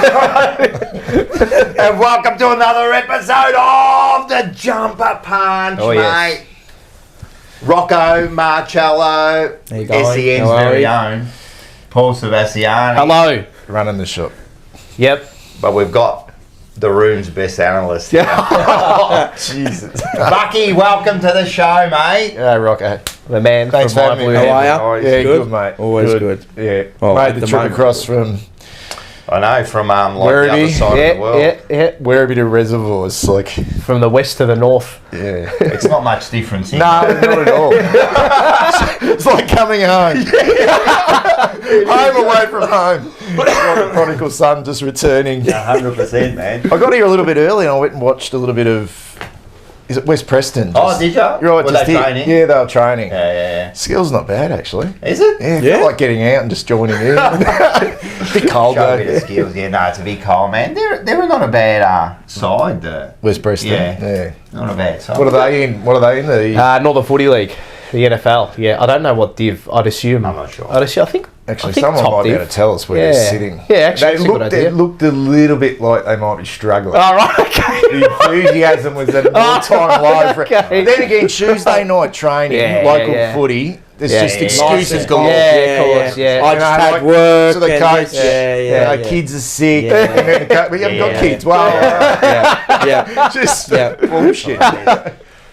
And welcome to another episode of the Jumper Punch, mate. Rocco Marcello, SEN's very own, Paul Sebastiani. Hello. Running the shop. Yep. But we've got the room's best analyst. Oh, Jesus. Bucky, welcome to the show, mate. Yeah, Rocco. The man Thanks from for My having Blue me. Heaven. How are you? Yeah, good, mate. Always good. Yeah. Oh, made the trip across from I know, from the other side of the world. Yeah. Werribee to Reservoirs, like From the west to the north. yeah. It's not much difference. No, not at all. It's like coming home. Home away from home. Like a prodigal son just returning. 100%, man. I got here a little bit early and I went and watched a little bit of, is it West Preston? Oh, did you? Right, Were just they here. training? Yeah, they were training. Yeah. Skill's not bad, actually. Is it? Yeah, I feel like getting out and just joining in. Bit cold Show a though. bit of skills. Yeah, no, it's a bit cold, man. They're not a bad side. West Preston. Yeah. Not a bad side. What are they in? The Northern Footy League, the NFL. Yeah, I don't know what div. I'd assume. I'm not sure. I think someone top might be div. able to tell us where they're sitting. Yeah, actually, that's a good idea. It looked a little bit like they might be struggling. All right, okay. The enthusiasm was at an all-time low. Okay. Then again, Tuesday night training, local footy. There's just excuses galore. Yeah, of course. Yeah. I just had work. So the and coach, this, kids are sick. Yeah. And then the coach, we haven't got kids. Well, just bullshit.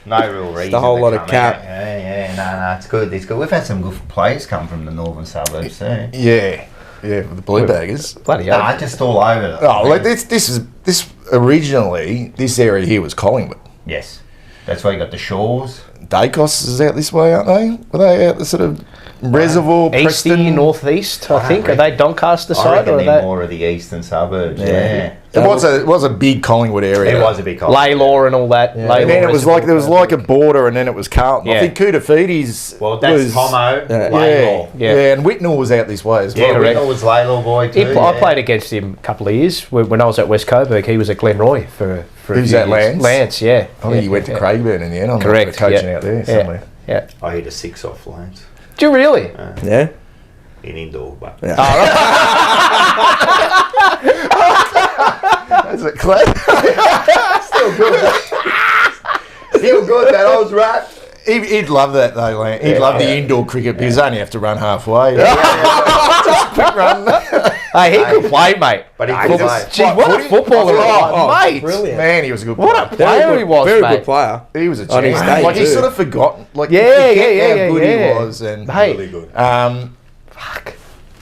No real reason. a whole to lot of come cap. out. Yeah, no, it's good. We've had some good players come from the northern suburbs too. Yeah, with the Blue Baggers. Bloody hell. Nah, just all over. Oh, like this originally, this area here was Collingwood. Yes, that's why you got the Shores. Dacos is out this way, aren't they? Were they out the sort of Reservoir, Easty, Preston? northeast, I think. Are they Doncaster I side reckon or are they're they more of the eastern suburbs. Yeah. It was a big Collingwood area. It was a big cold. Laylaw and all that? And then it was like there was like a border, and then it was Carlton. I Yeah. think Kudafiti's Well, that's was Tomo, yeah, Laylaw. yeah, and Whitnall was out this way as well. Yeah, correct. Riddle was Laylaw boy too. I played against him a couple of years when I was at West Coburg. He was at Glenroy for a Who's few that, years. Lance? Lance, yeah. I think he went to Craigburn in the end. I'm Correct, coaching yeah. out there Yeah. somewhere. Yeah. I hit a 6 off Lance Do you really? Yeah. in indoor, but That's it, Clay. still good. Still good. That old rat. He'd love that though, Lance. He'd love the indoor cricket because you only have to run halfway. Just a quick run. Hey, he could play, mate. But he could play. Gee, what a footballer he was, mate. Brilliant. Man, he was a good What a player. player he was, Very mate. good player. He was a On his champ. day Like he too. sort of forgotten. Like Yeah, you forget yeah, how good yeah. he was, and Mate. Really good. Fuck.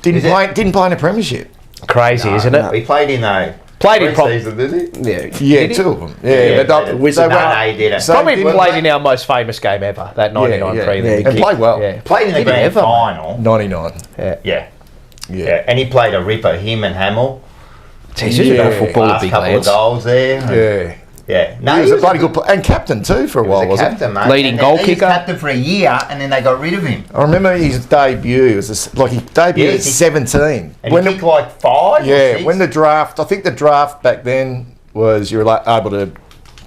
didn't play in a premiership. Crazy, isn't it? He played in Played in season, did he? Yeah, Yeah, Did he? two of them. Yeah, Yeah, but they Wizard- went- no, he didn't. so Probably didn't played play- in our most famous game ever, that 99 yeah. prelim. Yeah, The and kick. played well. Yeah. Played in the Did he grand ever? final. 99. Yeah. Yeah. And he played a ripper, him and Hamill. Jeez, he's a good Yeah. footballer, Last big couple lads. of goals there. Yeah. No, He was a bloody good player. And captain too for a while, He was a wasn't he? captain, mate. Leading And goal he was kicker. captain for a year, and then they got rid of him. I remember his debut. It was he debuted Yeah, at 17. And he kicked like 5 or 6. When the draft, I think the draft back then was you were like able to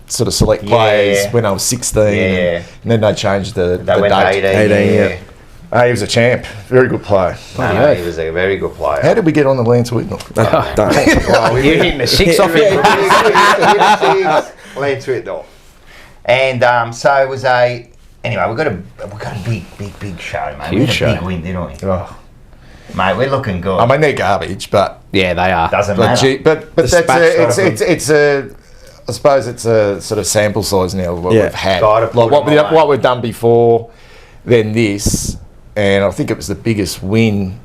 sort of select players when I was 16. Yeah. And then they changed the They date. went 18, yeah. He was a champ. Very good player. No, he was a very good player. How did we get on the Lance Whitnall? You're hitting the 6 off him. Lance Whitnall. And so it was anyway, we've got a big show, mate. Huge we had a show. big win, didn't we? Oh. Mate, we're looking good. I mean, they're garbage, but Yeah, they are. Doesn't but matter. it's a I suppose it's a sort of sample size now of what we've had. Gotta put Like them away. what we've done before, then this, and I think it was the biggest win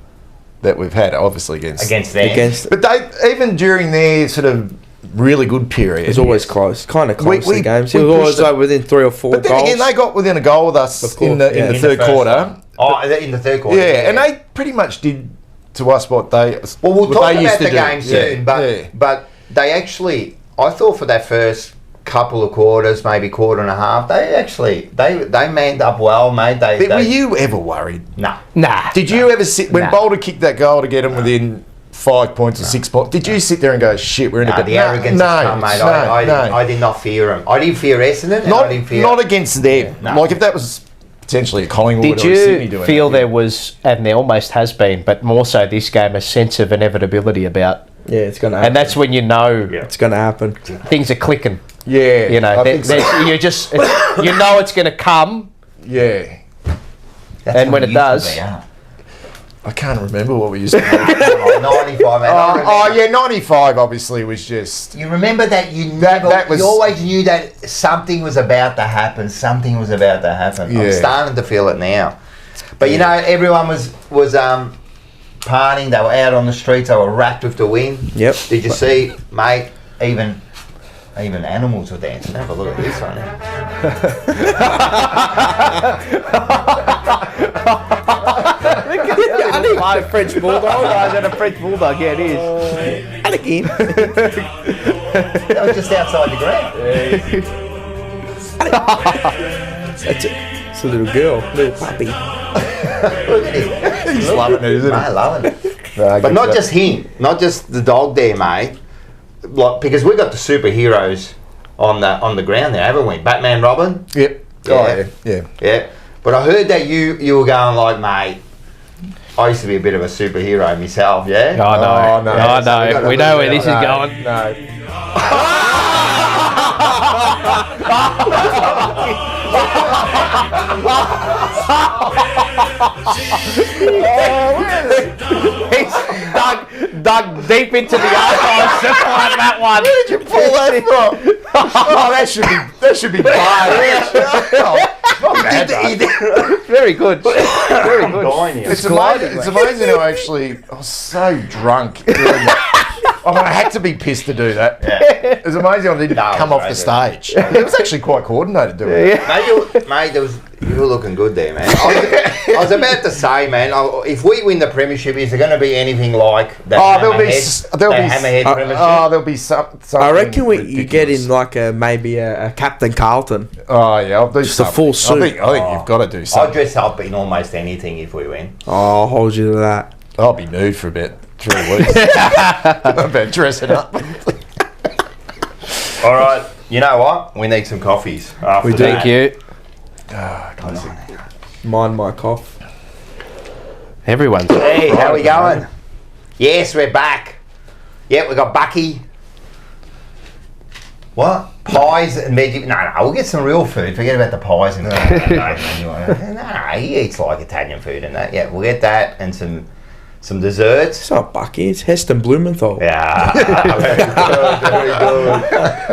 that we've had, obviously against them. But they even during their sort of really good period, It was always close, kind of close We- the games. we It was always pushed it. like within 3 or 4 But then goals. again, they got within a goal with us Of course, in the yeah. the In third first quarter. one. Oh, in the third quarter. Yeah, and they pretty much did to us what they. Well, we'll what talk they used about to the do. game soon, but they actually, I thought for that first couple of quarters, maybe quarter and a half, they manned up well, mate. But were you ever worried? Nah. Did you ever sit when Nah. Boulder kicked that goal to get them within 5 points or 6 points? Did you sit there and go, "Shit, we're in a Nah, bit"? the arrogance has come, mate. I did not fear him. I didn't fear Essendon, and I didn't fear... Not against them. No. Like if that was potentially a Collingwood Did or a Sydney you doing feel it. there was, and there almost has been, but more so this game, a sense of inevitability about Yeah, it's gonna happen. And that's when you know It's gonna happen. things are clicking. Yeah. You know, I think so. you just you know it's going to come. Yeah. That's And when what it used to does- be, huh? I can't remember what we used to do. 95, man. I remember. Oh, yeah, 95 obviously was just... You remember that you That never, was- you always knew that something was about to happen. Something was about to happen. I'm Yeah. starting to feel it now. But you know, everyone was partying. They were out on the streets. They were wrapped with the wind. Yep. Did you see, mate? Even animals were dancing. Have a look at this right now. My French bulldog. I was at a French bulldog. Yeah, it is. And again. That was just outside the ground. It's a little girl, little puppy. Look at him. He's loving it, isn't he? Mate, loving it. No, I But get not that. just him, not just the dog there, mate. Like, because we got the superheroes on the ground there, haven't we? Batman, Robin. Yep. Yeah. Oh, yeah. Yeah. Yeah. But I heard that you were going like, mate. I used to be a bit of a superhero myself. Yeah. Oh, no. Oh, no. Oh, So we no. gotta We know where leave this it is out. going. No. He's dug deep into the archives to find that one. Where did you pull that from? Oh, that should be bad. Not bad, though. Very good. Very good. It's amazing how actually I was so drunk. Doing that. I mean, I had to be pissed to do that. Yeah. It was amazing I didn't No, it come was off the great, stage. It was actually quite coordinated doing it. Mate, you were looking good there, man. I was about to say, man, if we win the premiership, is there going to be anything like that? There'll be Hammerhead premiership. there'll be something. I reckon you get ridiculous. in like maybe a Captain Carlton. Oh yeah, I'll do Just a something. full suit. I think you've got to do I'll something. dress up in almost anything if we win. Oh, I'll hold you to that. I'll be nude for a bit. 3 weeks. I've been dressing up. All right. You know what? We need some coffees. After We do. that. Thank you. Mind my cough. Everyone's. Hey, how we going? Yes, we're back. Yeah, we got Bucky. What? Pies and veggie? No, we'll get some real food. Forget about the pies and no, he eats like Italian food and that. Yeah, we'll get that and some desserts. It's not Bucky, it's Heston Blumenthal. Yeah, very good, very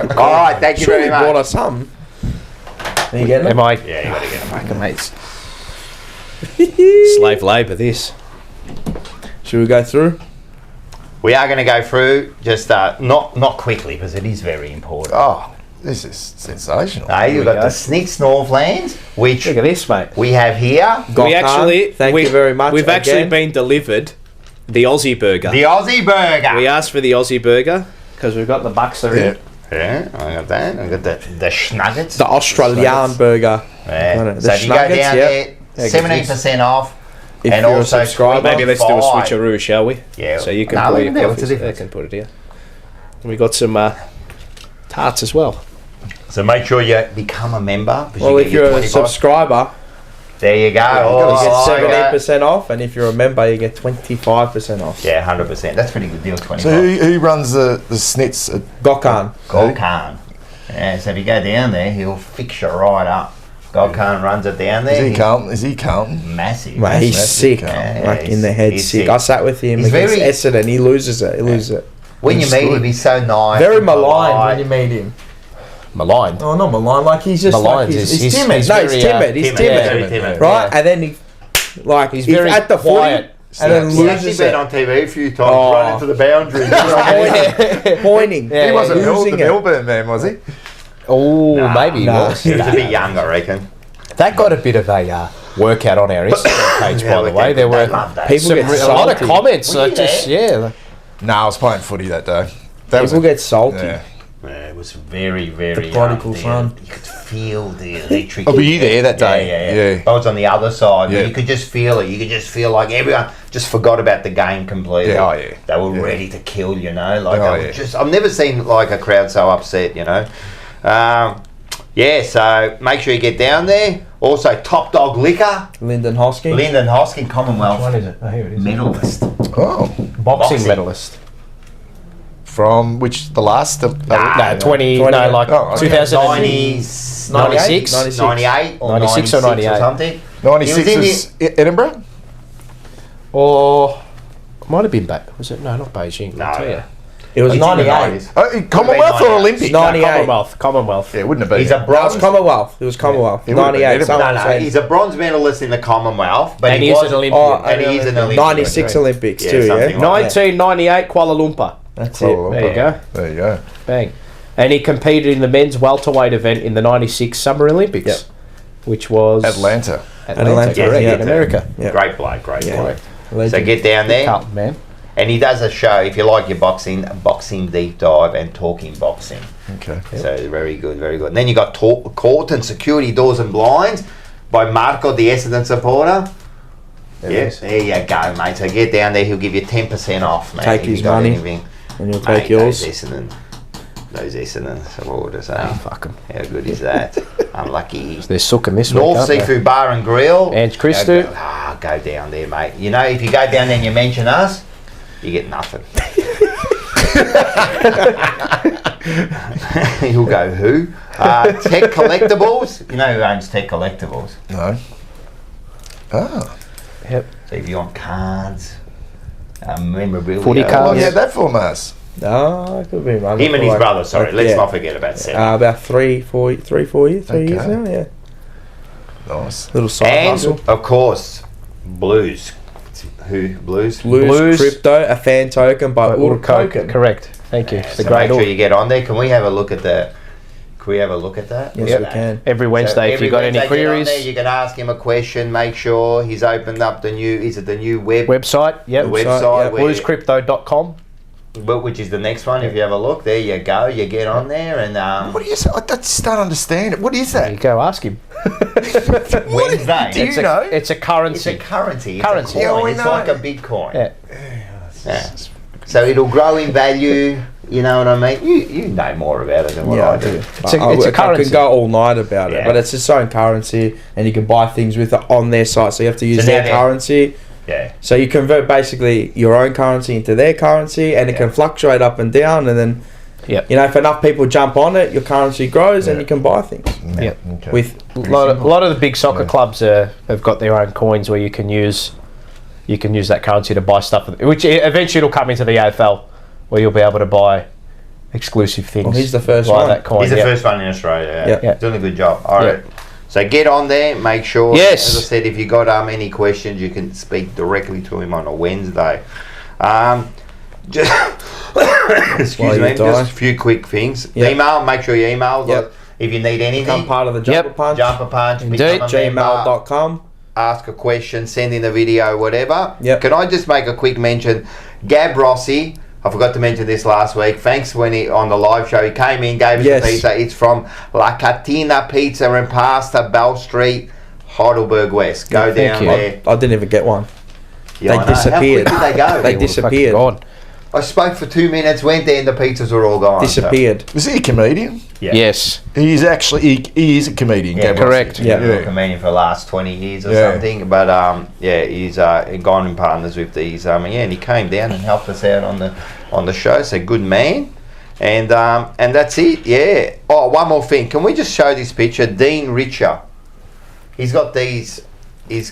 good. All right, thank you Sure, very he brought much. us some. Are you getting it? Am I? Yeah, you got to get them. Fucking mates. Slave labour, this. Should we go through? We are going to go through just not quickly because it is very important. Oh, this is sensational. Hey, you've we got go. the Snitz Northlands, which Look at this, mate. we have here. Gokhan, thank you very much. We've actually again. been delivered the Aussie burger. The Aussie burger. We asked for the Aussie burger. Because we've got the bucks there. Yeah. Yeah, I got that. I got the schnuggets. the Australian burger. Yeah. The So if you go schnuggets, down yep. there, 17% off. If and you're a also subscriber. Maybe let's do a 25. switcheroo, shall we? Yeah. So you can No, put leave your it there. What's the coffees. I difference? can put it here. And we got some tarts as well. So make sure you become a member. 'cause Well, you if get your you're a 25. subscriber, There you go. you Oh, get I like 17% off, and if you're a member, you get 25% off. that. Yeah, 100%. That's a pretty good deal, 25. So who runs the snits? Gokhan. Gokhan. Yeah, so if you go down there, he'll fix you right up. Gokhan runs it down there. Is he Carlton? Massive. Mate, he's Massive sick. guy. Yeah, Like he's- in the head, he's sick. sick. I sat with him He's against very- Essendon. He loses it. He loses it. When you He's meet good. him, he's so nice. Very and maligned polite. when you meet him. Maligned. Oh, not maligned. Like he's just Maligned like is- he's he's- timid. he's No, he's very, timid. He's timid, timid. very timid. Right, Yeah. and then he, like, He's he's very at the quiet. footy, and then He's actually loses been it. on TV a few times, Oh. running to the boundary. Pointing. Yeah, He wasn't losing the it. Melbourne man, was he? Oh, Nah, maybe he nah. was. He was a bit young, I reckon. That got a bit of a workout on our Instagram page, by the way. There were People some, get a lot of salty. comments. Were you Just there? No, I was playing footy that day. That was People get salty. yeah. Yeah, it was very, very The prodigal there. son. You could feel the electric. Oh, were you there that day? Yeah. Yeah. I was on the other side. Yeah. But you could just feel it. You could just feel like everyone just forgot about the game completely. Yeah, oh, yeah. They were Yeah. ready to kill, you know. Like Oh, they were yeah. just. I've never seen like a crowd so upset, you know. Yeah, so make sure you get down there. Also, Top Dog Liquor, Lyndon Hosking. Lyndon Hoskin, Commonwealth is it? Oh, here it is. medalist. Oh, Boxing Boxing. medalist. From which the last? No, 20, no, like Oh, okay. 2096? 98 or 96 or 98. or something. 96 He was is Edinburgh? Or might have been back. Was it? No, not Beijing. No, I'll tell no. you. It was He's in the 98. 90s. Commonwealth or 98. Olympic? 98. Commonwealth. Yeah, it wouldn't have been. He's a No, it bronze. was Commonwealth. It was Commonwealth. It would've been 98. Edinburgh. Someone No, said. he's a bronze medalist in the Commonwealth, but And he he is was an Olympian. Oh, and he is an Olympian. 96 Olympics Yeah, too, something yeah? like 1998 Kuala Lumpur. That's Kuala it. There you go. There you go. Bang. And he competed in the men's welterweight event in the 96 Summer Olympics, Yep. which was Atlanta. Atlanta, correct, yeah. in America. Yeah. Great bloke, great Yeah. bloke. So Legend. get down there, Carlton, man. and he does a show. If you like your boxing deep dive and talking boxing. Okay. So very good, very good. And then you got Carlton Security Doors and Blinds by Marco, the Essendon supporter. Yes, there you go, mate. So get down there. He'll give you 10% off, mate. Take if you his got money. anything. And you'll Mate, take yours. Those Essendon supporters. Eh? Fuck 'em. How good is that? Unlucky. They're sucking this week, North aren't they? Seafood Bar and Grill. And Christo. Go down there, mate. You know, if you go down there and you mention us, you get nothing. You'll go, who? Tech Collectibles. You know who owns Tech Collectibles? No. Ah. Yep. So if you want cards, memorabilia. Footy How cards. long you had that for, Mars? No, it could be running. Him and for his like- brother, sorry. like, Let's yeah. not forget about Seven. About 4 years, 3 Okay. years now, yeah. Nice. Little side And, hustle. of course, Blues. Who? Blues? Blues, crypto, a fan token by Uruk Token. Correct. Thank you. It's So the great make sure org. you get on there. Can we have a look at that? Can we have a look at that? Yes, Yep. we can. Every Wednesday, if every you've got any Wednesday, get on queries, there, you can ask him a question. Make sure he's opened up the new. Is it the new website, yep. the website? yep. where- Bluescrypto.com. which is the next one. If you have a look, there you go. You get on there and What do you say? I just don't understand it. What is There you that? go, ask him. Wednesday. Do you know? It's a currency. It's a currency. It's Currency. A coin. Yeah, we It's know. like a Bitcoin. Yeah. Yeah. So it'll grow in value. You know what I mean? You know more about it than what I do. It's a I currency. can go all night about Yeah. it, but it's its own currency, and you can buy things with it on their site. So you have to use So their now currency. Yeah. So you convert basically your own currency into their currency, and it can fluctuate up and down. And then, Yep. you know, if enough people jump on it, your currency grows, and you can buy things Yep. Okay. with. A lot of the big soccer clubs have got their own coins where you can use that currency to buy stuff, which eventually it'll come into the AFL where you'll be able to buy exclusive things. Well, he's the first via one. that coin. He's the yeah. first one in Australia. Yeah. Yeah. Doing a good job. All right. So get on there. Make sure. Yes. As I said, if you got any questions, you can speak directly to him on a Wednesday. Just excuse While you me. die. Just a few quick things. Yep. Email. Make sure you email. Yep. If you need anything. Become part of the Jumper Punch. Jumper Punch. Indeed. become a member, Gmail.com. ask a question, send in a video, whatever. Yep. Can I just make a quick mention? Gab Rossi, I forgot to mention this last week. Thanks when he on the live show. He came in, gave us Yes. a pizza. It's from La Catina Pizza and Pasta, Bell Street, Heidelberg West. Go thank down you. there. I didn't even get one. Yeah, I know. disappeared. How quick did they go? They disappeared. Gone. I spoke for 2 minutes, went there, and the pizzas were all gone. Disappeared. Is he a comedian? Yeah. Yes. He is actually. He is a comedian. Yeah, Gab correct. Rossi. Yeah. He's been a comedian for the last 20 years or Yeah. something. But yeah, he's gone in partners with these. Yeah, and he came down and helped us out on the show. So good man. And that's it. Yeah. Oh, one more thing. Can we just show this picture? Dean Richer. He's got these. He's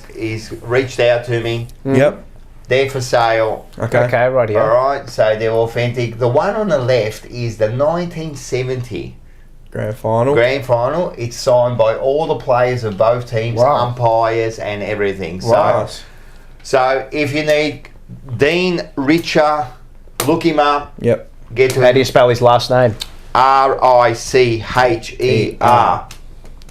reached out to me. Yep. They're for sale. Okay. Okay, right here. All right. So they're authentic. The one on the left is the 1970 Grand final. Grand Final. It's signed by all the players of both teams, Wow. umpires, and everything. So, Nice. so if you need Dean Richer, look him up. Yep. Get to How do you spell his last name? Richer.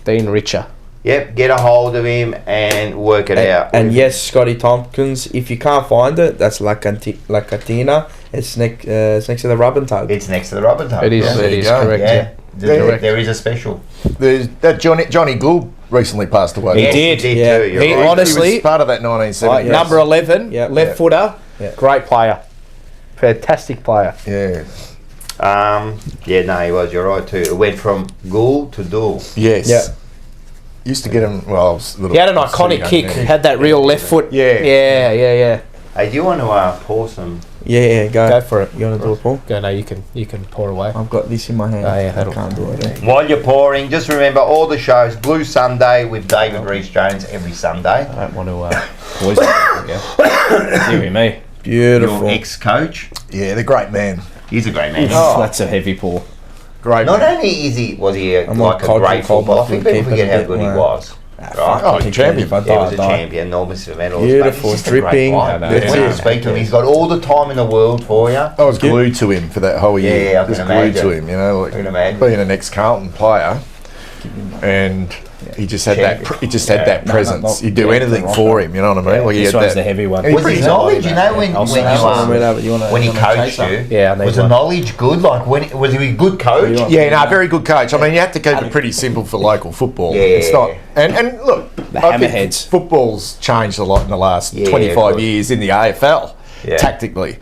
Dean Richer. Yep. Get a hold of him and work it out. And yes, Scotty Tompkins. If you can't find it, that's La Catina. It's next to the Rub and Tug. It's next to the rubber tub. It is. Yeah. There It you is go. correct. Yeah. Yeah. There is a special. There's that Johnny Gould recently passed away. Yes, did. Yeah. too. You're He right. honestly- He was part of that 1970. Yes. Number 11, Yeah. left Yeah. footer. Yeah. Great player. Fantastic player. Yeah. Yeah, no, he was. You're right too. It went from Gould to Duel. Yes. Yeah. Used to get him. Well, I was a little. He had an I was too iconic young kick. then. Had that real left foot. Yeah. Yeah. Hey, do you want to pour some? Yeah, go. Go for it. You want to do it, Paul? Go, no, you can pour away. I've got this in my hand. Oh, yeah, I that'll- can't do it. While you're pouring, just remember all the shows. Blue Sunday with David Rees-Jones every Sunday. I don't want to poison it. Dear me. Beautiful. Your ex-coach. Yeah, the great man. He's a great man. Oh, that's a heavy pour. Great Not man. only was he I'm like on a great cultural footballer, I cold, think but people keep it forget a how bit good he low. was. Right? Oh, champion. He was a champion, Normus medals. Beautiful, He's just a great dripping. guy. That's When you it. speak to him, he's got all the time in the world for you. I was glued to him for that whole year. Yeah, I just can glued imagine. to him. You know, I can imagine. being an ex-Carlton player, and he just had that. He just had that presence. He'd do anything for him. You know what I mean? Like he This had one's that. the heavy one. And he Was his presented- knowledge, you know, when he coached you, Yeah, I need was the one. knowledge good? Like, was he a good coach? Yeah, no, very good coach. I mean, you have to keep it pretty simple for local football. Yeah. It's not, and look, The I think hammerheads. football's changed a lot in the last Yeah, 25 good. years in the AFL, Yeah. tactically.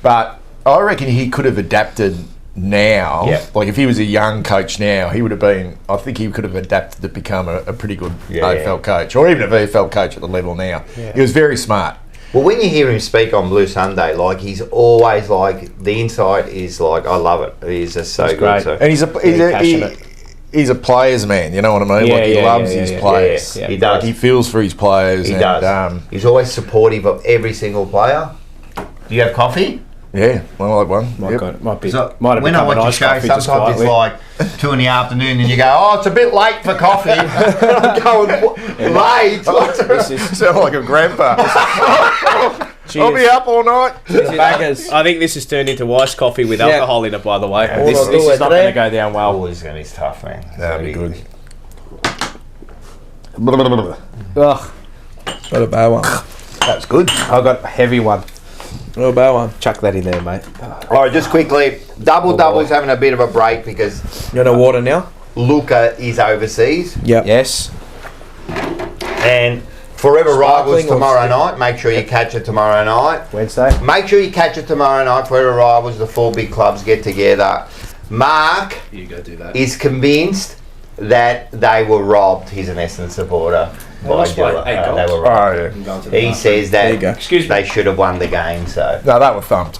But I reckon he could have adapted now. Yeah. Like if he was a young coach now, he would have been. I think he could have adapted to become a pretty good Yeah. AFL coach, or even a VFL coach at the level now. He was very smart. Well, when you hear him speak on Blue Sunday, like, he's always like, the insight is like, I love it. He's just so good. great. So. And he's passionate. he's a player's man. You know what I mean? Yeah, like he yeah, loves yeah, his yeah, players. yeah. He does. Like he feels for his players. He and, does. He's always supportive of every single player. Do you have coffee? Yeah, well, I like one. Might be. So Might have when I become watch an your iced show, coffee just sometimes it's quietly. like 2 in the afternoon, and you go, "Oh, it's a bit late for coffee." I'm going late. This is, Sound like a grandpa. I'll be cheers. up all night. Baggers. I think this has turned into iced coffee with Yeah. alcohol in it, by the way. All This I'll do is is not today- going to go down well. Oh, this is going to be tough, man. That'd be good. Ugh, Not a bad one. That's good. I got a heavy one. Not a bad one. Chuck that in there, mate. All right, just quickly, Double's having a bit of a break because You want a water now? Luca is overseas, Yep. Yes. and Forever Rivals Sparkling or tomorrow still? night. Make sure you catch it tomorrow night. Wednesday. Make sure you catch it tomorrow night. Forever Rivals, the 4 big clubs get together. Mark You go do that. is convinced that they were robbed. He's an Essendon supporter. By lost by Dilla. 8 They goals. were robbed. Oh, yeah. He says There you go. that Excuse me. they should have won the game. So No, they were thumped.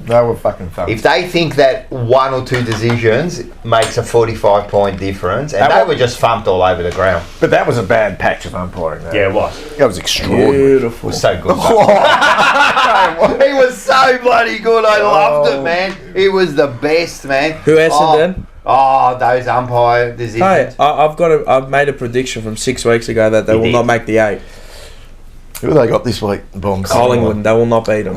They were fucking thumped. if they think that 1 or 2 decisions makes a 45-point difference, and That they was- were just thumped all over the ground. But that was a bad patch of umpiring. Though. it was. That was extraordinary. It Beautiful. was so good. He was so bloody good. I loved it, man. It was the best, man. Who Essendon? Oh, those umpire decisions. Hey, I've made a prediction from 6 weeks ago that they You will did. not make the 8. Who they got this week? Bombs. Collingwood, they will not beat them.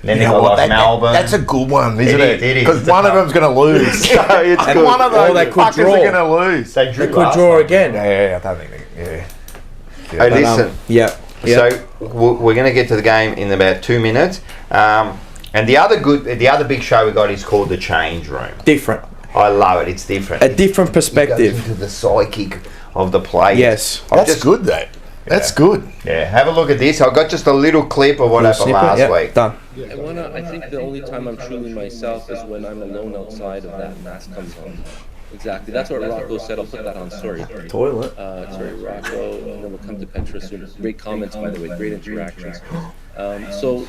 Then they got lost Melbourne. That's a good one, isn't It it? is, Because It's one a of them's going to lose. So it's And good. one of Or those they could fuckers draw. are going to lose. They They drew could last draw time. again. Yeah, I don't think. Yeah. Hey, listen. Yeah. So we're going to get to the game in about 2 minutes. And the other big show we got is called the Change Room. Different. I love it. It's different. A different It goes perspective. into the psychic of the players. Yes. That's good, though. That's good. Yeah. Have a look at this. I got just a little clip of what happened Snippet? last Yeah, week. done. I think the only time I'm truly myself is when I'm alone outside of that mask comes on. Exactly. That's what Rocco said. I'll put that on story. Toilet. Sorry, Rocco, and then we'll come to Petra soon. Great comments, by the way. Great interactions. So,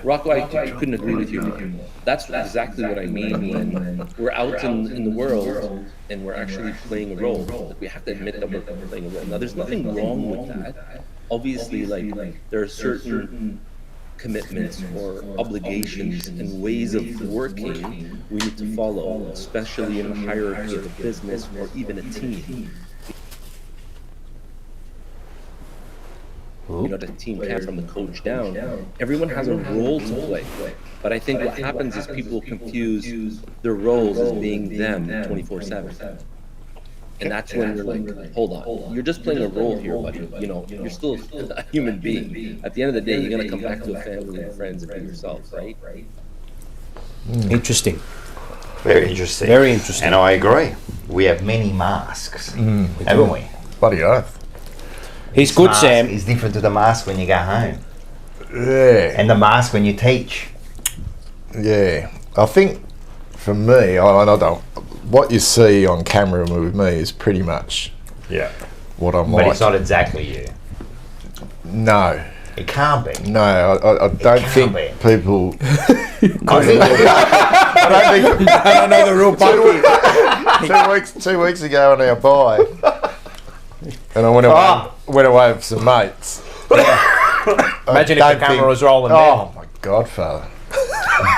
Rocco, I couldn't agree with you more. That's exactly what I mean when we're out in the world and we're actually playing a role. Like, we have to admit that we're playing a role. Now, there's nothing wrong with that. Obviously, like, there are certain commitments or obligations and ways of working we need to follow, especially in the hierarchy of a business or even a team. You know, the team can't from the coach down. Everyone has a role to play. But I think what happens is people confuse their roles as being them 24/7. And that's when you're like, hold on, you're just playing a role here, buddy. You know, you're still a human being. At the end of the day, you're gonna come back to a family and friends and be yourself, right? Interesting. Very interesting. Very interesting. And I agree. We have many masks, haven't we? Bloody oath. He's good, Mask Sam. is different to the mask when you go home, Yeah. and the mask when you teach. Yeah. I think for me, I don't. What you see on camera with me is pretty much Yeah. what I'm But like. it's not exactly you. No. It can't be. No, I don't think be. people. I don't know the real Bucky. 2 weeks ago on our buy, and I went away with some mates. Imagine if the camera was rolling Oh my God, fella!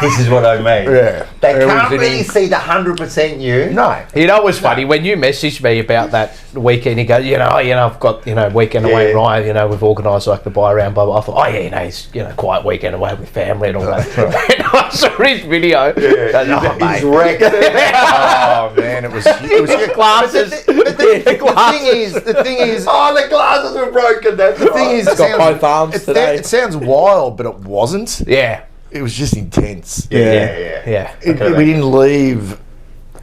This is what I mean. Yeah, They It was can't an really see the 100% you. No, You know, it was funny when you messaged me about that weekend. You go, I've got weekend away, Yeah. Ryan. We've organised like the buy around, blah blah. I thought, he's quiet weekend away with family and all that. And I saw his video. He's wrecked. oh man, it was Your glasses. the thing is, Oh, the glasses were broken. That's the thing is, He's got both arms today. it sounds wild, but it wasn't. Yeah, It was just intense. yeah. We didn't leave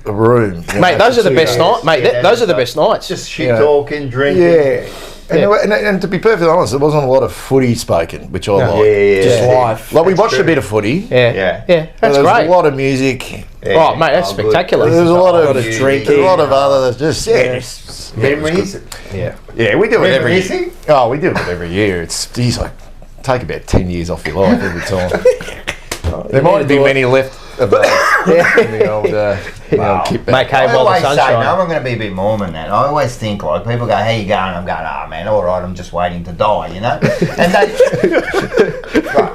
the room, Mate, those are the best nights. Mate, Yeah, those are the best nights. Just shit Yeah. talking, drinking. Yeah. And to be perfectly honest, there wasn't a lot of footy spoken, which I like. Just life. Like we watched a bit of footy. Yeah. Yeah. That's There was great. a lot of music. Yeah. Oh, mate, that's good. spectacular. There's a lot of music. drinking. A lot of other just Memories. Yeah, we do it every year. Reminiscing? Oh, we do it every year. It's like take about 10 years off your life every time. There might be many left of those in the old kit bag. Make hay I while the always sun say, no, shines. I'm going to be a bit more than that. I always think, like, people go, how you going? I'm going, man, all right, I'm just waiting to die,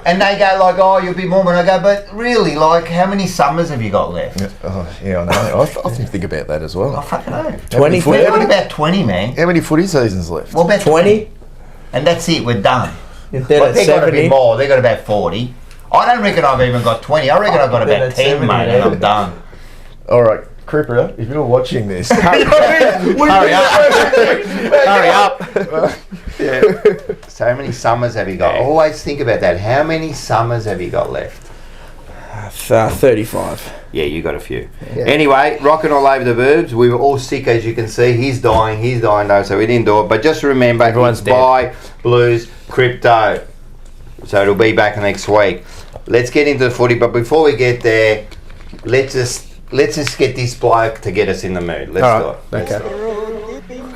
And they go, like, oh, you'll be Mormon. I go, but really, like, how many summers have you got left? Yeah, I know. I often think about that as I well. fucking know. 20 footy- We've got about 20, man. How many footy seasons left? What about 20? And that's it, we're done. Instead But of they've got to be 70. more. They've got about 40. I don't reckon I've even got 20. I reckon I've got Then about it's 10, 70, mate, and I'm done. All right, Cripper, if you're watching this, Hurry up. Yeah. So how many summers have you got? Always think about that. How many summers have you got left? 35. Yeah, you got a few. Anyway, rocking all over the verbs. We were all sick, as you can see. He's dying though, so we didn't do it. But just remember, Everyone's it's buy, blues, crypto. So it'll be back next week. Let's get into the footy, but before we get there, let's just get this bloke to get us in the mood. Let's do it. Okay.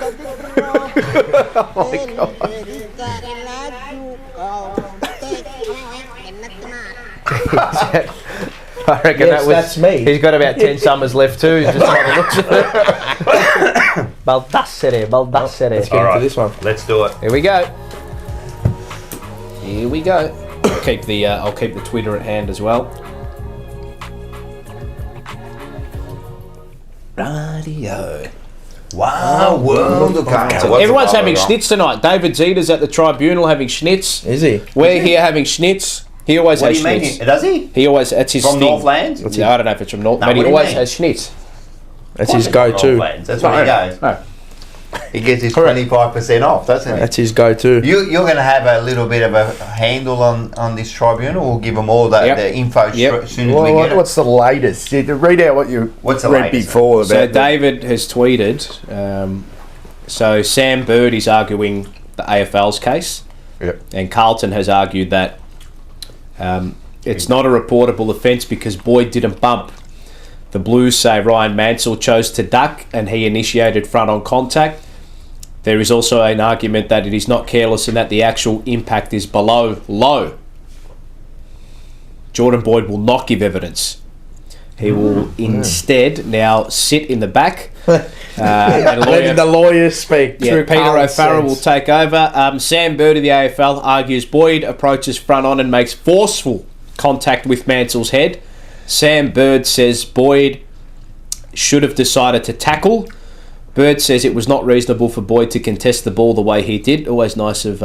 I reckon Yes, that's me. He's got about 10 summers left too. Just by the looks of it. Baldassere. Let's get into this one. Let's do it. Here we go. I'll keep the Twitter at hand as well. Radio. Wow, world of Everyone's having schnitz tonight. David Zeta's at the Tribunal having schnitz. Is he? We're here having schnitz. He always What do has you mean? schnitz. Does he? He always, that's his From thing. Northlands? Yeah, I don't know if it's from North, No, but he what do you always mean? has schnitz. That's his go-to. Northlands. That's where he goes. Oh. He gets his Correct. 25% off, doesn't he? That's his go-to. You're going to have a little bit of a handle on this tribunal. We'll give them all the info as soon as we get it. what's the latest? Read out what you What's the read latest? before about So the- David has tweeted. So Sam Bird is arguing the AFL's case, Yep. and Carlton has argued that it's not a reportable offence because Boyd didn't bump. The Blues say Ryan Mansell chose to duck and he initiated front-on contact. There is also an argument that it is not careless and that the actual impact is below low. Jordan Boyd will not give evidence. He will instead now sit in the back. And Letting the lawyers speak. yeah, True Peter common O'Farrell will sense. take over. Sam Bird of the AFL argues Boyd approaches front on and makes forceful contact with Mansell's head. Sam Bird says Boyd should have decided to tackle. Bird says it was not reasonable for Boyd to contest the ball the way he did. Always nice of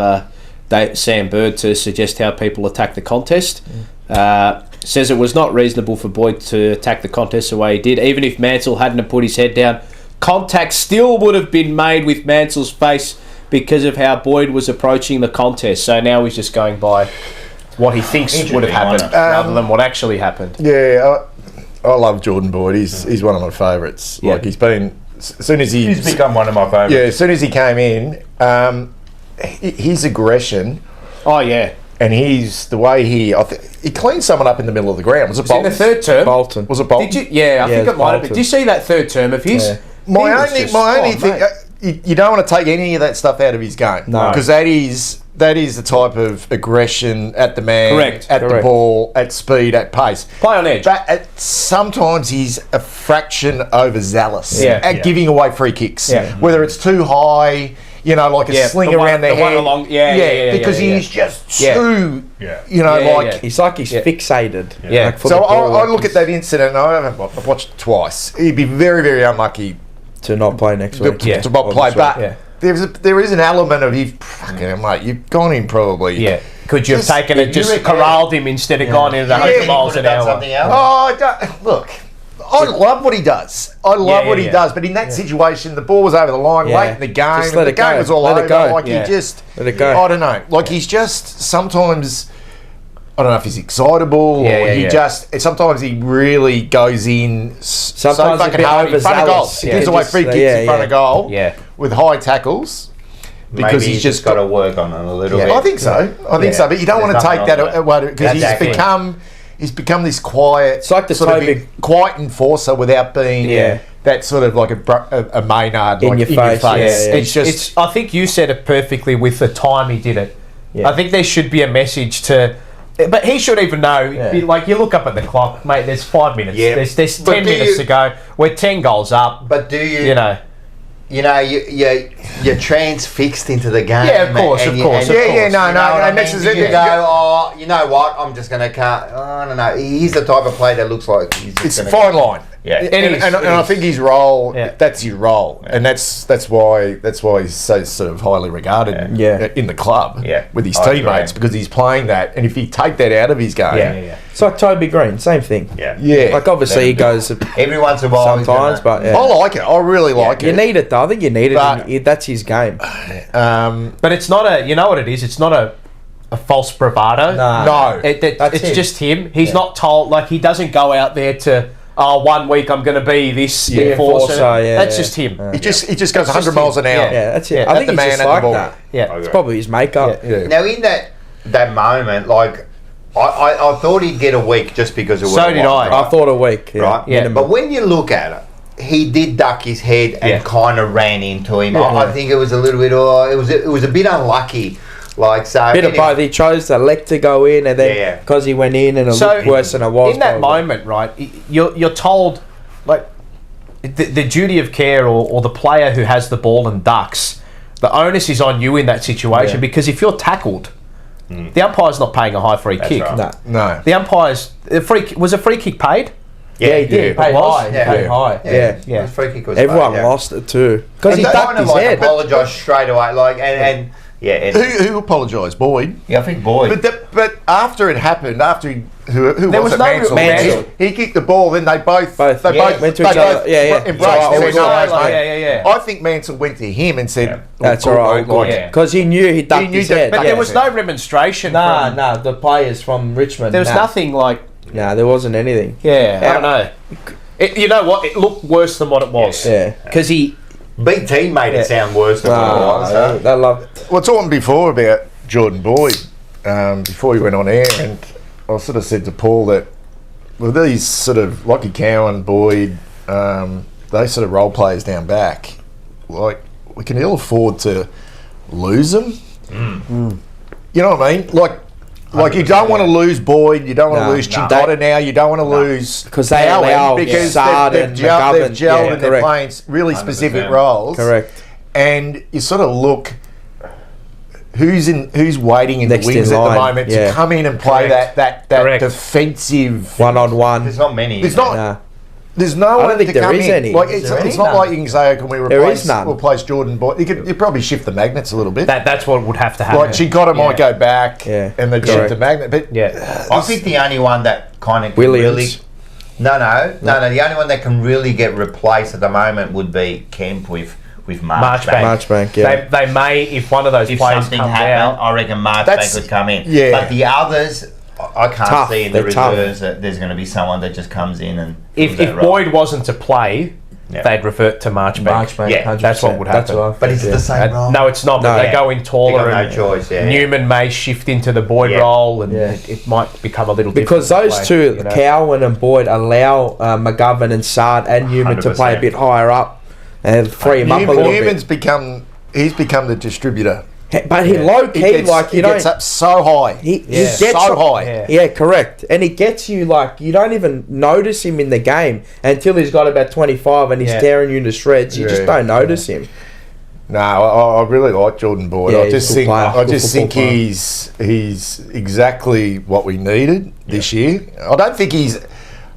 Sam Bird to suggest how people attack the contest. Says it was not reasonable for Boyd to attack the contest the way he did. Even if Mansell hadn't have put his head down, contact still would have been made with Mansell's face because of how Boyd was approaching the contest. So now he's just going by what he thinks would have happened rather than what actually happened. Yeah, I love Jordan Boyd. He's one of my favourites. Yeah. Like he's been as soon as He's become one of my favourites. yeah, as soon as he came in, his aggression Oh yeah, and the way he cleaned someone up in the middle of the ground. Was it in Bolton? the third term. Bolton. Was it Bolton? Did you? Yeah, I think it's it might have been. Bolton. Did you see that third term of his? Yeah. My He was only just- my only oh, thing, mate. you don't want to take any of that stuff out of his game. No. Because that is that is the type of aggression at the man, Correct, at the correct. ball, at speed, at pace. Play on edge. But sometimes he's a fraction overzealous at giving away free kicks. Yeah. Whether it's too high, like a sling the one- around their the one head. along- because he's just too, like... He's like he's fixated. Yeah. Like for So the ball, I like look at that incident, and I've watched it twice. He'd be very, very unlucky to not play next week. to not play. But Yeah. there is an element of fucking hell, mate, you've gone in probably. Yeah. Could you have Just- taken it, just corralled him instead of gone in at 100 miles an hour? Something else. Oh, look, I love what he does. I love what he yeah. does. But in that situation, the ball was over the line late in the game. Just let the it game go. was all Let it over. go. Like Yeah. he just, Let it go. I don't know. Like he's just sometimes. I don't know if he's excitable or he just. Sometimes he really goes in so Sometimes a fucking bit hard in front of goal. overzealous. He Yeah. gives away Just, free kicks yeah, in front of goal Yeah. with high tackles because Maybe he's just got to work on it a little bit. I think so. I think so. But you don't There's want to nothing take that wrong with away because he's Exactly. become this quiet, It's like the sort of Toby- quiet enforcer without being that sort of like a Maynard In like your face, yeah, yeah. It's just I think you said it perfectly with the time he did it. Yeah. I think there should be a message to, but he should even know. Yeah. Like you look up at the clock, mate. There's 5 minutes. Yeah. There's But 10 do minutes you- to go. We're 10 goals up. But do you? You know. You're transfixed into the game. Yeah, of course, and of you- course, and of you- course. no, you know what I and this mean? is Do it. you go, you know what? I'm just going to cut. I don't know. He's the type of player that looks like he's just it's a gonna- fine line. Yeah. and, It is, and it I is. think his role, Yeah. that's his role, and that's why he's so sort of highly regarded Yeah. in the club Yeah. with his I teammates agree. because he's playing that, and if you take that out of his game, Yeah. It's like Toby Green, same thing. yeah. Like obviously he goes Every once in a while, he's sometimes, gonna- but yeah. I like it. I really like You it. need it though. I think you need it. But- and that's his game. But it's not a. You know what it is? It's not a false bravado. No. That's It's him. just him. He's not told. Like he doesn't go out there to. Oh, 1 week I'm going to be this enforcer. enforcer, yeah, That's yeah. just him. He just goes It's 100 just miles him. an hour. Yeah, that's it. Yeah. I At think the he's man, just at the like ball. that. Yeah. It's probably his makeup. Yeah. Now in that moment, like I thought he'd get a week just because of what So it did was, I. right? I thought a week. Yeah. Right? Yeah. But when you look at it, he did duck his head and Yeah. kind of ran into him. I think it was a little bit. It was a bit unlucky. Like so. Bit of both. He chose the leg to go in, and then Yeah. because he went in, and it So looked worse than it was. in that probably. moment, right? You're told like the duty of care or the player who has the ball and ducks. The onus is on you in that situation Yeah. because if you're tackled, the umpire's not paying a high free kick. right. No. No. The umpire's was a free kick paid? Yeah, he did. He paid It was? high. He Yeah. paid Yeah. high. Yeah. Yeah. The free kick was Everyone bad, yeah. lost it too because And he they ducked kind of his like head. apologised straight away. Like and yeah. And, Who apologised? Boyd. yeah, I think Boyd. But after it happened, after who There was was it? no Mansell. Mansell. He kicked the ball, then they both Both. they Yeah. both Went to they each other. both Yeah, yeah. embraced. So, They it went, was "No, all mate, right, mate." yeah. I think Mansell went to him and said, That's "Oh, all right. like, Yeah. Because he knew he ducked He knew his that- head. But Yeah. there was no remonstration. Nah, from, nah. The players from Richmond. There was nah. nothing like. Nah, there wasn't anything. Yeah, I don't know. You know what? It looked worse than what it was. Yeah. Because he. BT made it sound worse than what it was. Nah, huh? they loved. Well, talking before about Jordan Boyd, before he went on air, and I sort of said to Paul that with these sort of Lockie Cowan, Boyd, those sort of role players down back, like we can ill afford to lose them. You know what I mean? Like you don't want to lose Boyd, you don't want to No, lose no. Chindotta now, you don't want to lose Because they Cowan allow because Sard they've and gelled, McGovern. and Yeah, they're correct. playing really specific 100%. roles. Correct. And you sort of look who's waiting in Next the in wings at the line, moment yeah. to come in and play Correct. that Correct. defensive. 1-on-1. There's not many. There's not. Nah. There's no I one don't think to there come is in. any. Like Is it's, there it's any? not None. like you can say, "Oh, can we There replace is none. replace Jordan Boyd?" You probably shift the magnets a little bit. That's what would have to happen. Like Chindotta might go back, Yeah. and then shift Correct. the magnet. But Yeah. I think the only one that kind of Williams. really. No. The only one that can really get replaced at the moment would be Kemp with Marchbank. Marchbank, yeah. They may, if one of those If players something comes happened, out. I reckon Marchbank That's- would come in. yeah. But the others, I can't Tough. see in the They're tough. reserves that there's going to be someone that just comes in and. If fills that role. Boyd wasn't to play, Yeah. they'd revert to Marchbank. Marchbank, Yeah, 100%. that's what would That's happen. what I think, But is it yeah. the same role? No, it's not. But No. they go in They taller, got no and choice. Yeah. Newman may shift into the Boyd Yeah. role, and Yeah. it might become a little Because different those to two, play, you know. Cowan and Boyd, allow McGovern and Sard and Newman to play a 100%. bit higher up and free him up a little Newman's bit. become the distributor But he low key, like he gets up so high. He Yeah. gets so high. Yeah, correct. And he gets you like you don't even notice him in the game until he's got about 25 and he's Yeah. tearing you to shreds. You just Yeah. don't notice him. No, I really like Jordan Boyd. Yeah, I just he's a good think player. I Good just think football player. he's exactly what we needed this year.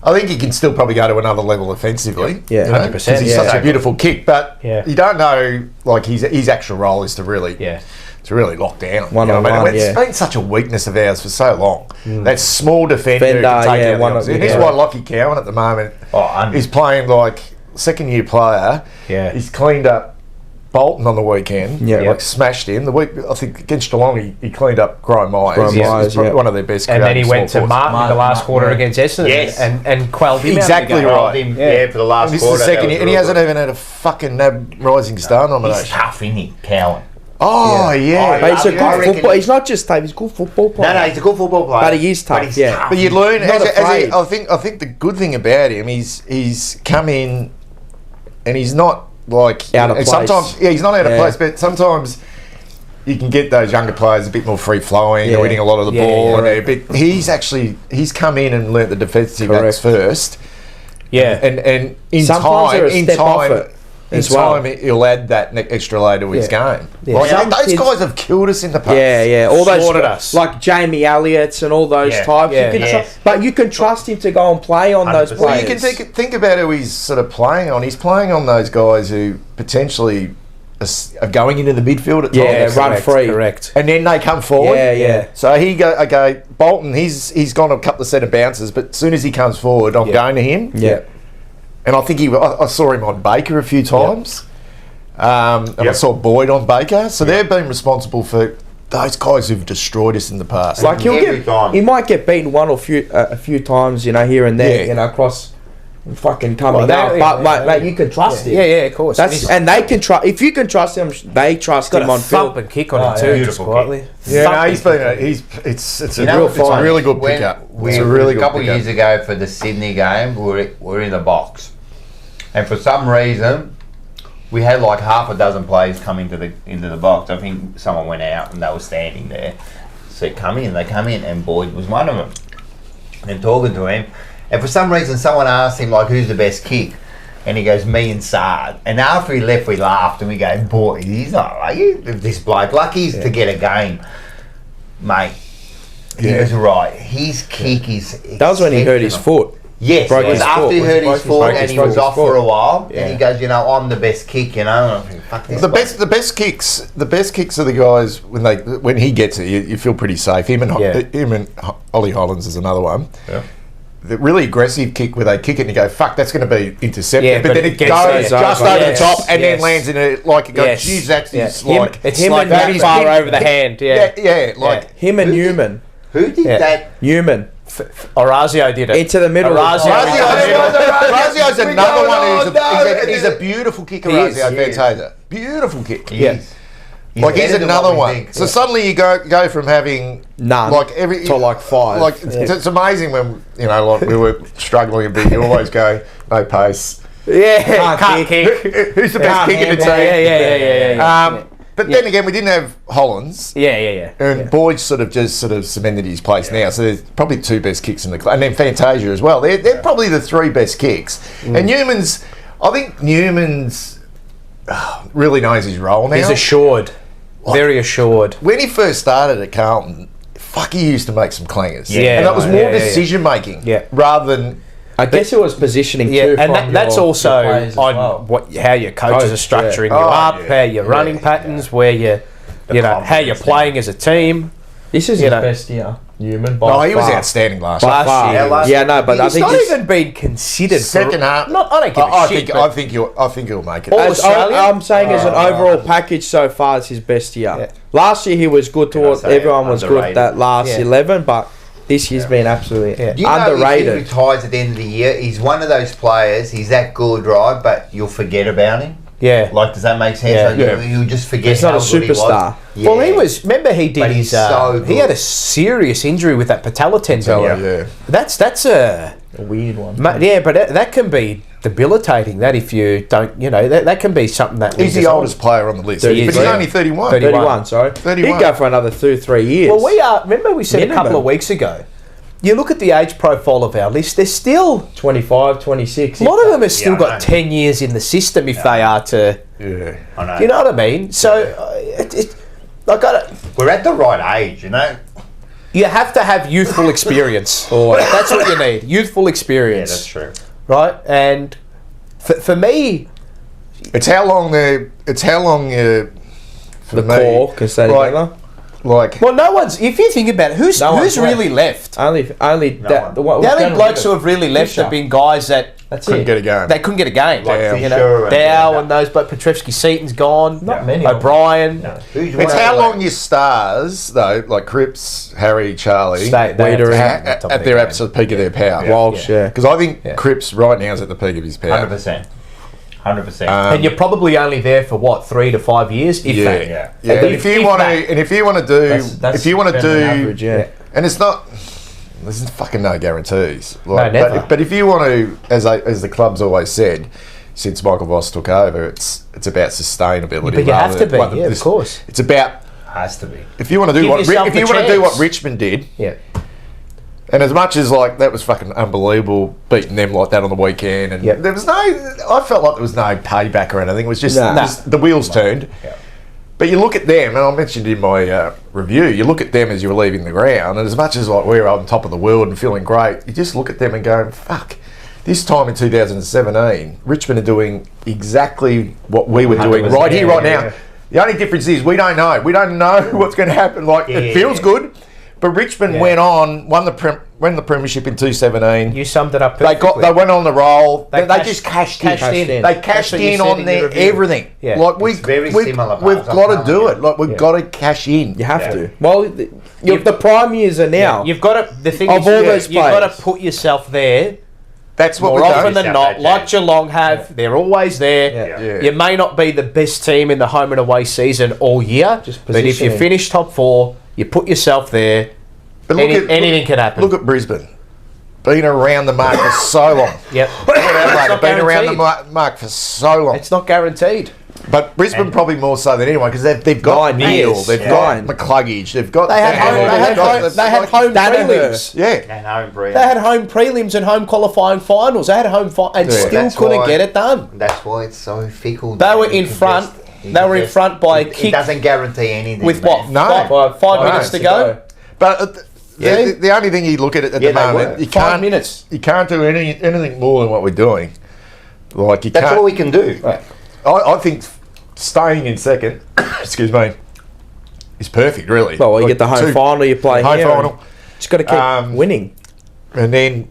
I think he can still probably go to another level offensively. Yeah, you know, 100%, 'cause he's yeah. such a beautiful kick, but Yeah. you don't know like his actual role is to really lock down. One-on-one, It's yeah. been such a weakness of ours for so long. That small defender who Defender, can take yeah, out one the of- opposite. This is why Lockie Cowan at the moment is playing like second-year player. Yeah. He's cleaned up Bolton on the weekend. Yeah. Like smashed him. The week I think against Geelong he cleaned up Graham Myers. Graham He's Myers, probably yeah. one of their best. And then he creative went to small forwards. Martin in the last quarter against Essendon Yes. and quelled him Exactly out of the game. right. Him, yeah, for the last And this quarter. is the second that year, was and he real hasn't good. even had a fucking NAB Rising Star He's nomination. tough, isn't he, Cowan? Oh yeah. Oh, But he's a I good reckon football. He's not just tough. He's a good football player. No, he's a good football player. But he is tough, he's yeah. tough. But you learn Not afraid. I think the good thing about him is he's come in and he's not like Out of and place. sometimes he's not out of Yeah. place, but sometimes you can get those younger players a bit more free flowing, Yeah. they're winning a lot of the Yeah, ball, yeah, and they're a bit, he's come in and learnt the defensive Correct. acts first, Yeah. and in Sometimes they're a step off it in as well. time he'll add that extra layer to his game. Yeah. Like, Some those kids- guys have killed us in the past. Yeah, all those Slaughtered us. like Jamie Elliott's and all those Yeah, types. yeah, You can yes. but you can trust him to go and play on those 100%. Well, players. you can think about who he's sort of playing on. He's playing on those guys who potentially are going into the midfield at Yeah, times. run free. Correct. And then they come forward. Yeah. So Bolton, he's gone a couple of set of bounces, but as soon as he comes forward, I'm Yeah. going to him. Yeah. And I think I saw him on Baker a few times. And I saw Boyd on Baker. So they've been responsible for those guys who've destroyed us in the past. Like Every time. he might get beaten one or a few times, here and there, Yeah. Across fucking coming Well, up. they- But yeah, mate, you can trust him. Yeah, of course. And they can trust. If you can trust him, they trust got him a on thump field. and kick on Oh, him too, yeah. just Beautiful quietly. yeah, Thump no, and he's kick. been it's You know, a really good when pickup. We, It's a really a good couple of pickup. years ago for the Sydney game, we were in the box, and for some reason, we had like half a dozen players come into the box. I think someone went out and they were standing there. So they come in, and Boyd was one of them. And talking to him, and for some reason, someone asked him like, "Who's the best kick?" And he goes, "Me and Saad." And after he left, we laughed and we go, "Boy, he's not like this bloke. Lucky's to get a game, mate." He Yeah. was right. His kick is. That was when he hurt his exceptional. foot. Yes, Broke it was his after foot. he hurt Broke his his- foot broke and his- he broke was his off foot. for a while. Yeah. And he goes, "I'm the best kick," And I think, fuck this. The best kicks are the guys when he gets it, you feel pretty safe. Him and Ollie Hollands is another one. Yeah. The really aggressive kick where they kick it and you go, "Fuck, that's going to be intercepted," Yeah, but then it gets goes over. just over the Yes, top and then yes. lands in it like it goes. Yes. Geez, that's Yeah. just Him- like it's him like and that that is far him- over the hand. Yeah. Him and Newman. Who did Yeah. that? Newman. Orazio did it. Into the middle. Orazio. Razio's another one he's a beautiful kicker. He is, Razio he is. Fantasia, beautiful kick. Yeah. He's Like he's better than another what we one. think. So suddenly you go from having None like every to like 5. Like it's amazing when like we were struggling a bit. You always go no pace. Yeah, Can't kick. Who's the best kick in the team? Yeah. But then again, we didn't have Hollands. Yeah. And Boyd sort of cemented his place now. So there's probably 2 best kicks in the club. And then Fantasia as well. They're probably the 3 best kicks. And Newman's really knows his role now. He's assured. Very assured. When he first started at Carlton, he used to make some clangers. Yeah. And that was more Yeah. decision making Yeah. rather than... I guess it was positioning Yeah, too. and from that's your also players as on well. how your coaches are Coach, structuring yeah. you Oh, up, yeah. how your running patterns, where you how you're playing as a team. This is You his know. best year, Newman. No, he was far. outstanding last By year. far. year. Yeah, no, but I He's think not this- even been considered. Second half. I don't give a shit. I think he'll make it. All As Australian? I'm saying as an overall package so far, it's his best year. Yeah. Last year he was good towards say everyone was good underrated. that last Yeah. 11, but this year's been absolutely Yeah. You know, if he underrated. retires at the end of the year, he's one of those players. He's that good, right? But you'll forget about him. Yeah. Like, does that make sense? Yeah. Like, Yeah. You'll just forget. He's not how a good he was. superstar. Yeah. Well, he was. Remember, he did But his. he's so he good. had a serious injury with that patella tendon. Yeah. That's a A weird one. Yeah, but that can be debilitating. That if you don't, that can be something that He's the oldest player on the list, but he's only 31. 31, sorry. 31. He'd go for another 2-3 years. Well, remember we said a couple of weeks ago, you look at the age profile of our list, there's still 25, 26. a lot of them have still got 10 years in the system if they are to. Yeah, I know. You know what I mean? So we're at the right age, You have to have youthful experience. That's what you need. Youthful experience. Yeah, that's true. Right? And for me, it's how long the core can stay together. Well, no one's. If you think about it, who's really left? Only The only blokes who have really left have been guys that couldn't get a game. They couldn't get a game. Like Dow and those, but Petrevsky Seaton's gone. Not many. O'Brien. No. It's how long your stars, though, like Cripps, Harry, Charlie, They at their absolute peak of their power. Walsh, Because I think Cripps right now is at the peak of his power. 100%. And you're probably only there for what, 3 to 5 years, if that. Yeah. And if you want to do, average, and it's not. There's fucking no guarantees. Never. But if you want to, as the club's always said, since Michael Voss took over, it's about sustainability. But you have to be, of course. It's about. Has to be. If you want to do what Richmond did, and as much as that was fucking unbelievable beating them like that on the weekend, and there was I felt like there was no payback or anything. It was just the wheels turned. Yeah. But you look at them, and I mentioned in my review, you look at them as you were leaving the ground, and as much as we're on top of the world and feeling great, you just look at them and go, fuck. This time in 2017, Richmond are doing exactly what we were doing right here, right now. The only difference is we don't know. We don't know what's going to happen. It feels good, but Richmond won the premiership in 2017. You summed it up perfectly. They went on the roll. They just cashed in. They cashed in on their everything. Yeah. We've got to do it. We've got to cash in. You have to. Well, the prime years are now. You've got to. The thing is, you've got to put yourself there. That's what more often than not, like Geelong have. They're always there. Yeah. You may not be the best team in the home and away season all year, but if you finish top 4, you put yourself there. But anything can happen. Look at Brisbane. Been around the mark for so long. Yep. Been around the mark for so long. It's not guaranteed. But Brisbane probably more so than anyone because they've got Neil, they've got McCluggage, they've got. They had home prelims. Yeah. They had home prelims and home qualifying finals. They had home and still couldn't get it done. That's why it's so fickle. They were in front. They were in front by a kick. It doesn't guarantee anything. With what? No. 5 minutes to go. But the only thing you look at the moment, you can't 5 minutes. You can't do anything more than what we're doing. That's all we can do. Right. I think staying in second, excuse me, is perfect. Really. Well, you get the home final, you play home here. Final. Just got to keep winning, and then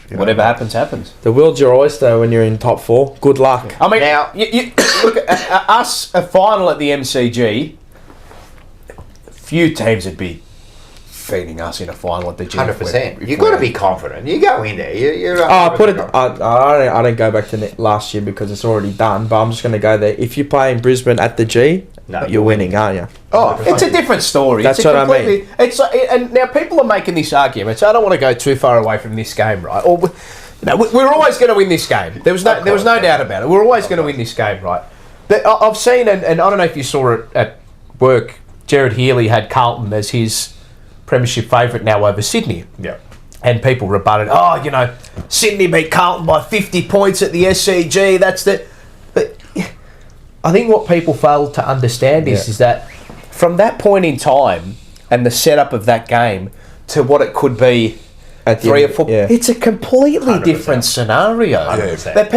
whatever happens, happens. The world's your oyster when you're in top 4. Good luck. I mean, now you look at us a final at the MCG. Few teams would be feeding us in a final at the G. 100%. You've got to be confident. You go in there. You're I don't go back to last year because it's already done. But I'm just going to go there. If you play in Brisbane at the G, you're winning, aren't you? Oh, it's a different story. That's what I mean. And now people are making this argument. So I don't want to go too far away from this game, right? Or we're always going to win this game. There was no doubt about it. We're always going to win this game, right? I've seen, and I don't know if you saw it at work. Jared Healy had Carlton as his premiership favourite now over Sydney. Yeah. And people rebutted, Sydney beat Carlton by 50 points at the SCG. But I think what people fail to understand is that from that point in time and the setup of that game to what it could be at 3 or 4, it's a completely 100%. Different scenario. 100%. That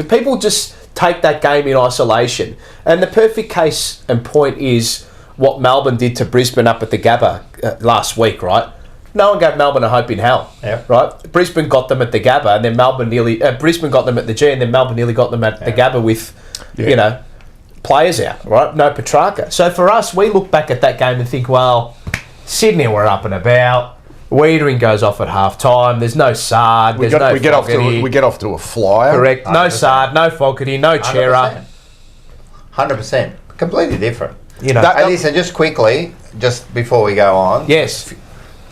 people just take that game in isolation. And the perfect case and point is what Melbourne did to Brisbane up at the Gabba last week, right? No one gave Melbourne a hope in hell, right? Brisbane got them at the Gabba, and then Brisbane got them at the G, and then Melbourne nearly got them at the Gabba with, players out, right? No Petrarca. So for us, we look back at that game and think, well, Sydney were up and about. Wiedering goes off at half time. There's no Sard. We get off to a flyer. Correct. 100%. No Sard, no Fogarty, no Chera. 100%. Completely different. Listen, just quickly, just before we go on. Yes.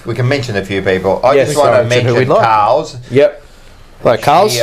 we can mention a few people. I Yes, just want to mention who mention we'd like. Carl's. Yep. Right, Carl's.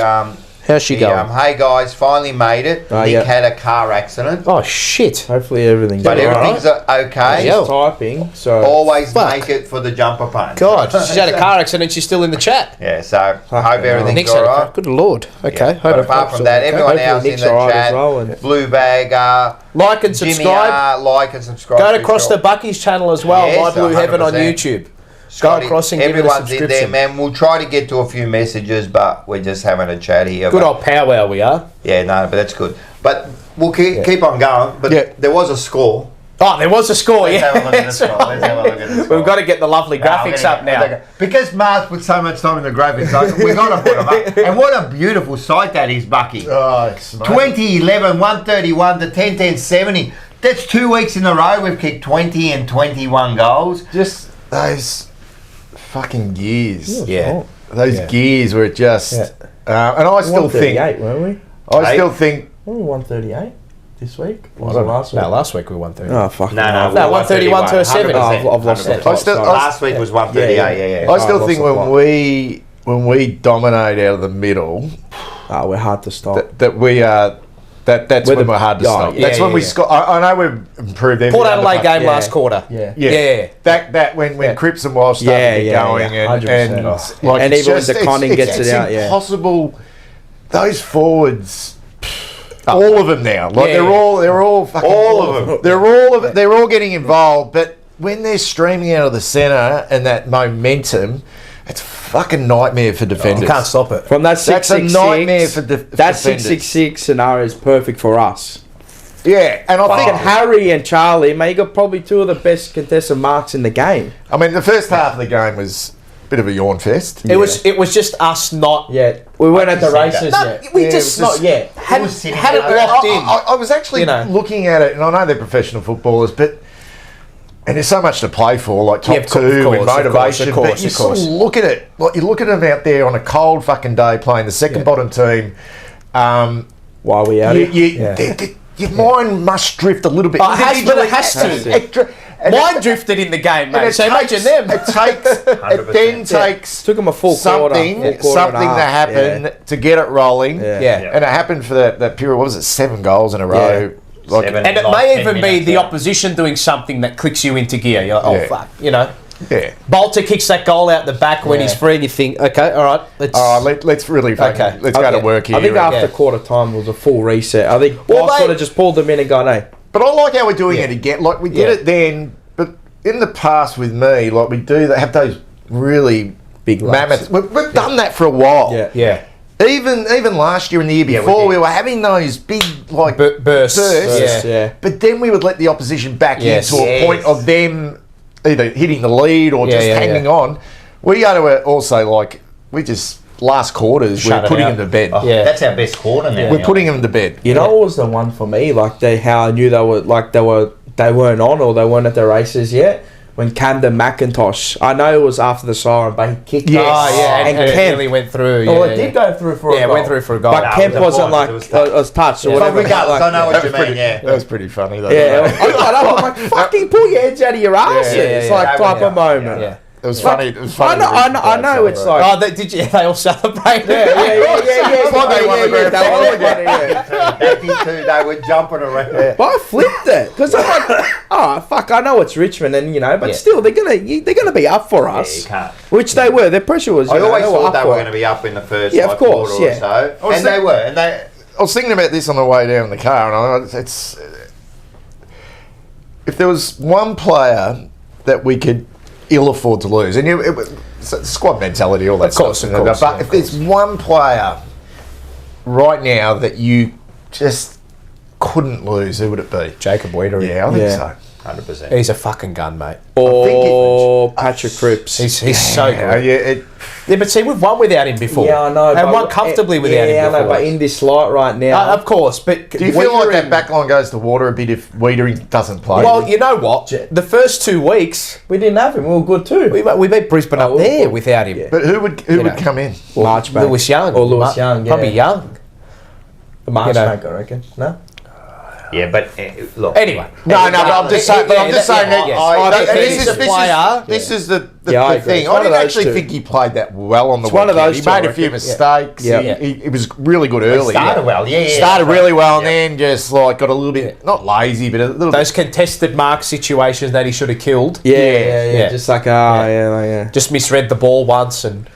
How's she He, going? hey guys, finally made it. Oh, Nick yeah. had a car accident, Oh shit! Hopefully everything's but alright. everything's okay. Yeah. She's typing, so Always Fuck. make it for the jumper punch. God, she's had a car accident. She's still in the chat. Yeah, so hope hell. everything's Nick's had a car. alright. Good lord. Okay. Yeah. But apart from that, everyone Hopefully else in Nick's the alright as chat, well, and- Blue Bag, Like and Jimmy subscribe. like and subscribe. Go for across sure. to Bucky's channel as well. Yes, My Blue Heaven on 100%. YouTube. Scotty, Go across and give it a everyone's in there, subscription. man. We'll try to get to a few messages, but we're just having a chat here. Good but- old powwow we are. Yeah, no, but that's good. But we'll keep on going. But Yeah. there was a score. Oh, there was a score. Let's Yeah. have a look at the score. Let's have a look at the score. We've got to get the lovely graphics up now. Because Mars put so much time in the graphics, we've got to put them up. And what a beautiful sight that is, Bucky. Oh, it's amazing. 2011, 131 to 10, 70. That's 2 weeks in a row we've kicked 20 and 21 goals. Just those fucking gears. Yeah. Those gears were just... and I still think... 138, weren't we? I still think... Weren't we 138 this week? Or was I it don't know. last week? No, last week we won 30. Oh, fuck. No, No, 131 to a 70. Oh, I've lost that. 100%. still- Last week was 138, yeah. I still lost think the plot. when we dominate out of the middle, Oh, we're hard to stop. that we are... That's when we're hard to stop. yeah, That's when yeah, we yeah. score. I know we've improved every Port other Adelaide part. game Yeah. last quarter. Yeah. Yeah. That when Cripps and Walsh started Yeah, to get yeah, going yeah, and 100%. like And it's even when just- DeConning it's- gets it's it out, yeah. impossible. Those forwards, all of them now. Like Yeah, they're all fucking All of them. They're all getting involved. But when they're streaming out of the centre and that momentum, it's a fucking nightmare for defenders. You can't stop it. From that That's a 666, nightmare for that defenders. 666 scenario is perfect for us. Yeah, and I Fucking think Harry and Charlie, mate, you got probably two of the best contested marks in the game. I mean the first half of the game was a bit of a yawn fest. It was just us not. Yeah, we weren't at the races No, yet. we Yeah, just it was not yet. Hadn't was sitting had it there. locked in. I was actually You know. looking at it, and I know they're professional footballers, but and there's so much to play for, like top Yeah, of two course, and of course, motivation. of course, but you of sort course. of look at it, like you look at them out there on a cold fucking day playing the second bottom team. While we out here. Your mind must drift a little bit. Oh, it has, but it has to. Individually, extra- and Mine drifted in the game, and mate. it So takes- imagine them. It takes. It then takes Took them a full quarter. something full quarter something and a to half. happen to get it rolling. Yeah. Yeah. And it happened for that period. What was it? 7 goals in a row. Like, Seven. And it Like may 10 even be minutes, the yeah. opposition doing something that clicks you into gear. You're like, oh, Yeah. fuck, you know. yeah. Bolter kicks that goal out the back when he's free and you think, okay, all right, let's... All right, let's really fucking, Okay. let's go to Okay. work here. I think after Yeah. quarter time was a full reset. I think Well, I mate- sort of just pulled them in and gone, hey. But I like how we're doing Yeah. it again. Like we did Yeah. it then, but in the past with me, like we do that, have those really Big mammoth. We've done that for a while. Yeah. Yeah. Even last year and the year Yeah, we before, did. we were having those big like Bursts. bursts. Yeah. But then we would let the opposition back Yes. into a Yes. point of them either hitting the lead or Yeah, just yeah, hanging yeah. on. We go to also like we just last quarters Shut we're it putting out. them to bed. Oh, Yeah. That's our best quarter now. We're putting them to bed. You know what was the one for me? Like how I knew they weren't on or they weren't at the races yet. When Camden McIntosh, I know it was after the siren, but he kicked Yes. it. Oh, yeah, and and it Kemp. nearly went through. Oh, yeah, it did go through for a Yeah, goal. it went through for a goal. But No, Kemp it was a wasn't point, like it was touched. it was touched or But whatever. regardless, I know what That you was pretty, mean, yeah. that was pretty funny though. Yeah, I got up. I'm like, fucking pull your heads out of your asses. yeah, It's yeah, like yeah. type of Yeah. moment. Yeah. It was funny. It was funny. I know. It's like. Oh, did you? They all celebrated. Yeah. That's why they won the grand final again. They did too. They were jumping around. But I flipped it because I'm like, oh fuck, I know it's Richmond, and but Yeah. still they're gonna be up for Yeah, us, you can't. which they were. Their pressure was. I always were thought up they for were it. going to be up in the first Yeah, of course, quarter yeah. or so. And they were. And they. I was thinking about this on the way down in the car, and it's if there was one player that we could ill afford to lose, and squad mentality, all that course, stuff. of course, But yeah, if of there's one player right now that you just couldn't lose, who would it be? Jacob Wiedering. Yeah, I think Yeah. so. 100%. He's a fucking gun, mate. Or Patrick Cripps. He's so Yeah, good. yeah, But see, we've won without him before. Yeah, I know. And but- won comfortably without yeah, him I before. know, but in this light right now, Of course, but do you feel like that back line goes to water a bit if Wiedering doesn't play? Well, you know what? The first 2 weeks, we didn't have him. We were good too. we beat Brisbane up we- there without him. yeah. but who would know. come in? Marchbank. Lewis Young. Or Lewis Young, yeah. Probably Young. The Marchbank, I reckon. No? Yeah, but look. Anyway, No, but I'm just saying. But I'm just saying that. This is the Yeah, I agree. thing. It's I one of didn't those actually two. think he played that well on the one of weekend. those He two, I made a few reckon. mistakes. Yeah. He was really good early. Started well, yeah. Started really well, and then just like got a little bit not lazy, but a little those contested mark situations that he should have killed. Yeah. Just like, yeah. Just misread the ball once, and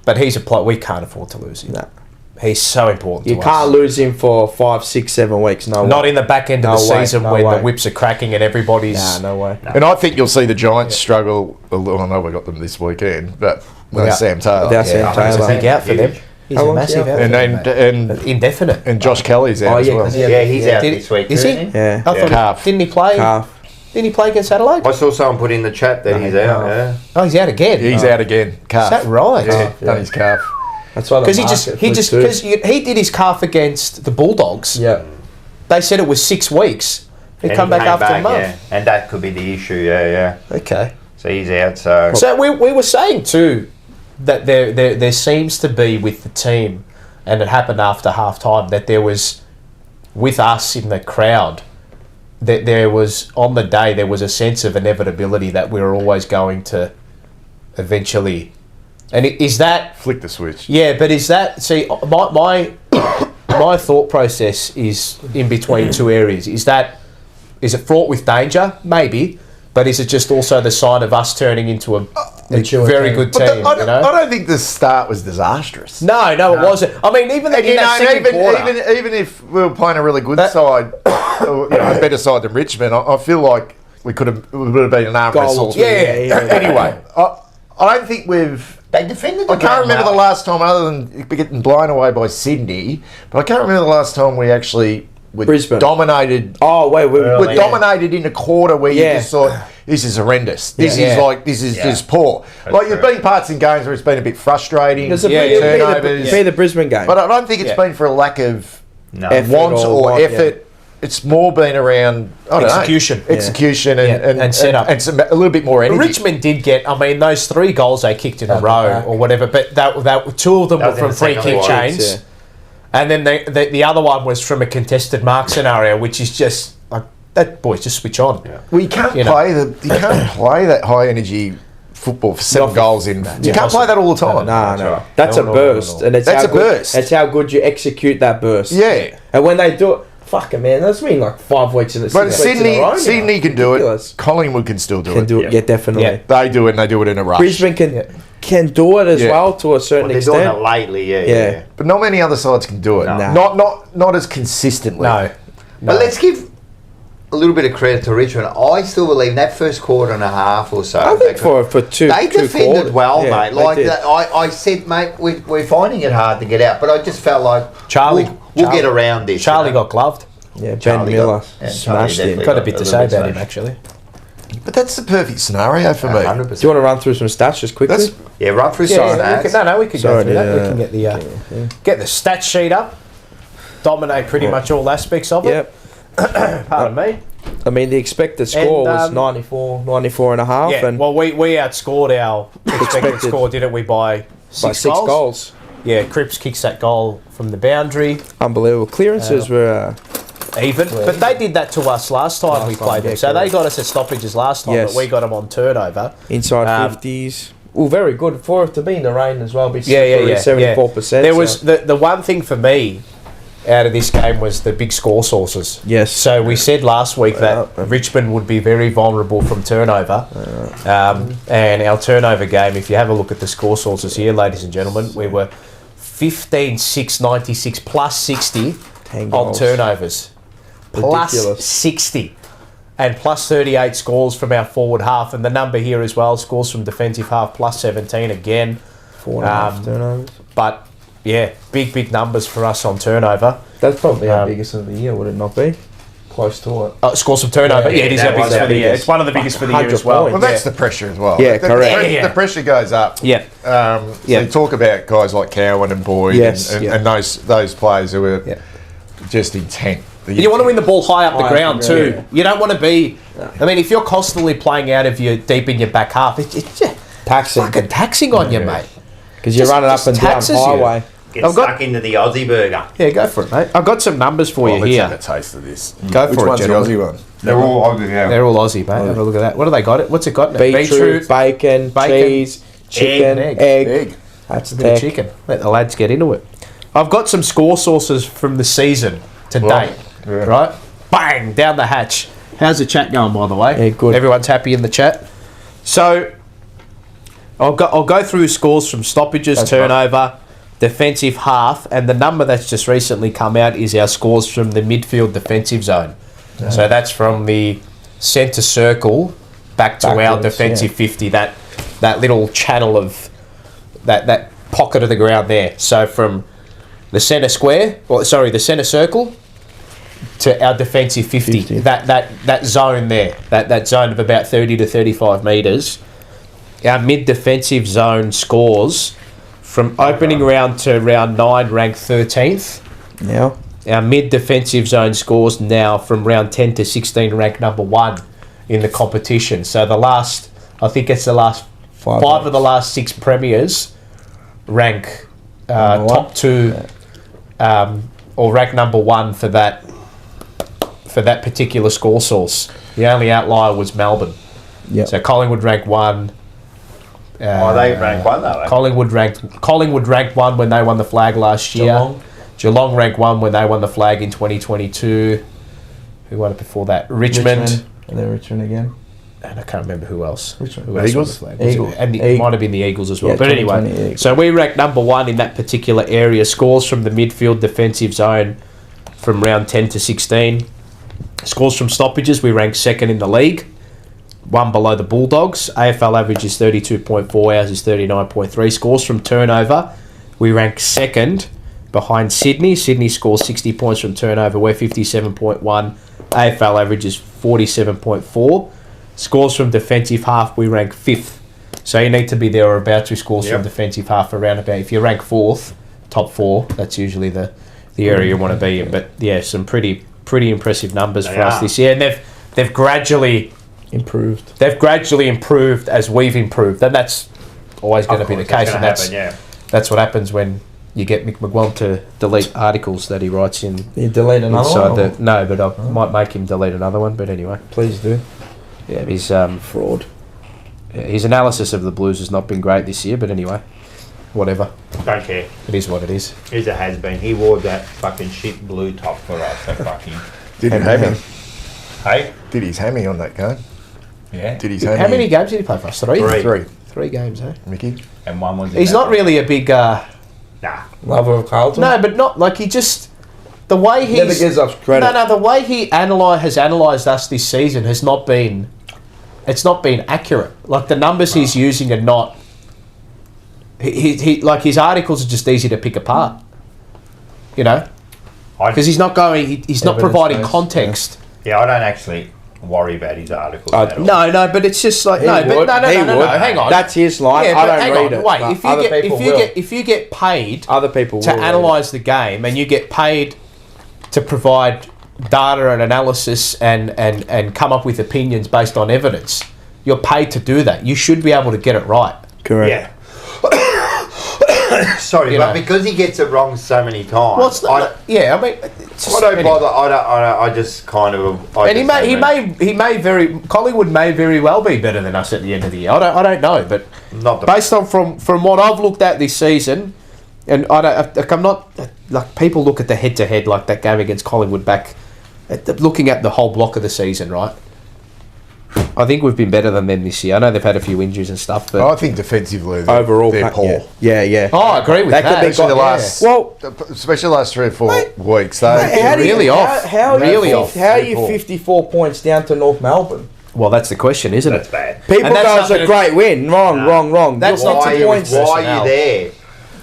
but he's a player we can't afford to lose him. No. He's so important. You to can't us. lose him for 5, 6, 7 weeks. No way. Not in the back end of the No way, season no when way. the whips are cracking and everybody's. No way. And I think you'll see the Giants struggle a little. I know we got them this weekend, but Without- Sam Taylor. Without Sam He's Taylor. a big out for them. He's How a long's massive he out. out? And Indefinite. and Josh Kelly's out Oh, as yeah, well. 'cause Yeah, he's out Did this week. is he? isn't Yeah. I thought Calf. didn't he play? Calf. Didn't he play against Adelaide? I saw someone put in the chat that he's out. Yeah. Oh, he's out again. He's out again. Calf. Is that right? Yeah, yeah. done his calf. That's why Because he did his calf against the Bulldogs. Yeah. They said it was 6 weeks. He And come he back came after a month. yeah. And that could be the issue. Yeah. Okay. So he's out. So So we were saying too that there seems to be with the team, and it happened after half time, that there was with us in the crowd that there was on the day there was a sense of inevitability that we were always going to eventually. And is that Flick the switch. yeah? But is that my my thought process is in between two areas. Is it fraught with danger? Maybe, but is it just also the sign of us turning into a Mature very team. good But team? I You know? don't think the start was disastrous. No, it wasn't. I mean, even in that second quarter, even if we were playing a really good side, or, a better side than Richmond, I feel like we would have been an arm wrestle. Yeah. Anyway, I don't think we've. they defended. I can't remember the last time, other than getting blown away by Sydney, but I can't remember the last time we actually Brisbane. dominated. Oh, wait. We're dominated in a quarter where you Yeah. just thought, this is horrendous. This Yeah. is just poor. Like, there's been parts in games where it's been a bit frustrating. There's a turnovers. be the Brisbane game. But I don't think it's Yeah. been for a lack of Effort want or or what, effort. It's more been around Execution. execution, Yeah. And setup. and some, a little bit more energy. Richmond did get. I mean, those 3 goals they kicked in a row back. or whatever, but that 2 of them That were was in from the free second kick quarter. chains, and then the other one was from a contested mark scenario, which is just like that. Boys, just switch on. Well, you can't You know. you can't play that high energy football for 7 goals in. You Yeah. can't play that all the time. No. right. That's No, a no, burst. no. And it's That's how a good, burst. That's how good you execute that burst. Yeah. And when they do it, fuck it, man. That's been like 5 weeks in a But 6 weeks in a row now. Sydney can do it. Ridiculous. Collingwood can still do Can it. do it. Yeah, definitely. Yeah. They do it, and they do it in a rush. Brisbane can do it as Yeah. well to a certain They're doing extent. it lately. Yeah. Yeah. But not many other sides can do it. No. Not as consistently. No. But let's give a little bit of credit to Richmond. I still believe that first quarter and a half or so. I think for two, they two defended quarters, well, yeah, mate. they Like did. that, I said, mate, we're finding it hard to get out, but I just felt like Charlie- we'll Charlie- get around this. Charlie you know? got gloved. Yeah, Ben Charlie Miller got- yeah, smashed Charlie him. definitely Got a bit to say little bit about him smashed. actually. But that's the perfect scenario for me. 100%. Do you want to run through some stats just quickly? That's Yeah, run through Yeah, some we stats. can, we could Sorry, go through that. We yeah. can get the stat sheet up. Dominate pretty much all aspects of it. Yep. Pardon me. I mean, the expected score And, was 94 and a half, Yeah. and Well, we outscored our expected score, didn't we? By by 6 goals. Yeah, Cripps kicks that goal from the boundary, Unbelievable. Clearances were... even. But they did that to us last time we time, played them. yeah, So they correct. got us at stoppages last time, Yes. but we got them on turnover. Inside Um, 50s. Well, very good for it to be in the rain as well. Be Yeah. 74%. There was the one thing for me out of this game was the big score sources. Yes. So we said last week that Richmond would be very vulnerable from turnover. And our turnover game, if you have a look at the score sources here, ladies and gentlemen, we were 15, 6, 96, plus 60 10 on goals. turnovers. Plus Ridiculous. 60. And plus 38 scores from our forward half. And the number here as well, scores from defensive half, plus 17 again. 4.5 turnovers. But yeah, big numbers for us on turnover. That's probably our biggest of the year, would it not be? Close to it. Scores from turnover. Yeah, Yeah, it is that our biggest was our for the year. biggest. It's one of the biggest for the year 100 as well. points. Well, that's the pressure as well. Yeah, the, correct. Yeah. The pressure goes up. Yeah. So Yeah. you talk about guys like Cowan and Boyd Yes, and, yeah. and those players who are Yeah. just intent. You want to win the ball high up the High up ground the too. ground. You don't want to be. I mean, if you're constantly playing out of your deep in your back half, it's just Taxing. fucking taxing on you, mate. Because you're Just- running up just and down taxes you. highway. Get I've got- stuck into the Aussie burger. Yeah, go for it, mate. I've got some numbers for Well, you let's here. have a taste of this. Go Which for it, one's the gentlemen. Aussie one? They're all Aussie, yeah. They're all Aussie, mate. Have a look at that. What do they got? What's it got? Beetroot, bacon, cheese, chicken, egg. egg. That's a bit of tech. chicken. Let the lads get into it. I've got some score sources from the season to date. Right? Bang! Down the hatch. How's the chat going, by the way? Yeah, good. Everyone's happy in the chat. So, I'll go through scores from stoppages, turnover, defensive half, and the number that's just recently come out is our scores from the midfield defensive zone. So that's from the centre circle back to our Backwards, defensive 50. That little channel of that pocket of the ground there. So from the centre square, the centre circle to our defensive 50. That zone there, that zone of about 30 to 35 metres. Our mid-defensive zone scores from opening round to round 9 ranked 13th. Now, Our mid-defensive zone scores now from round 10 to 16 ranked number 1 in the competition. So I think it's the last five of the last 6 premiers rank top 2 or rank number 1 for that particular score source. The only outlier was Melbourne. yeah. So Collingwood ranked 1. They rank 1 though. Collingwood ranked 1 when they won the flag last year. Geelong ranked 1 when they won the flag in 2022. Who won it before that? Richmond. And then Richmond again. And I can't remember who else. Richmond. Who else Eagles? won the flag? Eagles. And it might have been the Eagles as well. Yeah, But anyway, 2020 Eagles. so we ranked number 1 in that particular area. Scores from the midfield defensive zone from round 10 to 16. Scores from stoppages, we ranked 2nd in the league. 1 below the Bulldogs. AFL average is 32.4, ours is 39.3. Scores from turnover, we rank 2nd behind Sydney. Sydney scores 60 points from turnover, we're 57.1. AFL average is 47.4. Scores from defensive half, we rank 5th. So you need to be there or about to scores from defensive half around about. If you rank 4th, top 4, that's usually the area you want to be in. But yeah, some pretty impressive numbers for us this year. And they've gradually Improved. They've gradually improved as we've improved, and that's always going to be the case. And that's what happens when you get Mick McGuan to delete articles that he writes in. You delete another one? No, but I might make him delete another one. But anyway, Please do. yeah, his Fraud. his analysis of the Blues has not been great this year. But anyway, whatever. Don't care. It is what it is. He's a has-been. He wore that fucking shit blue top for us. That fucking... Did he hammy? Hey? Did his hammy on that game? Yeah. Did his hammy? How many games did he play for us? 3? Three. 3 games, eh? Mickey? And one was... He's not really a big... Nah. Lover of Carlton? No, but not like he just... The way he's... Never gives us credit. No, the way he has analysed us this season has not been... It's not been accurate. Like, the numbers he's using are not... He like, his articles are just easy to pick apart. You know? Because he's not going... He's not providing Evidence-based, context. Yeah, I don't actually worry about his articles at all. No, but it's just like... No, hang on. That's his line. Yeah, I but don't hang read on. it. Wait, but if you get paid other people to will read analyse the game, and you get paid to provide data and analysis and come up with opinions based on evidence, you're paid to do that. You should be able to get it right. it. Correct. Yeah. Sorry, You but know. because he gets it wrong so many times... Well, it's not, yeah, I mean, it's just, I don't anyway. bother. I just kind of... And Collingwood may very well be better than us at the end of the year. I don't know, but Not the... based on from what I've looked at this season, and I'm not like, people look at the head to head like that game against Collingwood back, looking at the whole block of the season, right? I think we've been better than them this year. I know they've had a few injuries and stuff, but I think defensively, Overall, they're poor. Yeah. oh, I agree with that. That could be Especially the last, Well, especially the last 3 or 4 weeks. how do you- really off. How Really off. How are you 54 points down to North Melbourne? Well, that's the question, isn't That's it? bad. People And that's go, it's something a great win. Wrong. That's You're not 50 to points. Why are you there?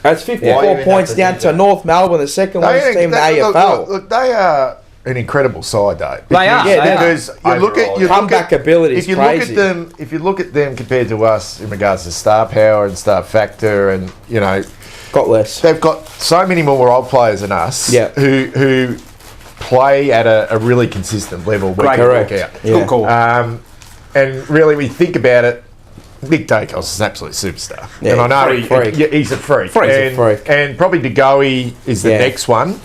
That's Why 54 even points have to down do to that? North Melbourne, the second worst team in the AFL. Look, they are an incredible side, though. They are. Yeah, they are. Because you look Comeback ability is if you crazy. look at them compared to us in regards to star power and star factor, and you know, Got less. they've got so many more role players than us. Yeah. Who play at a really consistent level week in, Correct. week out. Yeah. Good call. And really, when you think about it, Nick Dacos is an absolute superstar. Yeah, and I know freak. he's a freak. He's a freak. And probably DeGoey is the next one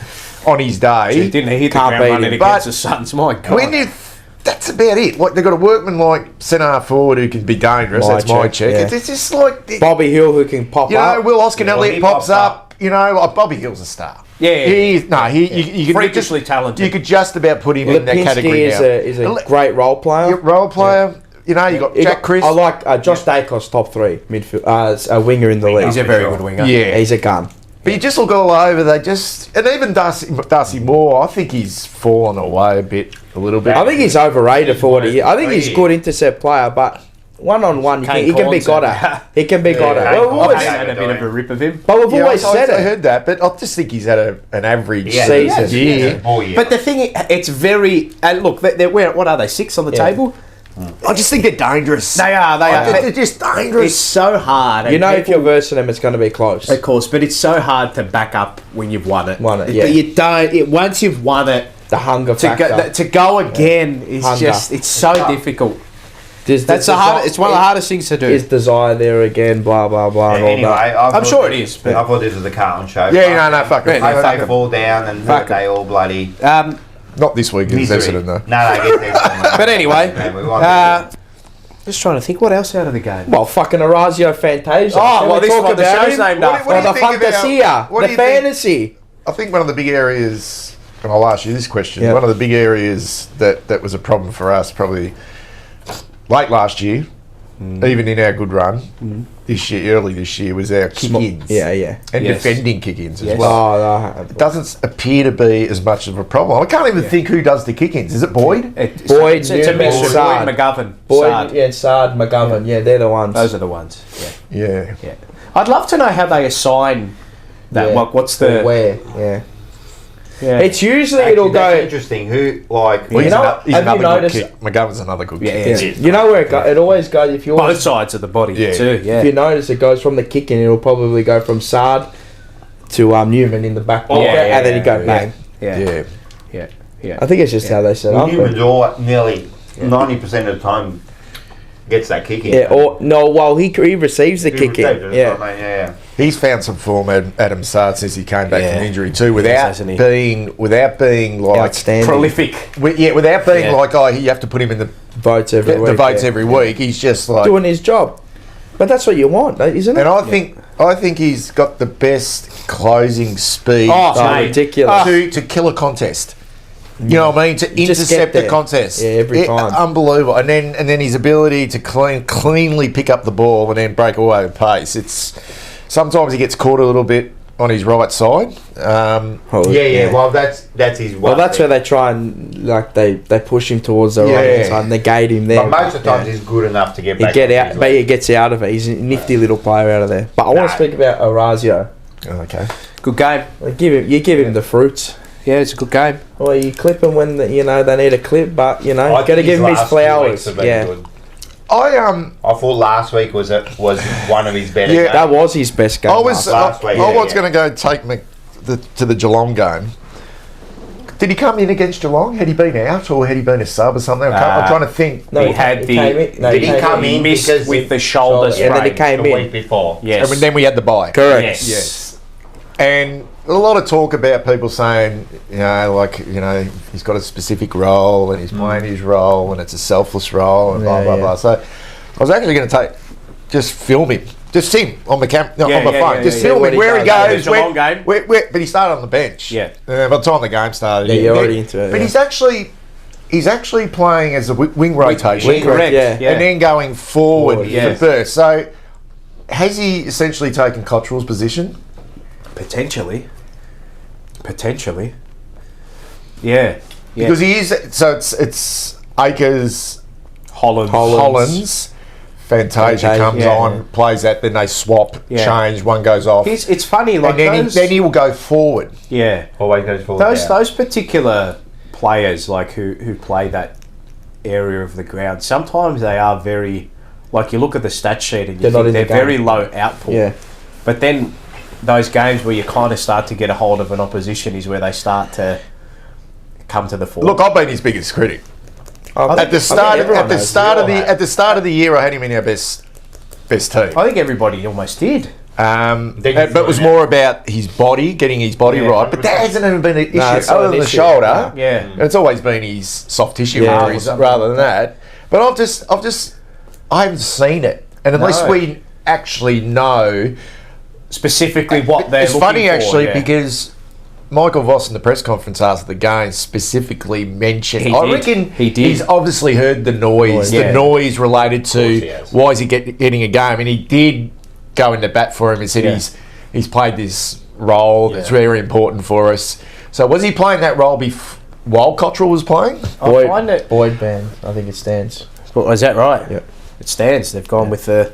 on his day. He didn't hit the Can't ground beat running him. against But the Suns. My God. When you, that's about it. Like, they've got a workman like centre half forward who can be dangerous. That's my check. Yeah. It's just like... Bobby Hill who can pop You know, up. Will Oscar Elliott he pops pops up. You know, like Bobby Hill's a star. Yeah. He's, no, you could Freakishly just, talented. You could just about put him in that Lipinski category now. is a great role player. Role player. You know, you got Jack Chris. I like Josh Dacos, top 3 midfield, as a winger in the league. He's a very good winger. Yeah. He's a gun. But you just look all over. They just, and even Darcy Moore, I think he's fallen away a little bit. I think he's overrated for what he is. I think he's a good intercept player, but one-on-one, he can be got at. He can be got at. Kane Well, we've always, Corns had a bit of a rip of him. but we've always said I it. heard that, but I just think he's had an average Season. year. But the thing, it's very. Look, they're what are they? 6 on the table. I just think they're dangerous. They are. They're just dangerous. It's so hard. You and know, if people- you're versing them, it's going to be close. Of course, but it's so hard to back up when you've won it. Yeah. You don't. Once you've won it, The hunger to factor. go again is Hunger. just. It's so difficult. There's That's the hard. It's one of the hardest things to do. Is desire there again? Blah blah blah. and all Anyway, that. I'm sure it is. I But, thought this was the Carlton show. Yeah, no, fuck it. I Fuck they it. fall down and Fuck they all bloody Not this week in misery. Essendon, though. No, I get that. but anyway, Man, we want just trying to think what else out of the game. Well, fucking Oraaaaaazio Fantasia. Oh, well, Can we this talk one, the about show's him? named What do after. you Well, the think about- fantasia, what the do you think- fantasy. I think one of the big areas, and I'll ask you this question, Yeah. one of the big areas that was a problem for us probably late last year, even in our good run, early this year, was our kick-ins. Yeah, yeah. And Yes. defending kick-ins as Yes. well. Oh, no. It doesn't appear to be as much of a problem. I can't even think who does the kick-ins. Is it Boyd? Boyd, it's a Newman, mixture. Sard. Boyd, McGovern, Boyd, Sard. yeah, Sard, McGovern. Yeah, they're the ones. Those are the ones. Yeah. Yeah. Yeah. I'd love to know how they assign that. Yeah. What's the? Where? Yeah. Yeah. It's usually Actually, it'll that's go. interesting. Who like? Well, you know, He's have you another good noticed? kick. McGovern's another good Yeah, kick. yeah. You know where it goes? It always goes. If you both always, sides of the body Yeah. too. Yeah. if you notice, it goes from the kick in. It'll probably go from Sard to Newman in the back pocket, yeah, and then you go yeah. bang. Yeah. Yeah. Yeah. Yeah. I think it's just how they set Well, up. Newman's all nearly 90% of the time gets that kick in. Yeah, or no, well, he receives the He kick receives it, in. that's Yeah. what I mean, yeah. He's found some form, Adam Sard, since he came back Yeah. from injury too, Yes, hasn't he? without being like Outstanding. Prolific. without being Yeah. like, oh, you have to put him in the Votes every week. votes yeah. every week. He's just like, Doing his job. But that's what you want, isn't it? and I think he's got the best closing speed Oh, Oh, mate. ridiculous. to kill a contest. You know what I mean? To Just get intercept the there. contest. Yeah, every time. Unbelievable. And then his ability to cleanly pick up the ball and then break away with pace. It's sometimes he gets caught a little bit on his right side. Oh, Yeah. Well, that's his. Well, that's where they try and they push him towards the right Yeah. hand side and negate him there. But most of the times he's good enough to get He back. get on out, his but leg. he gets out of it. He's a nifty little player out of there. But I want to speak about Oraaaaaazio. Okay. Good game. Like, you give him the fruits. Yeah, it's a good game. Well, you clip him when they need a clip, but I got to think give him his last 2 flowers. weeks have been Yeah, good. I I thought last week was one of his better. Yeah, games. that was his best game. I was last week, I yeah, was yeah. going to go take to the Geelong game. Did he come in against Geelong? Had he been out or had he been a sub or something? I'm trying to think. No, He had the- came in. No, Did he come came in Missed because with the shoulder Yeah, then he sprain. came the in. week before? Yes. And then we had the bye. Correct. Yes. Yes. And a lot of talk about people saying, he's got a specific role and he's playing his role and it's a selfless role and blah, Yeah, blah, yeah. blah. So I was actually going to just film him. Just him on the Yeah, on my yeah, phone. yeah, Just yeah. film What him he where he does. goes. The Geelong game? But he started on the bench. Yeah. By the time the game started, Yeah, you're already into it, But yeah. he's actually playing as a wing rotation. Wing, correct. yeah. Yeah. And then going forward Forward, yes. for burst. So has he essentially taken Cottrell's position? Potentially. Yeah. Yeah. Because he is. So it's Akers, Hollands, Fantasia Fantasia, comes yeah. on, plays that, then they swap, Yeah. change, one goes off, It's funny, like and those, then he will go forward. yeah. Always goes forward. Those particular players, like who play that area of the ground, sometimes they are very, like you look at the stat sheet and you They're not think in they're the game. very low output. Yeah. But then those games where you kind of start to get a hold of an opposition is where they start to come to the fore. Look, I've been his biggest critic. I At the think start, everyone at the knows. start of We all the have. at the start of the year, I had him in our best best team. I think everybody almost did. But it was more about his body, getting his body right. But that hasn't even been an issue. it's not Other an than the issue. shoulder, Yeah. it's always been his soft tissue Yeah. injuries rather than that. But I haven't seen it. And unless No. we actually know... Specifically what they're It's looking funny, for, actually, yeah. because Michael Voss in the press conference after the game specifically mentioned... He I did. reckon He did. he's obviously heard the noise. Yeah. The noise related he to has. why is he getting a game. And he did go into bat for him and said Yeah. he's played this role that's very important for us. So was he playing that role while Cottrell was playing? I find it. Boyd band. I think it stands. Well, is that right? Yep. It stands. They've gone with the.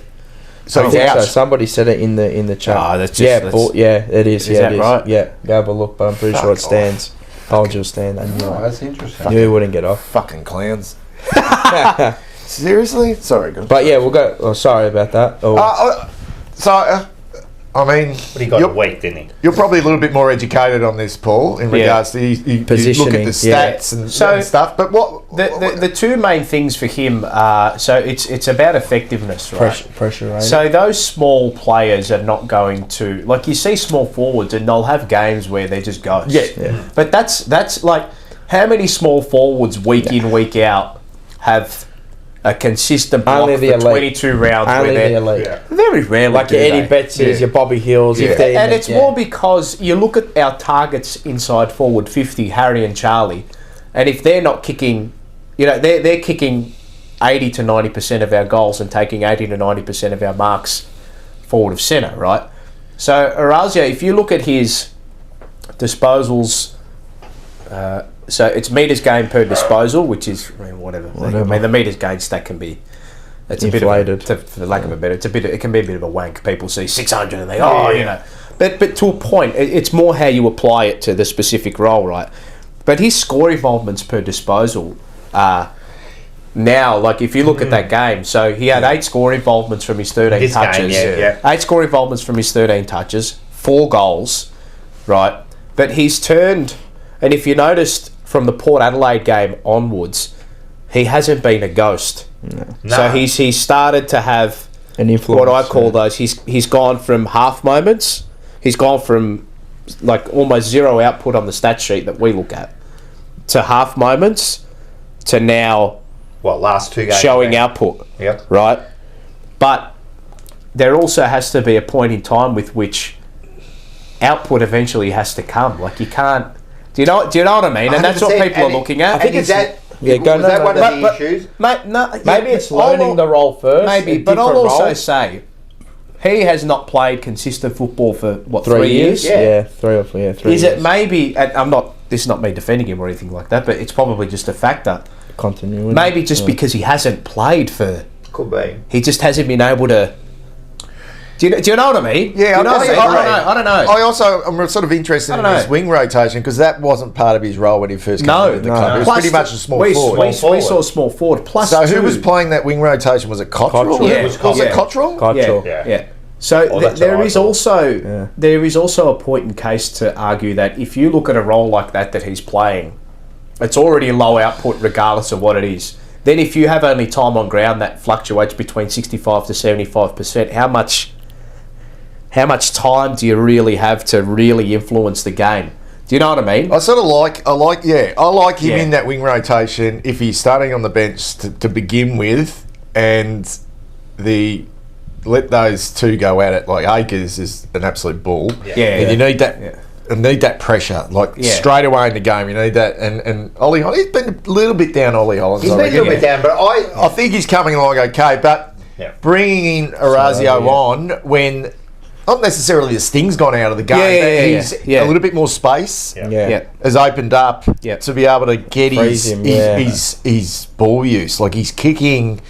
So I he's think out. so. Somebody said it in the chat. Ah, that's just- yeah, that's- it is. Is that right? Yeah, go have a look, but I'm pretty sure it Fuck stands. Told you it stand. I knew Oh, it. that's interesting. Knew it wouldn't get off. Fucking clowns. Seriously? Sorry, guys. But yeah, we'll go. Oh, sorry about that. Oh, I mean, But he got a week, didn't he? you're probably a little bit more educated on this, Paul, in regards to you look at Positioning, the stats and So- stuff. But what The two main things for him are so it's about effectiveness, right? pressure rate. So those small players are not going to like you see small forwards and they'll have games where they just go. Yeah. But that's like how many small forwards week in week out have a consistent block Only for the elite. 22 rounds Only where the they're elite. very rarely Like do your Eddie they. Betts, your Bobby Hills. Yeah. If they're in And the- it's more because you look at our targets inside forward 50, Harry and Charlie, and if they're not kicking, they're kicking 80 to 90% of our goals and taking 80 to 90% of our marks forward of centre, right? So Oraaaaaazio, if you look at his disposals, so it's metres gained per disposal, which is whatever. I mean, the metres gained stat can be. It's Inflated. a bit of for the lack of a better, it can be a bit of a wank. People see 600 and they but to a point, it's more how you apply it to the specific role, right? But his score involvements per disposal now, like if you look at that game, so he had 8 score involvements from his 13 This touches, game, yeah. 8 score involvements from his 13 touches, 4 goals, right? But he's turned, and if you noticed from the Port Adelaide game onwards, he hasn't been a ghost. No. So he's started to have an influence. what I call those. He's gone from half moments. He's gone from like almost zero output on the stat sheet that we look at to half moments to now Last 2 games? showing output. Yep. Right, but there also has to be a point in time with which output eventually has to come. Like you can't. Do you know what I mean? And that's what 100%, people are looking at. I think that Yeah, go- was no, that no, one no, of the issues? Mate, no, Maybe yeah, it's learning the role first. Maybe, a but I'll different also role. say he has not played consistent football for what 3 years. years. Yeah, 3 or 4. Yeah, 3 Is years. it maybe? And I'm not. This is not me defending him or anything like that, but it's probably just a factor. continuity? Maybe just because he hasn't played for. Could be. He just hasn't been able to. Do you know what I mean? Yeah, you know what I mean? I don't know. I also am sort of interested in his wing rotation because that wasn't part of his role when he first came into the club. It was Plus pretty much a small we forward. saw small forward. Plus, So who was playing that wing rotation? Was it Cottrell? Cottrell. Yeah. Was it Cottrell? Cottrell. Yeah. So that's there what I is thought. there is also a point in case to argue that if you look at a role like that he's playing, it's already low output regardless of what it is. Then if you have only time on ground that fluctuates between 65 to 75%, how much time do you really have to really influence the game? Do you know what I mean? I like him Yeah. in that wing rotation if he's starting on the bench to begin with, and let those two go at it. Like Akers is an absolute bull. Yeah. And you need that. Yeah. And need that pressure, like Yeah. straight away in the game. You need that, and Ollie Holland, he's been a little bit down. Ollie Holland, He's been a little bit down, but I think he's coming along okay. But bringing in Oraaaaaazio on when not necessarily the sting's gone out of the game, but he's a little bit more space Yeah. has opened up Yeah. to be able to get Freeze him, yeah. his ball use. Like his kicking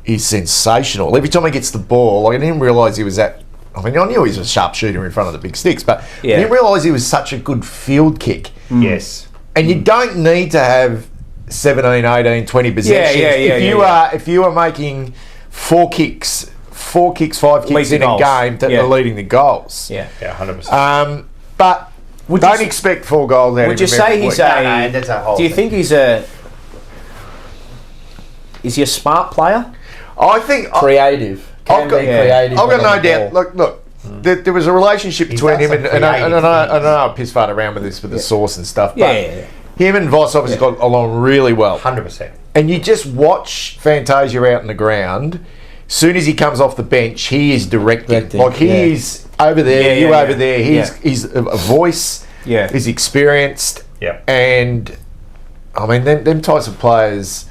is sensational. Every time he gets the ball, like I didn't realise he was that. I mean, I knew he was a sharpshooter in front of the big sticks, but I didn't realise he was such a good field kick. Yes. And you don't need to have 17, 18, 20 possessions. If you are making 5 kicks Leading in a goals. game that are leading the goals. Yeah. Yeah, 100%. But don't expect 4 goals out of Would you him every say he's week. that's a whole Do you thing. think is he a smart player? I think Creative. I've got no doubt. Look. There was a relationship between him and I know I piss fart around with this with the sauce and stuff, but him and Voss obviously got along really well. 100%. And you just watch Fantasia out in the ground. As soon as he comes off the bench, he is directing. Like he is over there, over there. He's a voice. Yeah. He's experienced. Yeah. And I mean, them types of players.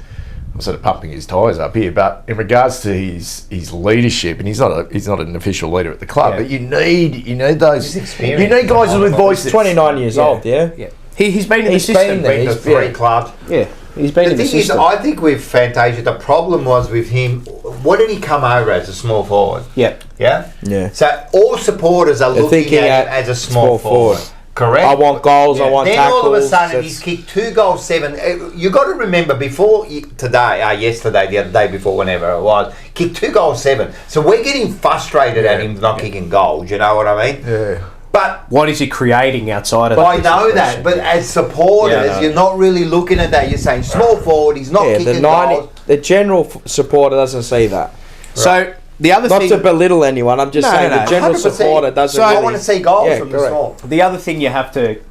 I'm sort of pumping his tyres up here, but in regards to his leadership, and he's not an official leader at the club, but you need those. You need guys with voices. 29 years old. Yeah. He's been in the system. Been to 3 clubs. Yeah. He's been in the thing is, system. I think with Fantasia, the problem was with him. What did he come over as, a small forward? Yeah. Yeah. Yeah. So all supporters are looking at him as a small forward. Correct. I want goals. I want then tackles. Then all of a sudden he's kicked 2 goals, 7. You got to remember yesterday, the other day before, whenever it was, kicked 2 goals, 7. So we're getting frustrated at him not kicking goals. You know what I mean? Yeah. But what is he creating outside of that? I know that, but as supporters, you're not really looking at that. You're saying small forward, he's not kicking goals. The general supporter doesn't see that. Right. So the other thing, not to belittle anyone, I'm just saying the general 100%. supporter doesn't. So I want to see goals from the small. The other thing you have to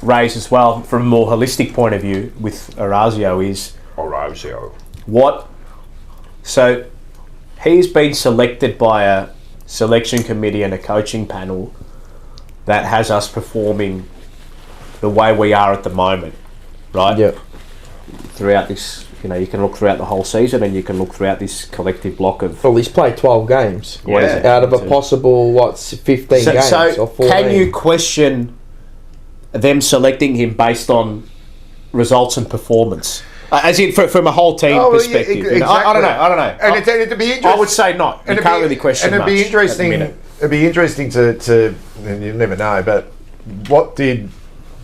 raise as well, from a more holistic point of view, with Oraaaaaazio is what. So he's been selected by a selection committee and a coaching panel that has us performing the way we are at the moment, right? Yep. Throughout this, you can look throughout the whole season, and you can look throughout this collective block of. Well, he's played 12 games. What is it? Out of a possible 15 games or 14. Can you question them selecting him based on results and performance? As in, from a whole team perspective. Exactly. I don't know. And it'd be interesting. I would say not. You can't really question and much. It'd be interesting to and you never know, but what did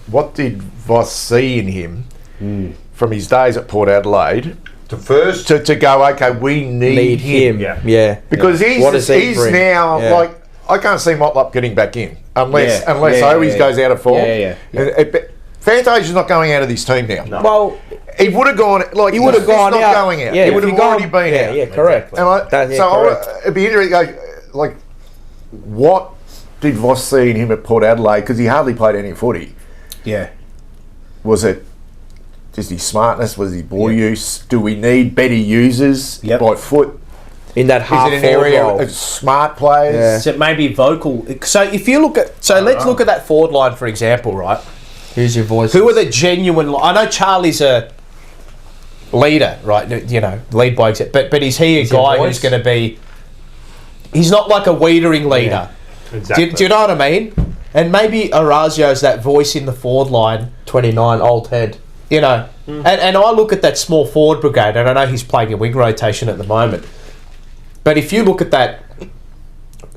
Voss see in him from his days at Port Adelaide to go, okay, we need him. Yeah. Because he's now like, I can't see Motlop getting back in unless Owies goes out of form. Fantasia's not going out of this team now. No. Well, he would have gone. Like he would have gone out. Going out. Yeah, he would have already been out. Yeah, correct. It'd be interesting. Like, what did Voss see in him at Port Adelaide? Because he hardly played any footy. Yeah. Was it just his smartness? Was he ball use? Do we need better users by foot? In that half is it an area of smart players? Yeah. So maybe vocal. So if you look at, let's look at that forward line, for example, right? Who's your voice? Who are the genuine? I know Charlie's a leader, right? Lead by example. But is he a guy who's going to be? He's not like a weedering leader. Yeah, exactly. Do you know what I mean? And maybe Oraaaaaazio's that voice in the forward line. 29, old head. And I look at that small forward brigade, and I know he's playing a wing rotation at the moment. But if you look at that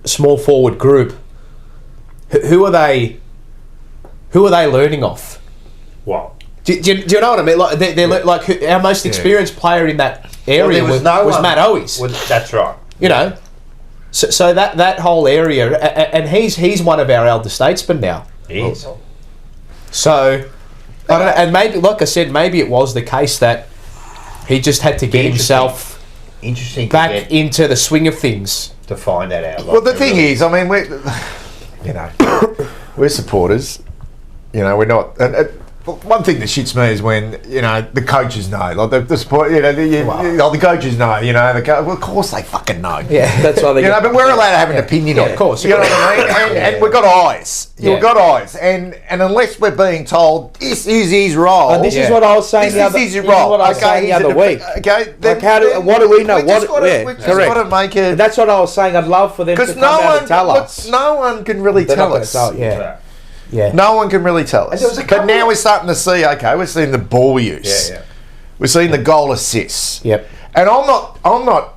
small forward group, who are they? Who are they learning off? What? Do you know what I mean? Like they're like our most experienced player in that area was Matt Owies. That's right. So that whole area, and he's one of our elder statesmen now. He is. So I don't know, and maybe, like I said, maybe it was the case that he just had to get himself back into the swing of things to find that out. Well, the thing is, I mean, we're supporters. We're not. One thing that shits me is when the coaches know, like the support. The coaches know. Well, of course they fucking know. Yeah, that's why they. But we're allowed to have an opinion on it. Of course. You know what I mean? And we've got eyes. Yeah. We've got eyes. And unless we're being told this is his role, and this is what I was saying. This is his role. What I was saying the other week. Okay. Like what do we know? We've just got to make it. That's what I was saying. I'd love for them to come out and tell us. No one can really tell us. Yeah. No one can really tell us. But now we're starting to see, we're seeing the ball use. Yeah. We're seeing the goal assists. Yep. And I'm not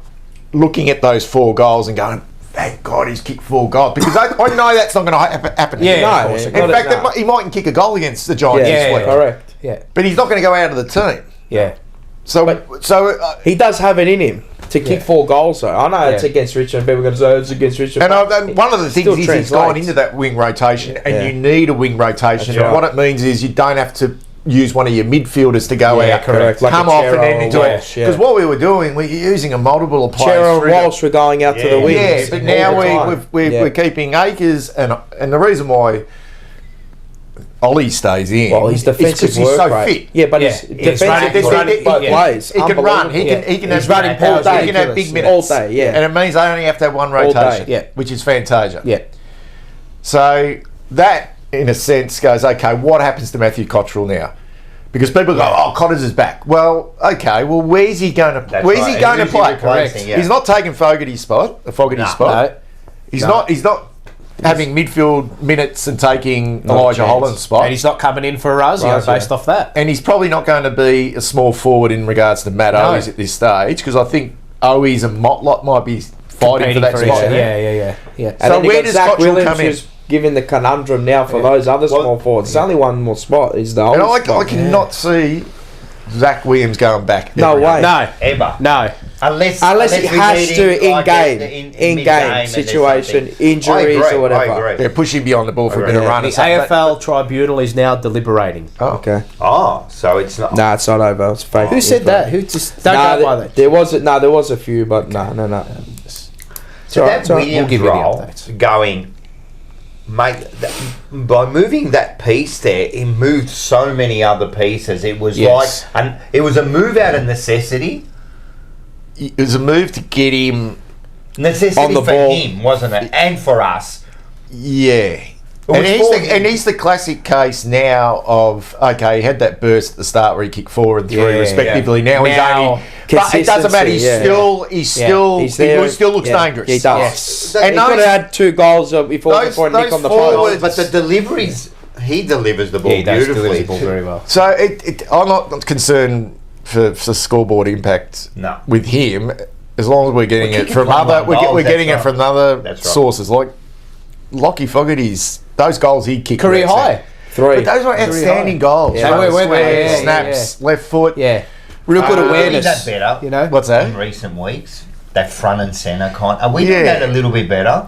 looking at those 4 goals and going, thank God he's kicked 4 goals. Because I know that's not going to happen. Yeah, In fact, he mightn't kick a goal against the Giants this week. Correct. Yeah. But he's not going to go out of the team. Yeah. So he does have it in him to kick 4 goals, though. I know it's against Richmond. People are going to say it's against Richmond. And one of the things is he's gone into that wing rotation, and you need a wing rotation. And what it means is you don't have to use one of your midfielders to go out, correct. Like come a off and Chero then or into it. Walsh, Because what we were doing, we were using a multiple of players. Chero and through the- Walsh were going out to the wings. Yeah, but all now the time. we're keeping Akers, and the reason why Ollie stays in Well, he's is because defensive he's work so rate. fit. Yeah, but Yeah. he's He's defensive running both yeah. ways. He can run. He can He's have running big- powers He can have big ridiculous. minutes All day, yeah. and it means they only have to have one All day, rotation, yeah. which is Fantasia. Yeah. So that, in a sense, goes, okay, what happens to Matthew Cottrell now? Because people go, oh, Cotters is back. Well, okay, well, where's he going to? Where's he going to play? replacing? Yeah. He's not taking Fogarty's spot. Fogarty's spot. No. He's not. He's not having midfield minutes and taking Elijah chance. Holland's spot. And he's not coming in for Oraaaaaazio based off that. And he's probably not going to be a small forward in regards to Matt No. Owies at this stage, because I think Owies and Motlop might be fighting for that Competing spot. for each- Yeah. And So then you where got does Zach Cottrell Williams come in? who's given the conundrum now for those other small forwards. There's only one more spot. Is the And old I spot. cannot see Zach Williams going back. No ever. way. No. Ever. No. Unless he we has need to him, like, in game and situation, there's something. injuries I agree, or whatever. I agree. Yeah, push him beyond the ball for a bit of run. The or something. AFL tribunal is now deliberating. Oh. Okay. Oh, so it's not. Nah, it's not over. It's fake. Who said that? Who just don't go by that? There was a few, but no. So right, that it's all right. Williams We'll give you the role updates. going, mate, by moving that piece there, it moved so many other pieces. It was Yes. like, and it was a move out of necessity. It was a move to get him. Necessity On the for ball. him, wasn't it? And for us. Yeah. was And for him. he's the classic case now of, okay, he had that burst at the start where he kicked 4 and 3 Yeah, respectively. Now he's Now, only, but it doesn't matter. He's consistency, still He's he there. still looks Yeah, dangerous. He does. Yes. And he those- could have had 2 goals before those Nick on the forwards- post. But the deliveries, he delivers the ball Yeah, he does beautifully. deliver the ball very well. So I'm not concerned for scoreboard impact No. with him, as long as we're getting We're it kicking from 21 other. goals, We're getting that's it from right. other That's right. sources, like Lockie Fogarty's. Those goals he kicked were Career outstanding. high. 3. But those were outstanding goals. Yeah, Running they were, squares, yeah, snaps, left foot. Yeah. Real good Are we awareness. that better? You know? What's that? In recent weeks, that front and centre kind. Are we Yeah. doing that a little bit better?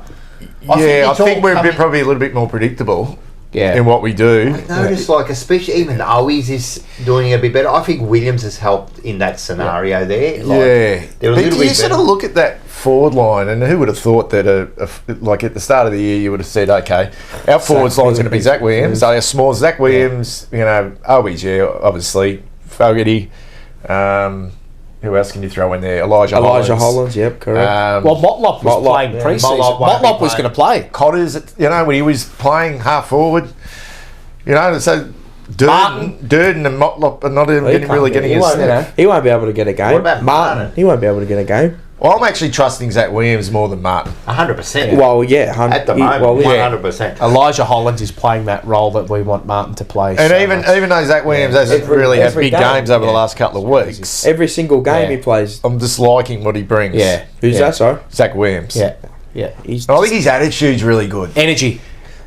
I it's think all we're coming- probably a little bit more predictable Yeah. in what we do. Notice, like, especially even Owies is doing a bit better. I think Williams has helped in that scenario there. Like, Yeah, they're a but little you bit sort of better. look at that forward line, and who would have thought that like at the start of the year you would have said, okay, our forward line's going to be Zach Williams, our small Zach Williams, you know, Owies, yeah, obviously, Fogarty. Who else can you throw in there? Elijah Hollands, yep, correct. Well, Motlop was Motlop, playing yeah. pre-season. Motlop won't Motlop be was playing. going to play. Cotters, you know, when he was playing half forward, you know, so Durden and Motlop are not even getting he a won't, snap. he won't be able to get a game. What about Martin? He won't be able to get a game. Well, I'm actually trusting Zach Williams more than Martin. 100%. Well, yeah. At the moment, 100%. Elijah Hollands is playing that role that we want Martin to play. And so even much. even though Zach Williams hasn't really had every big game, games over the yeah. last couple of weeks, Every single game Yeah. he plays. I'm just liking what he brings. Yeah. Who's Yeah. that, sorry? Zach Williams. Yeah. Yeah. He's And I think his attitude's really good. Energy.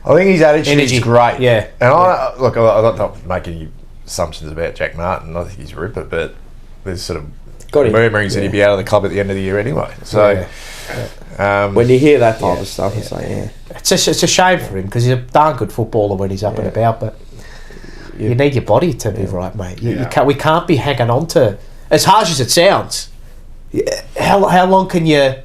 I think his attitude's Energy. great. Yeah. And I'm not making any assumptions about Jack Martin. I think he's a ripper, but there's sort of got him. murmurings that he'd be out of the club at the end of the year anyway. So, When you hear that type of stuff, it's like, yeah. It's a shame for him because he's a darn good footballer when he's up and about, but you need your body to be right, mate. You can't, we can't be hanging on to, as harsh as it sounds. How long can you?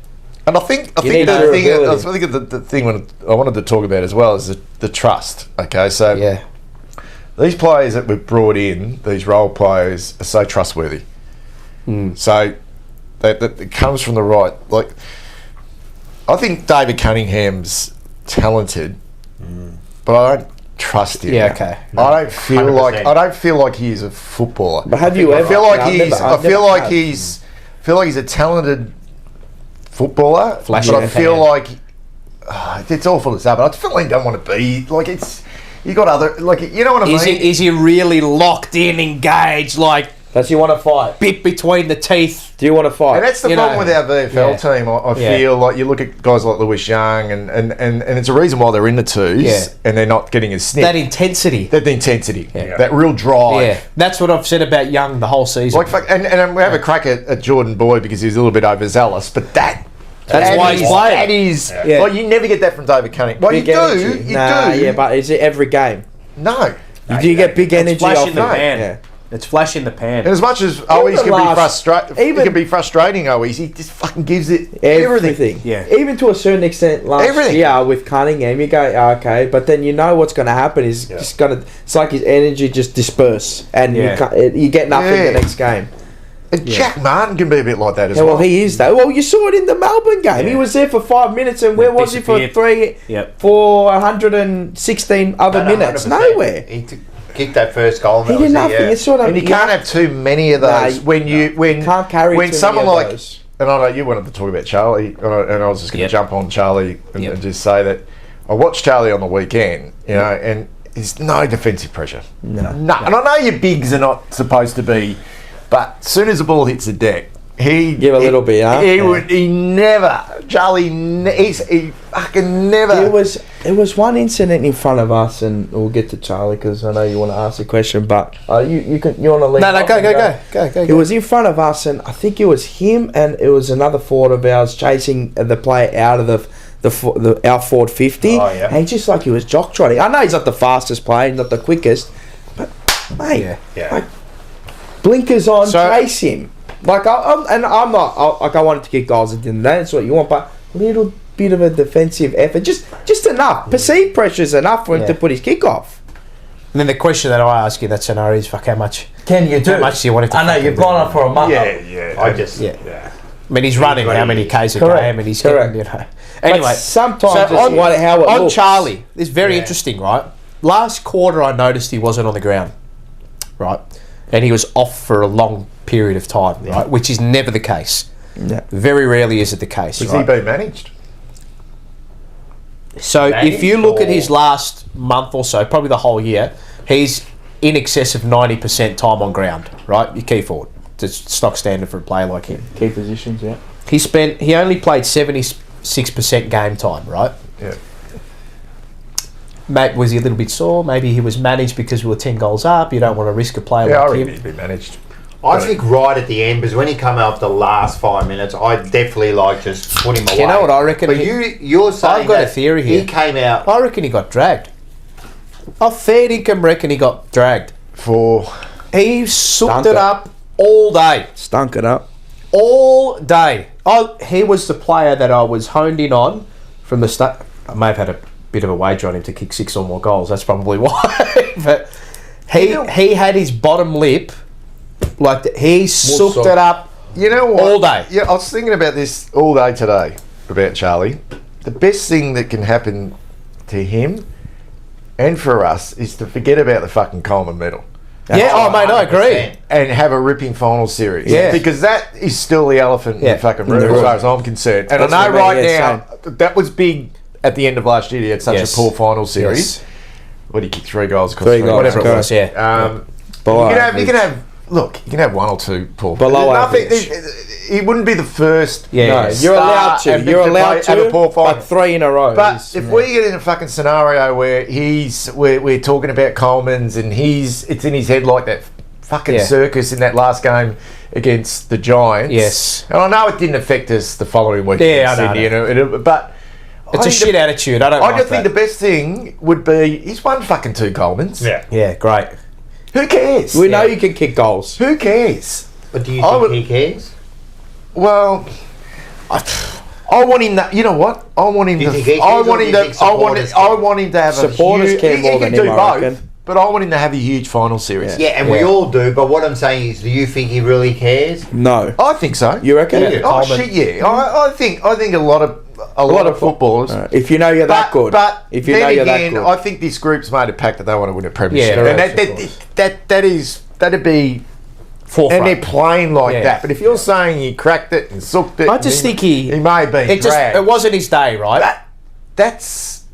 and I think need the thing, durability. I think the thing when I wanted to talk about as well is the trust. Okay, so Yeah. these players that we've brought in, these role players, are so trustworthy. So that it comes from the right. Like, I think David Cunningham's talented, but I don't trust him. Yeah, okay. I don't feel 100%. like he's a footballer. But have you I ever? feel like No, I've he's. never- I I've feel never like had. he's. Feel like he's a talented footballer, Flashy but I fan. feel like it's awful to say, but I feel like he don't want to be like it's. You got other like you know what I mean? Is he really locked in, engaged, like Does he want to fight? bit between the teeth? Do you want to fight? And that's the You problem know, with our VFL yeah. team. I Yeah. feel like you look at guys like Lewis Young, and it's a reason why they're in the twos, Yeah. and they're not getting a sniff. That intensity. That intensity, Yeah. that real drive. Yeah, that's what I've said about Young the whole season. Like, fuck, and we have a crack at Jordan Boyd because he's a little bit overzealous, but that's why he's playing. That is, Yeah. like, you never get that from David Cunningham. Well, Big you energy. do, Nah, do. yeah, but is it every game? No. Do you get big It's energy flash off in the it? pan. Yeah. It's flash in the pan. And as much as Owies can be frustrating, even- he can be frustrating. Owies, he just fucking gives it everything. Everything. Yeah. Even to a certain extent last Everything. year with Cunningham, you go, okay, but then you know what's going to happen is just going to, it's like his energy just disperse and you get nothing the next game. And Jack Martin can be a bit like that as Yeah, well. well, he is though. Well, you saw it in the Melbourne game. He was there for 5 minutes, and where was he for Disappeared. 116 other minutes? 100%. Nowhere. He kicked that first goal. And He that did was it, nothing. yeah. It's sort of And you can't have too many of those when can't carry when too someone many of like those. and I know you wanted to talk about Charlie, and I was just going to jump on Charlie and just say that I watched Charlie on the weekend, you know, and there's no defensive pressure. No. And I know your bigs are not supposed to be, but as soon as the ball hits the deck, he little bit, huh? He fucking never. There was one incident in front of us, and we'll get to Charlie because I know you want to ask a question, but you want to leave. No, go. It was in front of us, and I think it was him, and it was another forward of ours chasing the player out of our forward 50. Oh, yeah. And just like he was jock trotting. I know he's not the fastest player, not the quickest, but mate, like, blinkers on, chase him. Like I'm not like I wanted to kick goals at the end of the day. That's what you want, but a little bit of a defensive effort, just enough. Perceived pressure is enough for him to put his kick off. And then the question that I ask you in that scenario is, fuck, how much Can you do? How much do you want it to? I know you've gone on for a month. I mean, he's running how many Ks a Correct. game, and he's Correct. getting, you know. Anyway, But sometimes so it's how it on looks. Charlie, it's very interesting, right? Last quarter, I noticed he wasn't on the ground, right, and he was off for a long period of time, right, which is never the case. Yeah. Very rarely is it the case. Was right? he being managed? So if you look at his last month or so, probably the whole year, he's in excess of 90% time on ground, right? Your key forward. It's stock standard for a player like him. Key positions, yeah. He only played 76% game time, right? Yeah. Mate, was he a little bit sore? Maybe he was managed because we were 10 goals up. You don't want to risk a player Yeah, I like reckon him. he'd be managed. I think right at the end, because when he come out the last 5 minutes, I definitely like just put him away. You know what I reckon? But you're saying I've got a that theory here. He came out. I reckon he got dragged. I fair income reckon he got dragged. He soaked it up all day. Stunk it up. All day. He was the player that I was honed in on from the start. I may have had a bit of a wager on him to kick 6 or more goals. That's probably why. But he had his bottom lip, he soaked it up. You know what? All day. Yeah, I was thinking about this all day today, about Charlie. The best thing that can happen to him and for us is to forget about the fucking Coleman medal. Yeah, mate, I agree. And have a ripping final series. Yeah. Because that is still the elephant in the fucking room, the as room. far as I'm concerned. And That's I know what I right mean, yeah, now, that was big at the end of last year. He had such Yes. a poor final series. Yes. What, he kicked 3 goals across 3 3 goals, Whatever it correct. was, yeah. you can have 1 or 2 poor. Below Nothing. average. He wouldn't be the first. Yeah. No, you're allowed to. and You're to allowed play- have a poor to, final. but 3 in a row. But if we get in a fucking scenario where we're talking about Coleman's and it's in his head like that fucking circus in that last game against the Giants. Yes. And I know it didn't affect us the following week. Yeah, in I know, Sydney, but It's a shit attitude. I don't I like just think that. the best thing would be he's won fucking 2 Colemans. Yeah, great. Who cares? we know you can kick goals. Who cares? But do you I think would- he cares? Well, I want him that. You know what? I want him Do you to. think he I cares, want or him do you to. think I want supporters him to have Supporters a huge. care He more can than do him, I both, reckon. but I want him to have a huge final series. Yeah, and we all do. But what I'm saying is, do you think he really cares? No. I think so. You reckon? Yeah. Oh Coleman. shit, yeah. I think a lot of footballers. If you know you're that good. But if you then know you're again, that good. I think this group's made a pact that they want to win a premiership. Yeah, and correct, that'd be. Forefront. And they're playing like Yeah. that. But if you're saying he cracked it and sooked it, I just think he may have been it dragged. it wasn't his day, right? That's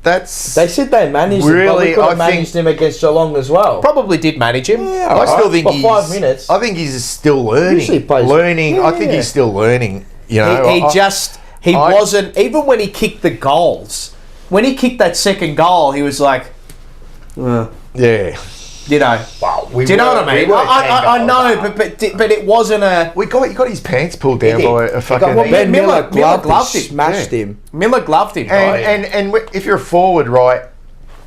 They said they managed him, but Really, we could I have managed think- him against Geelong as well. Probably did manage him. Yeah, I still think for he's 5 minutes. I think he's still learning. Usually plays- I think Yeah. he's still learning. You know, He wasn't, even when he kicked the goals, when he kicked that second goal, he was like, yeah. you know, Wow, do you know what I mean? I know, but it wasn't a. We got his pants pulled down He did. by a fucking. Well, Ben Miller Miller gloved him. smashed him. Miller gloved him, right? and if you're a forward, right,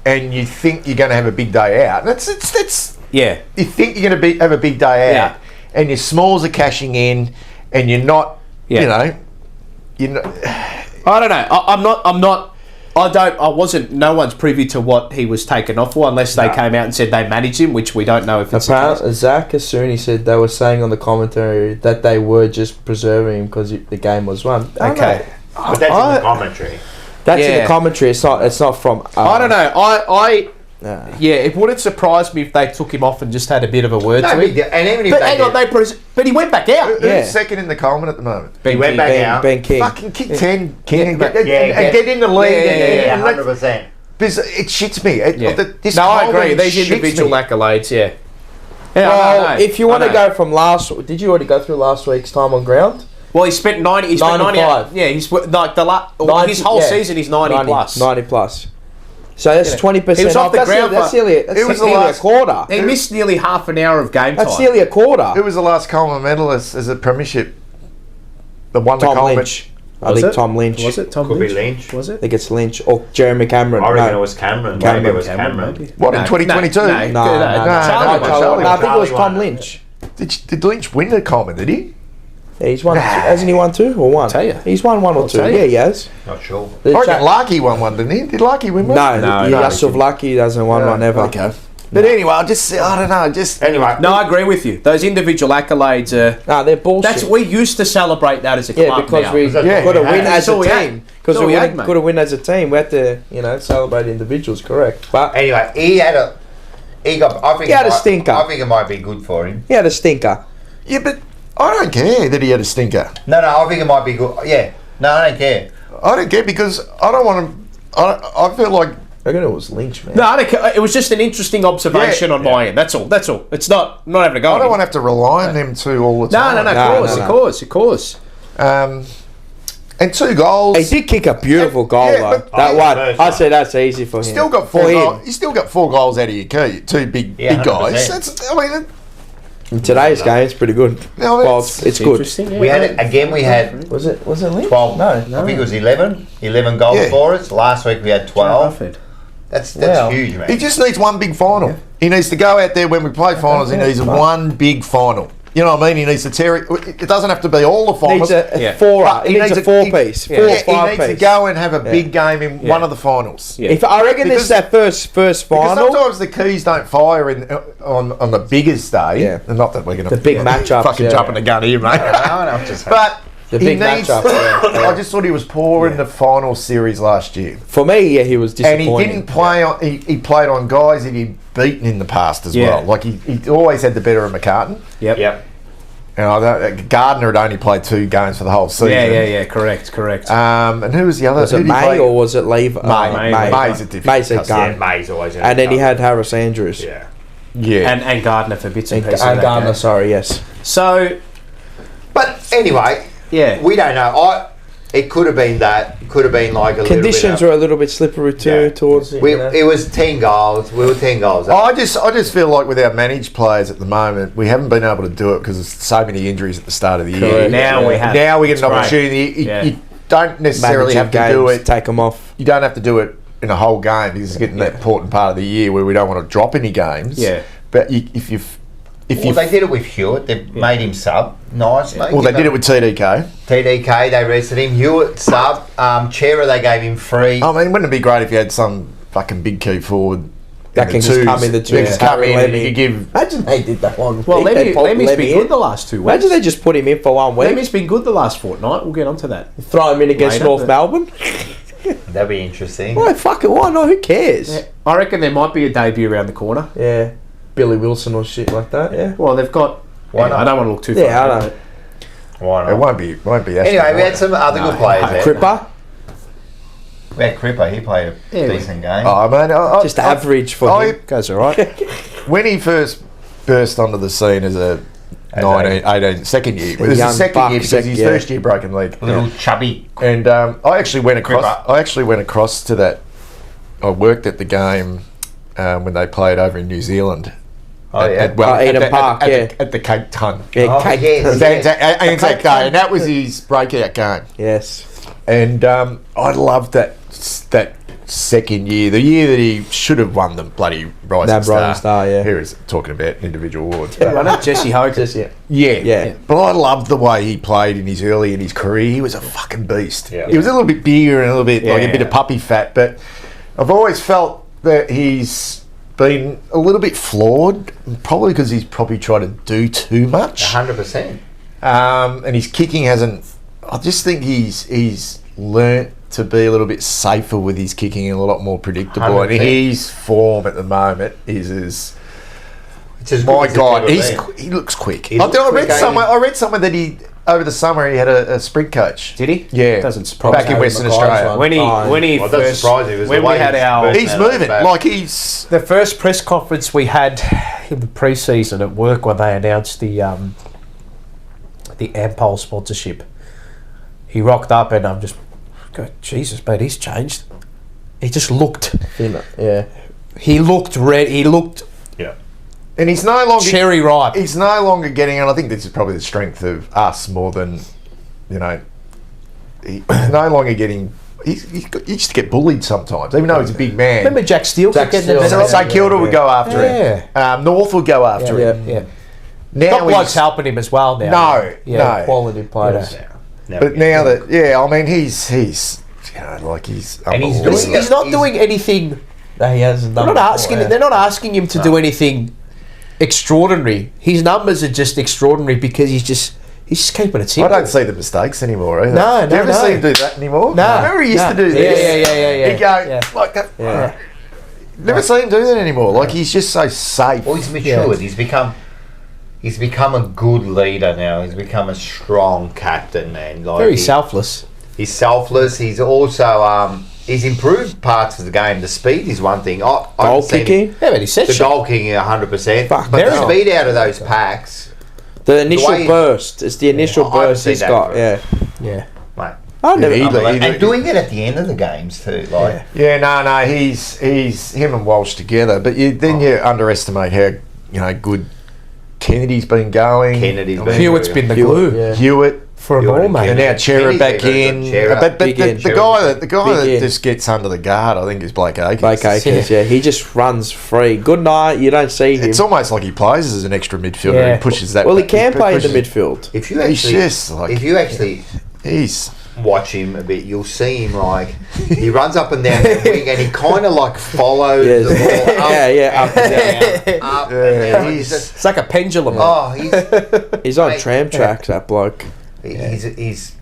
and you think you're going to have a big day out. That's Yeah. you think you're going to have a big day out, and your smalls are cashing in, and you're not, you know. I don't know. I wasn't. No one's privy to what he was taken off for, unless they came out and said they managed him, which we don't know if it's. Apparently, Zach Asuni said they were saying on the commentary that they were just preserving him because the game was won. Okay, but that's in the commentary. That's in the commentary. It's not from. I don't know. It wouldn't surprise me if they took him off and just had a bit of a word to him. And even if But hang on, but he went back out. Who's second in the Coleman at the moment? He went back out. Ben King. Fucking kick 10, King, and get get in the lead. Yeah, 100%. Because it shits me. I agree. These individual accolades, I Well, know. if you want to go from did you already go through last week's time on ground? Well, he spent 90. He spent 95. 90. Yeah, he's like his whole season. He's 90 plus. 90 plus. So that's 20%. He was off the ground. That's nearly a quarter. He missed nearly half an hour of game time. That's nearly a quarter. Who was the last Coleman medalist as a premiership? The one Tom that Coleman. Lynch. I think Tom Lynch. Was it Tom Could Lynch? be Lynch. Was I it? think it's Lynch or Jeremy Cameron. I reckon it was Cameron. Maybe it was Cameron. What, in 2022? No, Charlie. I think it was Charlie Tom won it. Lynch. Did Lynch win the Coleman? Did he? Yeah, he's won. Hasn't he won 2 or 1? tell you. He's won 1 or 2. tell you. Yeah, he has. Not sure. I reckon Larky won one, didn't he? Did Larky win one? No, Yusuf Lucky hasn't won one ever. Okay. But anyway, I don't know. Anyway. No, I agree with you. Those individual accolades are. No, they're bullshit. We used to celebrate that as a Yeah, club. because now. we got to win as a team. Because That's all we we had, mate. got to win as a team. We had to, celebrate individuals. Correct. But Anyway, he had a stinker. I think it might be good for him. he had a stinker. Yeah, but I don't care that he had a stinker. No, I think it might be good. Yeah. No, I don't care. I don't care because I don't want to. I feel like. I reckon it was Lynch, man. No, I don't care. It was just an interesting observation on my end. That's all. It's not having a go. I don't want to have to rely on them two all the time. Of course. And 2 goals. He did kick a beautiful goal Yeah, though. but- That one, I said that's easy for him. Still got For 4 him. goals. He's still got 4 goals out of your key. 2 big Yeah, guys. 100%. In today's game, it's pretty good. No, Well, it's it's good. Interesting. Yeah. We had Was it Lynch? 12. No. I think it was 11 goals Yeah. for us. Last week we had 12. That's Wow. huge, man. He just needs one big final. He needs to go out there when we play finals. He needs one big final. You know what I mean? He needs to tear it. It doesn't have to be all the finals. Needs a Yeah. four. But He needs a 4-piece, 4 or He 5 needs to piece. go and have a big game in one of the finals. Yeah. If I reckon this is that first Because final, sometimes the keys don't fire on the biggest day. Yeah. And not that we're going to the big matchups, fucking jumping the gun here, mate. I'm just But the he big needs. matchups. Yeah. I just thought he was poor in the final series last year. For me, yeah, he was And disappointing. he didn't play on. He played on guys that he'd beaten in the past as Yeah. well. Like he always had the better of McCartan. Yep. And Gardner had only played 2 games for the whole season. Yeah. Correct. And who was the other? Was who it did he May play? or was it Lever? May. May's a different. May's a customer. gun. May's always in And the then he cup. had Harris Andrews. Yeah. And Gardner for bits and pieces. And of that Gardner, game. sorry, yes. So But anyway, yeah. we don't know. It could have been that. It could have been like a Conditions little bit were a little bit slippery too Yeah. towards it. It was 10 goals. We were 10 goals. I just feel like with our managed players at the moment, we haven't been able to do it because there's so many injuries at the start of the year. Correct. Now we have. Now we get an That's right. opportunity. Yeah. You don't necessarily have to do it. Take them off. You don't have to do it in a whole game because it's getting that important part of the year where we don't want to drop any games. Yeah. But if Well, they did it with Hewitt. They made him sub. Nice, mate. well, they did it with TDK. TDK. They rested him. Hewitt sub. Chera, they gave him free. I mean, wouldn't it be great if you had some fucking big key forward That can just come in the that just come in and you could give. Imagine they did that one. Well, They popped Lemmy's been Lemmy good in. the last 2 weeks. Imagine they just put him in for 1 week. Lemmy's been good the last fortnight. We'll get onto that. Throw him in against Later, North but- Melbourne. That'd be interesting. Well, fuck it, why not? Who cares? Yeah. I reckon there might be a debut around the corner. Yeah. Billy Wilson or shit like that, yeah. Well, they've got. Why not? I don't want to look too far. Yeah, I ahead, know. Why not? It won't be. Aston Anyway, we had Martin. some other good players there. Cripper, We had Cripper. He played a decent game. Oh man, just average for him. but Goes all right. When he first burst onto the scene as a 19, 18, second year, it was young his second buck, year because his yeah. first year broken leg. Little chubby. And I actually went across. Cripper. I actually went across to that. I worked at the game when they played over in New Zealand. Oh, yeah. Eden Park, yeah. At the Cape Ton. Yeah, Oh, Kate- yes. Anzac Day, and that was his breakout game. Yes. And I loved that second year, the year that he should have won the bloody Rising Star. Rising Star, yeah. Here he's talking about individual awards. Jesse Hogan. Yeah. But I loved the way he played in his career. He was a fucking beast. Yeah. He was a little bit bigger and a little bit like a bit of puppy fat, but I've always felt that he's been a little bit flawed, probably because he's probably tried to do too much. 100%. And his kicking hasn't. I just think he's learnt to be a little bit safer with his kicking and a lot more predictable. 100%. And his form at the moment is as. It's as My good as God, it's ever been. he looks quick. He I looks quick, read somewhere that he over the summer he had a sprint coach. Did he? Yeah, Doesn't surprise back me. in Western Mackay's Australia. one. When he Well, it doesn't first surprise me. It was when the we way had he our burst He's out of moving back. like he's. the first press conference we had in the pre-season at work when they announced the Ampol sponsorship. He rocked up and I'm just go, Jesus, mate, he's changed. He just looked. Yeah. He looked red. He looked Yeah. And he's no longer cherry ripe. He's no longer getting, and I think this is probably the strength of us more than, he's no longer getting. He used to get bullied sometimes, even though he's a big man. Remember Jack Steele? Jack getting Steele, the So medal? St Kilda would go after him. North would go after him. Yeah. Now Not blokes he's, helping him as well now. No, Yeah, no. quality players. but now that I mean he's he's And he's unbelievable. doing He's not doing anything. No, he hasn't They're done not before, asking. yeah. They're not asking him to do anything extraordinary. His numbers are just extraordinary because he's just keeping it I simple. don't see the mistakes anymore either. No, Do you ever no. see him do that anymore? No, Remember he used no. to do Yeah, this? yeah. He'd go Yeah. like that. Yeah. Never see him do that anymore. Like he's just so safe. Well, he's matured. He's become a good leader now. He's become a strong captain, and like Very selfless. He's selfless. He's also he's improved parts of the game. The speed is one thing. I Goal haven't seen kicking. Yeah, but he said the shit. goal kicking 100%. Fuck, But the very speed out of those packs, The initial way- burst. It's the initial I haven't burst seen he's that got. for- Yeah. Yeah. mate. I never. And doing it at the end of the games too. Like Yeah, no, he's him and Walsh together. But then you underestimate how good Kennedy's been going. Kennedy's I been mean, Hewitt's been the glue Yeah. Hewitt. for them Hewitt all, and mate. And now Chera Kennedy's back been very in. good. Chera. But Big in. the guy that Big in. just gets under the guard, I think, is Blake Akers. Blake Akers, yeah. He just runs free. Good night. You don't see him. It's almost like he plays as an extra midfielder Yeah. and pushes that. Well, he can play in the pushes- midfield. if you He's actually, just like- if you actually He's watch him a bit, you'll see him like he runs up and down the wing, and he kind of like follows Yes. the ball up, Yeah, up and down, up Yeah, and down. he's- It's like a pendulum. He's He's on Mate, tram tracks, that bloke. he's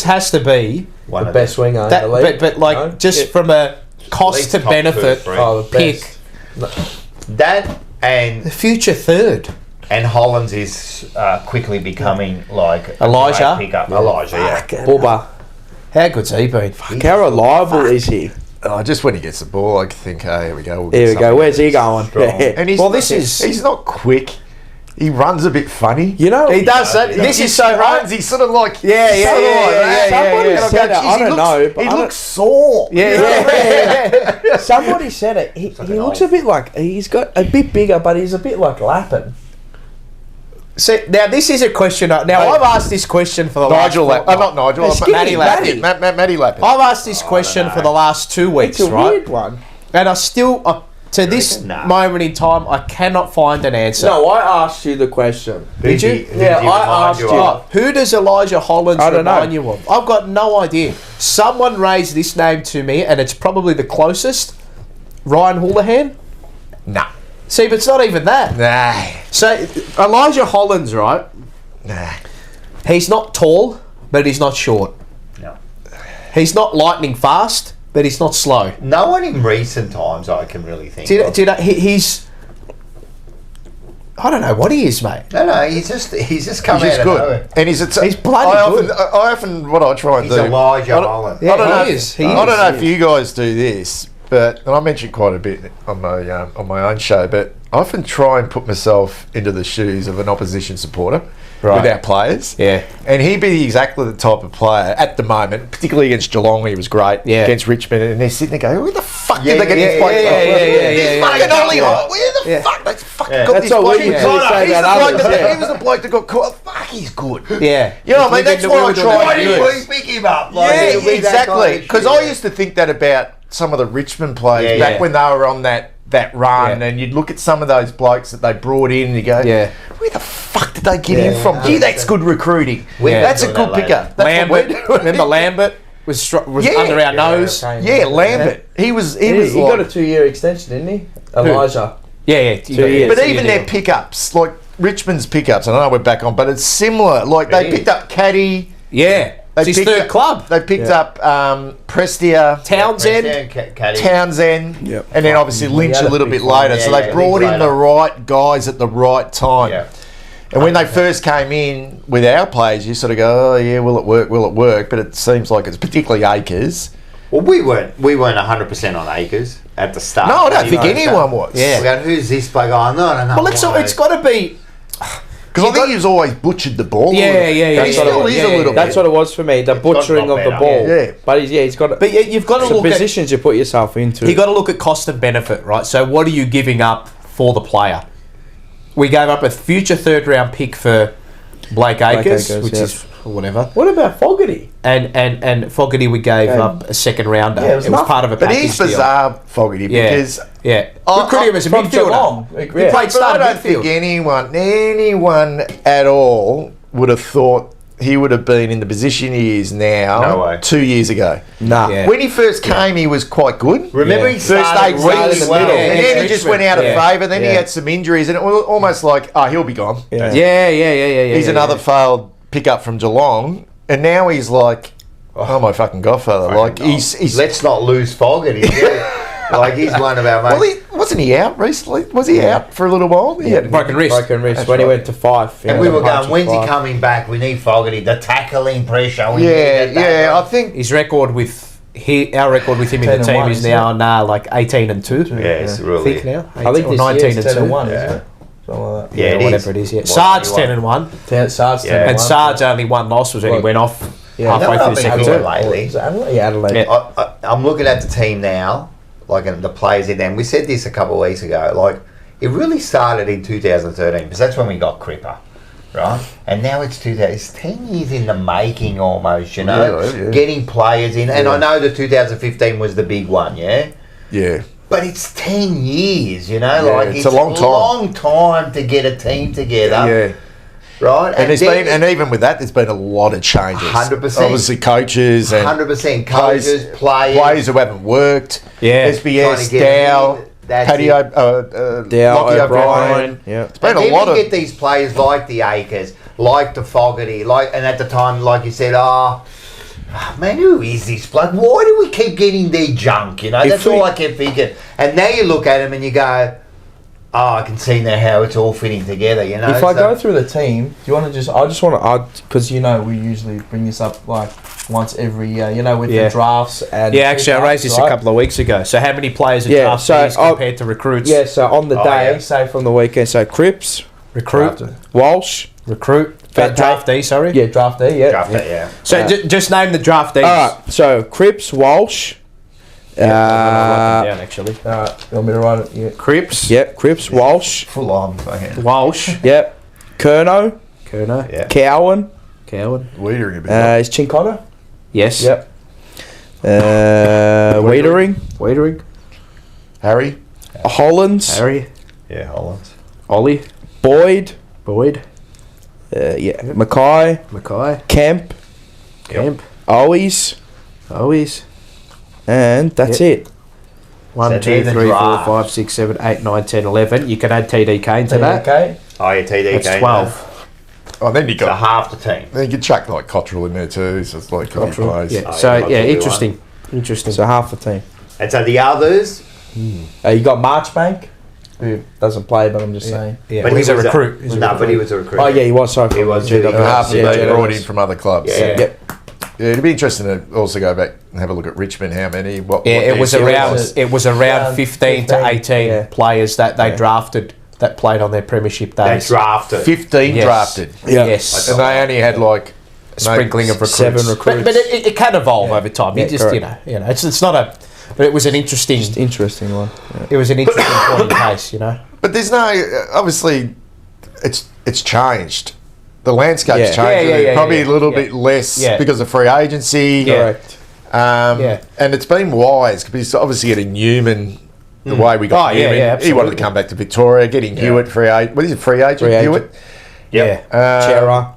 Has to be one The of best winger in that, the league. but like No? just Yeah. from a cost least to top benefit two, three. Oh, the pick. best. that The and future third. Hollands is quickly becoming like a Elijah? great pickup. Elijah, yeah. Bubba. How good's he been? How reliable is he? just when he gets the ball, I think, hey, here we go. We'll Here get we go. something. Where's he going? Strong. And he's Well, not- this is- he's not quick. He runs a bit funny. You know, He does that. This is so right. He's sort of like Yeah, sort of like that. Somebody And I said go, it. "Geez, I don't know, but He I don't- looks sore. Yeah. somebody said it. He looks a bit like he's got a bit bigger, but he's a bit like Lappin. See, now this is a question. Now I've asked this question for the Nigel last. Lappin. Not Nigel. Hey, Skinny, Matty Lappin. Matty Lappin. I've asked this question for the last 2 weeks, It's a right? weird one. And I still, to this Nah. moment in time, I cannot find an answer. No, I asked you the question. Did you? Yeah, I asked you. Oh, who does Elijah Hollands I don't know. remind you of? I've got no idea. Someone raised this name to me, and it's probably the closest. Ryan Houlihan? Nah. See, but it's not even that. Nah. So, Elijah Hollands, right? Nah. He's not tall, but he's not short. No. He's not lightning fast, but he's not slow. No one in recent times I can really think Do you, of. do you know, he's... I don't know what he is, mate. No, he's just come He's just out of good. nowhere. And he's bloody good. I often, what I try and He's do. Elijah I don't- Holland. Yeah, I don't know. he is. He I is, don't know he if you guys do this, but and I mentioned quite a bit on my own show. But I often try and put myself into the shoes of an opposition supporter Right. with our players. Yeah. And he'd be exactly the type of player at the moment, particularly against Geelong, where he was great. Yeah. Against Richmond, and they're sitting there going, "Where the fuck Yeah, did they get yeah, this bloke yeah, from? yeah, yeah, This yeah, fucking yeah. only Yeah. where the Yeah. fuck they fucking Yeah. got That's this what bloke? we usually He's say the about bloke others, that- yeah. He was the bloke that got caught. Fuck, he's good. Yeah. You know what I mean? We That's did- what we I were doing try that and anyway. do. Pick him up. Yeah, Like, exactly. Because I used to think that about some of the Richmond players Yeah, back when they were on that run, and you'd look at some of those blokes that they brought in and you go, where the fuck did they get in from? Gee, that's good recruiting. That's a good pickup. Lambert, remember Lambert was under our nose. Yeah, Lambert. He was He like, got a 2-year extension, didn't he? Elijah. Yeah. 2 years. but even their pickups, like Richmond's pickups, I know we're back on, but it's similar. Like they picked up Caddy. Yeah. They It's his picked third up- club. They picked up Prestia, Townsend. Townsend, and then obviously Lynch had a a little big bit one. later. So Yeah, they yeah, brought big in the later. right guys at the right time. Yeah. And when they first came in with our players, you sort of go, oh yeah, will it work? Will it work? But it seems like it's particularly Acres. Well, we weren't 100% on Acres at the start. No, I don't think anyone was. Yeah. We're going, who's this bloke? Oh, no. Well, it's got to be. Because I think he's always butchered the ball. Yeah. And he still is a little bit. That's what it was for me. The butchering got of the better. ball. Yeah. But he's got. But you've got to the look at. positions you put yourself into. You got to look at cost and benefit, right? So what are you giving up for the player? We gave up a future third round pick for Blake Acres, Acres, which yeah. is whatever. What about Fogarty? And Fogarty, we gave up a second rounder. Yeah, it it was was nothing. part of a But package he's deal. bizarre, Fogarty, because Yeah. Oh, Recruited him as a from midfielder. Geelong. He Yeah. played But I starting don't think midfield. anyone at all would have thought he would have been in the position he is now No way. 2 years ago. Nah. Yeah. When he first came, he was quite good. Remember, he First started 8 really weeks, well. and then he just went out of Yeah. favour. Then he had some injuries, and it was almost like, oh, he'll be gone. Yeah. He's another failed pickup from Geelong, and now he's like, oh my fucking godfather! Like he's Let's not lose Fogarty. Like he's one of our mates. well, wasn't he out recently? Was he out for a little while? He had Broken wrist. Broken wrist That's when he right. went to Fife. And we were going, when's he coming back? We need Fogarty. The tackling pressure. We need that. I think His record with our record with him in the 10 and team 1, is isn't now like 18-2. Yeah, it's I really. think now. I think or this 19 year's and 10 and 2. 1, Yeah. isn't it? Something like that. Yeah, it whatever is. it is. Yeah. Well, Sarge you 10 want- and 1. Sarge Yeah. And Sarge only one loss was when he went off halfway no, through the I've been second good term. lately. Is it Adelaide? Yeah, Adelaide. Yeah. I'm looking at the team now, like the players in there. And we said this a couple of weeks ago. Like it really started in 2013 because that's when we got Cripper, right? And now it's 2000. It's 10 years in the making almost. You know, Yeah. getting players in. And I know the 2015 was the big one. Yeah. yeah. But it's 10 years, you know, Yeah, like it's a long time. long time to get a team together, Yeah. right? And there's then- been, and even with that, there's been a lot of changes. 100%. Obviously, coaches and 100% coaches, players who haven't worked. Yeah. trying SBS, to get Dow, in. That's Paddy, it. Dow, Lockie O'Brien. Yeah. It's been And a then lot we of. get these players like the Acres, like the Fogarty, and at the time, like you said, man, who is this bloke? Why do we keep getting their junk? You know, that's all I kept thinking. And now you look at them and you go, I can see now how it's all fitting together. You know, If I go through the team, do you want to I just want to, because we usually bring this up like once every year, with the drafts and. Yeah, actually, I raised this a couple of weeks ago. So, how many players are draftees compared to recruits? Yeah, so on the day, say from the weekend, so Cripps, Recruit, Walsh, draftee, sorry. yeah, draftee, yeah. draft it, yeah. So, just name the draftees. All right, so Cripps, Walsh. I'll write them down, actually. You want me to write it? Yeah. Cripps, Yep, Cripps, Walsh. Full on, fucking. Walsh, Yep, Kerno, Kerno, Yeah. Cowan. Cowan. Wiedering a bit. Is Chincotta? Yes. Yep. Wiedering, Wiedering, Harry. Hollands, Harry, Yeah, Holland. Ollie, Boyd. Boyd, Mackay, Mackay, Kemp, Camp, Owies, Owies. and that's it. 1, So 2, they're the 3, 4, draft. 5, 6, 7, 8, 9, 10, 11. You can add TDK into that. Okay. Oh, yeah, TDK. That's 12. Oh, then you So got. half the team. Then you could chuck like Cottrell in there too. So it's like couple plays. Yeah. Oh, So, yeah, yeah, I'll do interesting. Interesting. So half the team. And so the others, You got Marchbank, who doesn't play, but I'm just saying. Yeah, but well, he's a was recruit. He's a No, recruit. but he was a recruit. Oh yeah, he was. Sorry, He was GWS. really And half of Yeah, them they GWS. brought in from other clubs. Yeah. Yep. Yeah, it'd be interesting to also go back and have a look at Richmond. How many? What? Yeah, what it was their around. series It was around 15 to 18 yeah. players that they drafted that played on their premiership They days. drafted. 15 Yes. drafted. Yeah. Yes, And they only had like sprinkling of recruits. 7 recruits. But it can evolve over time. Yeah, You just correct. you know, it's not a. But it was an interesting. Interesting one. Yeah. It was an interesting point in case, you know. But there's no. Obviously, it's changed. The landscape's Yeah. changed. Yeah, Probably yeah. a little bit less Yeah. because of free agency. Yeah. Correct. And it's been wise because he's obviously getting Newman the way we got Newman. He wanted to come back to Victoria, getting Hewitt free agent. What is it, free agent? Hewitt? Chera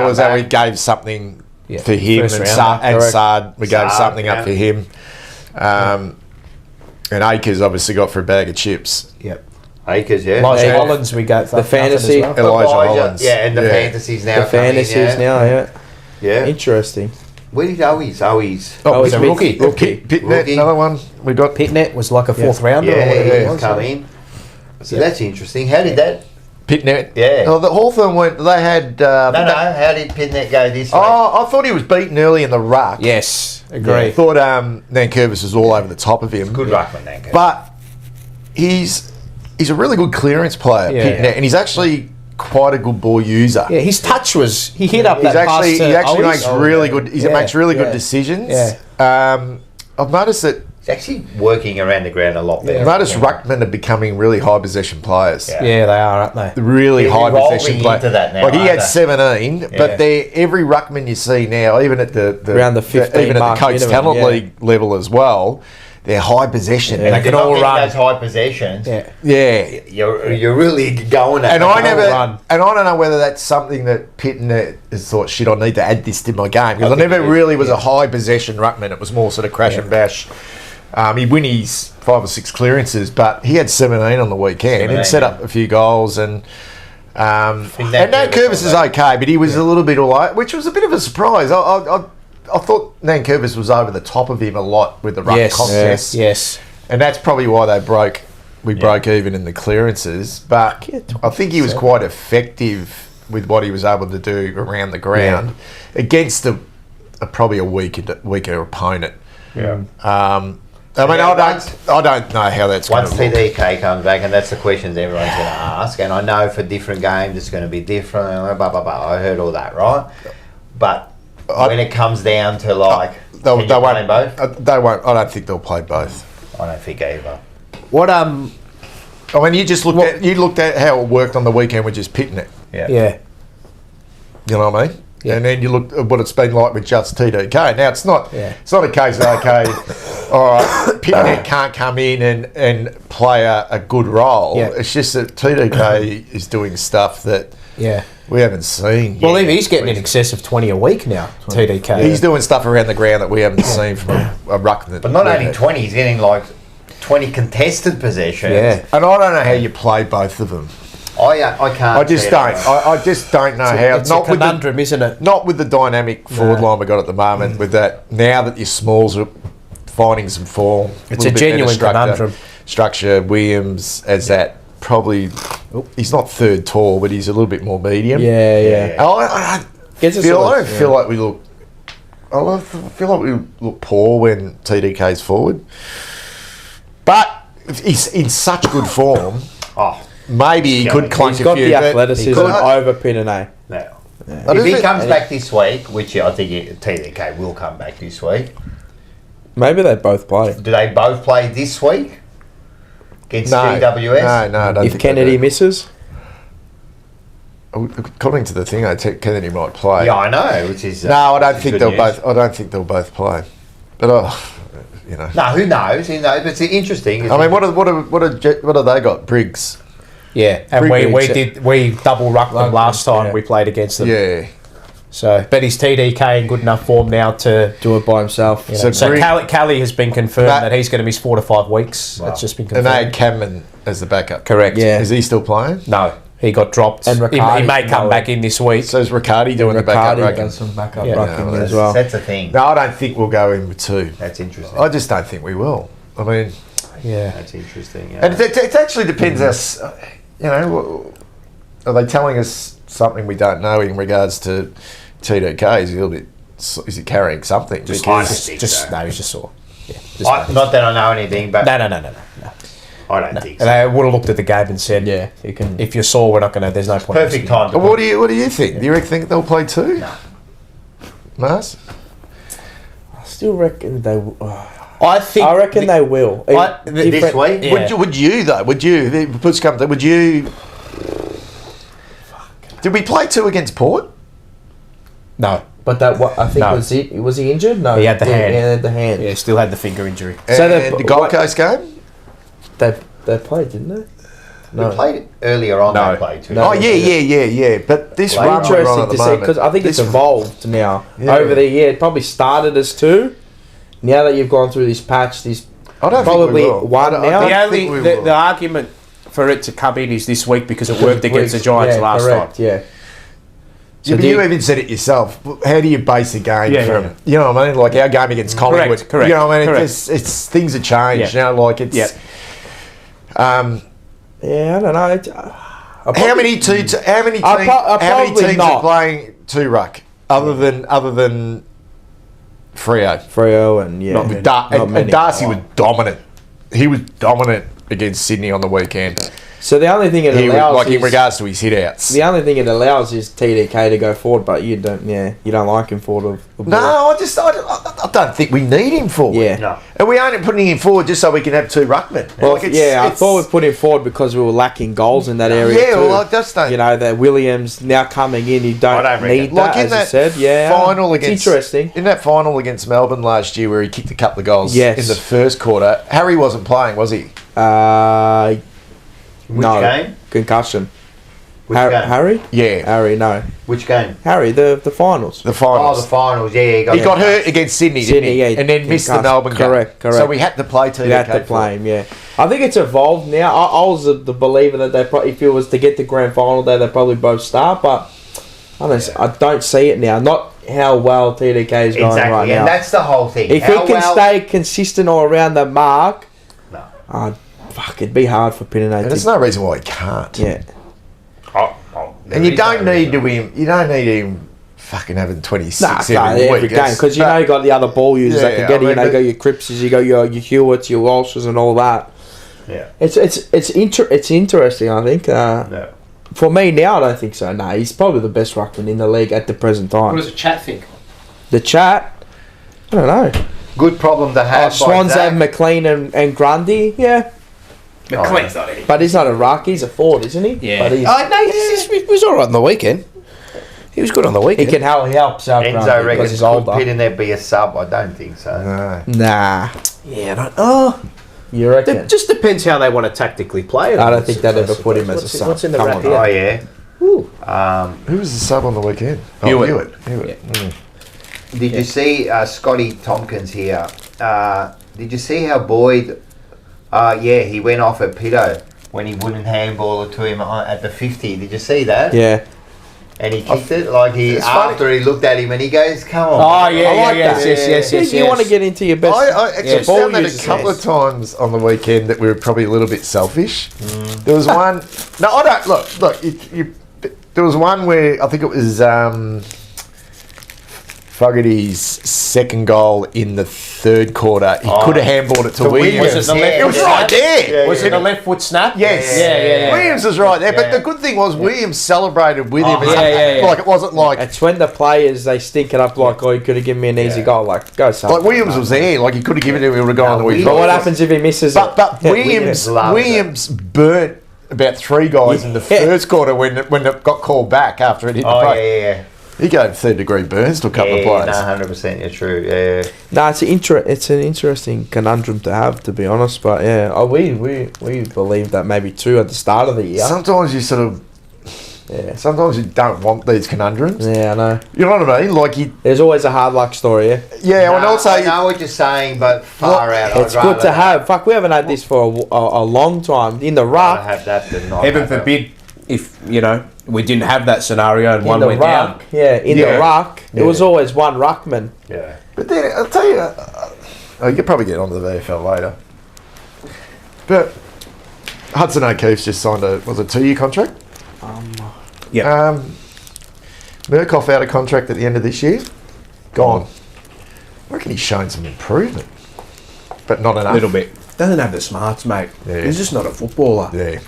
was how we gave something for him, and Sard, we gave something up for him. And Akers obviously got for a bag of chips. Yep. Akers, Elijah Hollins, we got the fantasy. Well. Elijah Hollins. Yeah, and the fantasies now. Yeah. Interesting. Where did Owies? He's a rookie. Pitnet, another one. We got Pitnet was like a fourth rounder. Yeah, he's come in. So that's interesting. How did that? Pitnet. Yeah. Oh, the Hawthorn went. They had. No. How did Pitnet go this way? Oh, I thought he was beaten early in the ruck. Yes, agree. I thought Nankervis was all over the top of him. Good ruckman, Nankervis. But he's a really good clearance player, Pitnet, and he's actually quite a good ball user. Yeah, his touch was. He hit up He that pass to actually Owies. makes really good. He makes really good decisions. Yeah. I've noticed that. He's actually working around the ground a lot better. I've noticed ruckmen are becoming really high possession players. Yeah, they are, aren't they? Really high possession players. Into that now, like he had 17, but every ruckman you see now, even at the around the 15 even at the Coates minimum, Talent League level as well, they're high possession. And they can all run. Those high possessions. Yeah. You're really going at. And I don't know whether that's something that Pitnet has thought, shit, I need to add this to my game, because I never really was a high possession ruckman. It was more sort of crash and bash. He'd win his 5 or 6 clearances, but he had 17 on the weekend and set up a few goals. And Nankervis is okay, but he was a little bit all right, which was a bit of a surprise. I thought Nankervis was over the top of him a lot with the ruck contest. Yes. And that's probably why we broke even in the clearances. But I think he was quite effective with what he was able to do around the ground against probably a weaker opponent. Yeah. I don't know how that's going to look. Once TDK comes back, and that's the questions everyone's going to ask, and I know for different games it's going to be different, I heard all that, right? But when it comes down to they won't play both? They won't. I don't think they'll play both. I don't think either. What I mean, you looked at how it worked on the weekend with just pitting it. Yeah. You know what I mean? Yeah. And then you look at what it's been like with just TDK. Now it's not a case of all right, Pitnet can't come in and play a good role. Yeah. It's just that TDK is doing stuff that we haven't seen. Well, he's getting in excess of 20 a week now. TDK. He's doing stuff around the ground that we haven't seen from a ruckman. But not only 20, he's getting 20 contested possessions. Yeah, and I don't know how you play both of them. I can't. I just don't know how. It's a conundrum, isn't it? Not with the dynamic forward line we got at the moment. With that, now that your smalls are finding some form, it's a genuine conundrum. Structure. Williams as that probably. He's not third tall, but he's a little bit more medium. Yeah. I don't feel like we look. I feel like we look poor when TDK's forward, but he's in such good form. Maybe he could clunk a few. He's got the athleticism over Pitnet. No. If he comes back this week, which I think TDK will come back this week. Maybe they both play. Do they both play this week against GWS? No, I don't if think Kennedy misses? According to the thing, I think Kennedy might play. Yeah, I know. Which is no, I don't think they'll both. I don't think they'll both play. But No, who knows? But it's interesting. I mean, what have they got? Briggs. Yeah, and we double rucked them last time we played against them. Yeah. So, but is TDK in good enough form now to do it by himself? You know? So Callie has been confirmed that he's going to miss 4 to 5 weeks. Wow. That's just been confirmed. And they had Cameron as the backup. Correct. Yeah. Is he still playing? No, he got dropped. And he may come back in this week. So is Riccardi doing the backup rucking? Does some backup rucking as well. That's a thing. No, I don't think we'll go in with 2. That's interesting. I just don't think we will. I mean, that's interesting. Yeah. And it actually depends us. Are they telling us something we don't know in regards to TDK? Is he carrying something? No, he's just sore. Yeah, not that I know anything, but no. I don't think so. And I would have looked at the game and said, if you're sore, we're not going to. There's no point. Perfect time. What do you think? Do you think they'll play 2? No. Mars? I still reckon they. I reckon they will. This week? Yeah. Would you though? Would you? Would you? Did we play 2 against Port? No. But I think No. was he injured? No, He had the hand. He had the hand. Yeah, still had the finger injury. So the Gold Coast game? They played, didn't they? We played earlier on. No. They played too. No. Oh yeah. But this Like, run we're on Interesting at the to see moment. because I think it's evolved now Yeah. over the year. It probably started as 2. Now that you've gone through this patch, I don't probably think we will. one I now. don't The think we only will. the argument for it to come in is this week because it worked against the Giants last correct, time. Yeah. Yeah, but you even said it yourself. How do you base a game Yeah, from? yeah. You know what I mean? Like our game against Collingwood. Correct. You know what I mean? Correct. It's things have changed. Yeah. You know, like it's. Yeah. Yeah, I don't know. How many teams? How many probably teams not. are playing 2 ruck other than Freo? Freo and yeah, Not not many. and Darcy was dominant. He was dominant against Sydney on the weekend. So the only thing it He was, allows like is, in regards to his hit outs. the only thing it allows is TDK to go forward, but you don't like him forward of the ball. No, I don't think we need him forward. Yeah. No. And we aren't putting him forward just so we can have 2 ruckmen. Well, Like, I thought we put him forward because we were lacking goals in that area. Yeah, too. well, I just don't. You know, that Williams now coming in, you don't, I don't reckon. need Like that, in as that I said. Yeah, final it's against interesting. in that final against Melbourne last year, where he kicked a couple of goals Yes. in the first quarter. Harry wasn't playing, was he? Which no game? concussion. Which game? Harry? Yeah, Harry, no. Which game? Harry, the finals. the Oh, finals. the finals. Yeah, he got hurt against Sydney, didn't Sydney, he? yeah, And then missed the concussed. Melbourne game. Correct. So we had to play TDK. You had to play him, yeah. I think it's evolved now. I was the believer that they probably, if it was to get the grand final day, they'd probably both start, but I don't see it now. Not how well TDK is going Exactly, right and now. that's the whole thing. If How he can well- stay consistent or around the mark, No. it'd be hard for Pinanate. And there's no reason why he can't. Yeah. And you don't need him. You don't need him fucking having 26 every every week. game because you know you got the other ball users that Yeah, can get I it. You mean, know, you got your Crippses, you got your Hewitts, your Walshes, and all that. Yeah. It's interesting. I think. No. For me now, I don't think so. No, he's probably the best ruckman in the league at the present time. What does the chat think? The chat, I don't know. Good problem to have. Swans by have Zach. McLean and Grundy, yeah. McLean's not any. But he's not a ruck, he's a forward, isn't he? Yeah. But he's, He was all right on the weekend. He was good on the he weekend. can help out Enzo Grundy reckons because he's could older. Pitt in there be a sub? I don't think so. No. Nah, Yeah, I don't. Oh, you reckon? It just depends how they want to tactically play it. I don't think they'd ever put him as a What's- sub. what's in the Come wrap on. here? Oh yeah. Who was the sub on the weekend? Hewitt. Hewitt. Did you see Scotty Tompkins here? Did you see how Boyd? He went off at Pitto when he wouldn't handball it to him at the 50. Did you see that? Yeah. And he kicked it like It's after he looked at him and he goes, "Come on." Oh mate." yeah, I yeah, like yes, that. yes. You want to get into your best. I actually Yeah, ball found that a users, couple yes. of times on the weekend that we were probably a little bit selfish. There was one. No, I don't look. There was one where I think it was Fogarty's second goal in the third quarter. He could have handballed it to Williams. Was it the left It was foot right snap? there. Was it a left foot snap? Yes. Yeah. Williams was right there, but Yeah. the good thing was Williams celebrated with him. Oh, yeah. Like it wasn't like It's when the players they stink it up like, oh, you could have given me an easy goal. Like, go son. Williams was there. Like he could have given it. He would have gone on the week. But what happens if he misses it? But Williams loves Williams burnt about 3 guys in the first quarter when it got called back after it hit the Oh post. yeah. He gave 3rd-degree burns to a couple of Yeah, players. 100%. You're true. Yeah. No, it's an interesting conundrum to have, to be honest. But yeah, we believe that maybe 2 at the start of the year. Sometimes you sort of, sometimes you don't want these conundrums. Yeah, I know. You know what I mean? Like There's always a hard luck story. Yeah, and also I know what you're saying, but far out. it's I'd good rather to have. Fuck, we haven't had this for a long time in the rather ruck. have that than not. Heaven have it. forbid if we didn't have that scenario and In one the went down. ruck, in Yeah. the ruck, it was always one ruckman. Yeah. But then I'll tell you, you could probably get onto the VFL later. But Hudson O'Keefe's just signed a 2-year contract. Yeah. Murkoff out of contract at the end of this year. Gone. I reckon he's shown some improvement, but not enough. A little bit. Doesn't have the smarts, mate. Yeah. He's just not a footballer. Yeah.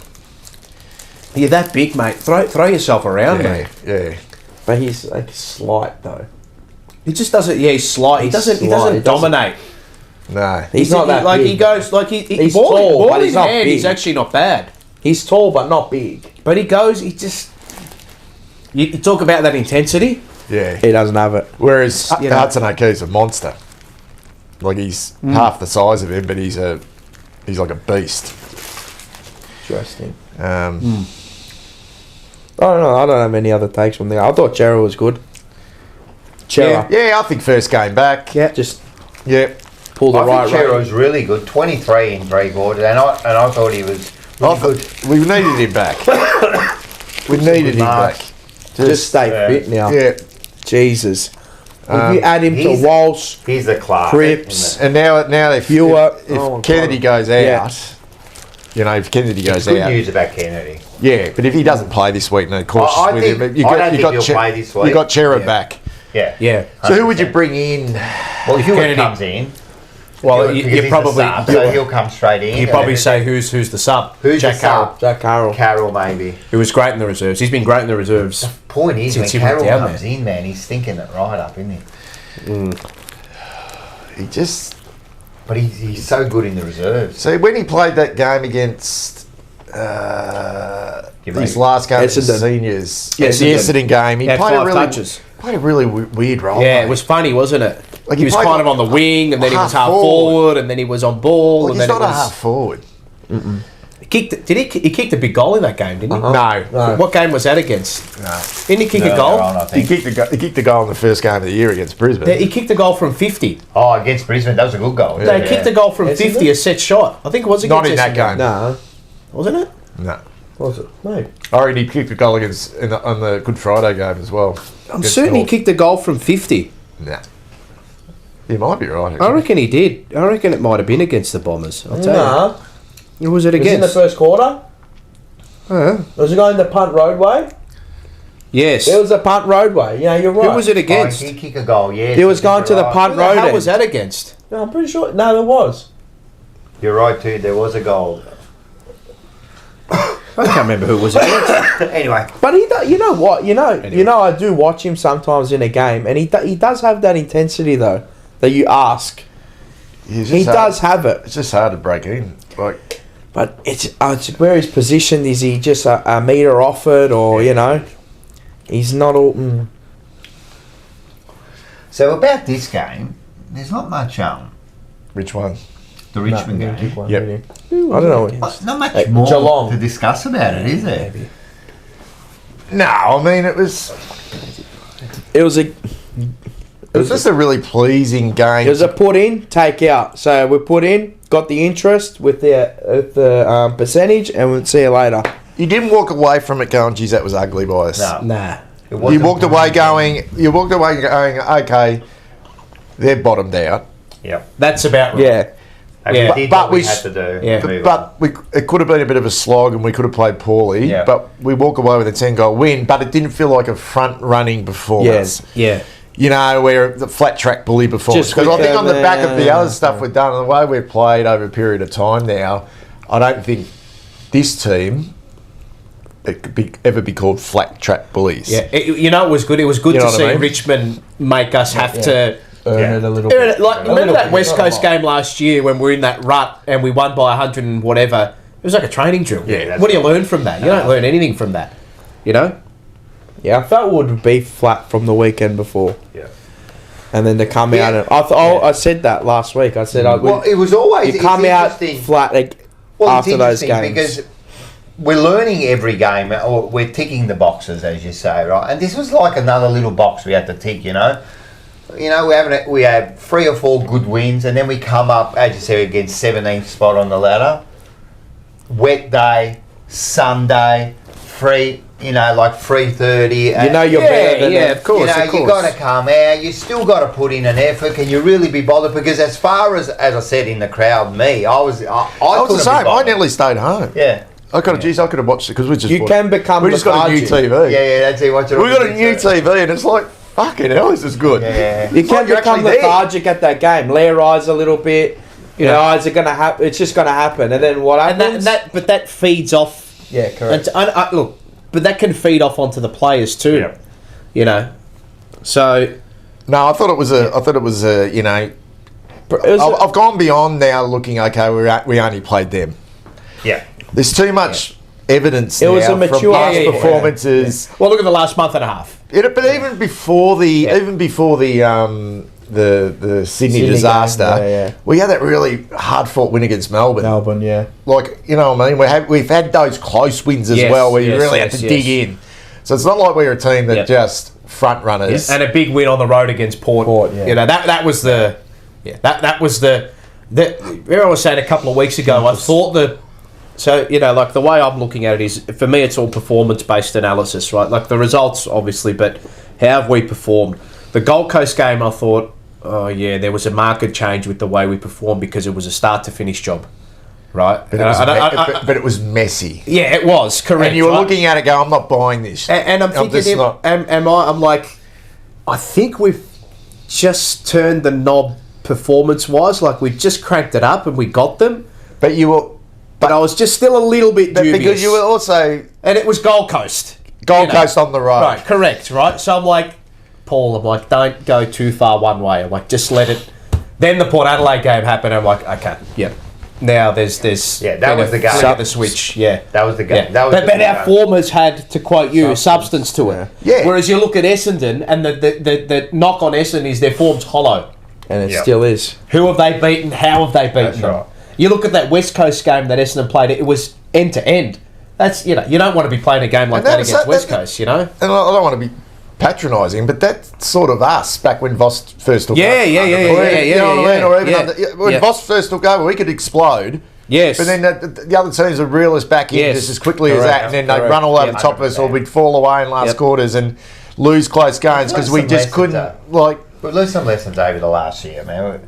You're that big, mate. Throw yourself around, Yeah. mate. Yeah. But he's like slight though. He just doesn't. Yeah, he's slight. He's He slight. He doesn't doesn't- dominate. No. He's not that like big. he goes like He's ball, tall, ball but in he's not hand. big. He's actually not bad. He's tall but not big. But he goes. He just. You talk about that intensity. Yeah. He doesn't have it. Whereas You know. Hudson Aki's a monster. Like he's half the size of him, but he's like a beast. Interesting. Um, I don't know. I don't have any other takes from there. I thought Chera was good. Chera. Yeah, I think first game back. Yeah. Just Yeah. pull the I right think Chera way. was really good. 23 in 3 quarters, and I thought he was really good. We needed him back. We needed him mark. back. Just stay fit now. Yeah. Jesus. If you add him to he's- Walsh, He's the class. Cripps, And now if Fewer. if Oh, my Kennedy God. goes out, Yeah. you know, if Kennedy goes Good out, news about Kennedy. yeah. But if he doesn't play this week, no cautious I with think- him. I don't think he'll play this week. You got Chera back. Yeah. Yeah. So who would you bring in? Well, Hewitt Kennedy. comes in. Well, Because you he's the probably sub, so he'll come straight in. you probably say who's the sub? Who's Jack the Carroll, sub? Jack Carroll. Carroll, maybe. who was great in the reserves. He's been great in the reserves. Point is, when Since he went Carroll down comes there. in, man, he's thinking it right up, isn't he? He just But he's so good in the reserves. see when he played that game against Give his me- last game as Essendon. seniors, Yeah, the Essendon game, he Had played a 5 really touches. weird role. Yeah, mate. it was funny, wasn't it? Like he he was played kind of on the wing, and then he was half forward, and then he was on ball, Like, and he's then not it a half was. forward. He kicked. Did he? He kicked a big goal in that game, didn't he? No, What game was that against? no. Didn't he kick a Earlier goal? on, I He think. kicked the goal in the first game of the year against Brisbane. Yeah, he kicked a goal from 50. Oh, against Brisbane, that was a good goal. No, he kicked a goal from 50, a set shot. I think it was against Not in that Essendon. game. No. Wasn't it? No. Was it? No. I already he kicked a goal against on the Good Friday game as well. I'm Against certain he North. kicked a goal from 50. Nah. You might be right. I Actually. reckon he did. I reckon it might have been against the Bombers. I'll tell No. you. Who was it Was it in the against? first quarter? Was it going to Punt Roadway? Yes. It was a Punt Roadway. Yeah, you're right. Who was it Oh, against? he kicked a goal, yes. It was I think going to you're the right. punt Who the road hell end. was that against? No, I'm pretty sure. No, there was. You're right, too. There was a goal. I can't remember who it was against. Anyway. But you know what? Anyway. I do watch him sometimes in a game, and he does have that intensity though that you ask. He's He just hard- does have it, It's just hard to break in. Like but it's where he's positioned. Is he just a meter off it, or he's not all. So about this game, there's not much which one? the Richmond game. Yep. I don't know. Not much Hey, more Geelong. to discuss about it, is there? No, I mean it was It was just a really pleasing game. It was a put in, take out. So we put in, got the interest with the percentage, and we'll see you later. You didn't walk away from it going, geez, that was ugly by us. No. Nah. It You wasn't walked away brilliant. going, okay, they're bottomed out. Yep. That's about right. Yeah. And Yeah. we did But what we we had s- to do. Yeah. to move But it could have been a bit of a slog and we could have played poorly. Yeah. But we walk away with a 10-goal win, but it didn't feel like a front-running performance. Yeah. You know, where the flat track bully performance. Just Because I with think on the back of the yeah. other stuff we've done, and the way we've played over a period of time now, I don't think this team it could ever be called flat track bullies. Yeah. It was good. It was good You know to what I see mean? Richmond make us have to. Earn Yeah. it a little Earn bit. it. Like, A remember little that bit, West not a Coast lot. game last year when we were in that rut and we won by 100 and whatever? It was like a training drill. Yeah, that's What do you learn from that? You don't learn anything from that. You know? Yeah, I felt it would be flat from the weekend before. Yeah. And then to come Yeah. out and I said that last week. I said Well, it was always you come it's out interesting. flat Well, after it's those interesting games. because we're learning every game, or we're ticking the boxes, as you say, right? And this was like another little box we had to tick, you know. You know, we have 3 or 4 good wins, and then we come up, as you said, against 17th spot on the ladder. Wet day, Sunday, free. You know, like 3:30. You know you're better than them. of course, you know, of course. you got to come out. You still got to put in an effort. Can you really be bothered? Because as far as I said in the crowd, me, I was the I same. I nearly stayed home. Yeah. I could have watched it because we just You can become we just got a new lethargic. TV. Yeah, that's it. Watch it We on got a the new TV. TV and it's like fucking hell, this is good. Yeah. You can you're become actually there. lethargic at that game. Layer eyes a little bit. You know, eyes are gonna happen. It's just gonna happen, and then what And happens? but that feeds off. yeah, correct. Look, but that can feed off onto the players too. Yeah. You know, so No, I thought it was a you know. It was I've gone beyond now looking. Okay, we only played them. Yeah. There's too much evidence. It was now a mature from past yeah, yeah. performances. Well, look at the last month and a half. But even before the the Sydney Sydney disaster, game, yeah. we had that really hard fought win against Melbourne. Melbourne, yeah. Like, you know what I mean? We've had those close wins as Yes, well where you yes, really yes, had to yes. dig in. So it's not like we're a team that Yep. just front runners. And a big win on the road against Port. Yeah. You know, that was the that was the remember I was saying a couple of weeks ago, I thought so, you know, like the way I'm looking at it is, for me, it's all performance-based analysis, right? Like the results, obviously, but how have we performed? The Gold Coast game, I thought, oh yeah, there was a marked change with the way we performed because it was a start-to-finish job, right? But it was messy. Yeah, it was, correct. And you were right? looking at it going, I'm not buying this. And I'm thinking, I'm like, I think we've just turned the knob performance-wise, like we just cranked it up and we got them. But you were... But I was just still a little bit dubious. Because you were also... And it was Gold Coast. Gold Coast on the road. Right, correct, right? So I'm like, Paul, I'm like, don't go too far one way. I'm like, just let it... Then the Port Adelaide game happened. I'm like, okay, yeah. Now there's Yeah, that was the game. Flip the switch, yeah. That was the game. Yeah. That was But our form has had, to quote you, substance to it. Yeah. Whereas you look at Essendon, and the knock on Essendon is their form's hollow. And it still is. Who have they beaten? How have they beaten them? right. You look at that West Coast game that Essendon played, it was end to end. That's, you know, you don't want to be playing a game like that against West Coast, you know? And I don't want to be patronising, but that's sort of us back when Voss first took over. Yeah. You know what I mean? Or even Yeah. when Voss first took over, we could explode. Yes. But then the other teams would reel us back in Yes. just as quickly as Correct. that, and then they'd run all over the top of us, or we'd fall away in last quarters and lose close games because we some just lessons, couldn't, like... We've learned some lessons over the last year, man.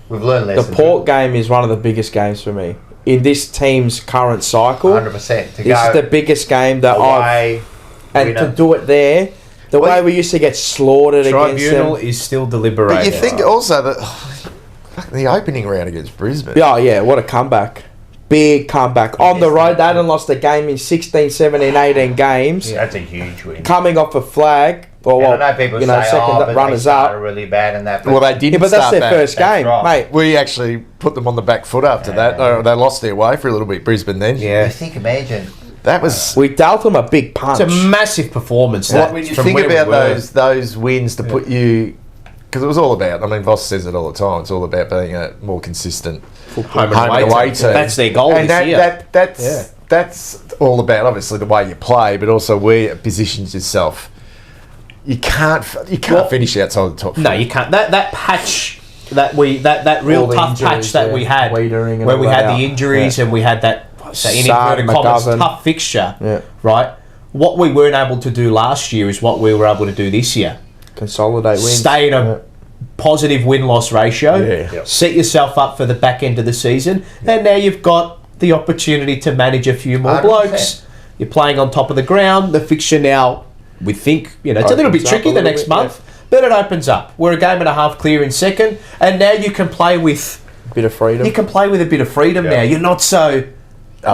We've learned lessons. The Port game is one of the biggest games for me. In this team's current cycle, 100%. To it's go the biggest game that away, and to do it there, the way we used to get slaughtered against Tribunal them. is still deliberating. But you think also that the opening round against Brisbane... Yeah, what a comeback. Big comeback. On the road, they hadn't lost a game in 16, 17, 18 games. That's a huge win. Coming off a flag. Or, And I know people say, second but runners they started up. really bad and that. Well, they didn't Yeah, but that's start their that. first game, right. mate. We actually put them on the back foot after that. They lost their way for a little bit, Brisbane, then. Yeah. I think, imagine. That was... We dealt them a big punch. It's a massive performance. Well, that, when you from think where we about were. those wins to put you... Because it was all about... I mean, Voss says it all the time. It's all about being a more consistent home home and away team. That's their goal And this year. that's all about, obviously, the way you play, but also where it positions yourself. You can't finish outside the top four. No, you can't. That patch that real All the tough injuries, patch that we had, Wiedering and where all we that had out. the injuries and we had that in Saad, inverted commas McGovern. tough fixture, Yeah. right? What we weren't able to do last year is what we were able to do this year. Consolidate wins. Stay in a positive win-loss ratio, Yeah. set yourself up for the back end of the season, and now you've got the opportunity to manage a few more 100%. blokes. You're playing on top of the ground. The fixture now, we think, it's a little bit Opens up tricky a the little next bit, month, but it opens up. We're a game and a half clear in second, and now you can play with Bit of freedom. a bit of freedom now. You're not so.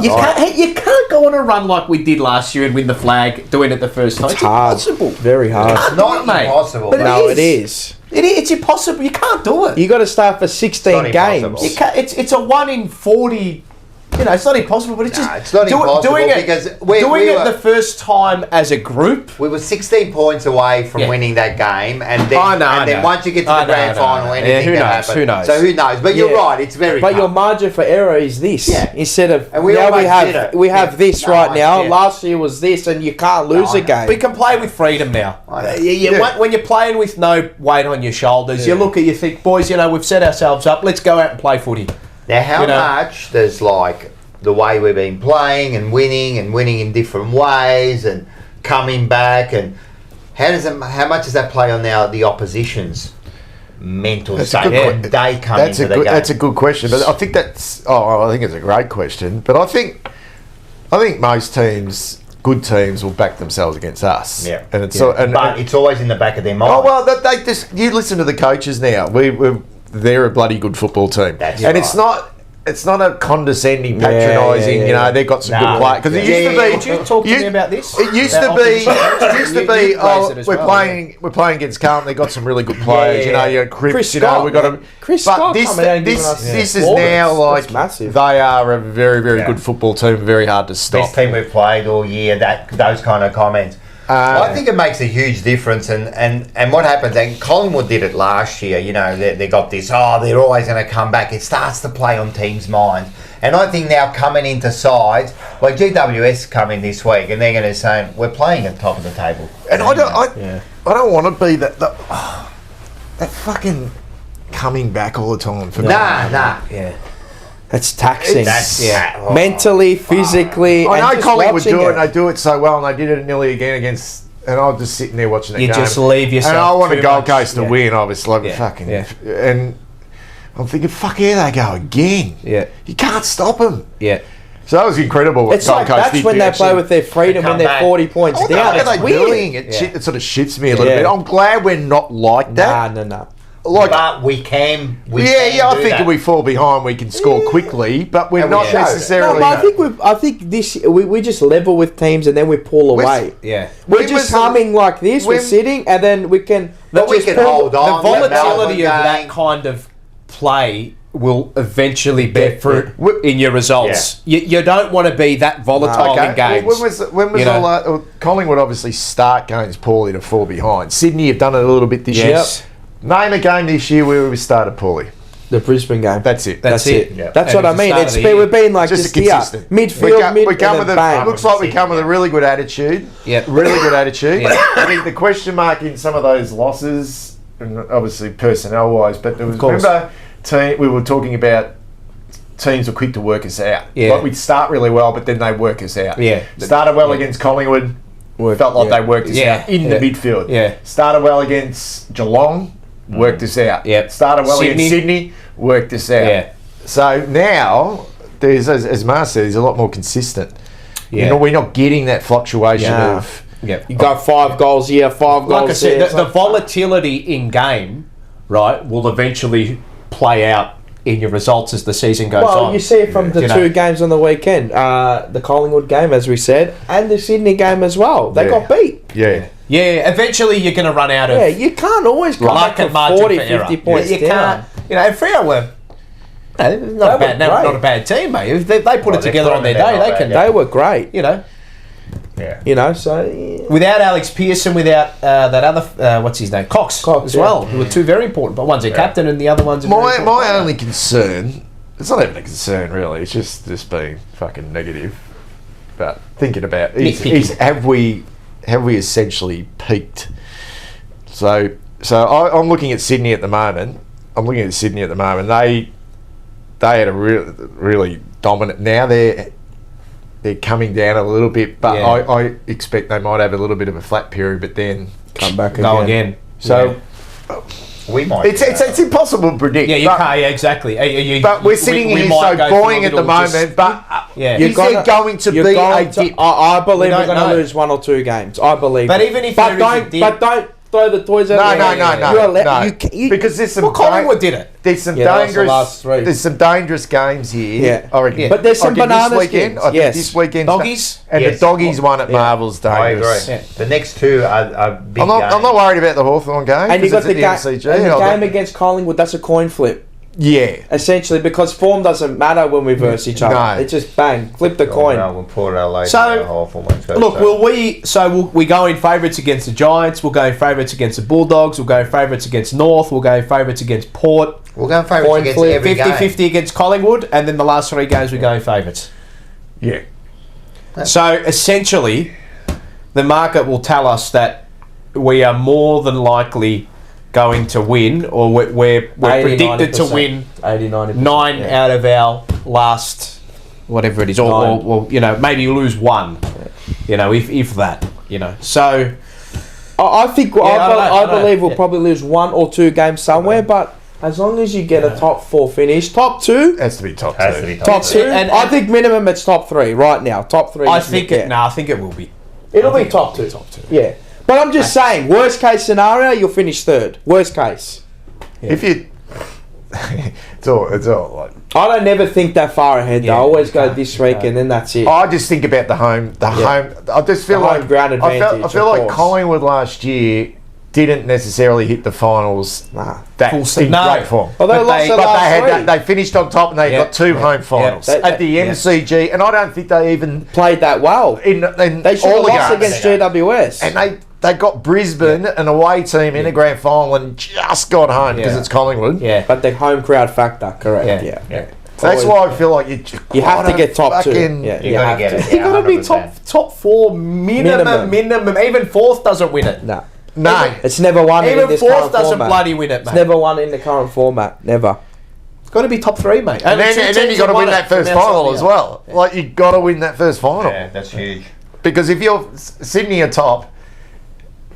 You can't go on a run like we did last year and win the flag doing it the first time. It's hard. Impossible. Very hard. Can't Not do it, mate. impossible, But No, it is. It's impossible. You can't do it. You got to start for 16 It's not games. impossible. You can't, it's a 1 in 40. It's not impossible, but it's just it's not impossible doing it because doing it the first time as a group. We were 16 points away from winning that game, and then, I know, and then once you get to the grand final, anything who can knows, happen. who knows? So who knows? But you're Yeah. right; it's very. But tough. your margin for error is this. Yeah. Instead of And we now we always did have it. we have Yeah. this No, right now. yeah. Last year was this, and you can't lose I a know. game. We can play with freedom now. I know. When you're playing with no weight on your shoulders, you look at you think, boys, we've set ourselves up. Let's go out and play footy. Now, how you know. much does the way we've been playing and winning in different ways and coming back, and how much does that play on the opposition's mental state when they come into the game? That's a good question, but I think I think it's a great question. But I think most teams, good teams, will back themselves against us. Yeah. And it's but it's always in the back of their mind. Oh well, they just you listen to the coaches now. They're a bloody good football team, That's and right. it's not. it's not a condescending, patronising. yeah. You know, they've got some good players because it used to be. Did you talk to me about this? It used About to be. opposition? It used to You be. raised Oh, it as we're well, playing. We're playing against Carlton. They got some really good players. yeah. You know, you got Cripps. Chris You know, Scott, we got man. them. Chris But Scott this coming out and giving us this is plaudits. now like That's massive. they are a very very Yeah. good football team. Very hard to stop. Best team we've played all year. Those kind of comments. I think it makes a huge difference, and what happens, and Collingwood did it last year, you know, they got this, they're always going to come back. It starts to play on teams' minds. And I think now coming into sides, like GWS come in this week, and they're going to say, we're playing at the top of the table. And I don't want to be that fucking coming back all the time. For Nah. Yeah. It's taxing. That's Mentally, physically. I and know just Collingwood watching do it, and they do it so well, and they did it nearly again against. And I'm just sitting there watching the You game. just leave yourself And I want too a Gold much, Coast to yeah. win, obviously. Yeah, Fucking. yeah. And I'm thinking, fuck, here they go again. Yeah. You can't stop them. Yeah. So that was incredible what It's Gold like Coast that's did when to they actually- play with their freedom when come they're back. 40 points What the down. fuck are It's they weird. doing? It sort of shits me a little Yeah. bit. I'm glad we're not like that. No. Like, But we can. I do think that. if we fall behind, we can score quickly, but we're And we not showed it. necessarily. No, but I think this we just level with teams and then we pull away. Yeah. We're When just was the- humming like this. We're when- sitting and then we can. But we just can pull- hold on. The Melbourne volatility of that game. kind of play will eventually bear fruit in your results. You don't want to be that volatile in games. Well, when was You know? all that? Collingwood obviously start games poorly to fall behind. Sydney have done it a little bit this Yes. year. Name a game this year where we started poorly. The Brisbane game. That's it. That's it. Yeah. That's And what I it's the mean. start It's of the been, year. we've been like Just just consistent. midfield, We come with bang. looks like we come with a really good attitude. Yep. Really good attitude. Yeah. I think the question mark in some of those losses, and obviously personnel wise, but there was course. remember we were talking about teams were quick to work us out. Yeah. Like we'd start really well, but then they work us out. Yeah. Started well against Collingwood. Felt like they worked us Yeah. out in the midfield. Yeah. Started well against Geelong, worked us out. Yep. Started well Sydney. against Sydney, worked us out. Yeah. So now there's, as Mar said, he's a lot more consistent. Yeah. You know, we're not getting that fluctuation Yeah. of. Yep. You go 5 goals here, 5 goals Like I said, there. the volatility in game, right, will eventually play out in your results as the season goes on. Well, you see it from the You know. two games on the weekend. The Collingwood game, as we said, and the Sydney game as well. They Yeah. got beat. Yeah. Yeah, eventually you're going to run out of Yeah, you can't always come luck back and from margin 40, for error. 50 points you down. can't. You know, Freo were not a They were bad, great. not a bad team, mate. If they put it they together put on their it together, day, they not can. bad, They were great. You know, Yeah. You know, so... Yeah. without Alex Pearson, without that other what's his name, Cox as yeah. well, who were two very important. But one's a captain and the other one's a very My important player. only concern, it's not even a concern really, it's just being fucking negative. But thinking about Nitpicking. have we essentially peaked? So I'm looking at Sydney at the moment. They had a really dominant. Now they're coming down a little bit, but Yeah. I expect they might have a little bit of a flat period, but then Come back Go again. So We might. it's impossible to predict. Yeah, you but- can't. Yeah, exactly. But we're sitting we here might so go through a boring at the little just- moment. But Yeah. is there going to be a dip? I believe We we're don't going to know. lose 1 or 2 games. I believe. But it. even if but there is a don't, dip- but don't throw the toys out. No, there. no. You're allowed- Because there's some Well, Collingwood did it. there's some Yeah, that was the last dangerous 3. there's some dangerous games here. Yeah. I reckon. Yeah. But there's some I reckon bananas this weekend. games, I think yes. this weekend. Doggies? And Yes. the Doggies one at Marvel's I agree. dangerous. Yeah. The next two are big I'm not games. worried about the Hawthorn game. And you got 'cause the, it's at and MCG. the I'll game bet- against Collingwood. That's a coin flip, Yeah. essentially, because form doesn't matter when we verse each other. No. It's just bang, flip the Oh, coin. no, we'll put it out later. So, look, will we go in favourites against the Giants? We'll go in favourites against the Bulldogs. We'll go in favourites against North. We'll go in favourites against Port. we'll go in favourites Coin against flip, every 50-50 game. against Collingwood, and then the last 3 games we go in favourites. Yeah. So essentially, the market will tell us that we are more than likely going to win, or we're 80, predicted to 90%. win 80-90%. 9 yeah. out of our last whatever it is, or you know, maybe you lose 1. You know, if that, you know. So I think I believe we'll Yeah. probably lose 1 or 2 games somewhere, but as long as you get a top 4 finish, top 2, Has to be top Has two. to be top 2. and- I think minimum it's top 3 right now. Top 3. I think I think it will be. It'll be top 2. Top 2. Yeah, but I'm just saying, worst case scenario, you'll finish 3rd. Worst case. If you It's all like. I don't never think that far ahead. Yeah, I always go this week and then that's it. I just think about the home. I just feel The home like ground advantage, I feel of like course. Collingwood last year didn't necessarily hit the finals. Nah. That in great form. Well, they But lost they- the But last they had three. they finished on top and they got two home finals Yeah. at the MCG, and I don't think they even Played that well. in They should have all the lost games. against GWS. And they got Brisbane, an away team, in a grand final and just got home because Yeah. it's Collingwood. Yeah. But the home crowd factor, correct? Yeah. Yeah. So that's why I feel like you have to get top two. fucking- Yeah. You gotta have get to. it. You Yeah, got to be 100%. top 4 minimum. Even fourth doesn't win it. No. No. It's never won in Even this fourth current doesn't format. bloody win it, It's mate. never won in the current format. Never. It's got to be top 3, mate. And then you got to win that first final as well. Like you got to win that first final Yeah, that's huge. because if you're Sydney are top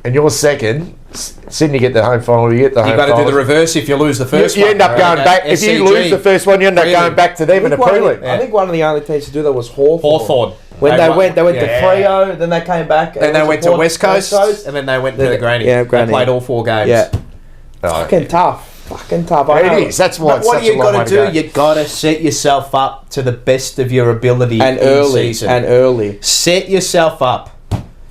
and you're second, Sydney get the home final. You get the home You got to do finals. the reverse if you lose the first You one. end up going back. If you lose the first one, you end up Really? going back to them in a prelim. I think one of the only teams to do that was Hawthorn. Hawthorn. When they went to Yeah. Freo, then they came back. Then they went to West Coast, Coast. and then they went to Then the they- Granny. yeah, They Granny. played all 4 games. Yeah. Oh, Fucking tough. Fucking tough. I know. It is. That's why But it's what such you a long got way to to do? go. You got to set yourself up to the best of your ability And in early. season. And early. Set yourself up.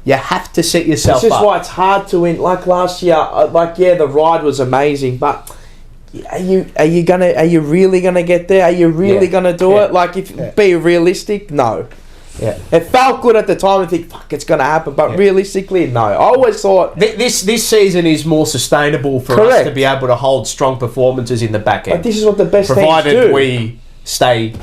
You have to set yourself This is up. why it's hard to win. Like last year, the ride was amazing, but are you really gonna get there? Are you really Yeah. gonna do Yeah. it? Like, if be realistic, no. Yeah. It felt good at the time and think, fuck, it's gonna happen, but realistically, no. I always thought, This season is more sustainable for us Correct. to be able to hold strong performances in the back but end, this is what the best teams provided do. we stay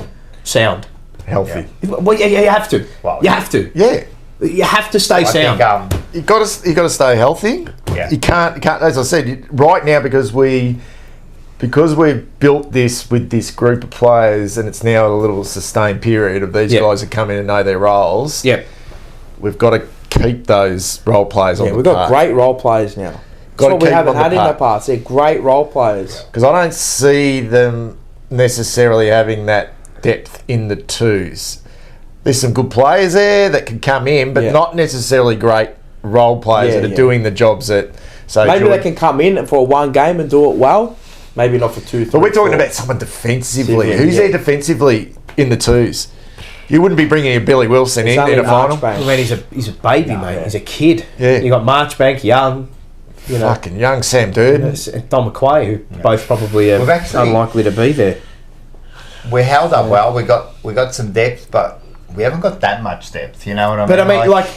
sound. Healthy. Well, yeah, you have to. Well, you have to. Yeah. You have to stay I sound. think, You got to stay healthy. Yeah. You can't. As I said, right now because we've built this with this group of players, and it's now a little sustained period of these Yeah. guys that come in and know their roles. Yeah. We've got to keep those role players on Yeah, the we've got park. great role players now. Gotta That's what we keep haven't them on had the in the park. past. They're great role players. Because I don't see them necessarily having that depth in the twos. There's some good players there that can come in, but Yeah. not necessarily great role players Yeah, that are yeah. doing the jobs that. So Maybe Jordan- they can come in for one game and do it well. Maybe not for 2, 3. But we're talking 4. about someone defensively. Yeah. Who's there defensively in the twos? You wouldn't be bringing a Billy Wilson It's in only a final. Marchbank. I mean, he's a baby, mate. yeah. He's a kid. Yeah. You got Marchbank, young. You know, Fucking young Sam Durden. Don McQuay, who both probably are We've actually- unlikely to be there. we held up well. We got some depth, but we haven't got that much depth. You know what I mean? But I mean, like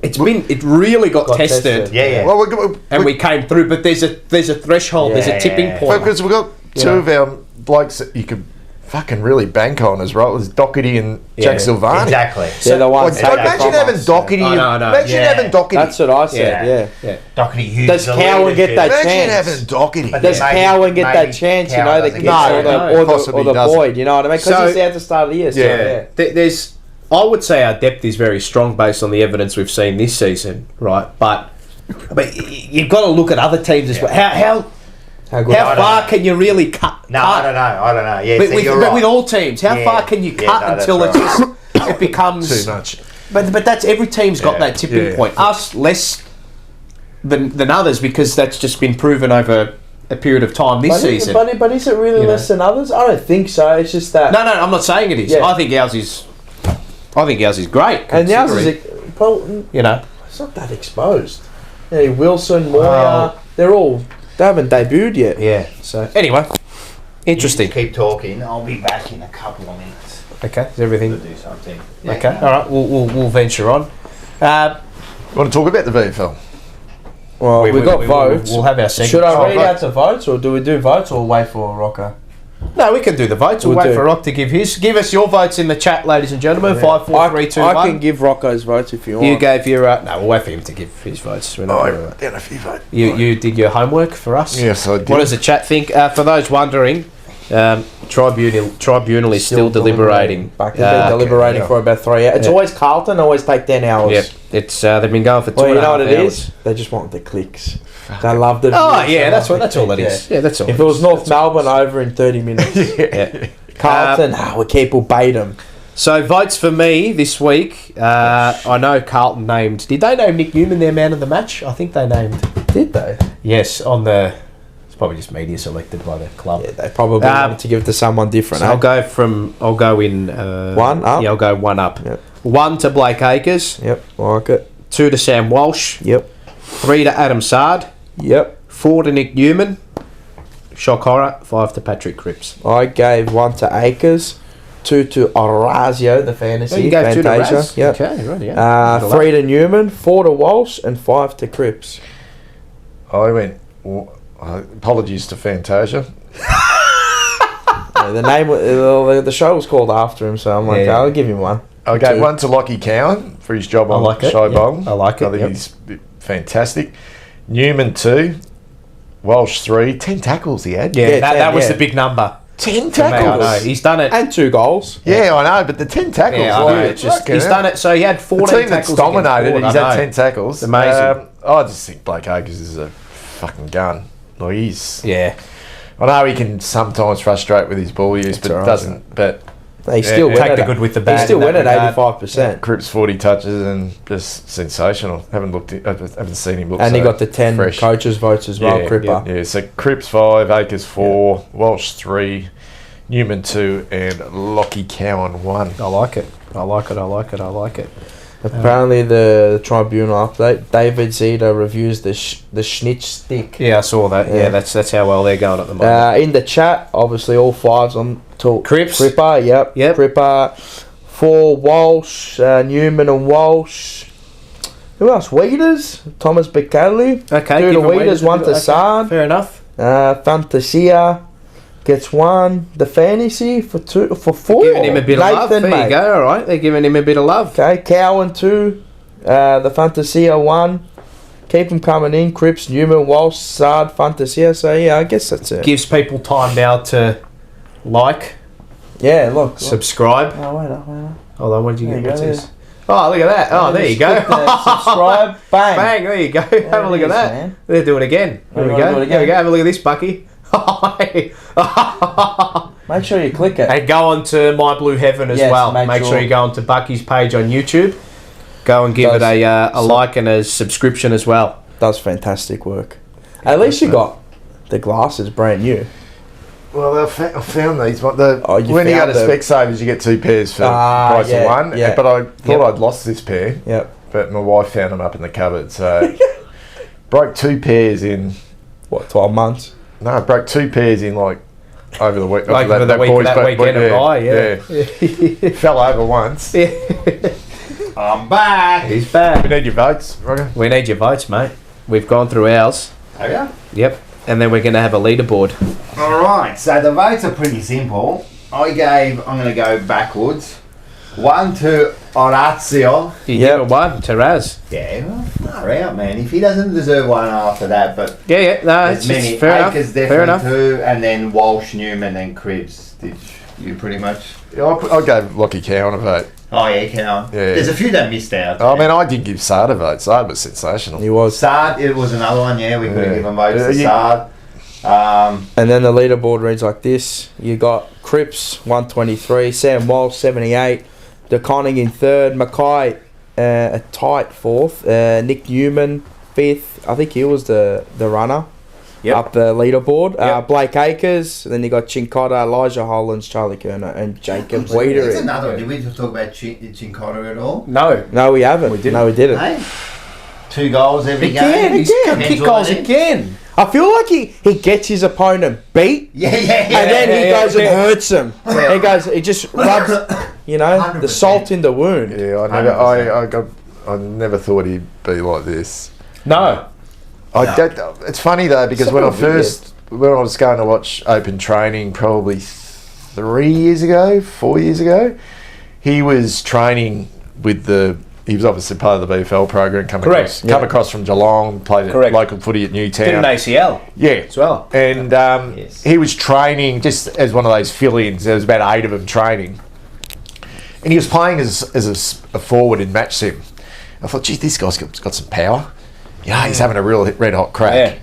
it really got tested, tested. yeah, yeah. Well, and we came through. But there's a threshold, there's a tipping Yeah. point. because we've got two know. of our blokes that you could fucking really bank on as well. There's Doherty and Yeah. Jack Silvani. Exactly. They're the ones Like, taking imagine from having us. Doherty. I know. Imagine Yeah. having Doherty. That's what I said, Yeah. yeah. Doherty Hughes. Does the Cowan get that Imagine chance? having Doherty. But Does maybe- Cowan get that maybe chance, you Cowan know, the doesn't kids get or that. the, or the, Possibly or the doesn't. Boyd, you know what I mean? Because So- he's there at the start of the year. So, Yeah. yeah. There's, I would say our depth is very strong based on the evidence we've seen this season, right? But you've got to look at other teams as well. How good How far can you really cut? No, cut? I don't know. Yeah, But, so with, you're but right. with all teams, how Yeah. far can you Yeah, cut no, that's until right. it becomes Too much. But that's every team's got Yeah. that tipping Yeah. point. Us less than others because that's just been proven over a period of time this season. But is it really You less know. than others? I don't think so. It's just that. No, I'm not saying it is. Yeah. I think ours is great. And ours considering, is, probably, you know, it's not that exposed. You know, Wilson, Moya, they haven't debuted yet. yeah. So anyway, interesting. Keep talking. I'll be back in a couple of minutes Okay, is everything to do something. okay? All right, we'll venture on. You want to talk about the VFL? Well, we got votes. We'll have our segment. Should I Oh, read vote. out the votes, or do we do votes, or wait for Rocker? No, we can do the votes. We'll We'll wait do. for Rock to give his. Give us your votes in the chat, ladies and gentlemen. 5, 4, 3, 2, 1. I can give Rocco's votes if you want. You gave your. No, we'll wait for him to give his votes. We're not Oh, gonna- down a few votes. You did your homework for us. Yes, I did. What does the chat think? For those wondering, Tribunal is still deliberating. Back they've been deliberating yeah. for about 3 hours. It's Yeah. always Carlton. Always take 10 hours. Yep, it's they've been going for 2 Well, you know what and it a half is? They just want the clicks. They love the. Oh views, yeah, they that's love what. That's the all it click, is. Yeah, that's all. If it was North Melbourne, over in 30 minutes. Yeah. Carlton, we keep will bait them. So votes for me this week. I know Carlton named. Did they name Nick Newman their man of the match? I think they named. Did they? Yes, on the. It's Probably just media selected by the club. Yeah, they probably wanted to give it to someone different. So I'll go in one up. Yeah, I'll go one up. Yep. 1 to Blake Acres. Yep, I like it. 2 to Sam Walsh. Yep. 3 to Adam Sard. Yep. 4 to Nick Newman. Shock horror. 5 to Patrick Cripps. I gave 1 to Acres, 2 to Oraaaaaazio, the fantasy. Oh, you gave 2 to Fantasia. Raz? Yep. Okay, right, yeah. 3 to Newman, 4 to Walsh, and 5 to Cripps. I went. Apologies to Fantasia. The name, the show was called after him, so I'm like, I'll give him 1. I gave 1 to Lockie Cowan for his job on Shy Bowl. I like it. I think he's fantastic. Newman 2, Walsh 3, 10 tackles he had. Yeah, that was the big number. 10 For me, I know. tackles. He's done it. And 2 goals. Yeah, I know, but the 10 tackles. Yeah, I know. It's just, he's done it. So he had 14 the team that's tackles. dominated, against he's Port, had I know. 10 tackles. Amazing. I just think Blake Acres is a fucking gun. Like he's. Yeah. I know he can sometimes frustrate with his ball use, but right, doesn't. But He's still winning. Take the good with the bad. He's still in that winning regard. 85%. Cripps 40 touches and just sensational. Haven't seen him look. And so he got the 10 fresh. coaches' votes as well, Yeah, Cripper. Yeah, so Cripps 5, Acres 4, Walsh 3, Newman 2, and Lockie Cowan 1. I like it. I like it. Apparently, the Tribunal update, David Zeta reviews the Schnitz stick. Yeah, I saw that. Yeah, that's how well they're going at the moment. In the chat, obviously, all 5s on to Cripps. Cripper, yep. Cripper, 4 Walsh, Newman and Walsh. Who else? Weeders, Thomas Bicalli. Okay, 2 to give him Weeders, 1 to Sard. Fair enough. Fantasia gets 1. The fantasy for 4. Giving him a bit of love. There mate. you go. All right, they're giving him a bit of love. Okay, Cowan 2. The Fantasia 1. Keep them coming in. Cripps, Newman, Walsh, Sard, Fantasia. So yeah, I guess that's it. Gives people time now to like, Yeah, look. subscribe. Oh, wait. Hold on, what did you There get? you What's go, this? Oh, look at that. Oh, there you go. Subscribe. Bang. Bang, there you go. Have a look it at is, that. man. There, do it again. There we wanna go. do it again? There we go. Have a look at this, Bucky. Make sure you click it. And go on to My Blue Heaven as Yes, well. make Make sure. sure you go on to Bucky's page on YouTube. Go and give it a like and a subscription as well. Does fantastic work. At least you got the glasses brand new. Well, I found these. When you go found to Specsavers, you get 2 pairs for the price of one. yeah. But I thought I'd lost this pair. Yep. But my wife found them up in the cupboard, so broke 2 pairs in. What, 12 months? No, broke 2 pairs in like over the week. Like after that weekend of Rye, yeah. Fell over once. I'm back. He's back. We need your votes, Roger. We need your votes, mate. We've gone through ours. Have you? Yep. And then we're going to have a leaderboard. All right. So the votes are pretty simple. I'm going to go backwards. 1 to Oraaaaaazio. You give it 1 to Raz. Yeah, well, far out, man. If he doesn't deserve 1 after that, but Yeah. No, there's it's many. fair enough. Acres Fair definitely enough. 2, and then Walsh, Newman, and Cripps. Did you pretty much? Yeah, I gave Lockie Cowan a vote. Oh yeah, can I? Yeah. There's a few that missed out. I mean, I did give Sard a vote. Sard was sensational. He was. Sard, it was another one. Yeah, we could have Yeah. given votes to Yeah, Sard. And then the leaderboard reads like this. You got Cripps, 123. Sam Walsh, 78. DeConning in 3rd. Mackay, a tight 4th. Nick Newman, 5th. I think he was the runner. Yep. Up the leaderboard. Yep. Blake Acres. And then you got Chincotta, Elijah Hollands, Charlie Kerner, and Jacob Weeder. There's another one. Did we talk about Chincotta at all? No. No, we haven't. We didn't. No, we didn't. Hey? 2 goals every Again. game. He's going to kick goals Depends again. I feel like he gets his opponent beat. Yeah. And then he goes and hurts him. He just rubs, the 100%. salt in the wound. Yeah, I never thought he'd be like this. No. It's funny though because when I was going to watch open training probably 4 years ago, he was training with he was obviously part of the BFL program. Come across from Geelong, played local footy at Newtown. Did an ACL. Yeah, as well. And he was training just as one of those fill-ins. There was about 8 of them training, and he was playing as a forward in match sim. I thought, geez, this guy's got some power. Yeah, he's having a real red hot crack. Yeah.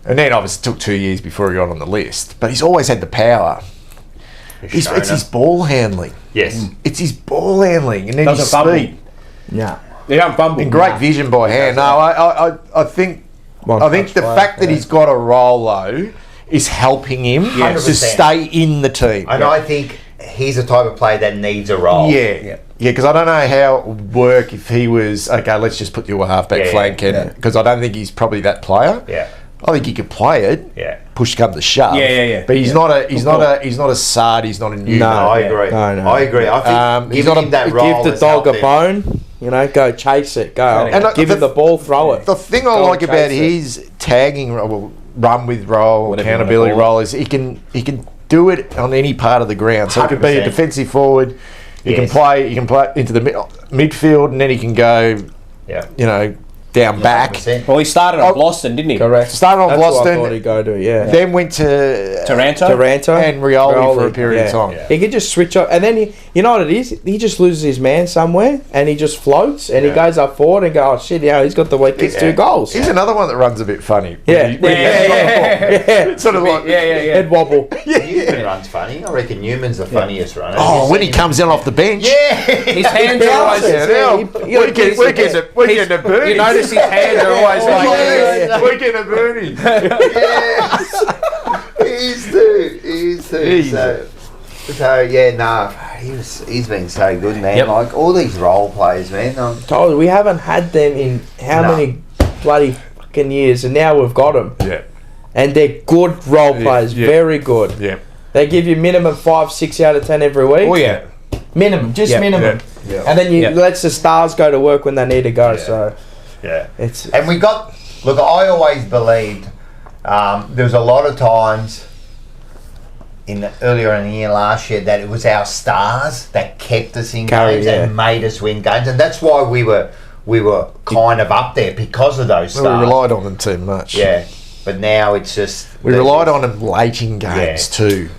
And then obviously it took 2 years before he got on the list. But he's always had the power. It's his ball handling. Yes. It's his ball handling and then his speed. Yeah. He don't fumble. And great vision by hand. No, I think the fact that he's got a role though is helping him to 100%. stay in the team. And I think he's the type of player that needs a role. Yeah, because I don't know how it would work if he was, okay, let's just put you a halfback flank, because I don't think he's probably that player. Yeah. I think he could play it. Yeah. Push come to shove. Yeah. But he's not a Sard. He's not a new. No, I agree. No. I agree. I think he's giving not him that Give role the has dog helped a him. bone. You know, go chase it. Go. And Give him the ball. Throw it. The thing I Go like and about chase it. his tagging role, run with role, Whatever you accountability wanna call role, is he can do it on any part of the ground. So he could be a 100%. defensive forward. He can Yes. play. He can play into the midfield, and then he can go. Yeah. You know, down back. 100%. Well, he started at Boston, didn't he? Correct. Started on That's what I Boston. thought he'd go to. Yeah. Then went to Taranto. and Rioli for a period of time. Yeah. He could just switch up, and then you know what it is? He just loses his man somewhere, and he just floats, and he goes up forward and go, oh shit, he's got the weak kicks, 2 goals. He's another one that runs a bit funny. Yeah. Yeah. Sort of like Head wobble. Newman runs funny. I reckon Newman's the funniest runner. Oh, when he comes in off the bench. Yeah. His hands are always. We're getting a Bernie. You notice his hands are always like. We're getting a Bernie. Yes. He's too. So yeah, nah, he's been so good, man. Yep. Like all these role players, man. Told you, we haven't had them in how many bloody fucking years, and now we've got them. Yeah. And they're good role players, very good. Yeah. They give you minimum 5, 6 out of 10 every week. Oh yeah. Minimum, just minimum. Yeah. And then you let the stars go to work when they need to go. Yeah. So Yeah. it's And we got. Look, I always believed there was a lot of times earlier in the year last year that it was our stars that kept us in games and made us win games, and that's why we were kind of up there because of those stars. Well, we relied on them too much. Yeah, but now it's just We relied on them late in games too,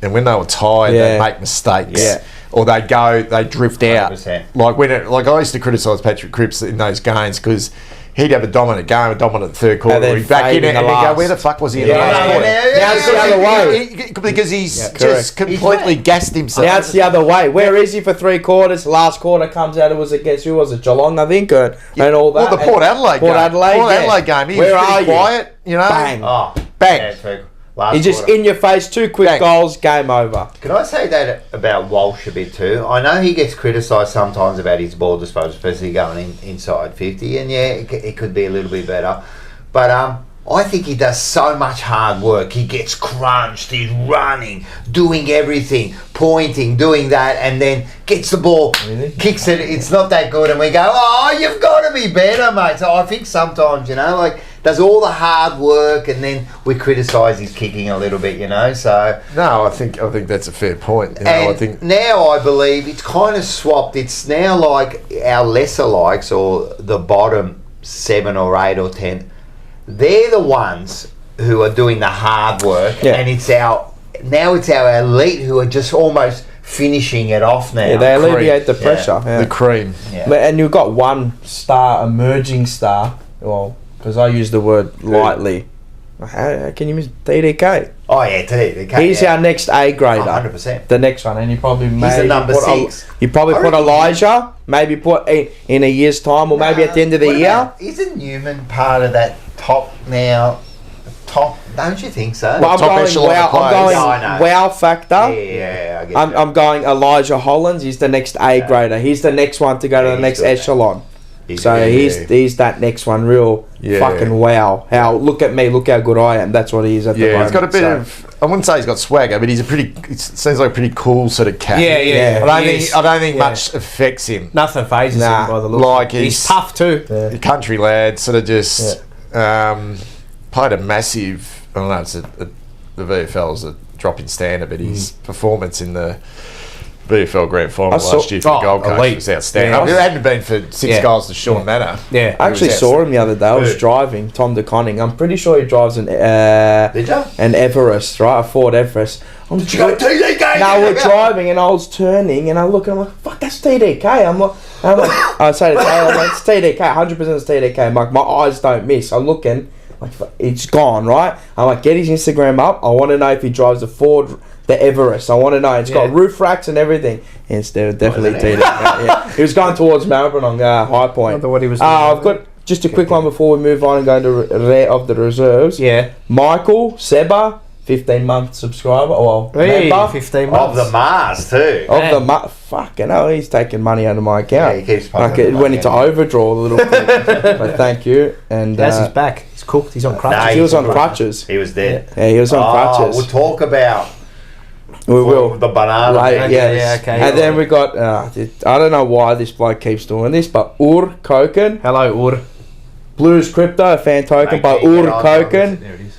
and when they were tired, they'd make mistakes. Yeah. Or they drift out. 100%. Like I used to criticise Patrick Cripps in those games because he'd have a dominant game, a dominant third quarter, And then he'd back in fade it, in and the then go, last. where the fuck was he in Yeah, the last yeah, quarter? yeah. Now it's the other way. Because he's correct. just completely gassed himself. now it's the other way. Where is he for 3 quarters? Last quarter comes out. It was against who was it? Geelong, I think, and all that. Well, the Port Adelaide game. Port Adelaide game. He Where was are pretty you? quiet, you know. Bang. Oh, Bang. Yeah, true. Last He's just quarter. in your face. 2 quick Bang. goals. Game over. Can I say that about Walsh a bit too? I know he gets criticised sometimes about his ball disposal, especially going inside 50, and it could be a little bit better. But I think he does so much hard work. He gets crunched, he's running, doing everything, pointing, doing that, and then gets the ball, kicks it, it's not that good, and we go, oh, you've got to be better, mate. So I think sometimes, like, does all the hard work, and then we criticise his kicking a little bit, so... No, I think that's a fair point. And I think now I believe it's kind of swapped. It's now like our lesser likes or the bottom 7 or 8 or 10. They're the ones who are doing the hard work, and it's our elite who are just almost finishing it off now. Yeah, they alleviate the pressure. the cream. Yeah. And you've got one star, emerging star. Well, because I use the word lightly. How can you miss TDK? Oh yeah, today He's our next A grader. 100%. The next one, and you probably He's the number 6. You probably put Elijah, maybe put in a year's time, or maybe at the end of the year. Isn't Newman part of that top now? Don't you think so? Well, I'm Top going echelon of players. I know. wow factor. Yeah, I get you. I'm going Elijah Hollands. He's the next A grader. He's the next one to go to the he's next good, man. echelon. He's So good, he's that next one. Real fucking wow. Look at me. Look how good I am. That's what he is at the moment. He's got a bit of. I wouldn't say he's got swagger, but he's it seems like a pretty cool sort of cat. Yeah. I don't think much affects him. Nothing phases him by the look. Like He's tough too. A country lad, sort of just played a massive. I don't know. It's the VFL is a drop in standard, but his performance in the VFL Grand Final last year for the Gold Coast elite. was outstanding. Yeah. I mean, it hadn't been for 6 goals to Sean Manor. Yeah. I actually saw him the other day. I was driving Tom DeConning. I'm pretty sure he drives an Did ya? an Everest, right? A Ford Everest. Did you go TDK? No, we're driving and I was turning and I look and I'm like, fuck, that's TDK. I'm like, I say to Taylor, I'm like, it's TDK, 100% it's TDK. I'm like, my eyes don't miss. I'm looking, like, it's gone, right? I'm like, get his Instagram up. I want to know if he drives the Ford, the Everest. I want to know. It's got roof racks and everything. It's definitely TDK. Yeah. He was going towards Melbourne on High Point. I wonder what he was doing. I've got just a quick one before we move on and go to of the reserves. Yeah. Michael, Seba, 15-month subscriber. Well, Hey, member 15 Of months. the Mars too. of the fucking hell, he's taking money out of my account. Yeah, he keeps like pumping it the went money into out. overdraw a little bit. But thank you. And Daz is back. He's cooked. He's on crutches. Nah, he was on crutches. He was dead. Yeah, he was on crutches. We'll talk about We will. the banana. Right, man. yeah, okay. And then we got, I don't know why this bloke keeps doing this, but Ur Koken, Hello, Ur. Blues Crypto, a fan token Mate, by can you Ur get on Koken. There it is.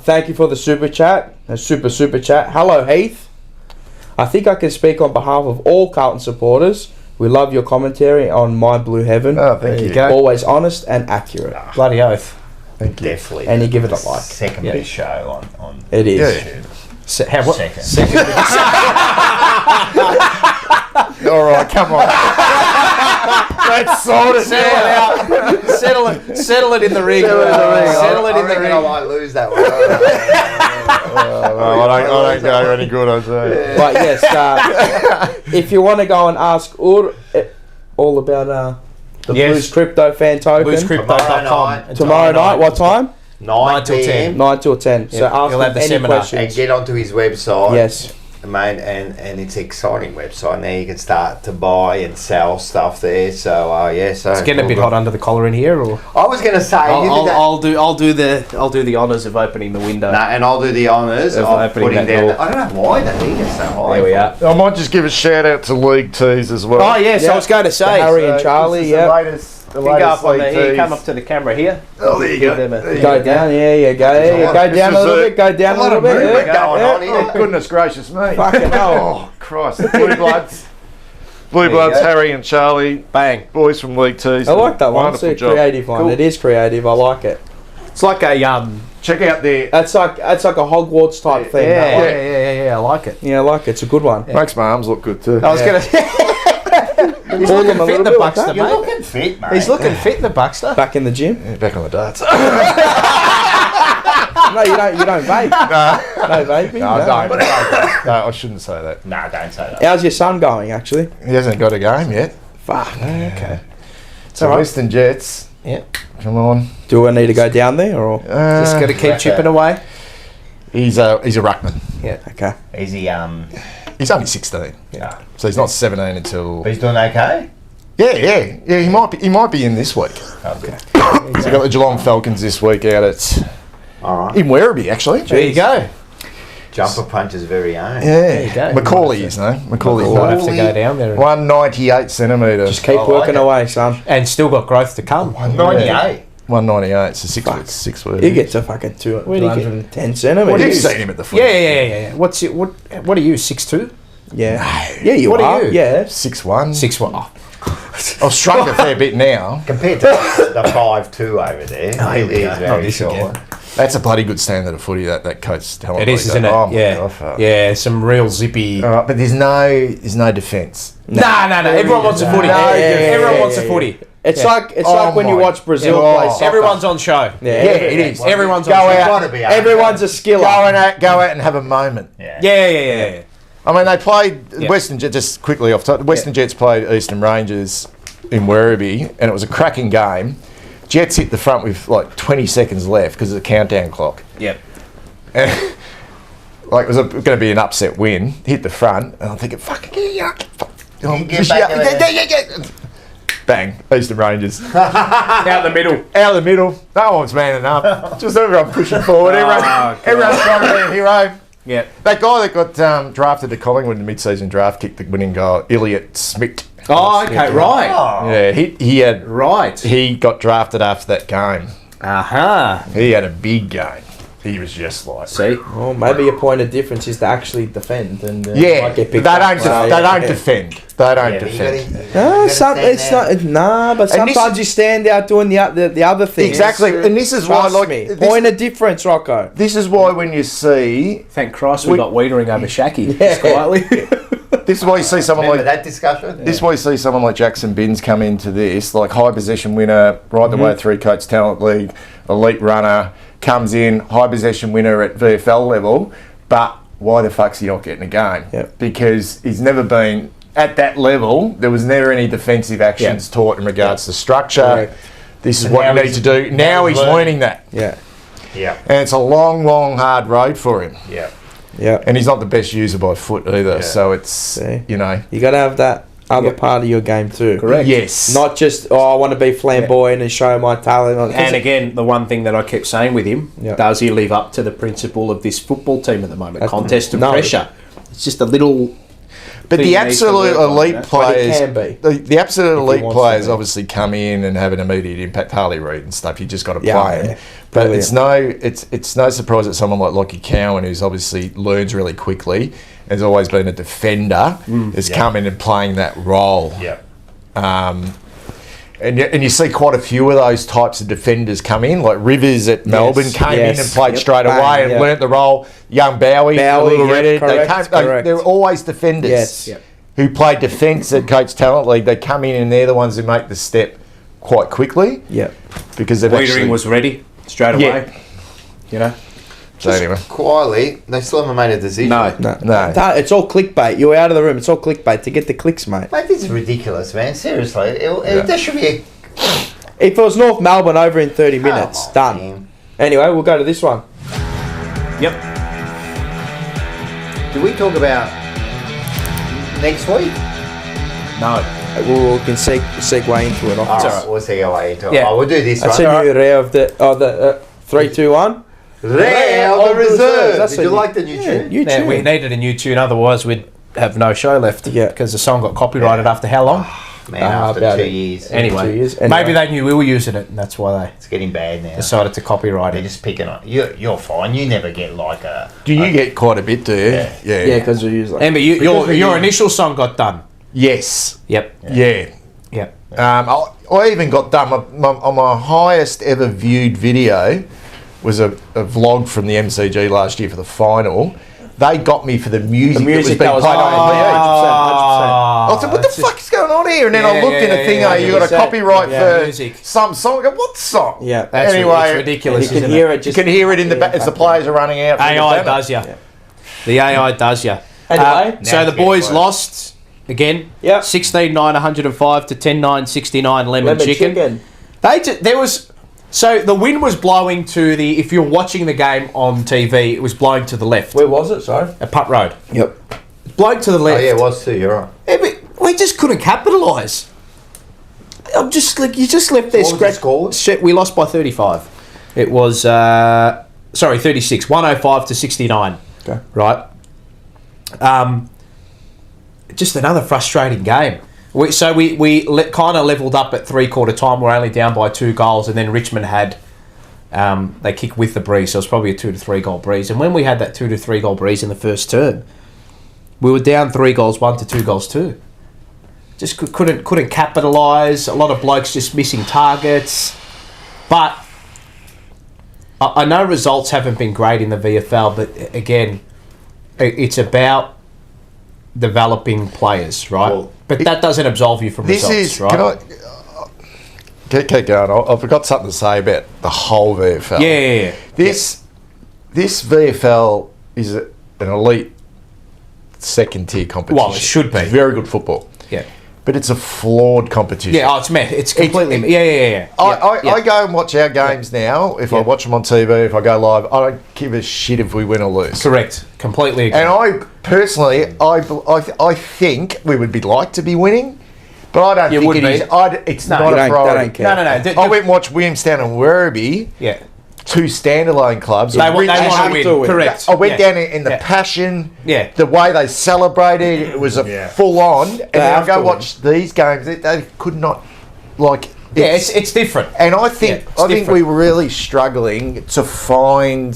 Thank you for the super chat, a super chat. Hello, Heath. I think I can speak on behalf of all Carlton supporters. We love your commentary on My Blue Heaven. Oh, thank you. go. Always honest and accurate. Bloody oath. Thank you. Definitely. And you give it a like. Second best show on It is. Yeah. What? Second. All right, come on. Let's sort it Settle it out. out. Settle it in the ring. Settle it in the I ring. might lose that one. I don't go any good, I say. But yes, if you want to go and ask Ur all about the Yes. Blues Crypto fan token Bluescrypto.com. tomorrow night, what time? 9 till 10. p.m. 9 till 10. So Yeah, ask he'll him have the any seminar. And questions. get onto his website. Yes. Mate, and it's an exciting website. Now you can start to buy and sell stuff there. So so It's getting a bit hot under the collar in here, or I was going to say, I'll do the honours of opening the window. and I'll do the honours Of of opening putting that down. door. I don't know why the heat is so high. There we are. I might just give a shout out to League Tees as well. Oh yes, Yeah. I was going to say. Harry and Charlie, yeah. yeah. The You go latest up on the League here. Tees. Come up to the camera here. Oh, there you Give go. them a- There you Go down, yeah, go. Yeah, go This down a is little bit, go down a lot little of bit. movement Yeah, going yeah. on here. Oh, goodness gracious me. Fucking hell. Oh, Christ. The Blue Bloods. Blue you Bloods, go. Harry and Charlie. Bang. Boys from League Tees. I like that one. It's Wonderful a job. creative one. Cool. It is creative. I like it. It's like a Check out their... That's like a Hogwarts type thing. yeah, that one. I like it. Yeah, I like it. It's a good one. Makes my arms look good too. I was gonna. He's Pull them looking a fit, little the bit, Buckster, like that. You're mate. looking fit, mate. He's looking fit, the Buckster. Back in the gym. Yeah, back on the darts. No, you don't vape. No vaping. No, no. I don't. No, I shouldn't say that. Nah, don't say that. How's your son going? Actually, He hasn't got a game yet. fuck. Okay. So all right. Western Jets. Yeah. Come on. Do I need to go down there or? Just got to keep chipping away. He's a ruckman. Okay. Is he He's only 16, yeah. so he's not 17 until. But he's doing okay? Yeah. He might be in this week. Okay. So we got the Geelong Falcons this week out at Alright. in Werribee actually. There you go. Jumper puncher's very own. Yeah. you go. Macaulay is no. Macaulay. We'll have to go down there 198 centimetre. Just keep I like working it. away, son. and still got growth to come. 98. 198. So 6 Fuck. weeks. 6 weeks. You get to fucking Where do you get- 210 centimeters. You've seen him at the foot. Yeah. What's it? What are you? 6'2"? Yeah. Yeah, you What are are. you? Yeah. 6'1". 6'1". Oh, I've shrunk a fair bit now. Compared to the 5'2" over there. here we He go. is very this short. again. That's a bloody good standard of footy. That coach telling It me is, that. isn't it? Oh my Yeah. God, fuck. Yeah, some real zippy. All right, but there's no defence. Nah. Everyone wants a footy. No, Everyone yeah, wants a yeah. footy. It's Yeah. like Oh when you my watch Brazil God. play soccer. Everyone's on show. Yeah, it is. Everyone's Go on show. out. Gotta be Everyone's a skiller. Go out and have a moment. Yeah. I mean, they played Yeah. Western Jets, just quickly off top. The Western Jets played Eastern Rangers in Werribee, and it was a cracking game. Jets hit the front with like 20 seconds left because of the countdown clock. Yep. And, like, it was going to be an upset win. Hit the front, and I'm thinking, fucking yeah. Get back in there. Yeah. Bang, Eastern Rangers. Out the middle. Out of the middle. No one's manning up. Just everyone pushing forward. Everyone's trying to be a hero. Yeah. That guy that got drafted to Collingwood in the mid-season draft kicked the winning goal, Elliot Smith. Oh, okay, right. Oh. Yeah, Right. he got drafted after that game. Aha. He had a big game. He was just like, See? Well, maybe a point of difference is to actually defend and yeah, might get they picked up. don't So, defend. They don't Yeah, but you defend. gotta- No, you some, gotta it's stand not. Nah, but And this- sometimes you stand out doing the other things. Exactly, and this is why, Trust like, me. this- Point of difference, Rocco. This is why when you see, Thank Christ we got Wiedering over Shaki. Yeah. Just quietly. this is why you see someone Remember like that discussion? This is why you see someone like Jackson Binns come into this, like high possession winner, right the way through Coates Talent League, elite runner, comes in, high possession winner at VFL level, but why the fuck's he not getting a game? Yep. Because he's never been at that level. There was never any defensive actions taught in regards to structure. Correct. This is And what now you need to do. Now he's learning that. Yeah. Yeah. And it's a long, long, hard road for him. Yeah. Yeah. And he's not the best user by foot either. Yeah. So it's, See? you know. You got to have that other part of your game too. Correct. Yes. Not just, I want to be flamboyant and show my talent. And again, the one thing that I kept saying with him, Yeah. does he live up to the principle of this football team at the moment? Contest and No. pressure. It's just a little... But thing the he needs to absolute work on, elite you know? But he players, can be. the absolute If he elite wants to players be. obviously come in and have an immediate impact. Harley Reid and stuff. You just got to Yeah, play 'em. yeah. But Brilliant. it's no surprise that someone like Lockie Cowan, who's obviously learns really quickly, has always been a defender, has come in and playing that role. Yeah. And you see quite a few of those types of defenders come in, like Rivers at Melbourne came in and played straight Bang, away and yeah. learnt the role. Young Bowie, a little yep, Reddit, correct. they're always defenders. Yes. Yep. Who play defence at Coach Talent League. They come in and they're the ones who make the step quite quickly Yeah. because they've Wiedering actually... was ready straight away. Yeah. You know? So anyway. Quietly, they still haven't made a decision. No. No. It's all clickbait. You're out of the room. It's all clickbait to get the clicks, mate. Mate, this is ridiculous, man. Seriously. There should be a... If it was North Melbourne over in 30 minutes, on, done. man. Anyway, we'll go to this one. Yep. Do we talk about next week? No. We can segue into it. All all right, right. we'll see how I into it. Yeah. Oh, we'll do this That's one. a new rare of the 3, 2, 1. Rare of the reserve. That's Did you a- like the new tune? You Yeah, tune. we needed a new tune, otherwise we'd have no show left. Yeah. Because the song got copyrighted after how long? Man, after about 2 it. years. 2 Anyway, years. Anyway. maybe they knew we were using it, and that's why It's getting bad now. they decided to copyright They're it. just picking on... You're fine. You never get like a... Do you get quite a bit, do you? Yeah. Yeah, because we use like. Amber, your initial song got done. Yes. Yep. Yeah. Yep. I even got done. On my highest ever viewed video was a vlog from the MCG last year for the final. They got me for the music, that was being played on TV. 100%. I said, what the fuck is going on here? And then I Yeah, looked in a yeah, thing, yeah, you got a 100%. copyright Yeah. for Music. some song. I go, what song? Yeah. That's Anyway, it's ridiculous. You can isn't hear it? it. You Just can hear it in the as the players are running out. from the AI banner. does ya. Yeah. The AI does ya. Anyway. So Now the it's getting boys close. lost again. Yep. 16-9, 105 to 10-9, 69 lemon Lemon chicken. There was. So the wind was blowing to the. If you're watching the game on TV, it was blowing to the left Where was it? Sorry. at Putt Road. Yep. Blowing to the Oh, left. yeah, it was too. You're right. Yeah, but we just couldn't capitalise. I'm just like you just left there. What was the score? Shit, we lost by 35. It was 36, 105 to 69. Okay. Right. Just another frustrating game. We kind of levelled up at 3/4 time. We're only down by 2 goals, and then Richmond had they kicked with the breeze, so it was probably a 2 to 3 goal breeze. And when we had that 2 to 3 goal breeze in the first term, we were down 3 goals, 1 to 2 goals 2. Just couldn't capitalise. A lot of blokes just missing targets. But I know results haven't been great in the VFL, but again, it's about developing players, right? Well, but that doesn't absolve you from This results, is. right? Keep going. I've got something to say about the whole VFL. Yeah. This VFL is an elite second tier competition. Well, it should be. It's very good football, Yeah. but it's a flawed competition. Yeah, it's meh. It's completely... Yeah. I go and watch our games now. If I Yeah. watch them on TV, if I go live, I don't give a shit if we win or lose. Correct. Completely agree. And I personally, I think we would be like to be winning, but I don't You think would it is. be. It's No, not you a don't- priority. they don't care. No. I went and watched Williamstown and Werribee, Yeah. 2 standalone clubs. They want have to to win. win. Correct. I went Yeah. down in the Yeah. passion, Yeah. the way they celebrated, it was a full on. And then I have go to watch these games, they could not, like... Yeah, it's different. And I think Yeah, it's we're really struggling to find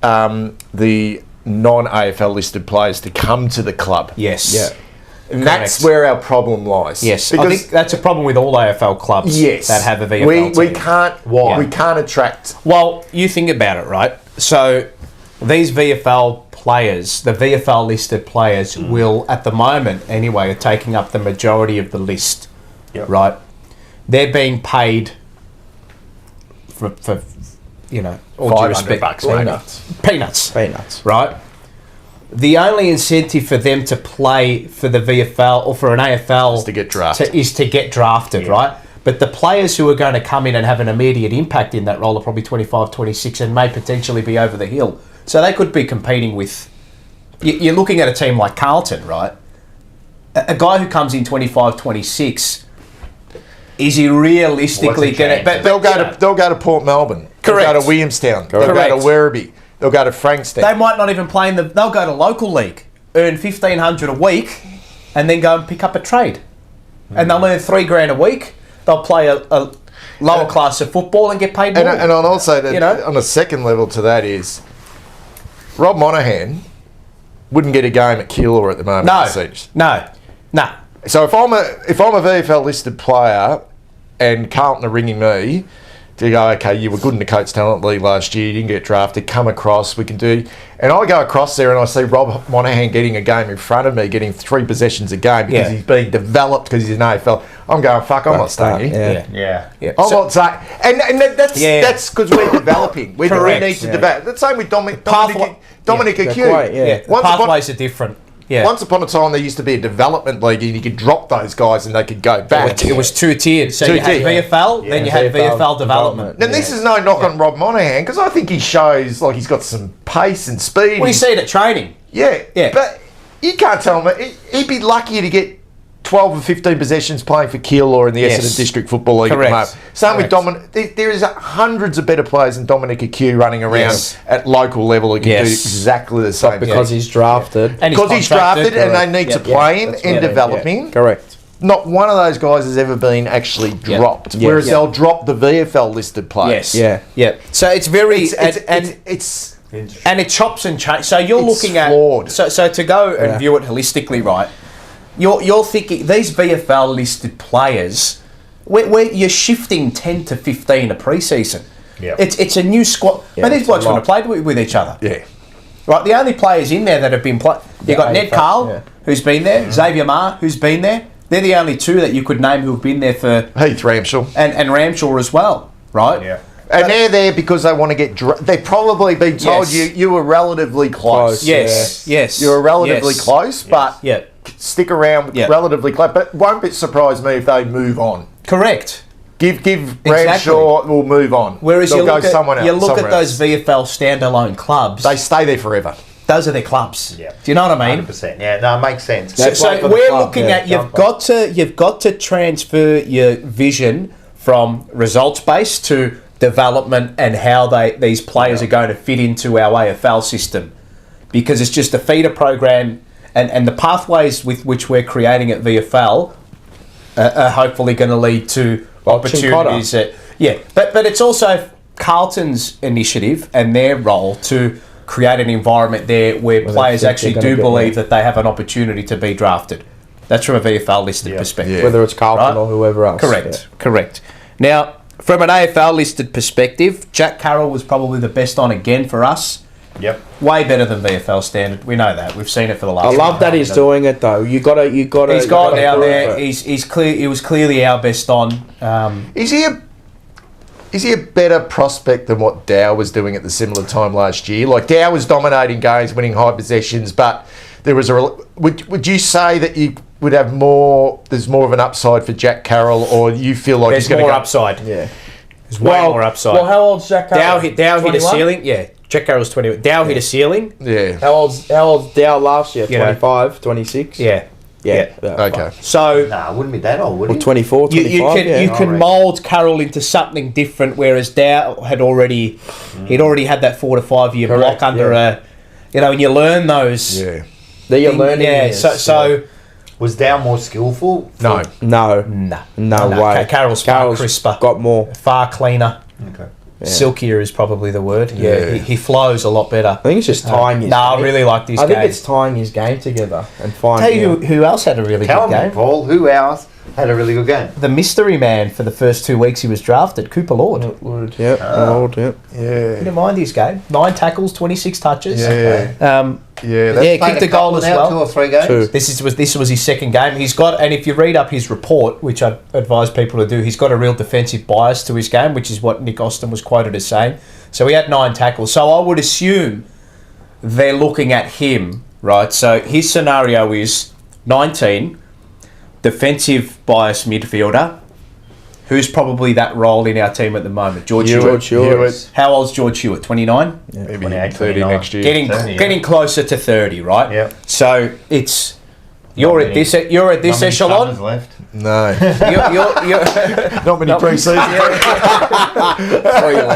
the non-AFL listed players to come to the club. Yes. Yeah. And that's Correct. where our problem lies. Yes. I Because think that's a problem with all AFL clubs yes, that have a VFL we team. can't. Why? We can't attract. Well, you think about it, right? So these VFL players, the VFL listed players, will, at the moment anyway, are taking up the majority of the list, right? They're being paid for all due respect, $500, mate. peanuts, right? The only incentive for them to play for the VFL or for an AFL Is to get drafted. is to get drafted, right? But the players who are going to come in and have an immediate impact in that role are probably 25, 26 and may potentially be over the hill. So they could be competing with... You're looking at a team like Carlton, right? A guy who comes in 25, 26, is he realistically going to... They'll go to Port Melbourne. Correct. They'll go to Williamstown. They'll go to Werribee. They'll go to Frankston. They might not even play in the... They'll go to local league, earn $1,500 a week, and then go and pick up a trade. And they'll earn $3,000 a week. They'll play a lower class of football and get paid more. And I'll also, on a second level to that is, Rob Monaghan wouldn't get a game at Keilor at the moment. No. So if I'm a VFL listed player and Carlton are ringing me to go, okay, you were good in the Coates Talent League last year, you didn't get drafted, come across, we can do... And I go across there and I see Rob Monaghan getting a game in front of me, getting 3 possessions a game because he's being developed because he's an AFL. I'm going, fuck, I'm not staying here. Yeah. I'm not saying... And that's because we're developing. We need to develop. The same with Dominic Acue. Pathways are different. Yeah. Once upon a time, there used to be a development league and you could drop those guys and they could go back. It was 2-tiered. So you had VFL, then you had VFL development. And this is no knock on Rob Monaghan because I think he shows like he's got some pace and speed. Well, you see it at training. Yeah. But you can't tell me. He'd be lucky to get 12 or 15 possessions playing for Keilor in the Essendon District Football League. Correct. Same with Dominic. There is hundreds of better players than Dominic Acue running around at local level who can do exactly the same. Because he's drafted. Because he's drafted and they need to play him and develop him. Correct. Not one of those guys has ever been actually dropped. Whereas they'll drop the VFL listed players. Yeah. So it's very... It's and it chops and changes. So you're looking flawed. at... So to go and view it holistically, right... You're thinking these VFL listed players, where you're shifting 10 to 15 a pre-season. Yeah, it's a new squad. But these blokes want to play with each other. Yeah, right. The only players in there that have been playing, you've got Ned Carl, who's been there, Xavier Maher, who's been there. They're the only 2 that you could name who have been there for Heath Ramshaw and Ramshaw as well, right? Yeah. And they're there because they want to get... They've probably been told you were relatively close. Yes. You were relatively close, but stick around relatively close. But won't surprise me if they move on. Correct. Give Ramshaw, we'll move on. Whereas they'll you look go somewhere else. You look at those VFL standalone clubs. They stay there forever. Those are their clubs. Yeah. Do you know what I mean? 100%. Yeah, no, it makes sense. So we're looking at you've got to transfer your vision from results based to development and how these players are going to fit into our AFL system, because it's just a feeder program and the pathways with which we're creating at VFL are hopefully going to lead to opportunities. But it's also Carlton's initiative and their role to create an environment there where players actually do believe that they have an opportunity to be drafted. That's from a VFL listed perspective. Whether it's Carlton or whoever else. Correct. Now, from an AFL listed perspective, Jack Carroll was probably the best on again for us. Yep. Way better than VFL standard. We know that. We've seen it for the last. I love that he's doing it though. You got to. He's gone down there. He's clear. He was clearly our best on. Is he a better prospect than what Dow was doing at the similar time last year? Like Dow was dominating games, winning high possessions, but there was would you say that you would have more? There's more of an upside for Jack Carroll, or you feel like there's he's more upside? Yeah, there's way more upside. Well, how old's Jack Carroll? Dow hit a ceiling. Yeah, Jack Carroll's 20. Dow hit a ceiling. Yeah. How old's Dow last year? 25, 26? Yeah. Okay. So it wouldn't be that old, would it? 24, 25. You can mould Carroll into something different, whereas Dow had already had that 4 to 5 year block under a, and you learn those. Yeah. They're learning. Yeah. So was Dow more skillful? No way. Carroll's far crisper, got more, far cleaner. Okay. Yeah. Silkier is probably the word. Yeah, he flows a lot better. I think it's just tying his game. I really like this game. I think it's tying his game together and finding. Tell you who else had a really good game. Paul, who else had a really good game? The mystery man for the first 2 weeks he was drafted, Cooper Lord. Lord, yep. Yeah. Didn't mind his game. 9 tackles, 26 touches. Yeah. Kicked a goal as well. 2 or 3 games. 2. This was his second game. He's got, and if you read up his report, which I advise people to do, he's got a real defensive bias to his game, which is what Nick Austin was quoted as saying. So he had 9 tackles. So I would assume they're looking at him, right? So his scenario is 19, defensive bias midfielder, who's probably that role in our team at the moment? George Hewitt. How old's George Hewitt? 29? Maybe 28, 30 next year. Getting closer to 30, right? Yep. So it's you're at this echelon. Left. No. You're Not many pre-season.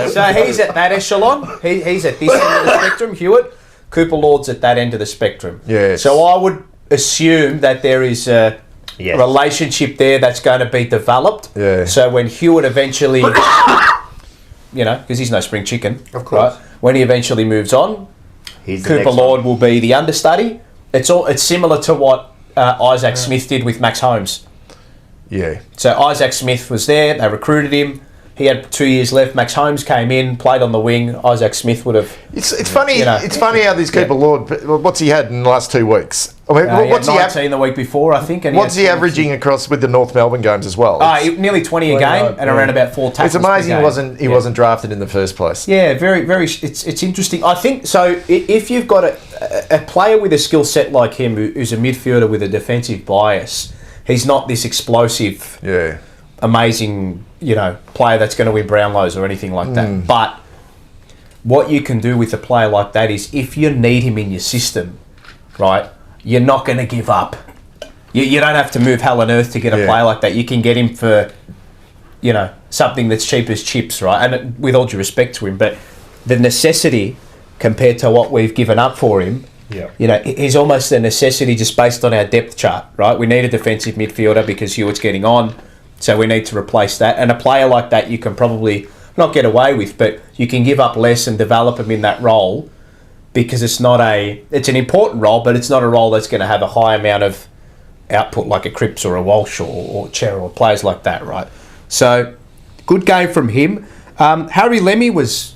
so he's at that echelon. He's at this end of the spectrum. Hewitt. Cooper Lord's at that end of the spectrum. Yes. So I would assume that there is a relationship there that's going to be developed. Yeah. So when Hewitt eventually, because he's no spring chicken, Of course. right? When he eventually moves on, Cooper Lord will be the understudy. It's similar to what Isaac Smith did with Max Holmes. Yeah. So Isaac Smith was there. They recruited him. He had 2 years left. Max Holmes came in, played on the wing. Isaac Smith would have. It's funny. It's funny how these Cooper Lord. What's he had in the last 2 weeks? I mean, What's he 19 the week before, I think. And what's he averaging across with the North Melbourne games as well? Nearly 20 a game and around about 4 tackles. It's amazing he wasn't drafted in the first place. Yeah, very, very. It's interesting. I think so. If you've got a player with a skill set like him, who's a midfielder with a defensive bias, he's not this explosive, amazing, player that's going to win Brownlows or anything like that. But what you can do with a player like that is, if you need him in your system, right, you're not going to give up. You don't have to move hell and earth to get a player like that. You can get him for, something that's cheap as chips, right? And with all due respect to him, but the necessity compared to what we've given up for him, is almost a necessity just based on our depth chart, right? We need a defensive midfielder because Hewitt's getting on, so we need to replace that. And a player like that you can probably not get away with, but you can give up less and develop him in that role, because it's an important role, but it's not a role that's going to have a high amount of output like a Cripps or a Walsh or Cher or players like that, right? So, good game from him. Harry Lemmy was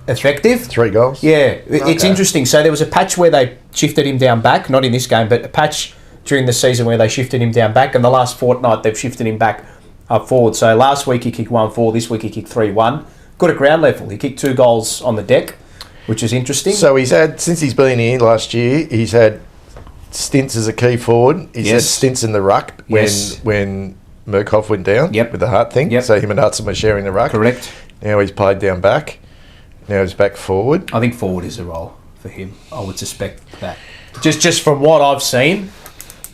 effective. 3 goals. Yeah, it's interesting. So there was a patch where they shifted him down back, not in this game, but a patch during the season where they shifted him down back, and the last fortnight they've shifted him back up forward. So last week he kicked 1-4, this week he kicked 3-1. Good at ground level. He kicked 2 goals on the deck, which is interesting. So he's had, since he's been here last year, he's had stints as a key forward. He's had stints in the ruck when Murkoff went down with the Hart thing. So him and Hudson were sharing the ruck. Correct. Now he's played down back. Now he's back forward. I think forward is a role for him. I would suspect that. Just from what I've seen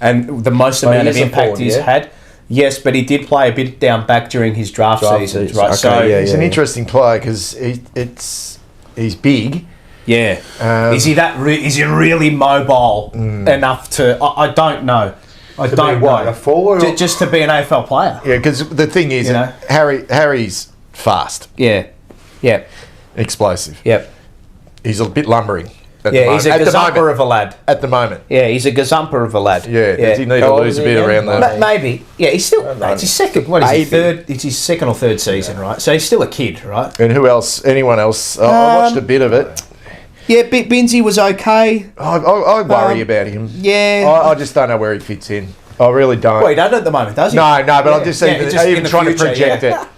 and the most amount of impact he's had. Yes, but he did play a bit down back during his draft seasons, right? Okay, so he's an interesting player because he's big. Yeah. Is he is he really mobile enough to? I don't know. I don't know. A forward, just to be an AFL player. Yeah, because the thing is, Harry's fast. Yeah. Yeah. Explosive. Yep. He's a bit lumbering. He's a gazumper of a lad. At the moment. Yeah, he's a gazumper of a lad. Yeah. Does he need to lose a bit around that? Maybe. Yeah, he's still. It's his second. What is he? Third. It's his second or third season, right? So he's still a kid, right? And who else? Anyone else? I watched a bit of it. Yeah, Binsey was okay. I worry about him. Yeah. I just don't know where he fits in. I really don't. Well, he doesn't at the moment, does he? No, but I'm just saying, even trying to project it.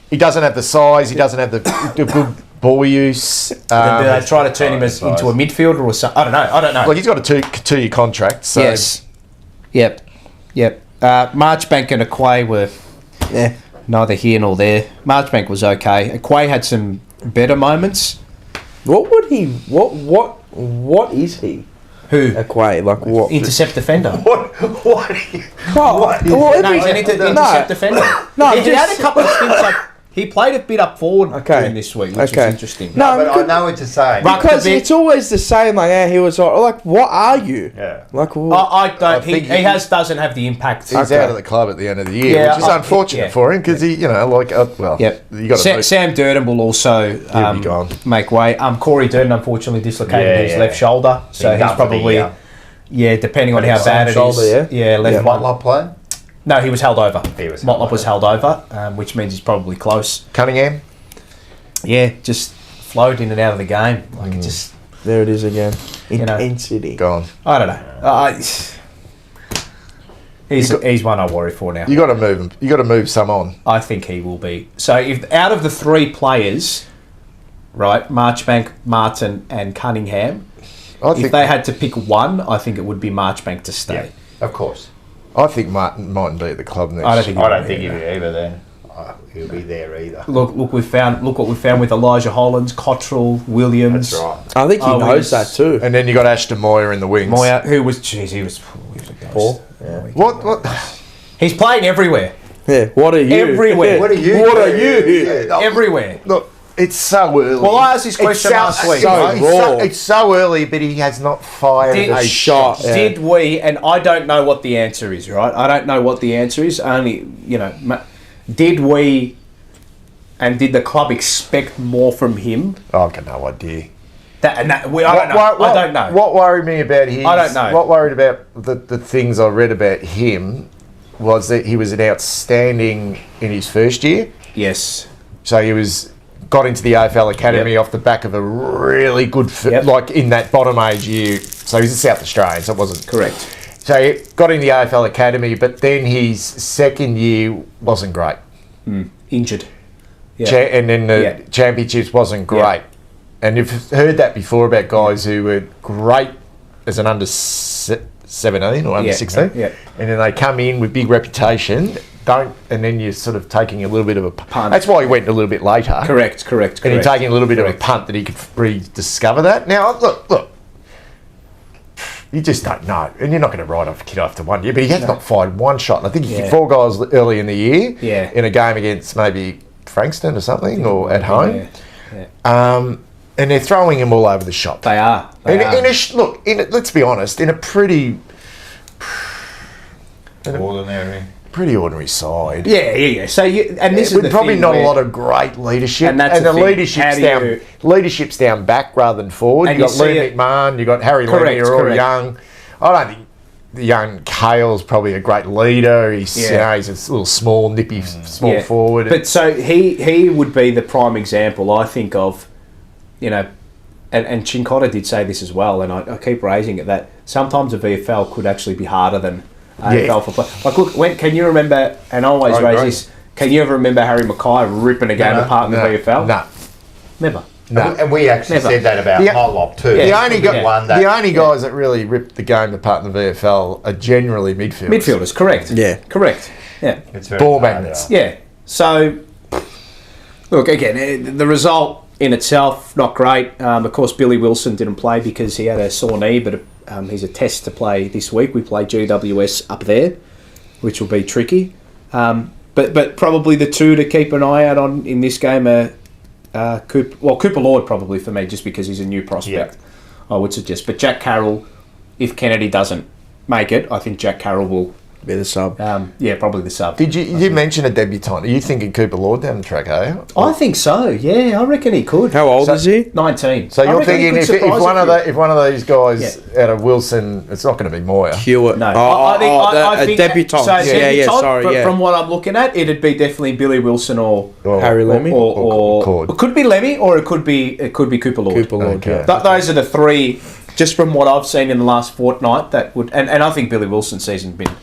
He doesn't have the size. He doesn't have the good ball use. Do they try to turn him into a midfielder or something? I don't know. Like, he's got a two-year contract. So. Yes. Yep. Marchbank and Aquay were neither here nor there. Marchbank was okay. Aquay had some better moments. What would he? What is he? Who? Aquay, like what? Intercept defender. What? He's an intercept defender. No, he had a couple of stints up. He played a bit up forward during this week, which was interesting. No, but I know what to say. Because it's always the same. Like, he was like, "What are you?" Yeah. Like, I don't. He doesn't have the impact. He's out of the club at the end of the year, which is unfortunate for him because he, you got to. Sam Durden will also make way. Corey Durden unfortunately dislocated his left shoulder, so he's probably depending on how bad it is. Left. Motlop playing? No, he was held over. Motlop was held over, which means he's probably close. Cunningham? Yeah, just flowed in and out of the game. Like it just. There it is again. Intensity. Gone. I don't know. He's one I worry for now. You got to move him. You got to move some on. I think he will be. So if out of the 3 players, right, Marchbank, Martin, and Cunningham, if they had to pick one, I think it would be Marchbank to stay. Yeah, of course. I think Martin mightn't be at the club next year. I don't think he'll be either then. he'll be there either. Look what we found with Elijah Hollands, Cottrell, Williams. That's right. I think he knows that too. And then you got Ashton Moyer in the wings. Moyer, who was, jeez, he was a ghost. Paul. Yeah. What? He's playing everywhere. Yeah. What are you? Everywhere. What are you? What are you? Yeah. Everywhere. Look, it's so early. Well, I asked this question last week. It's so early, but he has not fired a shot. Did we, and I don't know what the answer is, right? I don't know what the answer is. Only, did we, and did the club expect more from him? I've got no idea. I don't know. What worried me about his... I don't know. What worried about the things I read about him was that he was an outstanding in his first year. Yes. So he got into the AFL Academy off the back of a really good... like in that bottom age year. So he's a South Australian, so it wasn't... Correct. So he got in the AFL Academy, but then his second year wasn't great. Injured. And then the championships wasn't great. And you've heard that before about guys who were great as an under 17 or under 16. Yeah. And then they come in with big reputation, and then you're sort of taking a little bit of a punt. That's why he went a little bit later. Correct. And you're taking a little bit of a punt that he could rediscover that. Now, look. You just don't know. And you're not going to write off a kid after 1 year, but he has not fired one shot. I think he kicked 4 goals early in the year in a game against maybe Frankston or something, or at home. And they're throwing him all over the shop. They are. Let's be honest, in a pretty ordinary side. Yeah. So this is the probably thing not a lot of great leadership, and that's the thing. leadership's down back rather than forward. You got Liam McMahon, you got Harry Lemmy, are all young. I don't think the young Cale's probably a great leader. He's he's a little small, nippy, small forward. But so he would be the prime example, I think, of, and Chincotta did say this as well, and I keep raising it, that sometimes a VFL could actually be harder than AFL for play. Like, look, can you remember, and I always raise this, can you ever remember Harry Mackay ripping a game apart in the VFL? No. Never. No. And we actually said that about Highlock too. The only guys that really ripped the game apart in the VFL are generally midfielders. Midfielders, correct. Yeah. Correct. Yeah. Ball magnets. Yeah. So, look, again, the result in itself, not great. Of course, Billy Wilson didn't play because he had a sore knee, but he's a test to play this week. We play GWS up there, which will be tricky. But probably the two to keep an eye out on in this game are Cooper Lord probably for me, just because he's a new prospect, I would suggest. But Jack Carroll, if Kennedy doesn't make it, I think Jack Carroll will be the sub. Probably the sub. Did you mention a debutant? Are you thinking Cooper Lord down the track, are you? I think so. Yeah, I reckon he could. How old is he? 19. So you're thinking if one of these guys out of Wilson, it's not going to be Moyer. Hewitt. No. I think a debutant. From what I'm looking at, it'd be definitely Billy Wilson or Harry Lemmy, or it could be Lemmy, or it could be Cooper Lord. Okay. Those are the three. Just from what I've seen in the last fortnight, that would, and I think Billy Wilson's season's been.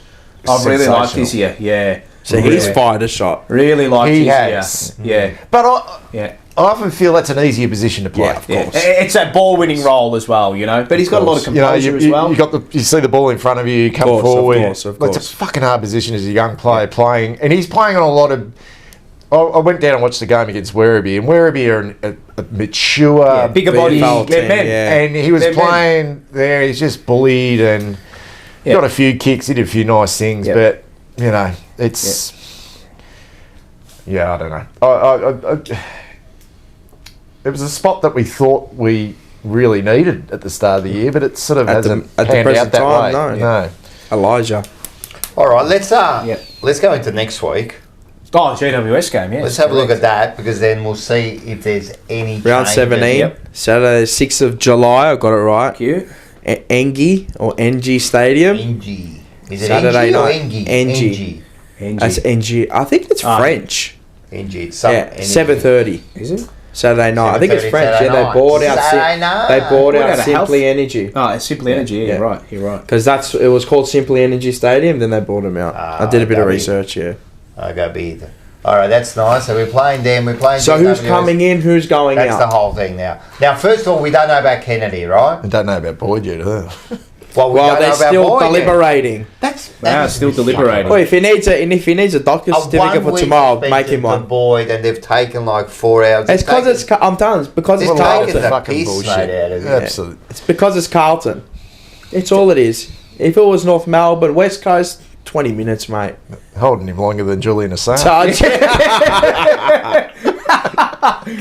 I've really liked this year, So he's fired a shot. Really liked he this year. Yeah. But I often feel that's an easier position to play. Yeah, of course. It's that ball-winning role as well, But he's got a lot of composure as well. You see the ball in front of you, you come forward. Of course. It's a fucking hard position as a young player playing, and he's playing on a lot of. I went down and watched the game against Werribee, and Werribee are a mature, bigger body men, and he was playing there. He's just bullied and. Got a few kicks, he did a few nice things, but it's I don't know. It was a spot that we thought we really needed at the start of the year, but it sort of hasn't panned out that way. No. Elijah. All right, let's go into next week. Oh, GWS game, yeah. Let's have a look at that, because then we'll see if there's any round changes. 17, Saturday, 6th of July. I got it right. Thank you. Engie or NG Stadium. Engie. Is it Saturday Engie night. or Engie? Engie. That's Engie. I think it's French. Engie. It's 7:30. Is it? Saturday night. I think it's French. Saturday They night. bought out. Saturday night. They bought out Out of Simply Energy. Oh, it's Simply Energy. Yeah, right. You're right. Because it was called Simply Energy Stadium. Then they bought them out. I did a bit of research. Yeah. I go be. All right, that's nice. So we're playing them. We're playing. So who's coming in? Who's going out? That's the whole thing now. Now, first of all, we don't know about Kennedy, right? I don't know about Boyd yet, huh? Well, they're still deliberating. That's still deliberating. Well, if he needs a doctor's certificate for tomorrow, make him one. Boyd, and they've taken like 4 hours. It's because I'm telling you, it's because it's Carlton. Fucking bullshit. Absolutely. It's because it's Carlton. It's all it is. If it was North Melbourne, West Coast, 20 minutes, mate. Holding him longer than Julian Assange.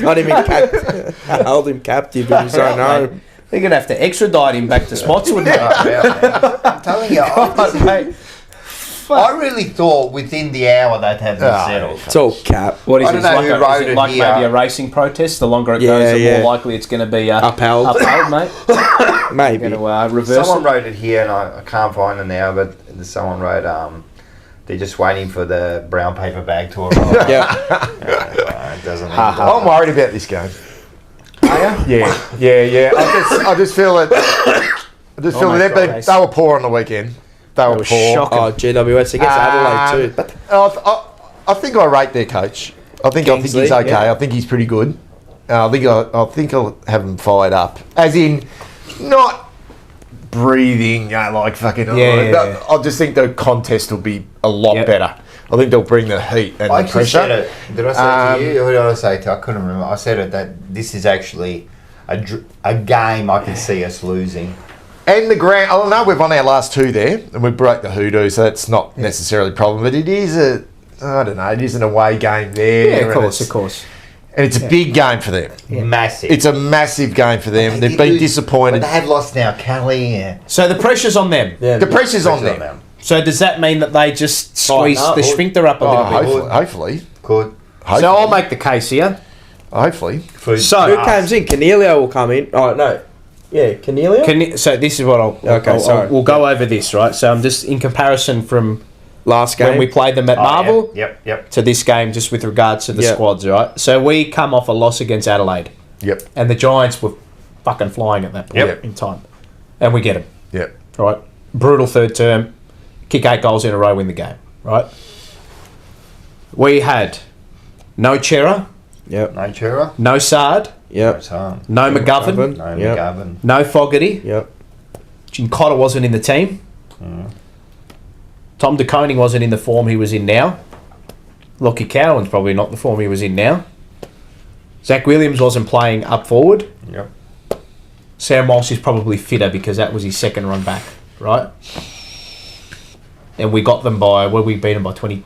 Got him held him captive in his own home. They're going to have to extradite him back to Spotswood. I'm telling you, I really thought within the hour they'd have them settled. It's all cap. What is I don't it? know Like, who wrote is it it like here. maybe a racing protest? The longer it goes, the more likely it's going to be upheld, mate. Maybe. Going to reverse Someone it. wrote it here, and I can't find it now, but someone wrote, they're just waiting for the brown paper bag to arrive. It doesn't I'm worried about this game. Are you? Yeah. I just feel that. They were poor on the weekend. They were poor. Shocking. Oh, GWS against Adelaide too. But I think I rate their coach. I think he's okay. yeah. I think he's pretty good. I think I'll have him fired up. As in, not breathing like fucking. I just think the contest will be a lot better. I think they'll bring the heat and the pressure. Said it. Did I say it to you? Who did I say it to? I couldn't remember. I said it that this is actually a game I can see us losing. And the ground, I know we've won our last 2 there, and we broke the hoodoo, so that's not necessarily a problem. But it is it is an away game there. Yeah, of course. And it's a big game for them. Yeah. Massive. It's a massive game for them. They've been disappointed. But they have lost now, Kelly. Yeah. So the pressure's on them. yeah, The pressure's on them. So does that mean that they just squeeze the sphincter up a little bit? Hopefully. Good. So I'll make the case here. Hopefully. So who comes in? Cornelio will come in. Oh no. Yeah, Cornelio. So this is what we'll go over this, right? So I'm just in comparison from last game when we played them at Marvel Yep. to this game, just with regards to the squads, right? So we come off a loss against Adelaide. Yep. And the Giants were fucking flying at that point in time. And we get them. Yep. Right? Brutal third term. Kick 8 goals in a row, win the game. Right? We had no Chera. Yep. No Chera. No Sard. Yep. No McGovern. No McGovern. No Fogarty. Yep. Jim Cotter wasn't in the team. Tom De Koning wasn't in the form he was in now. Lockie Cowan's probably not the form he was in now. Zach Williams wasn't playing up forward. Yep. Sam Walsh is probably fitter because that was his second run back, right? And we got them by, we beat them by 20.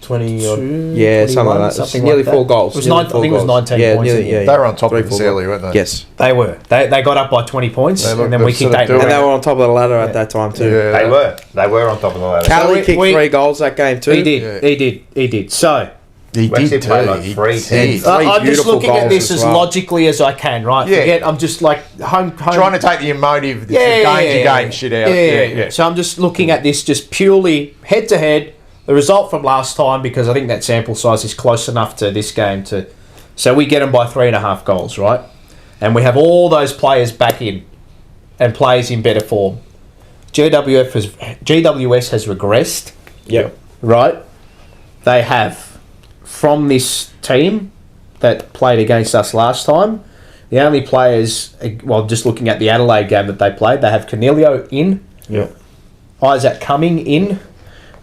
20 or yeah, something like that. Something nearly like 4 goals. It was I think it was 19 points. They were on top of us early, weren't they? Yes. They were. They got up by 20 points and then we kicked 8. And they were on top of the ladder at that time too. Yeah. They were on top of the ladder. Kelly kicked 3 goals that game too. He did. So he did too. I'm just looking at this as logically as I can, right? Yeah. I'm just like home trying to take the emotive, game shit out. Yeah. So I'm just looking at this just purely head to head. The result from last time, because I think that sample size is close enough to this game to... So we get them by 3.5 goals, right? And we have all those players back in and players in better form. GWS has regressed. Yep. Right? They have, from this team that played against us last time, the only players... Well, just looking at the Adelaide game that they played, they have Cornelio in. Yep. Isaac Cumming in.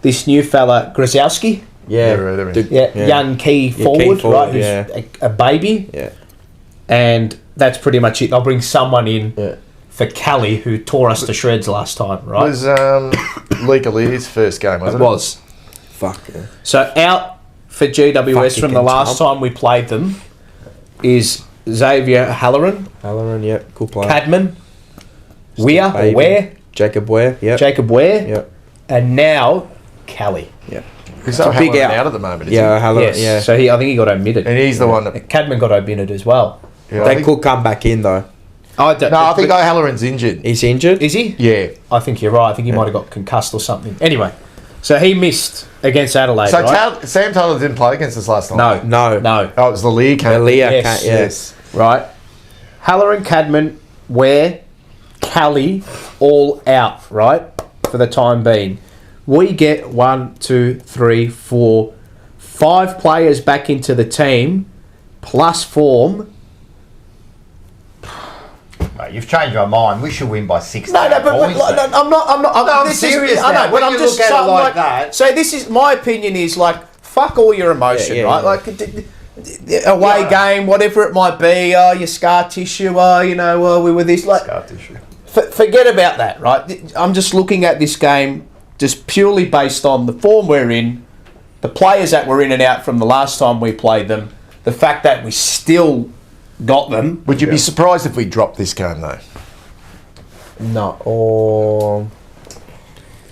This new fella, Grozowski. Young key forward, right? Who's a baby. Yeah. And that's pretty much it. I'll bring someone in for Kelly, who tore us to shreds last time, right? It was Lee Lear's first game, wasn't it? It was. Fuck. Yeah. So out for GWS from the last time we played them is Xavier Halloran. Halloran, yep. Cool player. Cadman. Ware. Jacob Ware, yep. Jacob Ware. Yep. And now... Kelly. Yeah. He's so big out at the moment, isn't he? Halloran, yeah. So I think he got omitted. And he's the one that... Cadman got omitted as well. Yeah, they could come back in, though. I think O'Halloran's injured. He's injured? Is he? Yeah. I think you're right. I think he might have got concussed or something. Anyway, so he missed against Adelaide, so right? Sam Taylor didn't play against us last night? No. Oh, it was the Lear came. Yes. Right. Halloran, Cadman, Ware, Kelly, all out, right, for the time being. We get 1, 2, 3, 4, 5 players back into the team, plus form. Mate, you've changed my mind. We should win by 6. No, but I'm not. I'm this serious is, I now. know, When but I'm you just look at it something like that. So this is my opinion. Is like fuck all your emotion, Yeah, right? yeah. Like away game, whatever it might be. Oh, your scar tissue. Oh, you know, we were this. Like, Scar tissue. forget about that, right? I'm just looking at this game just purely based on the form we're in, the players that were in and out from the last time we played them, the fact that we still got them. Would you be surprised if we dropped this game though? No, or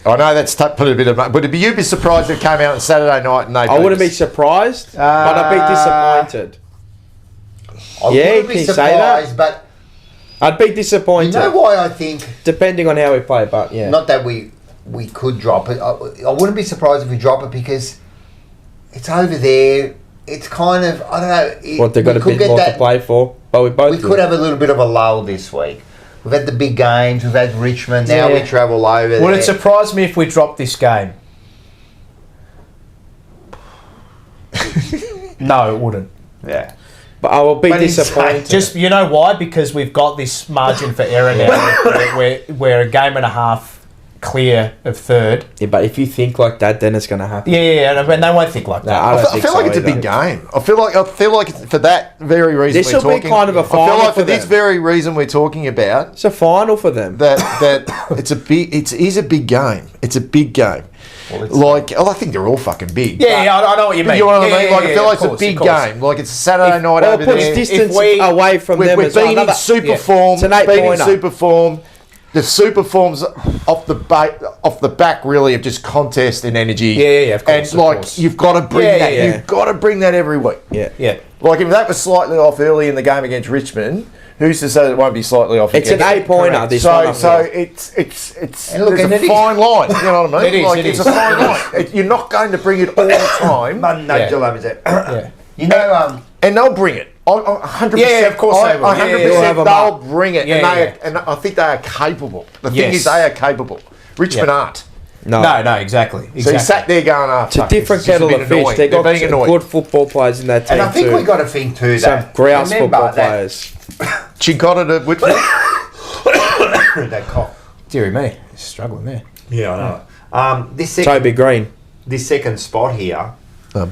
I know that's put a bit of, but would you be surprised if it came out on Saturday night and they? I wouldn't be surprised, but I'd be disappointed. I Yeah, wouldn't be can you say that? surprised, but I'd be disappointed. you know why I think? Depending on how we play, but yeah. Not that we could drop it. I wouldn't be surprised if we drop it because it's over there. It's kind of, I don't know. What, they've got a we could bit get more that- to play for, but we both We do. could have a little bit of a lull this week. We've had the big games. We've had Richmond. Now Yeah. we travel over there. Would it surprise me if we dropped this game? No, it wouldn't. Yeah. But I will be But he's disappointed. Just, you know why? Because we've got this margin for error now. we're a game and a half clear of third. Yeah, but if you think like that, then it's going to happen. Yeah, and they won't think like No, that. I don't I think feel like so it's a big either. game. I feel like for that very reason This we're will be talking. kind of a I feel final like for for this them. very reason we're talking about It's a final for them. that it's a big. It is a big game. It's a big game. Like, I think they're all fucking big. Yeah, I know what you mean. You know what I Yeah, mean? yeah, Like, I yeah, feel like of it's a course, big of course. game. Like, it's a Saturday night Or over puts there. distance we- away from them We've as well. been in Another- super yeah. form. It's an 8 Been in pointer. super form. The super forms off the back really of just contest and energy. Yeah, of course, And of like course. you've got to bring Yeah, that. yeah. You've got to bring that every week. Yeah. Yeah. Like if that was slightly off early in the game against Richmond, who's to say that it won't be slightly off? It's an against- 8-pointer, Correct. this so one, I so feel. it's And look, there's and a it is- fine line. You know what I mean? It is, Like it it's is. a fine line. You're not going to bring it all the time, Yeah. You know, and they'll bring it. 100%. Yeah, of course they will. 100%. Yeah, they'll have 'em They'll up. bring it, Yeah, and, yeah. and I think they are capable. The thing Yes. is, they are capable. Richmond Yeah. aren't. No, exactly. So you sat there going, "Oh, It's a different kettle of fish. They've got being annoyed. good football players in that team and I think too. we've got to think too Some that grouse remember football that- players. She got it at Whitfield. that cough. Deary me, struggling there. Yeah, I know. Toby Green This second spot here.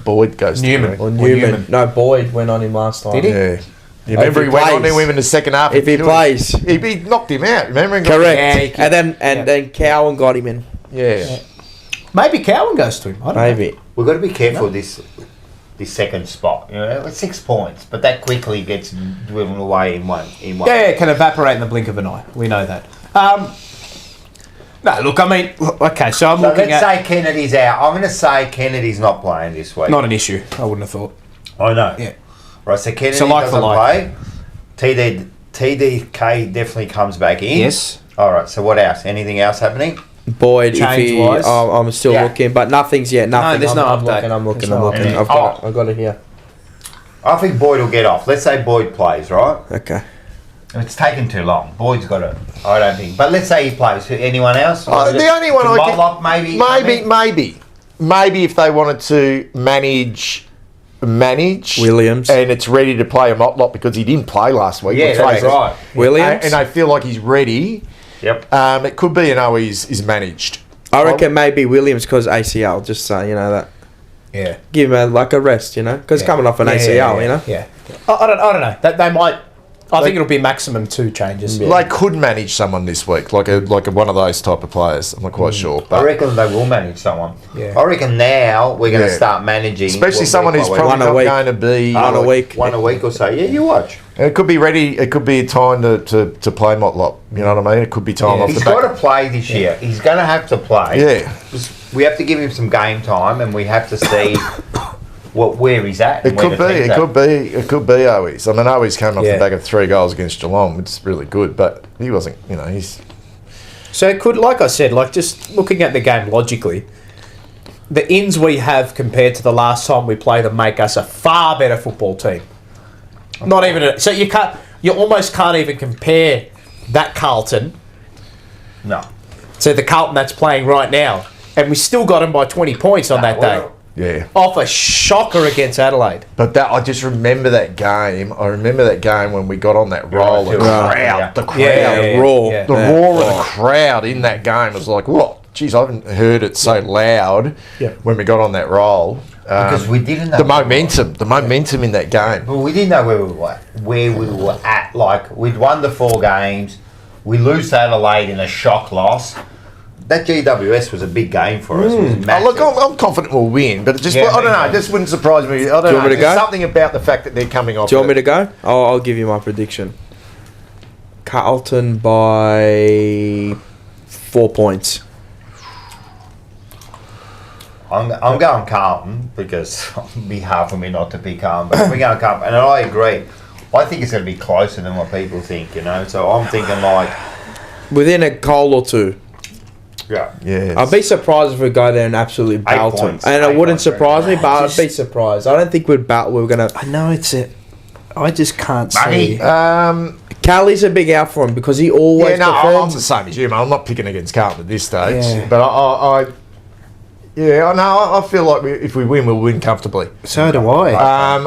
Boyd goes Newman. to or Newman. Newman. No, Boyd went on him last time. Did he? Yeah. You remember If he he went on plays. there with him in the second half. If he and killed plays. him. He knocked him out. Remember? And got- Correct. Yeah, he can- and then Cowan got him in. Yeah. Maybe Cowan goes to him. I don't know. Maybe. We've got to be careful of this second spot. You know, it's 6 points, but that quickly gets driven away in one. Yeah, it can evaporate in the blink of an eye. We know that. No, look, I mean, okay, so I'm So looking let's at... say Kennedy's out. I'm going to say Kennedy's not playing this week. Not an issue, I wouldn't have thought. I know. Yeah. Right, so Kennedy So like for doesn't like. play. TDK definitely comes back in. Yes. All right, so what else? Anything else happening? Boyd, if he, Change-wise? I'm still Yeah. looking, but nothing's yet. Nothing. there's no update. I'm looking. There's no update. I've got it here. I think Boyd will get off. Let's say Boyd plays, right? Okay. It's taken too long. Boyd's got it. I don't think. But let's say he plays. Anyone else? The only one I can... Motlop, Maybe if they wanted to manage Williams. and it's ready to play a Motlop because he didn't play last week. Yeah, Let's that's face it. right. Williams. And I feel like he's ready. Yep. It could be he's managed. I reckon maybe Williams because ACL. Just so you know that. Yeah. Give him a rest, you know, because coming off an ACL, you know. Yeah. I don't know. They might... I think it'll be maximum 2 changes. They could manage someone this week, like one of those type of players. I'm not quite sure. I But reckon they will manage someone. Yeah. I reckon now we're going to Yeah. start managing. especially what someone week who's by probably One a not week. going to be... One a week. One a week or so. Yeah, you watch. And it could be ready. It could be a time to play Motlop. You know what I mean? It could be time off He's the got back. to play this year. He's going to have to play. Yeah. We have to give him some game time, and we have to see where he's at. It could be. It could be Owies. I mean, Owies came off Yeah. the back of 3 goals against Geelong, which is really good. But he wasn't. You know, he's... So it could, like I said, like just looking at the game logically, the ins we have compared to the last time we played them make us a far better football team. Not even so you almost can't even compare that Carlton No. to the Carlton that's playing right now, and we still got them by 20 points on that day. Yeah. Off a shocker against Adelaide. But that I just remember that game. I remember that game when we got on that roll. The crowd, the roar. the roar of the crowd in that game was like, whoa, geez, I haven't heard it so loud when we got on that roll. Because we didn't know the momentum in that game. But we didn't know where we were at. Like, we'd won the 4 games. We lose to Adelaide in a shock loss. That GWS was a big game for us. It was massive. Look, I'm confident we'll win, but it just, I don't know, it just wouldn't surprise me. I don't know. want me to There's go? something about the fact that they're coming off. Do you want me to go? I'll give you my prediction. Carlton by 4 points. I'm going Carlton because it'd be hard for me not to pick Carlton. But we're going Carlton, and I agree. I think it's going to be closer than what people think, you know. So I'm thinking like Within a goal or two. Yeah. I'd be surprised if we go there and absolutely belt them. points. And 8 it wouldn't points, surprise me, right? but I'd be surprised. I don't think we're going to... I know it's it. I just can't Buddy. see. Callie's a big out for him because he always I'm defends. the same as you, man. I'm not picking against Carlton at this stage. Yeah. But I feel like if we win, we'll win comfortably. So do I.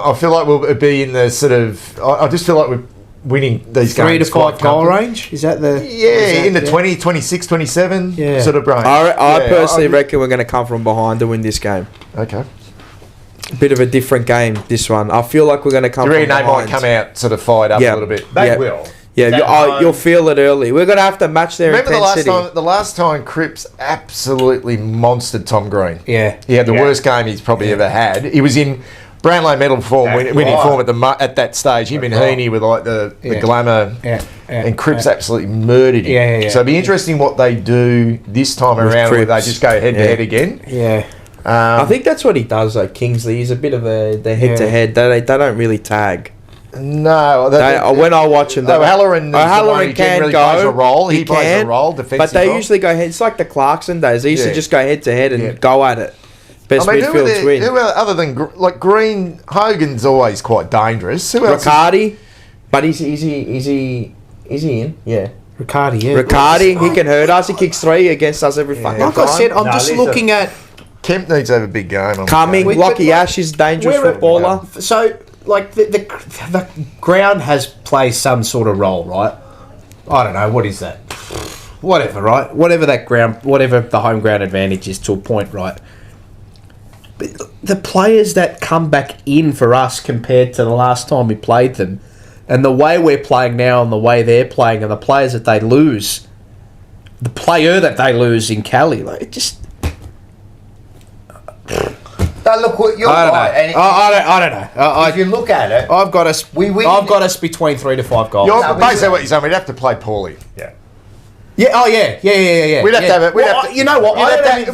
I feel like we'll be in the sort of... I just feel like we're winning these 3 to games 5 quite goal comfortably. range? Is that the... In the 20, 26, 27 sort of range. I personally reckon we're going to come from behind to win this game. Okay. Bit of a different game, this one. I feel like we're going to come Do you from reckon they behind. might come out sort of fired up a little bit? they will. Yeah, you'll feel it early. We're going to have to match their Remember intensity. the last time Cripps absolutely monstered Tom Green? Yeah. He had the worst game he's probably ever had. He was in Brownlow medal form, winning form at that stage. Him and Heaney with like the glamour, and Cripps absolutely murdered him. So it'll be interesting what they do this time around, where they just go head to head again. Yeah. I think that's what he does, though, Kingsley. He's a bit of the head to head. They don't really tag. No, when I watch him, O'Halloran can really go. plays a role. He plays a role, defensive but they role. usually go head. It's like the Clarkson days. They used to just go head to head and go at it. Best midfields win. Who other than Green? Hogan's always quite dangerous. Who else? Riccardi, but is he in? Yeah. Riccardi, Riccardi, he can hurt us. He kicks 3 against us every fucking time. Like I said, I'm just looking at... Kemp needs to have a big game. Coming, Lockie Ash is a dangerous footballer. So, like, the ground has plays some sort of role, right? I don't know, what is that? Whatever, right? Whatever that ground, whatever the home ground advantage is to a point, right? But the players that come back in for us compared to the last time we played them, and the way we're playing now and the way they're playing and the players that they lose, the player that they lose in Cali, like, it just... Look, you're right. I don't know. If you look at it, I've got us. win. I've got us between 3 to 5 goals. Basically, what you're saying, we'd have to play poorly. Yeah. Yeah. Oh yeah. Yeah. We'd have to have it. Well, you know what?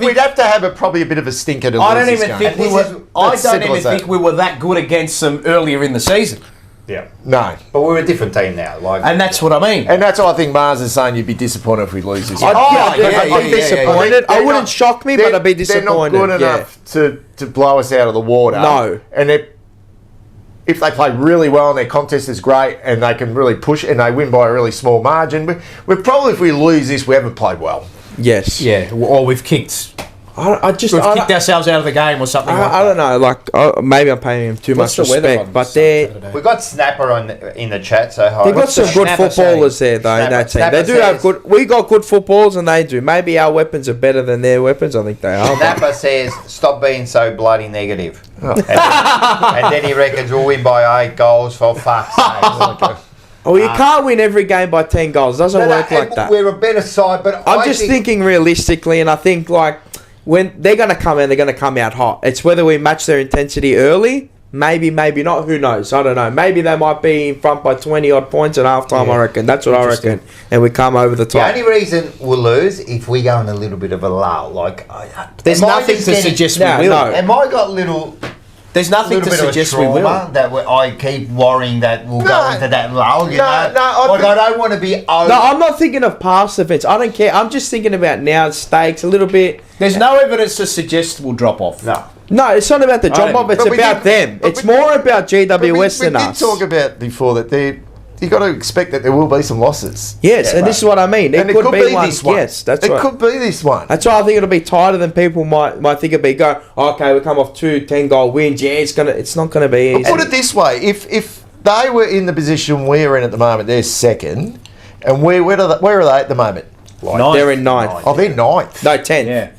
We'd have to have probably a bit of a stinker to lose. I don't this even game. think we were. I don't even think we were that good against them earlier in the season. Yeah. No. But we're a different team now. And that's what I mean. And that's what I think Mars is saying. You'd be disappointed if we lose this. I'd be disappointed. I wouldn't shock me, but I'd be disappointed. They're not good enough to blow us out of the water. No. And if they play really well and their contest is great and they can really push and they win by a really small margin, we're probably, if we lose this, we haven't played well. Yes. Yeah. Or we've kicked. We've kicked ourselves out of the game or something. I don't know. Like maybe I'm paying him too much respect, but we got Snapper in the chat. So they've got some good footballers there, though, in that team. They do have good. We got good footballers, and they do. Maybe our weapons are better than their weapons. I think they are. Snapper says, "Stop being so bloody negative," and then he reckons we'll win by 8 goals for fuck's sake. Oh, you can't win every game by 10 goals. It doesn't work like that. We're a better side, but I'm just thinking realistically, and I think like. When they're going to come in, they're going to come out hot. It's whether we match their intensity early, maybe not. Who knows? I don't know. Maybe they might be in front by 20-odd points at halftime, I reckon. That's what I reckon. And we come over the top. The only reason we'll lose if we go in a little bit of a lull. Like, there's nothing to suggest we will. Am I got little... There's nothing to suggest we will. That I keep worrying that we'll go into that lull. I don't want to be over. No, I'm not thinking of past events. I don't care. I'm just thinking about now stakes a little bit. There's no evidence to suggest we'll drop off. No, it's not about the drop off. It's about them. It's more about GWS than us. We did talk about before that you got to expect that there will be some losses. Yes, and this is what I mean. It could be one. This one. Yes, that's it right. It could be this one. That's why I think it'll be tighter than people might think it'd be. Go, okay, we come off 2 10-goal wins. Yeah, it's not going to be easy. But put it this way: if they were in the position we're in at the moment, they're second, and where are they at the moment? Ninth. They're in 9th. Oh, they're 9th. No, 10th. Yeah.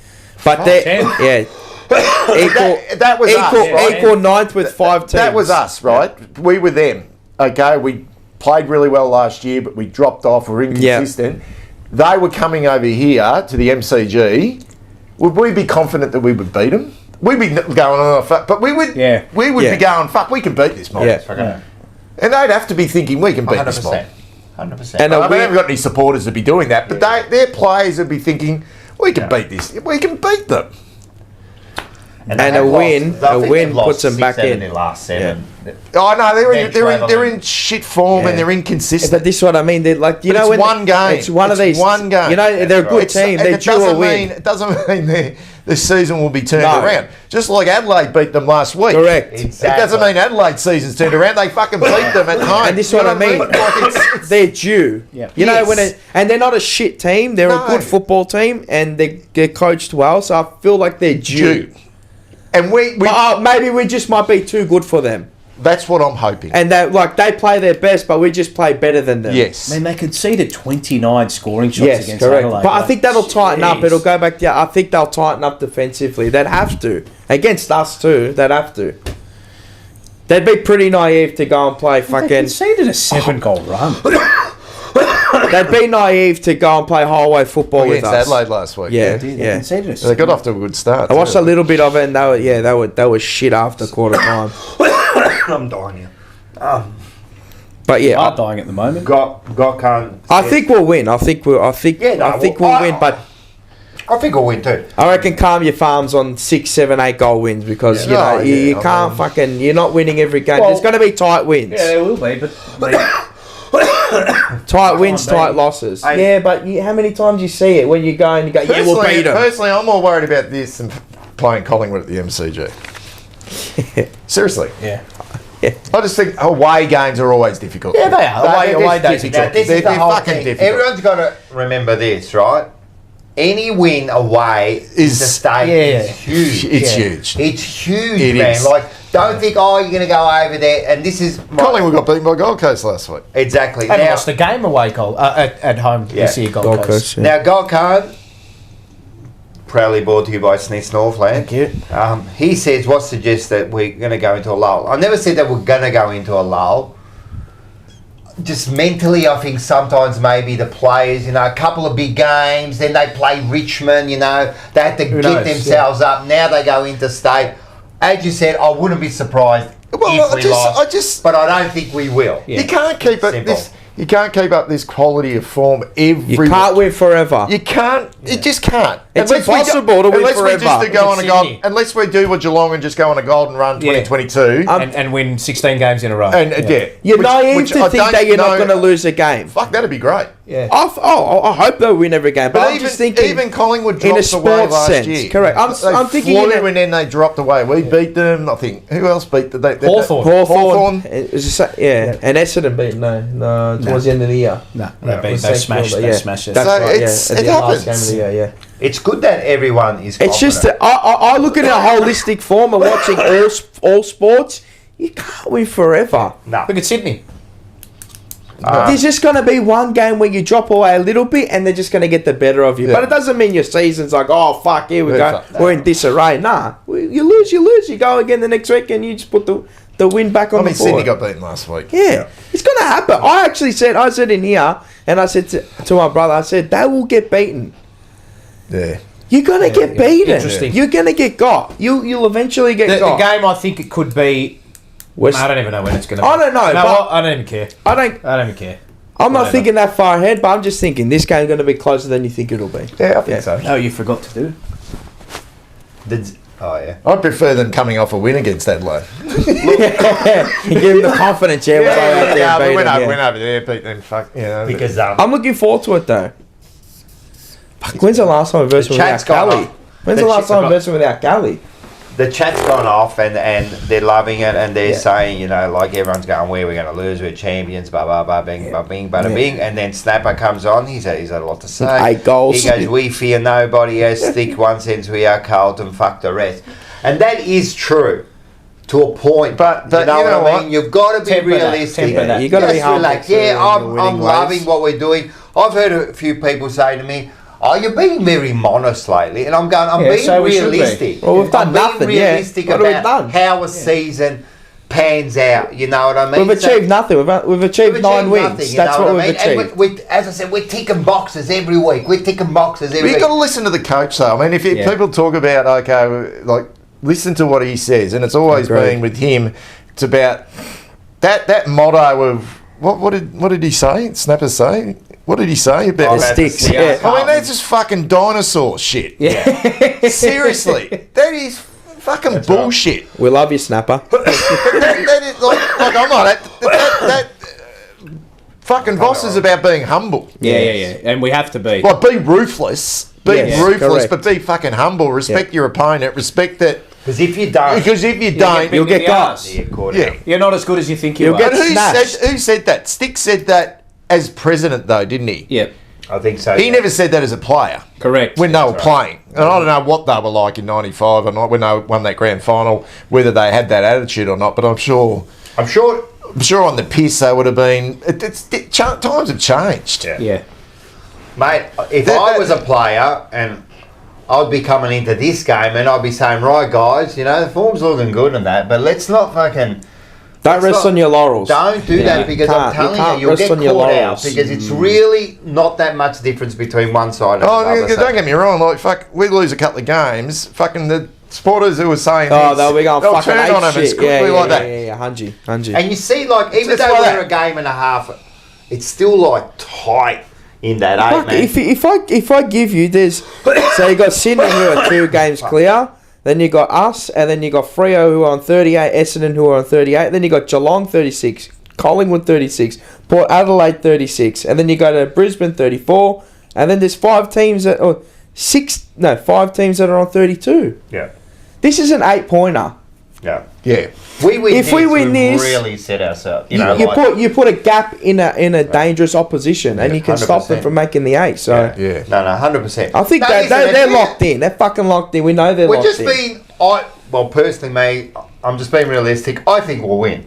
But they're 10th. yeah. That was us. Equal 9th with 5 teams. That was us, right? Yeah. We were them. Okay, we played really well last year, but we dropped off. We're inconsistent. They were coming over here to the MCG. Would we be confident that we would beat them? We'd be going, oh, fuck. But we would be going, fuck, we can beat this mob. Yeah. And they'd have to be thinking, we can beat this mob. 100%. And we haven't got any supporters to be doing that, but their players would be thinking, we can beat this. We can beat them. And a win puts them back in. Their last 7. Oh no, they're in shit form and they're inconsistent. But this is what I mean. They're like, you know, it's one game. It's one of these. One game. You know, they're a good team. They're due a win. It doesn't mean the season will be turned around. Just like Adelaide beat them last week. Correct. Exactly. It doesn't mean Adelaide's season's turned around. They fucking beat them at home. And this is what I mean. Like they're due. Yeah. You know, and they're not a shit team. They're a good football team, and they're coached well. So I feel like they're due. And maybe we just might be too good for them. That's what I'm hoping. And they play their best, but we just play better than them. Yes. I mean, they conceded 29 scoring shots against Adelaide. But I think that'll tighten up. It'll go back to... I think they'll tighten up defensively. They'd have to. Against us too. They'd have to. They'd be pretty naive to go and play fucking... They conceded a 7-goal run. They'd be naive to go and play highway football with us. Adelaide last week. Yeah. They got off to a good start. I watched a little bit of it, and they were shit after quarter time. I'm dying here. But yeah, I'm dying at the moment. I think we'll win. I think we'll win. But I think we'll win too. I reckon calm your farms on 6, 7, 8 goal wins because you can't fucking. You're not winning every game. There's going to be tight wins. Yeah, there will be, but. Tight wins, tight losses. Yeah, but how many times you see it when you go and you go, yeah, we'll beat them. Personally, I'm more worried about this than playing Collingwood at the MCG. Seriously. Yeah. I just think away games are always difficult. Yeah, they are. Away days are difficult. They're fucking difficult. Everyone's got to remember this, right? Any win away is the state is huge. It's huge. It's huge, man. Like, don't think, you're going to go over there. And this is... Collingwood got beaten by Gold Coast last week. Exactly. And lost the game away at home this year, Gold Coast. Yeah. Now, Gold Coast, proudly brought to you by Smith's Northland. Thank you. He says, what suggests that we're going to go into a lull? I never said that we're going to go into a lull. Just mentally, I think sometimes maybe the players, a couple of big games, then they play Richmond, they have to get themselves up. Now they go into state. As you said, I wouldn't be surprised if we lost, but I don't think we will. Yeah. You can't keep it this. You can't keep up this quality of form every week. You can't win forever. You can't. You just can't. It's impossible to win forever. Unless we do what Geelong and just go on a golden run 2022. And win 16 games in a row. You're naive to think that you're not going to lose a game. Fuck, that'd be great. Yeah. I hope they'll win every game. But I'm just thinking... Even Collingwood in a dropped away sports last sense. year. Correct. I'm thinking... And then they dropped away. We beat them, I think. Who else beat them? Hawthorn. And Essendon beat No, towards the end of the year. No, they smashed it. That's right, it happens. Game of the year, It's good that everyone is confident. It's just that I look at a holistic form of watching all sports. You can't win forever. No. Look at Sydney. There's just going to be one game where you drop away a little bit and they're just going to get the better of you. Yeah. But it doesn't mean your season's like, oh, fuck, here we go. We're in disarray. Nah. You lose. You go again the next week and you just put the win back on the board. Sydney got beaten last week. Yeah. It's going to happen. I said in here, and I said to my brother, I said, they will get beaten. Yeah. You're going to get beaten. Interesting. You're going to get got. You'll eventually get got. The game, I think it could be... I don't even know when it's going to be. I don't know. No, I don't even care. I don't even care. I'm not thinking that far ahead, but I'm just thinking this game's going to be closer than you think it'll be. Yeah, I think so. No, you forgot to do it. I'd prefer them coming off a win against Adelaide. You give them the confidence, we went over there, beat them. Because I'm looking forward to it though. Fuck, when's the last time we versed without Galley? When's the last time we versed without Galley? the chat's gone off and they're loving it and they're saying, you know, like everyone's going, where we're going to lose, we're champions, blah, blah, blah, bing, blah, bing, bada, bing. And then Snapper comes on, he's had a lot to say. 8 goals. He goes, we fear nobody, as thick one sense we are Carlton, fuck the rest. And that is true. To a point, but you know what I mean. You've got to be realistic. You got to be humble. Like, I'm loving what we're doing. I've heard a few people say to me, "Oh, you're being very modest lately," and I'm going, "I'm being realistic." Well, we've done nothing. Realistic about how a season pans out. You know what I mean? We've achieved nothing. We've achieved 9 wins. That's what we've achieved. And as I said, we're ticking boxes every week. We're ticking boxes every week. You've got to listen to the coach, though. I mean, if people talk about listen to what he says, and it's always been with him. It's about that motto of what did he say? Snapper say? What did he say about the sticks? I mean, that's just fucking dinosaur shit. Yeah. Seriously, that is fucking bullshit. Right. We love you, Snapper. that is like I'm not that fucking Voss is about being humble. Yeah, and we have to be. Like, be ruthless. But be fucking humble. Respect your opponent. Respect that. Because if you don't, you'll get goals. You're not as good as you think you are. But who said that? Stick said that as president, though, didn't he? Yep. I think so. He never said that as a player. Correct. When they were playing. And I don't know what they were like in 95 or not when they won that grand final, whether they had that attitude or not, but I'm sure on the piss they would have been. Times have changed. Yeah. Mate, if I was a player and I'd be coming into this game and I'd be saying, right, guys, you know, the form's looking good and that, but let's not fucking... Don't rest on your laurels. Don't do that, because I'm telling you'll get caught out, because it's really not that much difference between one side and another. Don't get me wrong, like, fuck, we lose a couple of games, fucking the supporters who were saying they'll be going fucking turn on them shit. And like that. Yeah, Hungy. And you see, like, even though we're a game and a half, it's still, like, tight in that 8, man. If I give you, so you got Sydney who are 2 games clear, then you got us, and then you got Freo who are on 38, Essendon who are on 38, then you got Geelong 36, Collingwood 36, Port Adelaide 36, and then you go to Brisbane 34, and then there's 5 teams that 5 teams that are on 32. Yeah. This is an 8-pointer. Yeah. If we win this, really set ourselves. You put a gap in a dangerous opposition, and you can 100%. Stop them from making the 8. So no, 100%. I think they're locked in. They're fucking locked in. We know they're locked in. Personally, mate, I'm just being realistic. I think we'll win.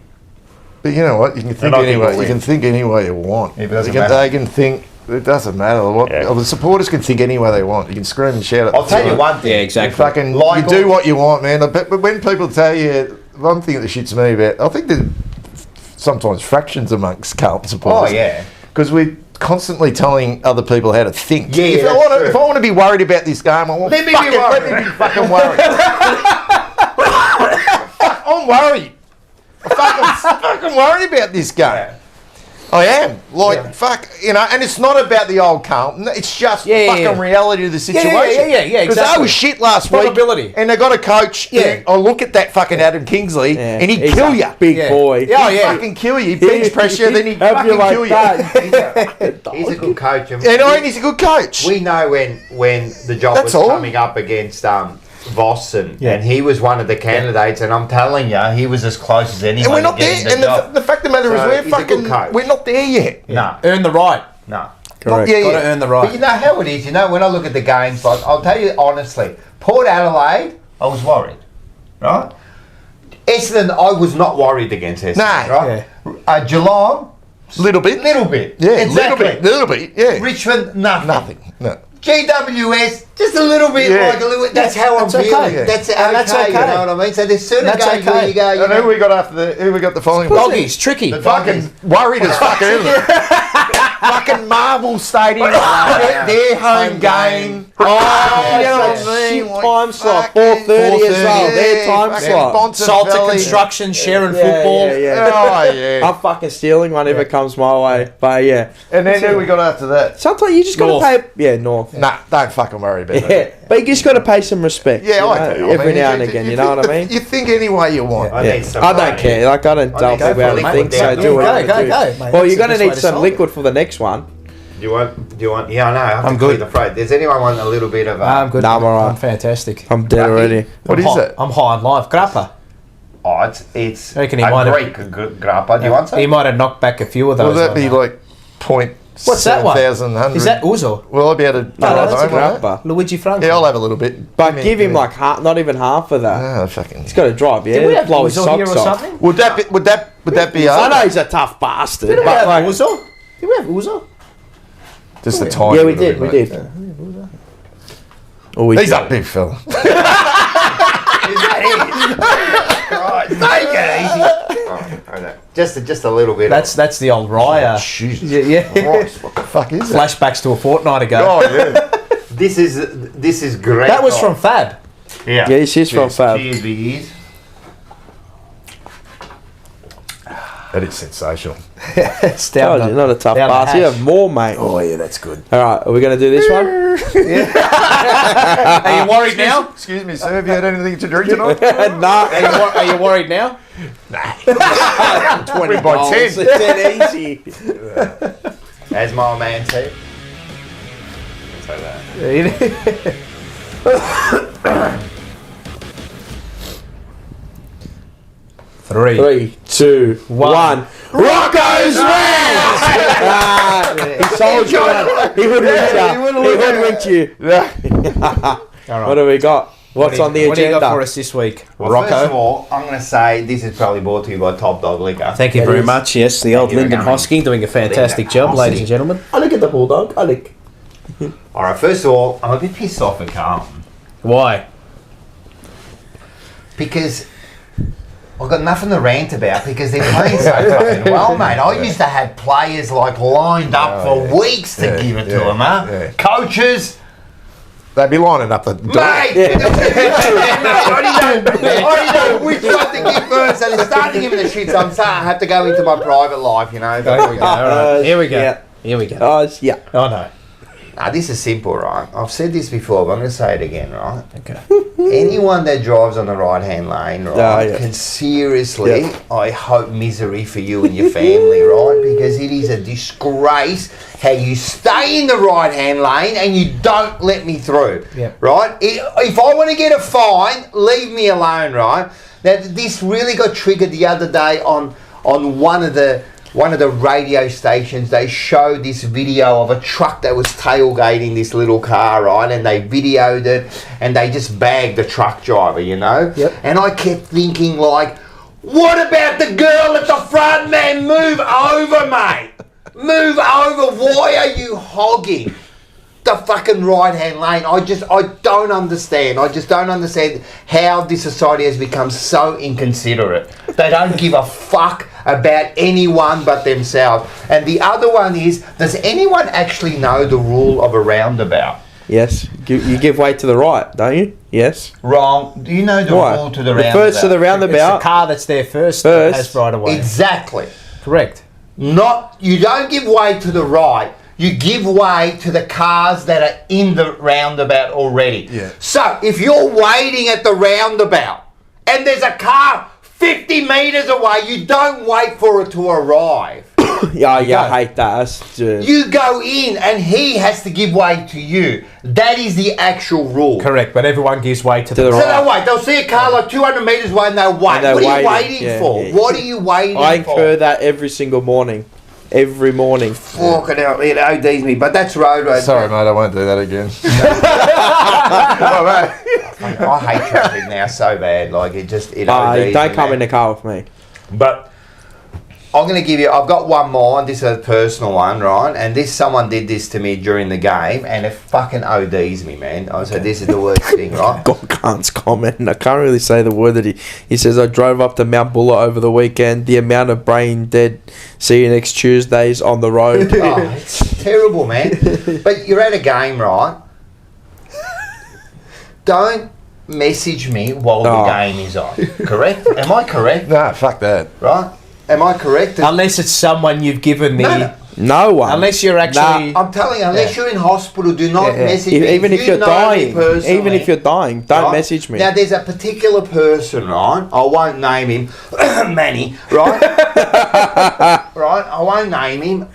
But you know what? You can think anyway. You can think any way you want. They can think. It doesn't matter. The supporters can think any way they want. You can scream and shout. I'll tell you one thing. Yeah, exactly. You do what you want, man. But when people tell you, one thing that shits me about, I think there's sometimes fractions amongst Carlton supporters. Oh, yeah. Because we're constantly telling other people how to think. Yeah, if I want to be worried about this game, let me be fucking worried. I'm worried. I'm fucking worried about this game. Yeah. I am. Fuck, you know, and it's not about the old Carlton. It's just fucking reality of the situation. Yeah, Because they were shit last week. And they got a coach. Yeah. I look at that fucking Adam Kingsley, and he'd kill you. Big boy. He'd fucking kill you. Bench pressure, then he'd fucking kill you. He's a good coach. And he's a good coach. We know when the job was coming up against Voss, and he was one of the candidates, and I'm telling you, he was as close as anyone. And we're not there. And the fact of the matter is, we're not there yet. No, earn the right. No, correct. Got to earn the right. But you know how it is. You know, when I look at the games, like, I'll tell you honestly, Port Adelaide, I was worried, right? Essendon, I was not worried against Essendon, right? Yeah. Geelong, little bit, yeah, exactly. little bit, yeah. Richmond, nothing, no. GWS, just a little bit, that's how I'm feeling. Okay. That's okay, you know what I mean? So there's certain games where you go, and who we got after who we got the following? Doggies, tricky. The fucking worried as fuck, isn't it? Fucking Marvel Stadium, their home game. You know what I mean? Time slot, 4:30 as well. Their time slot. Salter Construction, sharing football. I'm fucking stealing one if it comes my way. But and then who we got after that? Sometimes you just got to pay. North. Nah, don't fucking worry about that. But you just got to pay some respect. Yeah, I do. Every now and again, you know what I mean? You think any way you want. I don't care. Like, I don't delve about anything. So do it. Go. Well, you're going to need some liquid for the next one. Do you want? Yeah, I know. I have I'm to good. clear the throat. Does anyone want a little bit of? I'm good. Nah, I'm alright. I'm fantastic. I'm dead already. What is it? I'm high on life. Grappa. Oh, it's I reckon he a might have- Greek grappa. Do you want some? He might have knocked back a few of those. Will that on be there. like point? What's that one? 7,100? Is that Uzo? Will I be able to drive that's a home with that? Grappa. Luigi Franco. Yeah, I'll have a little bit. But give him like half, not even half of that. Ah, fucking. He's got to drive, yeah. Did we have Blow his Uzo here or socks off. something? Would that be? I know he's a tough bastard, Did we but have like, Uzo? Did we have Uzo? Just the time. yeah, we did. Oh, we He's did. a big fella. Is that it? Right, take it easy. Oh, okay. Just a little bit. That's the old Raya. Jesus Yeah. Christ, what the fuck is that? Flashbacks to a fortnight ago. Oh yeah. This is great. That was from Fab. Yeah. Yeah, she's from Fab. Cheers, biggies. That is sensational. It's Told down you, not a tough down the bastard. You hash. have more, mate. Oh yeah, that's good. All right, are we going to do this one? Are you worried now? Excuse me, sir. Have you had anything to drink tonight? nah. Are you worried now? 20 by bowls. 10. It's dead easy. As my old man said. So that. Three. 3, 2, 1. Rocco's Rants! He sold you one. He hoodwinked you. All right. What do we got? What's on the What do you got for agenda? us this week, Well, Rocco? first of all, I'm going to say this is probably brought to you by Top Dog Liquor. Thank you It very is. much. Yes, the old you very Lyndon much. Hosking doing a fantastic Lyndon job, ladies Hosking. and gentlemen. I look at the bulldog. I look. All right, first of all, I'm a bit pissed off at Carlton Why? because I've got nothing to rant about because they're playing so fucking well, mate. I used to have players like lined up for weeks to give it to them, huh? Yeah. Coaches. They'd be lining up the door. Mate, I don't know which one to give first, and it's starting to give me the shit. So I'm saying I have to go into my private life, you know. Here we go. All right. Here we go. Yeah. Here we go. Yeah. Oh no. Now this is simple, right? I've said this before, but I'm going to say it again, right? Okay. Anyone that drives on the right-hand lane, right, yeah. can seriously, I hope misery for you and your family, right? Because it is a disgrace how you stay in the right-hand lane and you don't let me through, Yeah. right? If I want to get a fine, leave me alone, right? Now, this really got triggered the other day on one of the radio stations. They showed this video of a truck that was tailgating this little car, right? And they videoed it and they just bagged the truck driver, you know? Yep. And I kept thinking, like, what about the girl at the front, man? Move over, mate. Move over. Why are you hogging the fucking right-hand lane? I don't understand. I just don't understand how this society has become so inconsiderate. They don't give a fuck about anyone but themselves. And the other one is, does anyone actually know the rule of a roundabout? Yes. You give way to the right, don't you? Yes. Wrong. Do you know the What? rule to the The roundabout? first to the It's roundabout. the car that's there first First. has right away. Exactly. Correct. You don't give way to the right. You give way to the cars that are in the roundabout already. Yeah. So if you're waiting at the roundabout and there's a car 50 metres away, you don't wait for it to arrive. Yeah, I hate that. That's, You go in and he has to give way to you. That is the actual rule. Correct. But everyone gives way to the the So right. they'll wait. They'll see a car like 200 metres away and they'll wait. And they're What are you waiting. waiting Yeah, for? yeah. What are you waiting I for? incur that every single morning. Every morning. Fucking hell, it ODs me. But that's road rage. Sorry, mate. I won't do that again. Oh, mate. I hate traffic now so bad. Like it ODs Don't me, come man. in the car with me. But I'm going to give you, I've got one more, and this is a personal one, right? And someone did this to me during the game, and it fucking ODs me, man. I said, this is the worst thing, right? God can't comment. I can't really say the word that he says. I drove up to Mount Buller over the weekend. The amount of brain dead. See you next Tuesdays on the road. Oh, it's terrible, man. But you're at a game, right? Don't message me while the game is on. Correct? Am I correct? Nah, fuck that. Right? Am I correct? Unless it's someone you've given the... No. No one. Unless you're actually... I'm telling you, unless you're in hospital, do not message me. Even if you're know me dying. personally, Even if you're dying, don't right? message me. Now, there's a particular person, right? I won't name him. Manny, right? Right? I won't name him.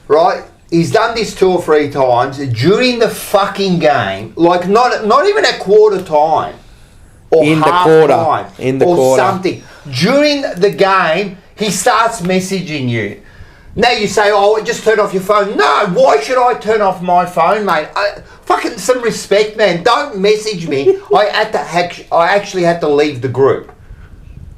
Right? he's done this 2 or 3 times during the fucking game, like not even at quarter time or In the half quarter. time In the or quarter. something. During the game, he starts messaging you. Now you say, oh, just turn off your phone. No, why should I turn off my phone, mate? Fucking some respect, man. Don't message me. I actually had to leave the group.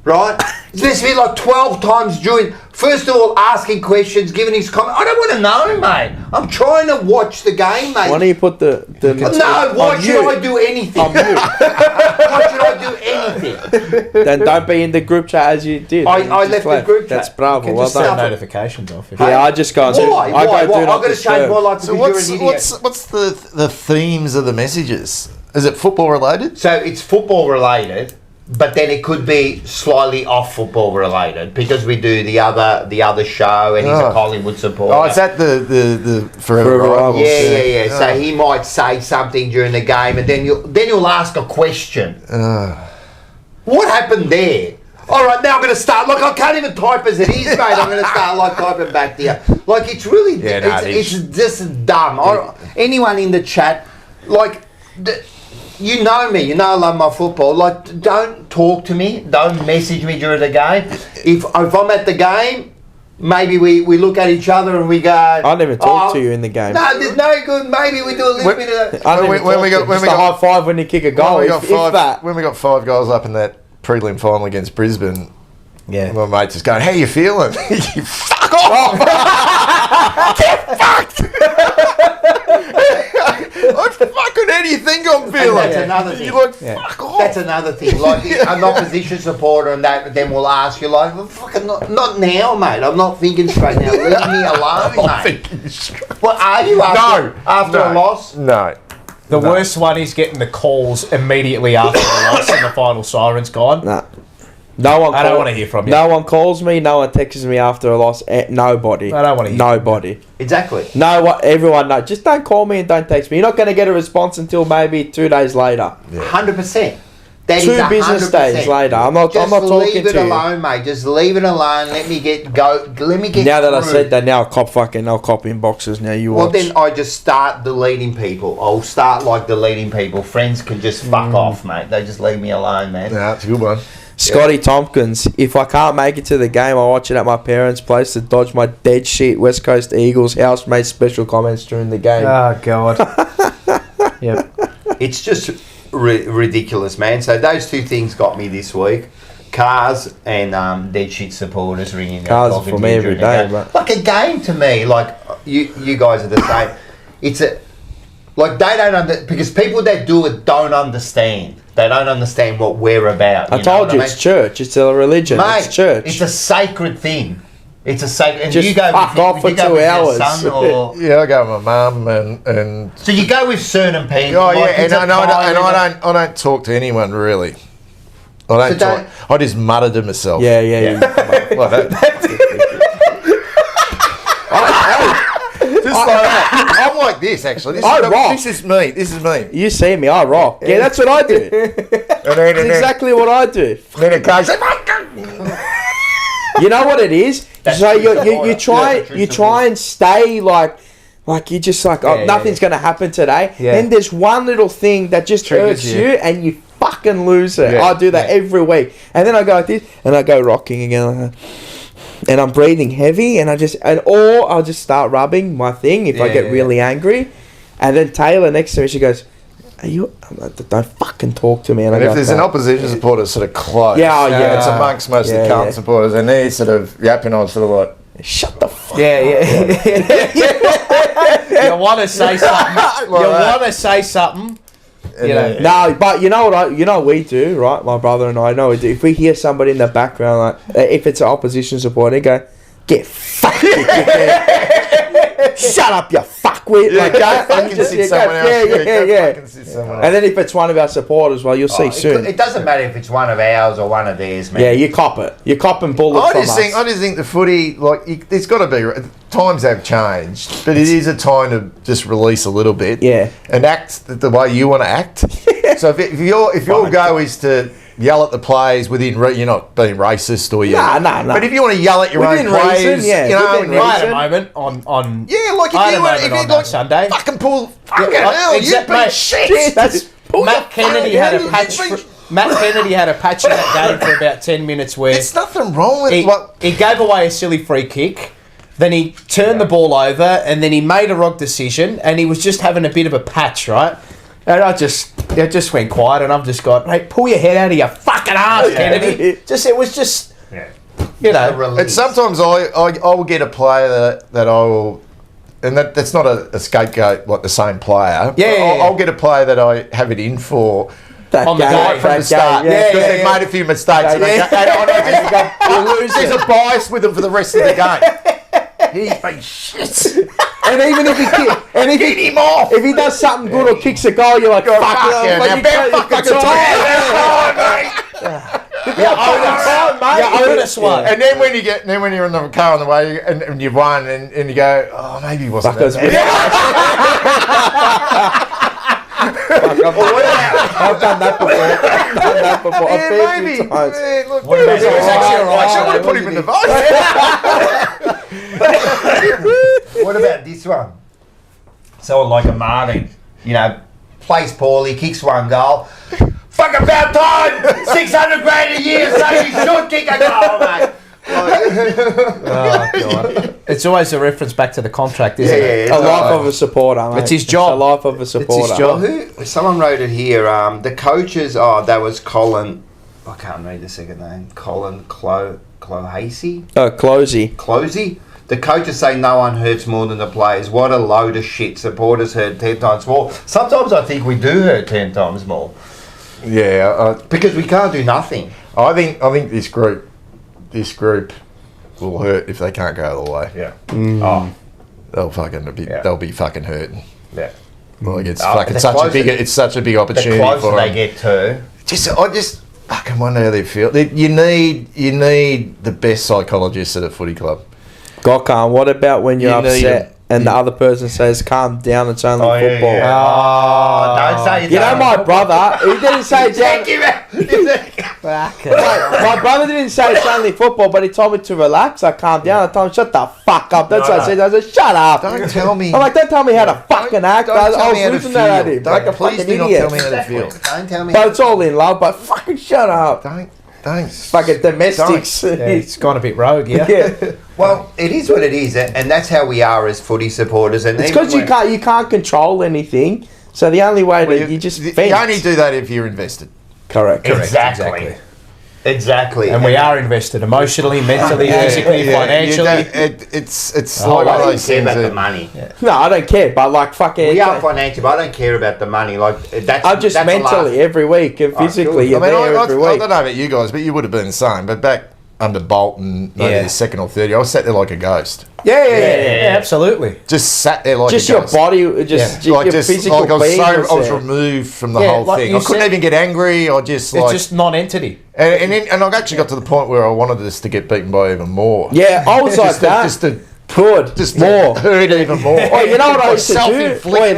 Right? There's been like 12 times during, first of all, asking questions, giving his comment. I don't want to know, mate. I'm trying to watch the game, mate. Why don't you put the No, why should I do anything? Why should I do anything? Then don't be in the group chat as you did. I You just left the group chat. That's bravo. You Well just turn done. notifications off. If Yeah, I just go. Why? I go Why? do I've not got to change my disturb. life because So you're an idiot. what's the themes of the messages? Is it football related? So it's football related, but then it could be slightly off football related because we do the other show and he's a Collingwood supporter. Oh, is that the Forever Forever Rivals? Yeah. So he might say something during the game, and then you'll ask a question. What happened there? All right, now I'm going to start. Look, I can't even type as it is, mate. I'm going to start like typing back to you. Like it's really, it's just dumb. Anyone in the chat, like. You know me, you know I love my football. Like, don't talk to me, don't message me during the game. If I'm at the game, maybe we look at each other and we go. I don't even talk to you in the game. No, there's no good. Maybe we do a little bit of that. I don't even When talk we to you. got- when Just we a got- high five when you kick a goal. When we got If that. when we got 5 goals up in that prelim final against Brisbane, Yeah. my mate just going, "How you feeling?" You fuck off! Get fucked! Fucking how do you think I'm feeling? that's another thing. You're like, fuck off. That's another thing. Like an opposition supporter and that, then we'll ask you like, well, fucking not now, mate. I'm not thinking straight now. Leave me alone, mate. What are you after a loss? No. The worst one is getting the calls immediately after the loss and the final siren's gone. Nah. No one. I don't want to hear from you. No one calls me. No one texts me after a loss. Nobody. I don't want to hear. Nobody. Exactly. No, what everyone knows. Just don't call me and don't text me. You're not going to get a response until maybe 2 days later. 100%. That is 2 business 100%. days later. I'm not Just talking leave it to you. alone, mate. Just leave it alone. Let me get Now that I through. said that, now I'll cop inboxes. Now you Well, watch. then I just start deleting people. I'll start like deleting people. Friends can just fuck off, mate. They just leave me alone, man. No, it's a good one. Scotty Tompkins, if I can't make it to the game, I watch it at my parents' place to dodge my dead shit West Coast Eagles housemates special comments during the game. Oh, God. Yep. It's just ridiculous, man. So those 2 things got me this week. Cars and dead shit supporters ringing up. Cars talking for to me you every during the day, game. but- Like a game to me. Like you guys are the same. It's like they don't because people that do it don't understand. They don't understand what we're about. I told you, what it's church. It's a religion. Mate, it's church. It's a sacred thing. It's a sacred. And Just you go fuck with, off for you go 2 with your hours. son or, Yeah, I go with my mum and so you go with certain people. oh yeah, like, and it's a I don't talk to anyone really. I don't So talk. I just mutter to myself. yeah. Like that. Just like that. I'm like this actually. This is me. This is me. You see me, I rock. Yeah, that's what I do. That's exactly what I do. Then it goes. You know what it is? That's So true you supporter. try and stay like you just like nothing's gonna happen today. Yeah. Then there's one little thing that just Triggers hurts you. you and you fucking lose it. Yeah. I do that every week, and then I go like this and I go rocking again. And I'm breathing heavy, and or I'll just start rubbing my thing if I get really angry, and then Taylor next to me, she goes, "Are you? I'm like, don't fucking talk to me." And And I if go, there's an opposition supporter sort of close, it's amongst most of the Carlton supporters, and they're sort of yapping on, sort of like, shut the fuck. Yeah. You want to say something. You want to say something. You know. No, but you know what we do, right? My brother and I know we do. If we hear somebody in the background, like if it's an opposition supporter, they go, "Get fucked, you dickhead. Shut up, you fuckwit!" Like that. fucking sit someone else. Fucking sit someone else. And then if it's one of our supporters, well, you'll see soon. It doesn't matter if it's one of ours or one of theirs, man. Yeah, you cop it. You're copping bullets from us. I just think the footy, it's got to be. Times have changed, but it is a time to just release a little bit, Yeah. and act the way you want to act. So if your goal is to yell at the players within, you're not being racist or you. No. But if you want to yell at your Within own players, reason, yeah, you know, within I had a moment on yeah, like I had if a you moment on like Sunday. fucking pull, fucking Yeah, hell, you've been mate, shit. That's Pull Matt the fuck Kennedy out, had a you've patch. been- Matt Kennedy had a patch in that game for about 10 minutes where There's nothing wrong with he gave away a silly free kick. Then he turned the ball over, and then he made a wrong decision, and he was just having a bit of a patch, right? And it just went quiet, and I've just got, hey, pull your head out of your fucking ass, Kennedy. It was just, you know. And sometimes I will get a player that I will, and that's not a scapegoat like the same player. Yeah. I'll get a player that I have it in for. On the Right day, from the start, because they've made a few mistakes. And there's a bias with them for the rest of the game. He's been shit. And even if Get him off. if he does something good or kicks a goal, you're like, fuck yeah, now about fucking time. You owe us one. And then when you're in the car on the way and you've won and you go, oh, maybe it wasn't I've done that before. I've been maybe. through times. Look, What about it was actually Oriaaaaaaazio? alright. I would have put him in the vote. What about this one? Someone like a Martin, plays poorly, kicks one goal. Fuck about time! 600 grand a year, so he should kick a goal, mate. Oh, God. It's always a reference back to the contract, isn't it? A life of a supporter, mate. It's his job. A life of a supporter. his job. Someone wrote it here. The coaches, that was Colin. I can't read the second name. Colin Clohasey? Closey. The coaches say no one hurts more than the players. What a load of shit. Supporters hurt 10 times more. Sometimes I think we do hurt 10 times more. Yeah, Because we can't do nothing. I think this group will hurt if they can't go all the way. Yeah. Oh, They'll be fucking hurting. yeah. Like it's the such closer- a big The opportunity closer for they them. get to... I just fucking wonder how they feel. You need the best psychologists at a footy club. Gokhan, what about when you're You need upset and the other person says, calm down, it's only football? Don't say You know my brother, he didn't say it's only, Oh, my brother didn't say it's only football, but he told me to relax. I calmed down. I told him, shut the fuck up. That's what I said. I said, shut up. Don't tell me. I'm like, don't tell me how to fucking act. I Don't tell was me how to losing that at feel. him. Like a Please fucking do not idiot. tell me how to feel. Don't tell me. But it's all in love, but fucking shut up. Don't. Fucking domestics. It's gone a bit rogue, yeah. Yeah. Well, it is what it is, and that's how we are as footy supporters. And It's even because you can't control anything. So the only way to you just vent. You only do that if you're invested. Correct. Exactly. And we are invested emotionally, mentally, physically, financially. It's Oh, like I one of don't those care things about the that money. No, I don't care, but like fucking. We are financial, but I don't care about the money. Like that's. I'm just that's the mentally last- every week and physically you're there every I week. don't know about you guys, but you would have been the same. But back under Bolton, maybe the second or third, I was sat there like a ghost. Yeah, absolutely. Just sat there like Just a your ghost. body, just your physical like I was being. I was there. removed from the Yeah, whole like thing. you I couldn't said- even get angry. I just It's like just non-entity. and I've actually got to the point where I wanted us to get beaten by even more. Yeah, I was like that. Just to Good. just More. hurt even more. Oh, you know what I used to do? Self-inflicted. Wait,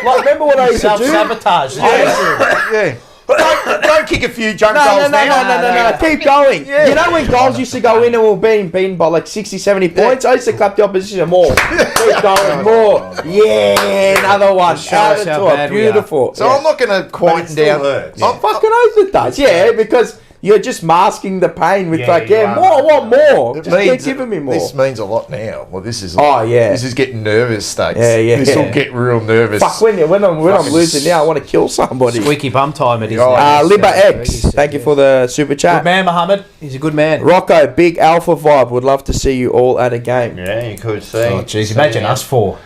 like, remember what I used to do? Self-sabotage. Yeah. Don't kick a few jump No, goals no, now. keep going. You know when goals used to go in and we were being beaten by like 60, 70 points? I used to clap the opposition more. Keep going, more. Yeah, another one. Show us Add it how to bad it. we are. Beautiful. So I'm not going to quieten down. hurts. I'm fucking oath it does. Yeah, because you're just masking the pain with like, you yeah, are. more, I want more. It Just keep means- giving me more. This means a lot now. Well, this is. Oh, yeah. This is getting nervous, Stakes. Yeah. This will get real nervous. Fuck, when I'm losing now, I want to kill somebody. Squeaky bum time it is. Oh, now. Libba X, thank you for the super Good chat. man, Mohammed. He's a good man. Rocco, big alpha vibe. Would love to see you all at a game. Yeah, you could see. Oh, jeez, imagine us four.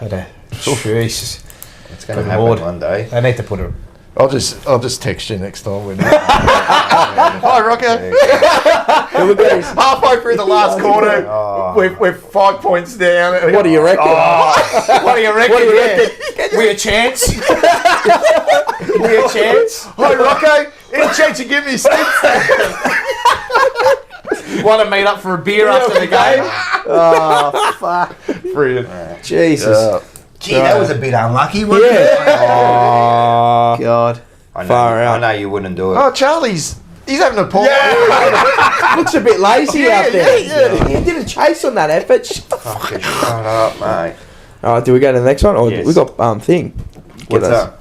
Jesus. It's going to Good happen Lord. one day. They need to put a... I'll just text you next time. When Hi, Rocco. Halfway through the last quarter, we're 5 points down. What do you reckon? What do you reckon? We a chance? We a chance? Hi, Rocco. Any chance you give me sticks? Want to meet up for a beer after the game? Oh, fuck. Brilliant. Jesus. Gee, that was a bit unlucky, wasn't it? Yeah. Oh, God. I know, Far out. I know you wouldn't do it. Oh, Charlie's. He's having a pause. Looks a bit lazy out there. He did a chase on that effort. Fucking shut up, mate. All right, do we go to the next one? Or Yes. we got thing. What's up?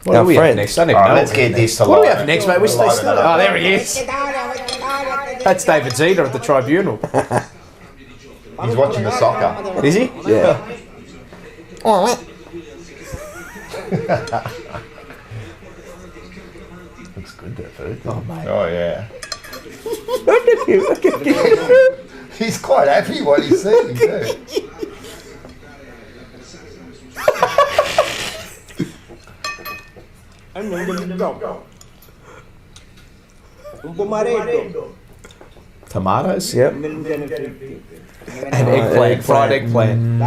What Our do we friend. have next? I don't even All right, know let's what we get have this next. to What do we life. have next, mate? We're still. Oh, there he is. That's David Zeta of the Tribunal. He's watching the soccer. Is he? Yeah. Looks good, that food. Oh, yeah. Look at you. Look at you. He's quite happy what he's seeing, too. Tomatoes. Yep. And eggplant. Fried eggplant.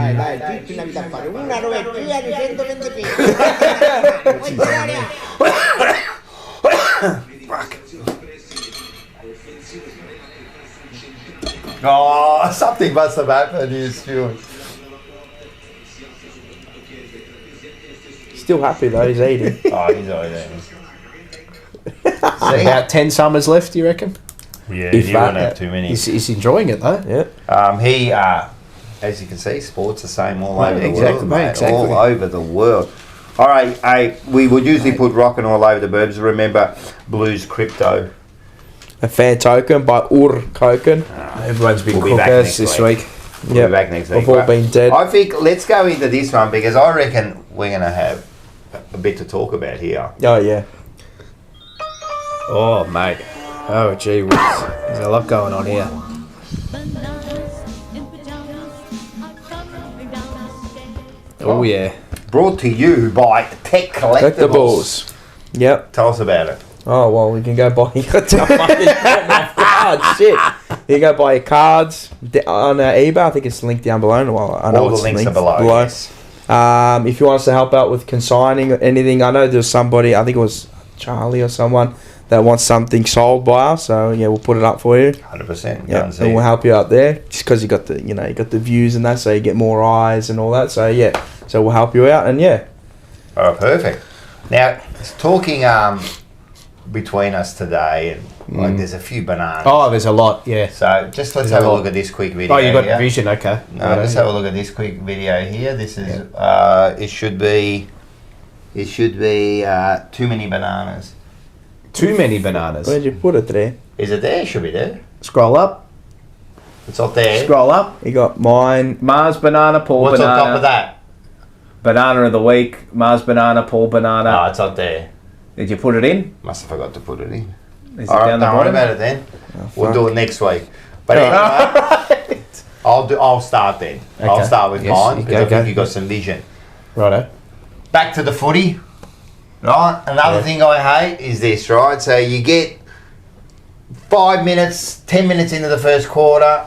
Oh, something must have happened here, Stuart. Still happy though, he's eating. Oh, he's already there. About 10 summers left, do you reckon? Yeah, If you that- won't have too many. He's enjoying it though. Yeah. He, as you can see, sports the same all over the Exactly, world, mate, mate. exactly. All over the world. All right, we would usually put rockin' all over the burbs. Remember, Blues Crypto. A fan token by Ur Koken. Everyone's been We'll be back cookers next this week. week. We'll be back next week. We've all But been dead. I think let's go into this one because I reckon we're going to have a bit to talk about here. Oh yeah. Oh, mate. Oh, gee whiz. There's a lot going on here. Oh, yeah. Brought to you by Tech Collectibles. Collectibles. Yep. Tell us about it. Oh well, we can go buy your cards. Shit. You go buy your cards on eBay. I think it's linked down below. Well, I know All the it's links are linked below. Yes. If you want us to help out with consigning anything, I know there's somebody. I think it was Charlie or someone that wants something sold by us. So yeah, we'll put it up for you. 100%. Yeah, and we'll help you out there. Just because you got the, you got the views and that, so you get more eyes and all that. So yeah, so we'll help you out, and yeah. Oh, perfect. Now, talking between us today, and like, there's a few bananas. Oh, there's a lot, yeah. So just let's There's a have a lot. look at this quick video. Oh, you got here. vision, okay. No, let's have a look at this quick video here. This is it should be too many bananas. Too many bananas. Where'd you put it there? Is it there? It should be there. Scroll up. It's not there. Scroll up. You got mine. Mars banana, Paul What's banana. on top of that? Banana of the week. Mars banana, Paul banana. No, it's not there. Did you put it in? Must have forgot to put it in. Is All it right, down the don't worry bottom? about it then. We'll fuck. do it next week. But anyway, I'll start then. I'll Okay. start with Yes, mine you because I go, think go. you got some vision. Righto. Back to the footy. Right. Another thing I hate is this. Right. So you get 5 minutes, 10 minutes into the first quarter,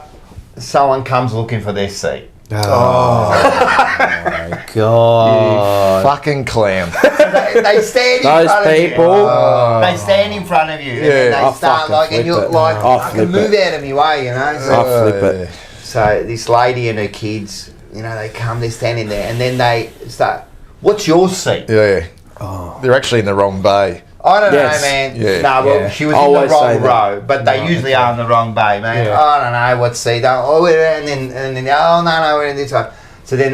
someone comes looking for their seat. Oh, my God. Fucking clown. They stand in Those front of you. people. They stand in front of you and then I'll they start fucking like, and flip you're it. like, I'll I can flip move it. out of my way, So, I'll flip it. so this lady and her kids, they come, they're standing there, and then they start, what's your seat? Yeah. They're actually in the wrong bay. I don't Yes. know, man. Yeah. No, well, Yeah. she was Always in the say wrong that. row, but they usually are in the wrong bay, man. Yeah. I don't know what seat. Oh, and then oh no, we're in this one. So then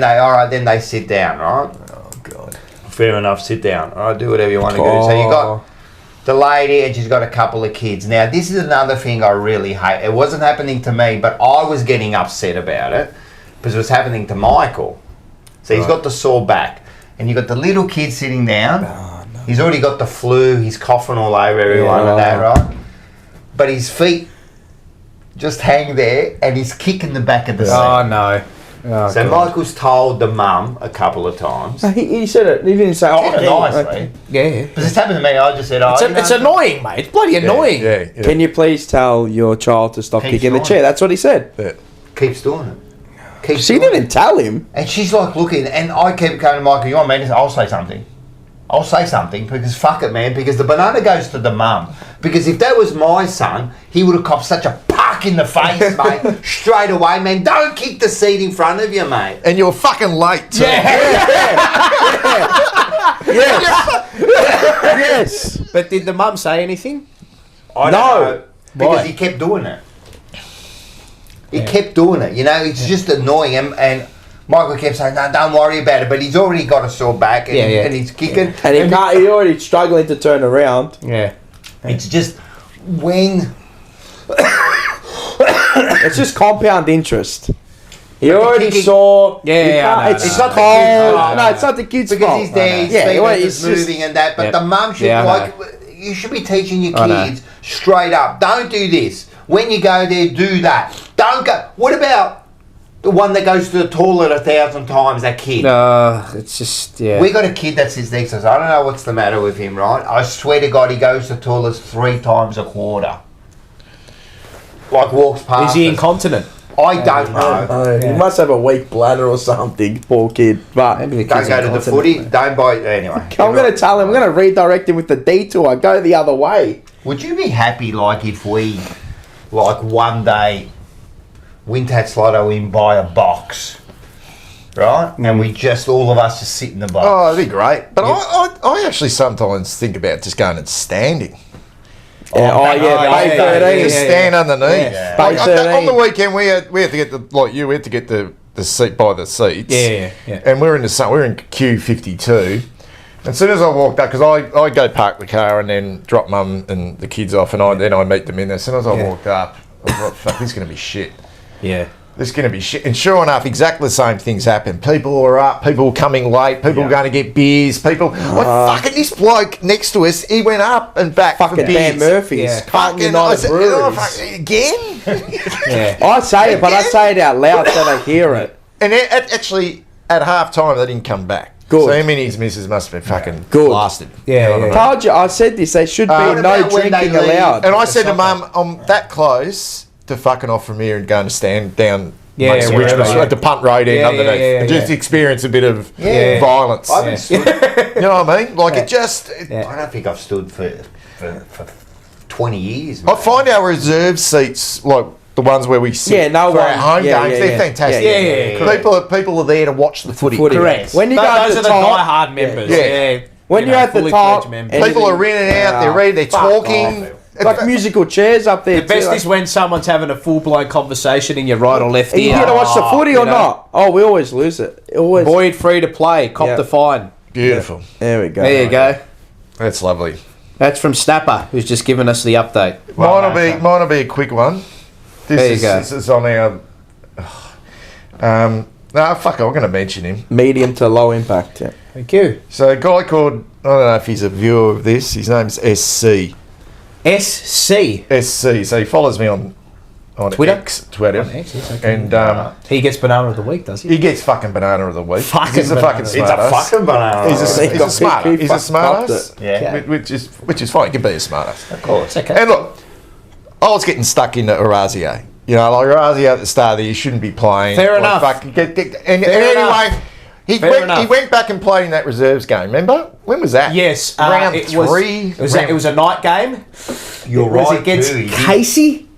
they sit down, right? Oh, God. Fair enough, sit down. All right, do whatever you want to do. So you got the lady and she's got a couple of kids. Now, this is another thing I really hate. It wasn't happening to me, but I was getting upset about it because it was happening to Michael. So he's got the sore back and you got the little kid sitting down. Oh, no. He's already got the flu. He's coughing all over everyone and that, right? But his feet just hang there and he's kicking the back of the seat. Oh, no. Oh, So God. Michael's told the mum a couple of times. He said it. He didn't say, oh, Kinda okay, nicely. okay. Yeah. Because it's happened to me. I just said, It's annoying. annoying, mate. It's bloody annoying. Yeah. Can you please tell your child to stop Keeps kicking the doing chair? it. That's what he said. Keeps doing it. Keeps She doing didn't it. tell him. And she's like looking, and I keep going to Michael, you want me to say, I'll say something. I'll say something because fuck it, man. Because the banana goes to the mum. Because if that was my son, he would have copped such a puck fuck in the face, mate. Straight away, man. Don't kick the seat in front of you, mate. And you're fucking late too. Yes. But did the mum say anything? I don't know, because he kept doing it. He kept doing it. You know, it's just annoying him. And Michael kept saying, "No, don't worry about it." But he's already got a sore back, and, and he's kicking. And he can't. He's already struggling to turn around. Yeah. It's just when it's just compound interest. He already saw. It's not cold. No, it's not the kids' because fault. he's there, he's moving and that. But the mum should you should be teaching your kids straight up. Don't do this. When you go there, do that. Don't go. What about the one that goes to the toilet 1,000 times? That kid. No, it's just We got a kid that sits next to us. I don't know what's the matter with him, right? I swear to God, he goes to toilets 3 times a quarter. Like walks past. Is he us. incontinent? I don't know. He must have a weak bladder or something, poor kid. But Maybe the Don't kid's go to the incontinent. footy. Don't buy anyway. I'm going to tell him. I'm going to redirect him with the detour. Go the other way. Would you be happy, like, if we, like, one day, Wintats Lotto in buy a box, right? And we just, all of us just sit in the box. Oh, it'd be great. But I actually sometimes think about just going and standing. Bay 13. Just stand underneath. Yeah. Like, Bay 13. on the weekend, we had to get we had to get the seat by the seats. Yeah. And we're in Q52. As soon as I walked up, because I go park the car and then drop mum and the kids off, and then I meet them in there. As soon as I walked up, I thought, fuck, this is going to be shit. Yeah. This is going to be shit. And sure enough, exactly the same things happen. People are up, people coming late, people are going to get beers, people... fucking this bloke next to us, he went up and back for Fucking beers. Dan Murphy's. Yeah. Carlton Fucking, United Breweries. again? Yeah. I say it, but I say it out loud so they hear it. And actually, at half time, they didn't come back. Good. So him and his missus must have been fucking Good. blasted. Yeah. Told you, I said this, there should be What no about when drinking they leave? allowed. And I said to mum, I'm that close to fucking off from here and going to stand down Richmond, at the punt road end underneath. And just experience a bit of violence. I haven't stood, You know what I mean? Like it just... I don't think I've stood for 20 years. I find our reserve seats, like the ones where we sit for our home games, they're fantastic. People are there to watch the footy. Correct. When you go at Those the are the top, die-hard members. Yeah. when you're at the fully top, fledged members. and People are in and out, they're ready, they're talking. like musical chairs up there. The best too, is when someone's having a full-blown conversation in your right or left Are you ear. here to watch the footy or know. not? Oh, we always lose it. Always. Void free to play. Cop the fine. Beautiful. There we go. There you go. That's lovely. That's from Snapper, who's just given us the update. Mine will be a quick one. This is on our... no, fuck it, I'm going to mention him. Medium to low impact. Yeah. Thank you. So a guy called, I don't know if he's a viewer of this, his name's SC. SC. SC, so he follows me on Twitter? Twitter. On X, yes, okay. And he gets banana of the week, does he? he gets fucking banana of the week. He's a fucking It's a smartass. fucking banana. He's a smartass. He's a smartass. Yeah. Which is fine. He can be a smartass. Of course. Okay. And look, I was getting stuck into Oraaaaaazio. You know, like Oraaaaaazio at the start of the year shouldn't be playing. Fair like, enough. Anyway, he went back and played in that reserves game. Remember? When was that? Yes. Round it 3. It was a night game. You're Was right. it against too. Casey?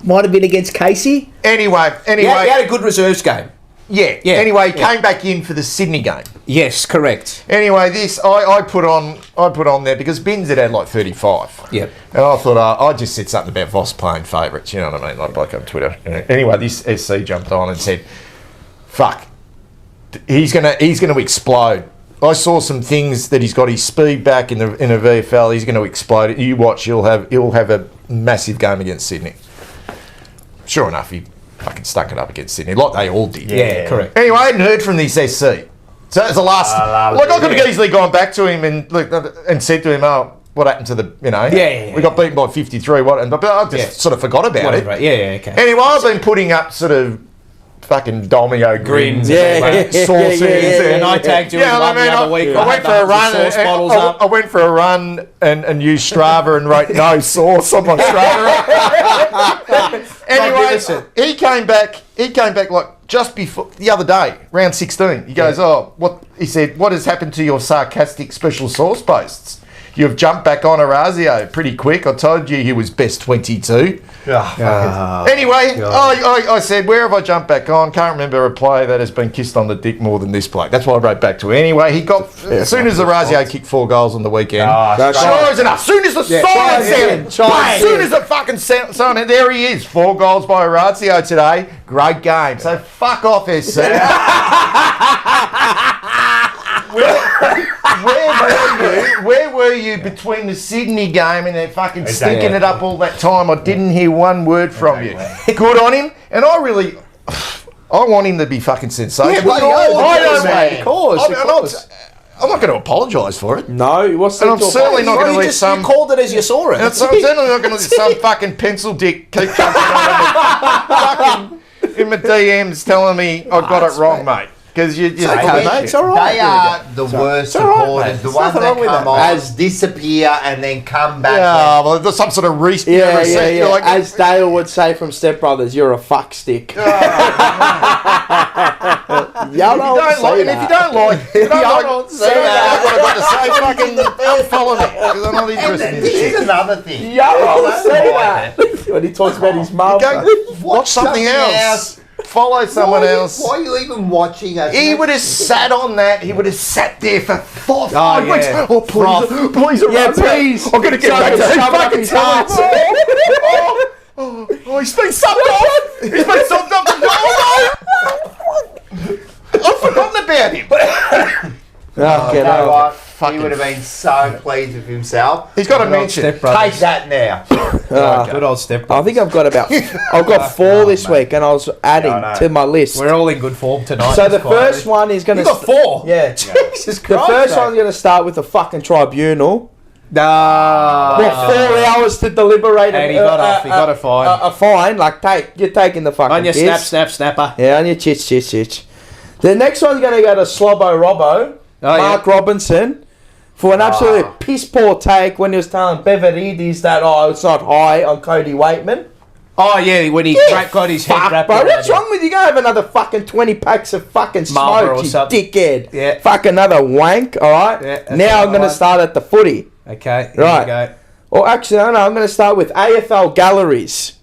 Might have been against Casey. Anyway. He had a good reserves game. Yeah. Anyway, he came back in for the Sydney game. Yes, correct. Anyway, this I put on there because Binns had like 35. Yep. And I thought I just said something about Voss playing favourites. You know what I mean? Like on Twitter. Anyway, this SC jumped on and said, "Fuck, he's gonna explode." I saw some things that he's got his speed back in a VFL. He's going to explode. You watch, he'll have a massive game against Sydney. Sure enough, he fucking stuck it up against Sydney, like they all did. Yeah, correct. Anyway, I hadn't heard from this SC. So that's the last. I could have easily gone back to him and said to him, "Oh, what happened to the Yeah. we got beaten by 53. What?" But I just sort of forgot about it. Right. Yeah, okay. Anyway, I've been putting up sort of fucking Domino grins, And sauces, and I tagged you in one the other week. I went for a run. I went for a run and used Strava and wrote no sauce on my Strava. Anyway, he came back. Like just before the other day, round 16. He goes, "Oh, what?" He said, "What has happened to your sarcastic special sauce posts?" you've jumped back on Oraaaaaazio pretty quick. I told you he was best 22. Anyway, I said, where have I jumped back on? Can't remember a player that has been kissed on the dick more than this bloke. That's what I wrote back to. Anyway, he got, as soon as Oraaaaaazio kicked 4 goals on the weekend, sure as enough, as soon as the sign sounded, as soon as the fucking sign, there he is. 4 goals by Oraaaaaazio today. Great game. So fuck off, SC. Where were you between the Sydney game and then fucking stinking it up all that time? I didn't hear one word from you. Good on him, and I want him to be fucking sensational. Of course. I'm not going to apologise for it. No, what's and I'm certainly not going to let some. You called it as you saw it. I'm certainly not going to let some fucking pencil dick keep jumping on in my DMs telling me I got it wrong, mate. Because you just mate, it's all right. They are the worst supporters. The ones that come on, disappear and then come back. Yeah, well, there's some sort of reset. Yeah. Like, as Dale would say from Step Brothers, you're a fuck stick. If you don't like, what I've got to say, fucking unfollow me. Because I'm not interested in this shit. Here's another thing. Don't say that. When he talks about his mum. Watch something else. Follow someone else. Why are you even watching us? He would have sat on that. He would have sat there for 5 weeks. Oh, please, please. I'm going to get back to his fucking heart. Oh, he's been subbed off. He's been subbed off. I've forgotten about him. He would have been so pleased with himself. He's got a mention. Take that now. Good old Step I think I've got 4 this week, and I was adding to my list. We're all in good form tonight. So the first one is going to. You got 4. Yeah. Jesus Christ. The first one's going to start with the fucking tribunal. What, 4 hours to deliberate. And he got off. He got a fine. A fine. Like, you're taking the fucking. On your snapper. Yeah, on your chitch. The next one's going to go to Slobbo Robbo, Mark Robinson, for an absolute piss poor take when he was telling Beveridis that it's not high on Cody Waitman. Oh yeah, when he got his head wrapped around. What's wrong with you? Go have another fucking 20 packs of fucking Marlboro smoke, you something. dickhead. Yeah. Fuck another wank. All right. Yeah, now I'm going to start at the footy. Okay. Here Right. we go. Or actually, no, I'm going to start with AFL galleries.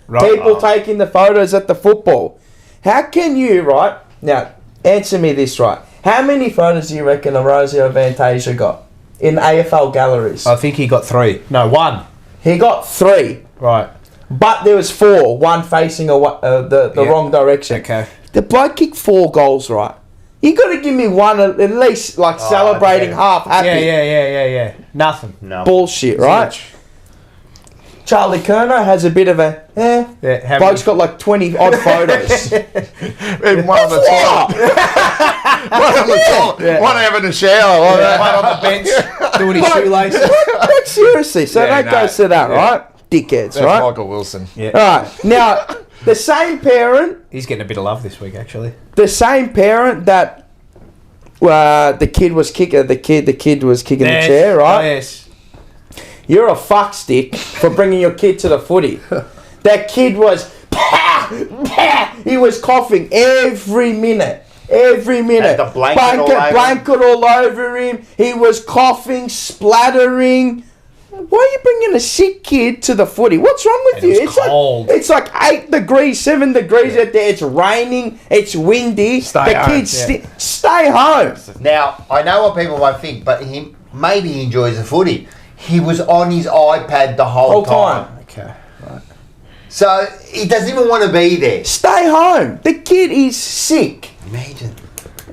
Right. People taking the photos at the football. How can you, right? Now, answer me this, right? How many photos do you reckon Oraaaaaazio Fantasia got in AFL galleries? I think he got 3. No, 1. He got 3. Right. But there was 4. 1 facing the wrong direction. Okay. The bloke kicked 4 goals, right? You got to give me one at least, like celebrating half happy. Yeah. Nothing. No. Bullshit, right? Charlie Kerno has a bit of a bloke's got like 20 odd photos. And one on the top. One on the top. One having a shower. One on the bench doing his shoelaces. Like, seriously, so that goes to that, right? Dickheads, That's right? Michael Wilson. Yeah. Right, now, the same parent... He's getting a bit of love this week, actually. The same parent that the kid was kicking the chair, right? Oh, yes. You're a fuckstick for bringing your kid to the footy. That kid was... He was coughing every minute. Had the blanket all over him. He was coughing, splattering. Why are you bringing a sick kid to the footy? What's wrong with you? It's cold. It's like 8 degrees, 7 degrees out there. It's raining. It's windy. Stay home. Stay home. Now, I know what people might think, but maybe he enjoys the footy. He was on his iPad the whole time. Okay. Right. So he doesn't even want to be there. Stay home. The kid is sick. Imagine.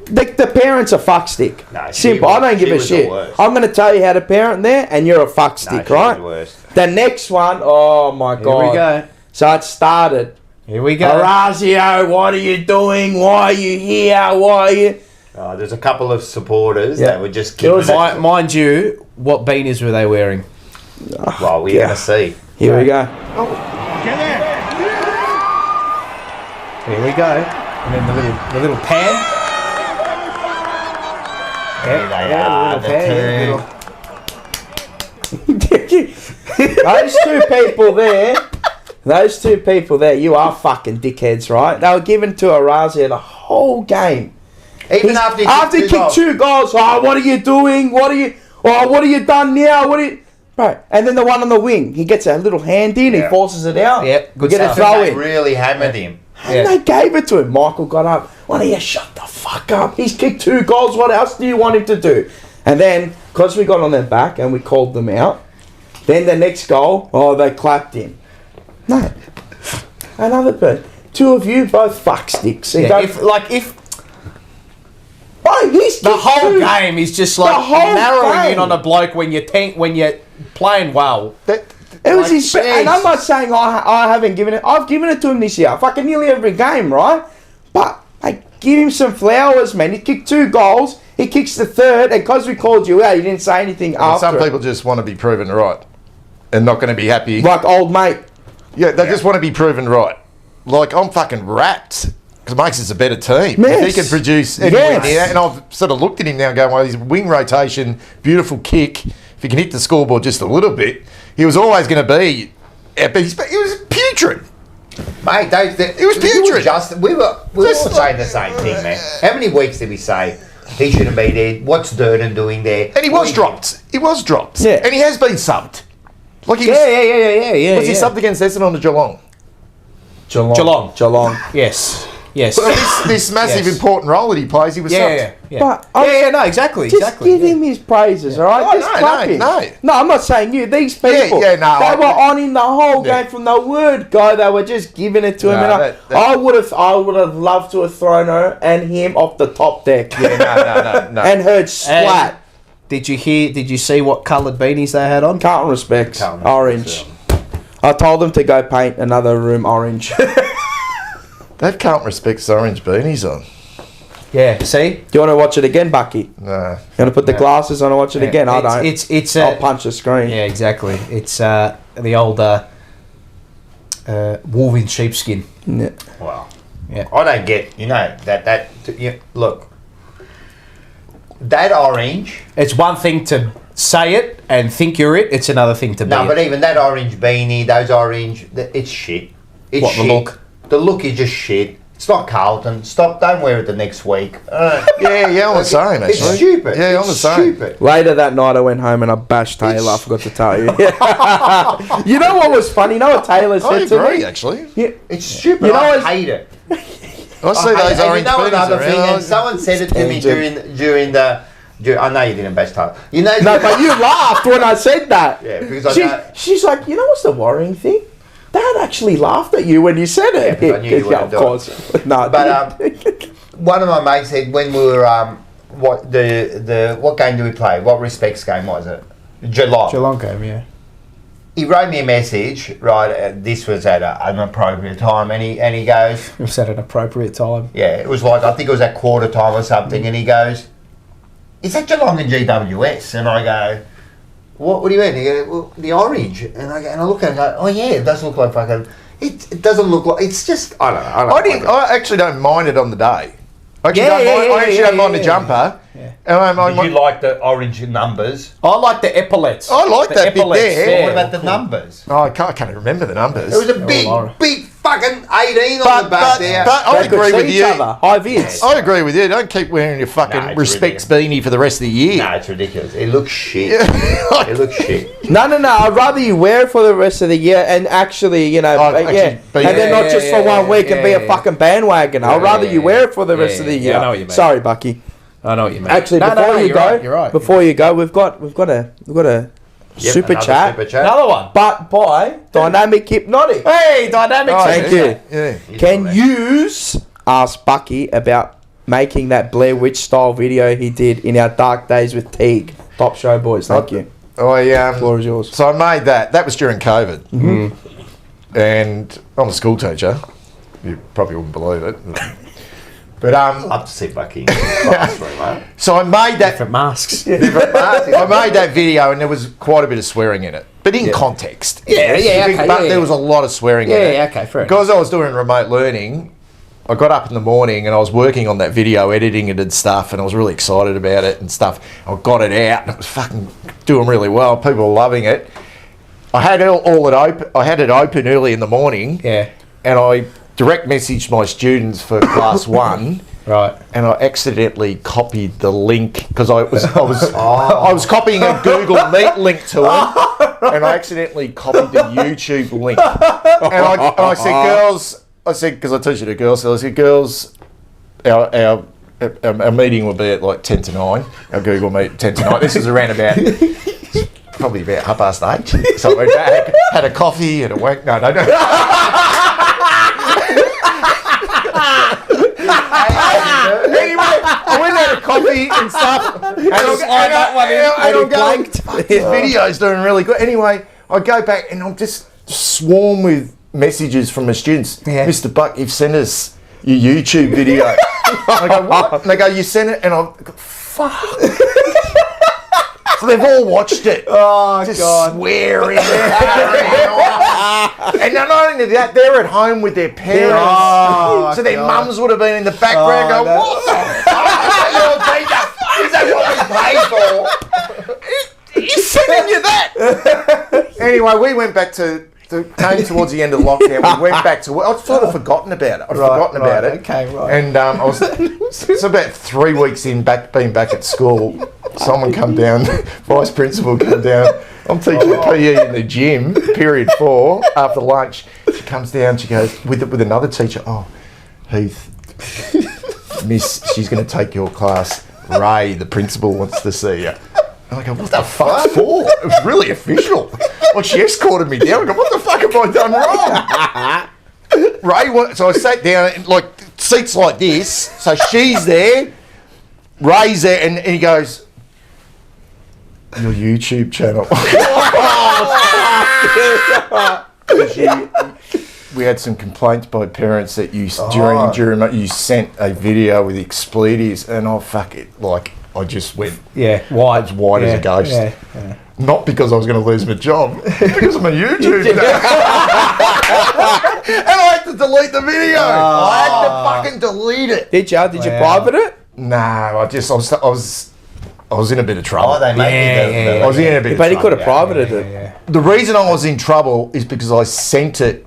The parents are fuckstick. No, simple. I don't give a shit. I'm going to tell you how to parent there, and you're a fuckstick, right? The next one, oh my god. Here we go. So it started. Here we go. Oraaaaaazio, what are you doing? Why are you here? Why are you... There's a couple of supporters that were just kicking. Mind you, what beanies were they wearing? Well, we're going to see. Here we go. Get there. Here we go. And then the little pan. Here they are, the two. Those two people there, you are fucking dickheads, right? They were given to Oraaaaaazio the whole game. Even after he kicked 2 goals, what are you doing? Oh, what have you done now? Bro, and then the one on the wing, he gets a little hand in, he forces it out. Yeah, good get stuff. a throw They in. really hammered him. And they gave it to him. Michael got up. Why don't you shut the fuck up? He's kicked 2 goals. What else do you want him to do? And then, because we got on their back and we called them out, then the next goal, they clapped him. No. Another person. 2 of you both fuck sticks. Yeah, if Bro, he's the kicked whole 2. game is just like The whole narrowing game. in on a bloke when you're playing well. It was his Jesus. and I'm not saying I haven't given it. I've given it to him this year. Fucking nearly every game, right? But give him some flowers, man. He kicked 2 goals. He kicks the 3rd, and because we called you out, you didn't say anything after. Some people just want to be proven right and not going to be happy. like old mate. Yeah, they just want to be proven right. Like, I'm fucking wrapped because makes us a better team. Yes. If he can produce anywhere Yes. near, and I've sort of looked at him now going, well, his wing rotation, beautiful kick. If he can hit the scoreboard just a little bit, he was always going to be. But he was putrid. Mate, it was putrid. We were all saying the same thing, man. How many weeks did we say he shouldn't be there? What's Durden doing there? And he was dropped. He was dropped. Yeah. And he has been subbed. Like he Yeah. was he subbed against Essendon or Geelong? Geelong. Yes. So this massive Yes. important role that he plays, he was subbed. But no, exactly. just give him his praises, all right? Oh, Just no, clap him. no. I'm not saying you. These people, Yeah, no, they were on him the whole Yeah. game from the word go. They were just giving it to him. No, And I would have loved to have thrown her and him off the top deck. No. And heard splat. Did you see what coloured beanies they had on? Carlton respects. Carlton Orange. I told them to go paint another room orange. They can't respect orange beanies on. Yeah, see? Do you want to watch it again, Bucky? No. You want to put the glasses on and watch it again? I don't. It's I'll punch the screen. Yeah, exactly. It's the old wolf in sheepskin. Yeah. Wow. Yeah. I don't get, look, that orange. It's one thing to say it and think you're it. It's another thing to be No, it. but even that orange beanie, those orange, it's shit. It's What, the shit. look? The look is just shit. It's not Carlton. Stop. Don't wear it the next week. Yeah, I'm the same, actually. It's stupid. Yeah, I'm It's the same. stupid. Later that night, I went home and I bashed Taylor. I forgot to tell you. You know what was funny? You know what Taylor I said to agree, me? actually. Yeah. It's stupid. You know I what's- hate it. I see I those hate it. And orange you know beanies another thing, around. and someone said it to me Tangent. during the. I know you didn't bash Taylor. You know. No, but you laughed when I said that. Yeah, because I know. She's like, you know what's the worrying thing? Dad actually laughed at you when you said it. because I knew you wouldn't of do it. course. No, But one of my mates said when we were what game do we play? What respects game was it? Geelong. Geelong game, yeah. He wrote me a message. Right, this was at an appropriate time, and he goes, It was at an appropriate time. yeah, it was like I think it was at quarter time or something, and he goes, is that Geelong and GWS? And I go, what do you mean? He goes, well, the orange. And I look at it and go, oh yeah, it does look like fucking. It doesn't look like. It's just I don't know. I actually don't mind it on the day. I actually don't mind the jumper. Yeah. And Did you like the orange numbers? I like the epaulets. I like The that bit epaulets, there. yeah. What about the numbers? I can't remember the numbers. It was a big fucking 18 on the back there. But I They could agree see with each you. other. High vids. I agree with you. Don't keep wearing your fucking it's respects beanie for the rest of the year. No, it's ridiculous. It looks shit. Yeah. It looks shit. No. I'd rather you wear it for the rest of the year and actually, actually and be- then not just for 1 week and be a fucking bandwagon. I'd rather you wear it for the rest of the year. I know what you mean. Sorry, Bucky. I know what you mean. Actually, before you you're go, right, you're right. Before you go, we've got a Yep, super another chat, Super chat. Another one. but by Dynamic Hypnotic. Hey, dynamic. Oh, thank you. Yeah. Can yous ask Bucky about making that Blair Witch style video he did in our dark days with Teague? Top show, boys. Thank you. Floor is yours. So I made that. That was during COVID. Mm-hmm. And I'm a school teacher. You probably wouldn't believe it. But Up to see Bucky. Classroom, mate. so I made that. Different masks. I made that video, and there was quite a bit of swearing in it, but in context. Yeah, okay, But yeah, there was a lot of swearing in it. Yeah, okay, fair enough. Because I was doing remote learning, I got up in the morning and I was working on that video, editing it and stuff, and I was really excited about it and stuff. I got it out, and it was fucking doing really well. People were loving it. I had I had it open early in the morning. Yeah. And I direct messaged my students for class 1, Right. and I accidentally copied the link because I was copying a Google Meet link to him, and I accidentally copied the YouTube link. And I said, girls, because I teach it to girls, so I said, girls, our meeting will be at like 10 to 9. Our Google Meet 10 to 9. This is around about probably about 8:30. So we had a coffee and a wank. No. Anyway, I went and had a coffee and stuff, and I'm going, this video's doing really good. Anyway, I go back and I'm just swarmed with messages from the students. Yeah. Mr. Buck, you've sent us your YouTube video. I go, what? And they go, you sent it? And I go, fuck. So they've all watched it. Oh, just God. swearing. And not only that, they're at home with their parents. Oh, so their God. mums would have been in the background going, no. what the fuck? Is that what we paid for? He's sending you that. Anyway, we went back came towards the end of the lockdown. We went back to work. I'd sort of forgotten about it. Okay, right. And it's about 3 weeks in being back at school. Someone come down, vice principal come down. I'm teaching PE in the gym, period 4, after lunch. She comes down, she goes, with another teacher, oh, Heath, miss, she's going to take your class. Ray, the principal, wants to see you. And I go, what the fuck for? It was really official. Like, she escorted me down. I go, what the fuck have I done wrong? Ray, so I sat down, and, like, seats like this. So she's there, Ray's there, and he goes, your YouTube channel. We had some complaints by parents that you during you sent a video with expletives, and fuck it, like I just went white as white as a ghost. Yeah. Not because I was going to lose my job, because of my YouTube channel. And I had to delete the video. I had to fucking delete it. Did you? Did you private it? No, I was in a bit of trouble. Oh, they made I was in a bit of But trouble. he could have privated it. The reason I was in trouble is because I sent it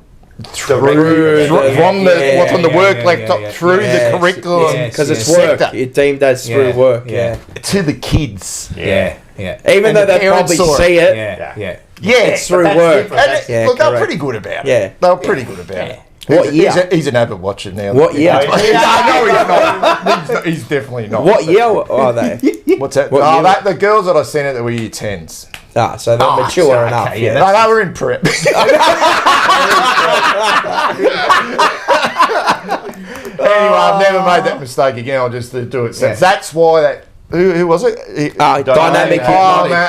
from the work laptop through the curriculum Because it's work. It's deemed as through work. Yeah. to the kids. Yeah. Even And though the they parents probably saw see it, Yeah. it's through that's work. different. And Yeah, look, they were correct. pretty good about it. Yeah. They were pretty good about it. What year? He's an avid watcher now. What year? No, he's not. He's definitely not. What year are they? What's that? What year? The girls that I sent it, they were year 10s. So they're mature enough. okay, Yeah. No, they were in prep. Anyway, I've never made that mistake again. I'll just do it since. That's why that. Who was it? Dynamic Oh Hypnotic. man,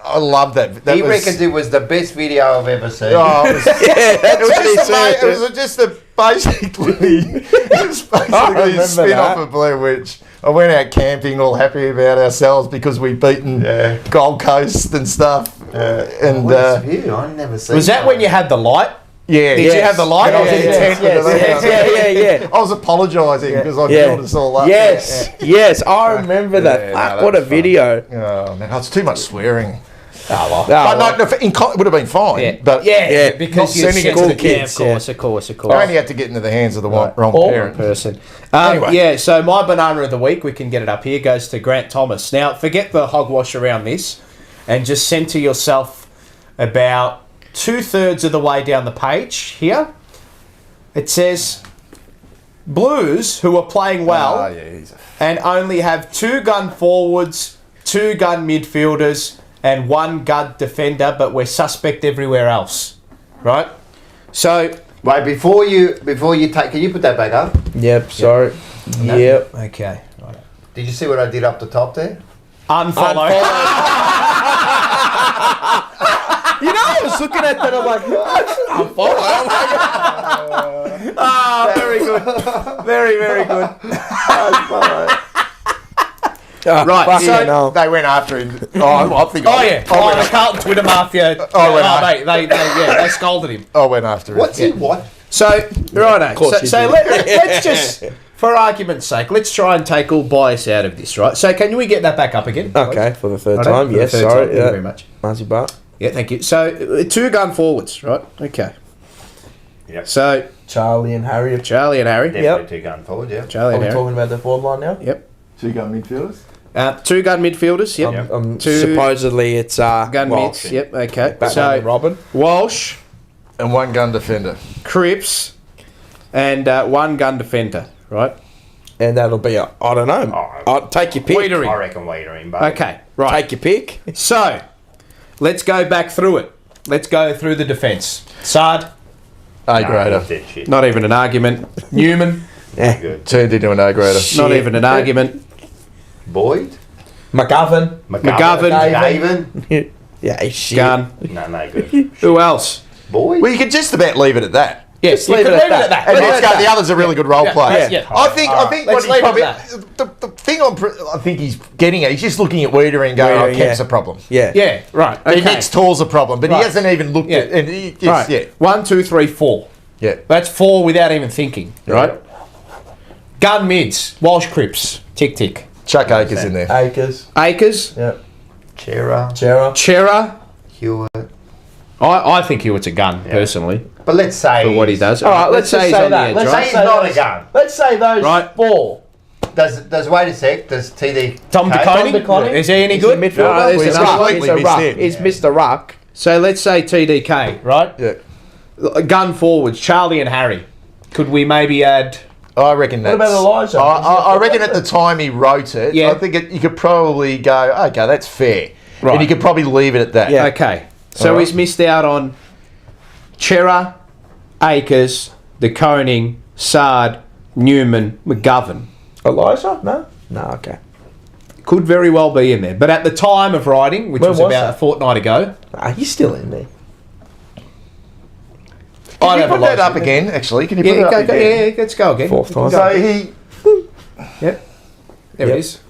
I love that. He reckons it was the best video I've ever seen. Oh, it was, That's what he said. it was just a basically a spin off of Blair Witch. I went out camping, all happy about ourselves because we'd beaten Gold Coast and stuff. And What is it? I've never seen. Was that when you had the light? yeah, Did you have the light? And I was in tent with it. Yeah. I was apologising because I built us all up. Yes, I remember that. Yeah, Fuck, no, what a that was video. Oh man, it's too much swearing. Oh, But no, it would have been fine. But because not you're sending it to school the kids. kids. Of course. I only had to get into the hands of the wrong parent. person. Anyway. So my banana of the week, we can get it up here, goes to Grant Thomas. Now, forget the hogwash around this and just center yourself about 2/3 of the way down the page here. It says, Blues, who are playing well and only have 2 gun forwards, 2 gun midfielders and 1 gun defender, but we're suspect everywhere else. Right? So... Wait, before you take, can you put that back up? Yep, sorry. Yep. Okay. Right. Did you see what I did up the top there? Unfollow. You know, I was looking at that, I'm like, unfollow? Very good. Very, very good. Right, So they went after him. I think. The Carlton Twitter mafia. They scolded him. I went after him. What's in what? So, righto. course you So did. let's just, for argument's sake, let's try and take all bias out of this, right? So can we get that back up again? Okay, for the third Righto? time. For the Yes, third sorry. time. Thank you very much. Marzi Bart. Yeah, thank you. So, 2 gun forwards, right? Okay. Yep. So Charlie and Harry. Charlie and Harry. Definitely 2 gun forward, yeah. Charlie Are and we Harry. talking about the forward line now? Yep. 2 gun midfielders. 2 gun midfielders. Yep. Two Supposedly it's gun Walsh. mids. Yep. Okay. Batman So and Robin. Walsh, And 1 gun defender. Cripps, and 1 gun defender. Right. And that'll be I don't know. I'll take your pick. Wiedering. I reckon Wiedering, but Okay. Right. Take your pick. So, let's go back through it. Let's go through the defence. Sard, A no, grader. he's dead shit. not even an argument. Newman, Yeah. Good. Turned into an A grader. not even an argument. Boyd, McGovern. McGavin, Yeah, he's shit. Gun. no good. Who else? Boyd, Well, you could just about leave it at that. Yes, leave you it can at that. And Leave it let's at go. The others are really good role players. yeah. I think what Let's he leave it probably at the thing I think he's getting at. He's just looking at Wiedering and going, "Oh, Wiedering, Kemp's yeah. a problem. Yeah. Yeah, right. The Okay. next tall's a problem, but Right. he hasn't even looked Yeah. at. And he just, Right. yeah, 1, 2, 3, 4. yeah. That's 4 without even thinking. Right. Gun mids. Walsh, Cripps. Tick tick. Chuck Akers in there. Acres. Acres. Yeah. Chera, Chera. Chera. Hewitt. I think Hewitt's a gun personally But let's say for what he does. All right, let's just he's say on the that. edge, Let's right? Say he's not a gun. Let's say those Right. 4. Does wait a sec? Does TD Tom Kay- DeConning? Is he any good? Midfielder. No, there's He's a another ruck. one. He's a Completely ruck. missed him. He's Mr. Ruck. So let's say TDK, right? Yeah. Gun forwards, Charlie and Harry. Could we maybe add? I reckon that's... about Elijah? I reckon at the time he wrote it, Yeah. I think you could probably go, okay, that's fair. Right. And you could probably leave it at that. Yeah. Okay, so All right. he's missed out on Chera, Akers, DeConing, Sard, Newman, McGovern. Elijah? No? No, okay. Could very well be in there, but at the time of writing, which When was was about that? a fortnight ago, He's still in there. Can I'd you have put that Elijah up in there. again, actually? Can you put it Yeah, up go, again? yeah, let's go again. Fourth time. So he... Yep. There Yep. it is.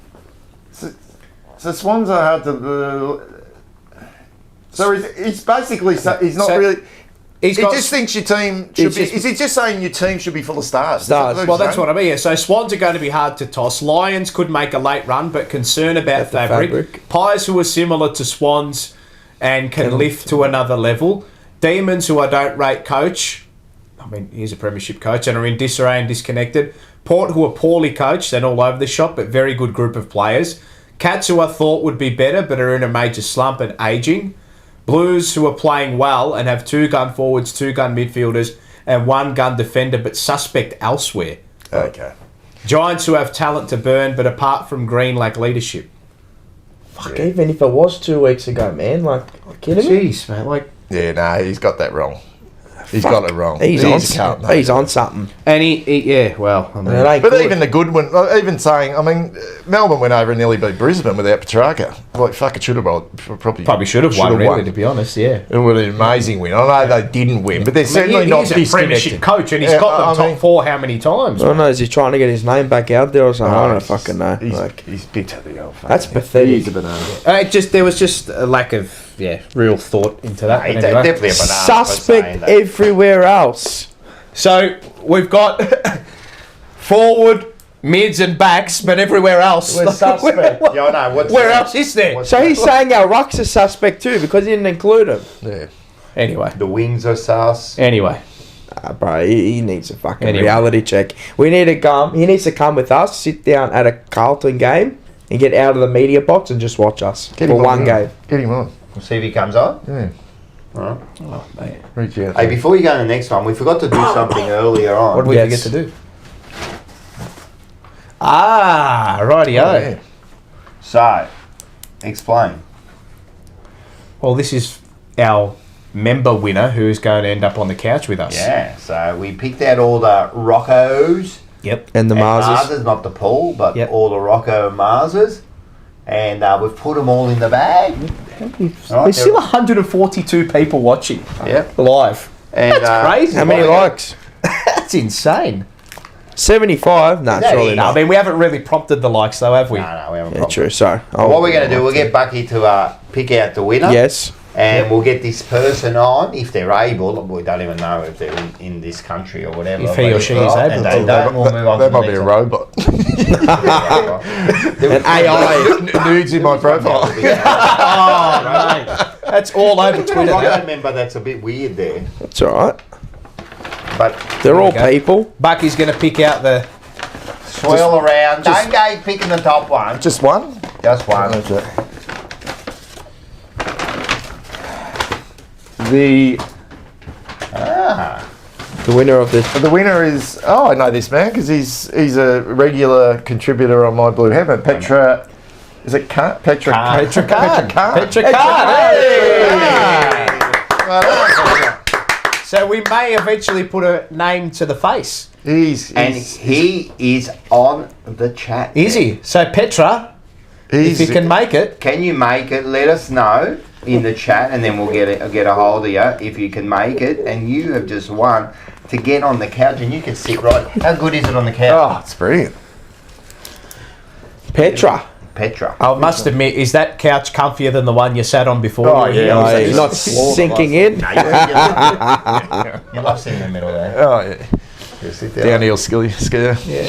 So Swans are hard to... so he's basically... He's not So- really... He's He got just thinks your team should be... Is he just saying your team should be full of stars? Stars. Well, that's what I mean. Yeah. So Swans are going to be hard to toss. Lions could make a late run, but concern about the fabric. fabric. Pies who are similar to Swans and can lift to another level. Demons who I don't rate coach. I mean, he's a premiership coach and are in disarray and disconnected. Port who are poorly coached and all over the shop, but very good group of players. Cats who I thought would be better, but are in a major slump and ageing. Blues who are playing well and have 2 gun forwards, 2 gun midfielders, and 1 gun defender, but suspect elsewhere. Okay. Giants who have talent to burn, but apart from Green, lack leadership. Fuck, even if it was 2 weeks ago, man. Like, kidding me? Jeez, man. Like, Yeah, no, he's got that wrong. He's got it wrong. He's a on Carlton, something. mate. He's on something. and yeah, well, I mean, And it ain't But good. even the good one, even saying, I mean, Melbourne went over and nearly beat Brisbane without Petrarca. Like, fuck, it should have probably should have won, really, to be honest, yeah. It would have been an amazing win. I know they didn't win, but they're certainly he not is a premiership disconnected. coach, and he's Yeah, got them I mean- top 4 how many times? I don't know, is he trying to get his name back out there or something? I don't he's- fucking know. He's, Like, he's big to the old fuck. that's pathetic. He's a banana. There was just a lack of real thought into that. He's but anyway. definitely a banana. for saying Suspect that. everywhere else. So we've got forward, mids, and backs, but everywhere else. We're suspect. Yeah, I know. Where else is there? What's So he's saying our Ruck's a suspect too because he didn't include him. Yeah. Anyway, the wings are sus. anyway. Bro, he needs a fucking Anyway. reality check. We need to come. He needs to come with us, sit down at a Carlton game, and get out of the media box and just watch us Get for him one on. game. Get him on. We'll see if he comes on. Yeah. Alright. Oh, mate. Reach out. Hey, before you go to the next one, we forgot to do something earlier on. What did we Yes. forget to do? Ah, rightio. Yeah. So, explain. Well, this is our member winner who is going to end up on the couch with us. Yeah, so we picked out all the Roccos Yep. And the and Marses. not the pool, but Yep. all the Rocco and Marses. And we've put them all in the bag. There's still 142 people watching. Yep. Live. And, That's crazy. How many likes? That's insane. 75? No, that surely it? No, I not. mean, we haven't really prompted the likes, though, have we? No, we haven't. Yeah, prompted. true. Sorry. What we're going to do, we'll get Bucky to pick out the winner. Yes. And we'll get this person on, if they're able. We don't even know if they're in this country or whatever. If he or but she is and able they to. don't, we'll move on That to the might be a next robot. one. An AI. Nudes in my profile. Oh, mate. That's all over Twitter. I now. remember that's a bit weird there. That's all right. But They're all we go. people. Bucky's going to pick out the. swirl around. Don't go picking the top one. Just one? Just one. The winner of this. the winner is, I know this man because he's a regular contributor on My Blue Heaven. Petra, is it Petra? Petra Card. Petra Petra Card. Hey! So we may eventually put a name to the face. He is on the chat. Is he? So Petra, if you can make it. Can you make it? Let us know in the chat, and then we'll get a hold of you if you can make it. And you have just won to get on the couch, and you can sit right. How good is it on the couch? Oh, it's brilliant. Petra. I must admit, is that couch comfier than the one you sat on before? Oh, yeah. You're not sinking in. No, you love sitting in the middle there. Oh, yeah. You sit there. Downhill skill. Yeah,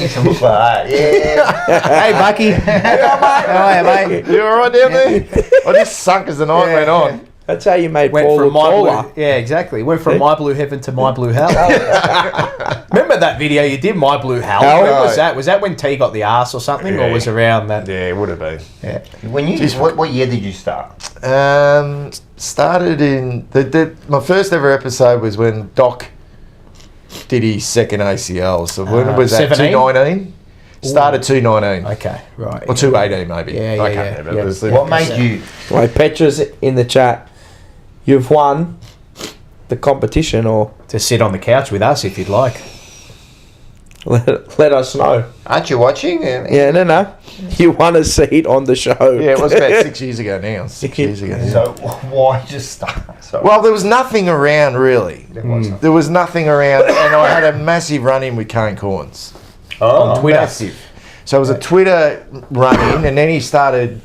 some look like that. Yeah. Hey, Bucky. How are you, mate? You alright down there? I just sunk as the night went on. That's how you made Went Paul from look my taller. blue, yeah, exactly. Went from My Blue Heaven to My Blue Hell. Remember that video you did, My Blue Hell? When was that? Was that when T got the arse or something, or was around that? Yeah, it would have been. Yeah. When you what year did you start? Started in my first ever episode was when Doc did his second ACL. So when was that? 17? 219. Started 219 Okay, right. or 218 maybe. Yeah, I yeah, can't yeah, remember. yeah. It was the- What made you? Right, Petra's in the chat. You've won the competition, or To sit on the couch with us if you'd like. let us know. Aren't you watching? Yeah, no. You won a seat on the show. Yeah, it was about 6 years ago now. 6 years ago. So why just start? Sorry. Well, there was nothing around really. There was nothing around, and I had a massive run-in with Kane Corns. on Twitter. Massive. So it was a Twitter run-in, and then he started,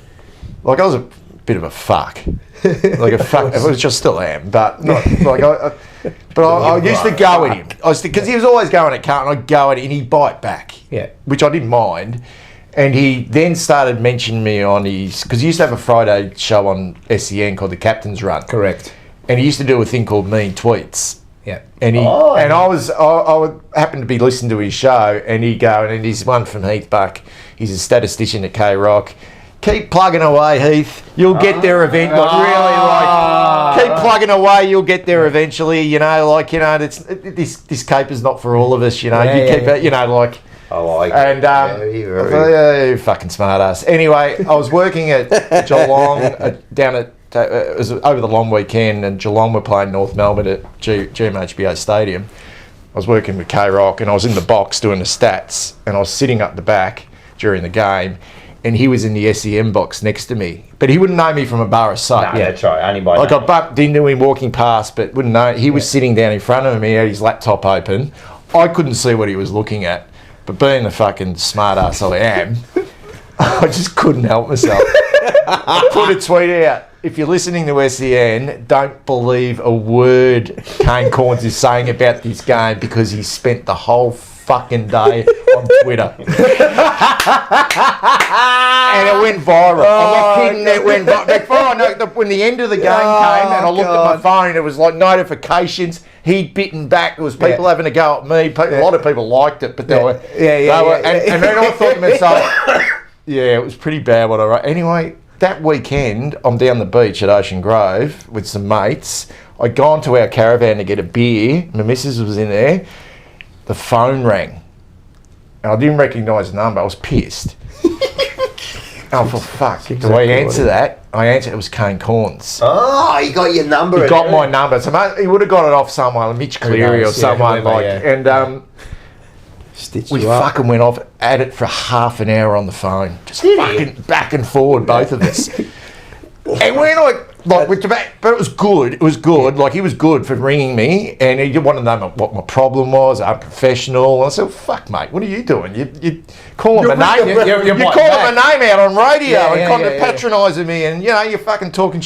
like I was a bit of a fuck. Like a fuck, which I still am, but not like I used to go at him. Because he was always going at Carlton, I'd go at him and he'd bite back. Yeah. Which I didn't mind. And he then started mentioning me on his, because he used to have a Friday show on SEN called The Captain's Run. Correct. And he used to do a thing called Mean Tweets. Yeah. And I would happen to be listening to his show, and he'd go, and he's one from Heath, Buck. He's a statistician at K-Rock. Keep plugging away, Heath. You'll get there eventually. Keep plugging away. You'll get there eventually. You know, like, you know, this caper's not for all of us. You know, you know, like. I like And it. I thought, yeah, you fucking smart ass. Anyway, I was working at Geelong down at it was over the long weekend, and Geelong were playing North Melbourne at GMHBA Stadium. I was working with K-Rock, and I was in the box doing the stats, and I was sitting up the back during the game, and he was in the SEM box next to me, but he wouldn't know me from a bar of soap. No, that's right. Only by Like name. I bumped into him walking past, but wouldn't know. He was sitting down in front of me, he had his laptop open. I couldn't see what he was looking at, but being the fucking smart ass I am, I just couldn't help myself. I put a tweet out. If you're listening to SEN, don't believe a word Kane Corns is saying about this game, because he spent the whole fucking day on Twitter. And it went viral. I'm not kidding, it went viral. Before I know, when the end of the game came and I looked at my phone, it was like notifications. He'd bitten back. There was people having a go at me. A lot of people liked it, but they were... And then I thought to myself, yeah, it was pretty bad what I wrote. Anyway, that weekend, I'm down the beach at Ocean Grove with some mates. I'd gone to our caravan to get a beer. My missus was in there. The phone rang. And I didn't recognise the number. I was pissed. Oh, for fuck. Do I answer that? I answered. It was Kane Corns. Oh, he got your number. He got my number. So he would have got it off someone, Mitch Cleary or someone like. And we fucking went off at it for half an hour on the phone, just fucking back and forward, both of us. And when but it was good. It was good. Like, he was good for ringing me, and he wanted to know what my problem was. I'm professional. And I said, "Fuck, mate, what are you doing? You calling my name? You're calling my name out on radio and kind of patronising me, and you're fucking talking."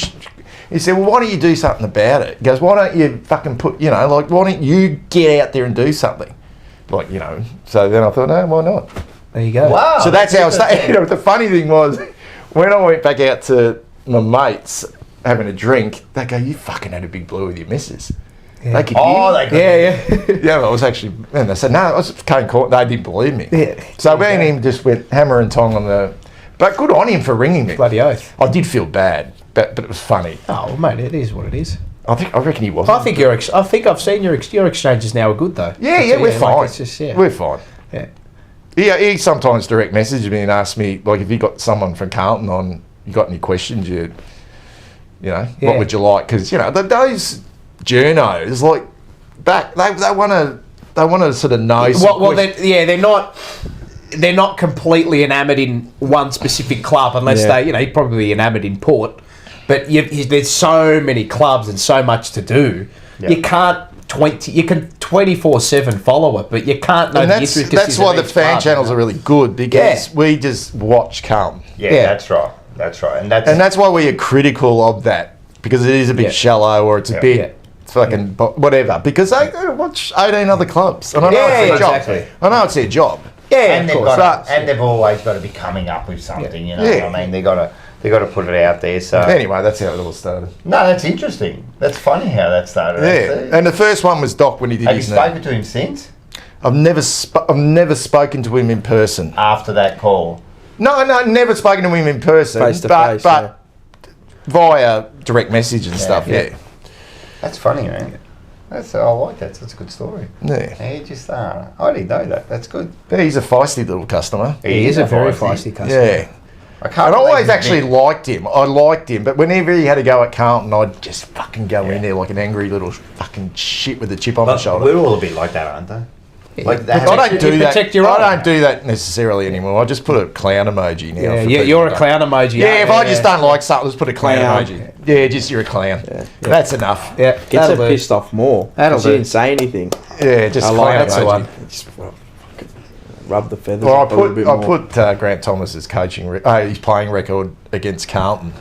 He said, "Well, why don't you do something about it?" He goes, "Why don't you fucking why don't you get out there and do something?" So then I thought, no, why not? There you go. Wow. So that's how I started. The funny thing was, when I went back out to my mates having a drink, they go, "You fucking had a big blue with your missus." They could Yeah. I was actually, and they said, no, I was came court. They didn't believe me. Yeah. So me and him just went hammer and tong on the, but good on him for ringing me. Bloody oath. I did feel bad, but it was funny. Oh, well, mate, it is what it is. I reckon he was. I think I've seen your exchanges now are good though. Yeah, we're fine. It's just, We're fine. Yeah. He sometimes direct messages me and asks me, like, if you got someone from Carlton on, you got any questions, what would you like? Because, those journos, like, back, they want to sort of know. They're not completely enamoured in one specific club unless you're probably enamoured in Port. But there's so many clubs and so much to do. Yep. You can't 24/7 follow it, but you can't know the intricacies. That's why the fan channels are really good, because we just watch Carlton. Yeah, that's right. That's right. And that's why we are critical of that, because it is a bit shallow, or it's a bit fucking whatever. Because they watch 18 other clubs, and I know it's their job. Exactly. I know it's their job. Yeah, and they've always got to be coming up with something. What I mean, they got to put it out there. So anyway, that's how it all started. No, that's interesting. That's funny how that started. Yeah, and the first one was Doc when he did. Have you spoken to him since? I've never spoken to him in person after that call. No, never spoken to him in person. Face to face, but via direct message and stuff. Yeah, that's funny, man. I like that. That's a good story. Yeah. I didn't know that. That's good. Yeah, he's a feisty little customer. He is a very feisty customer. Yeah. I always actually liked him. I liked him, but whenever he had to go at Carlton, I'd just fucking go in there like an angry little fucking shit with a chip on my shoulder. We're all a bit like that, aren't they? Like I don't do that. I don't do that necessarily anymore. I just put a clown emoji now. Yeah, you're a clown emoji. Yeah, if I just don't like something, just put a clown emoji. Yeah, just you're a clown. Yeah. That's enough. Yeah, gets her pissed off more. She didn't say anything. Yeah, just clown emoji. Just rub the feathers. Well, I put Grant Thomas's his playing record against Carlton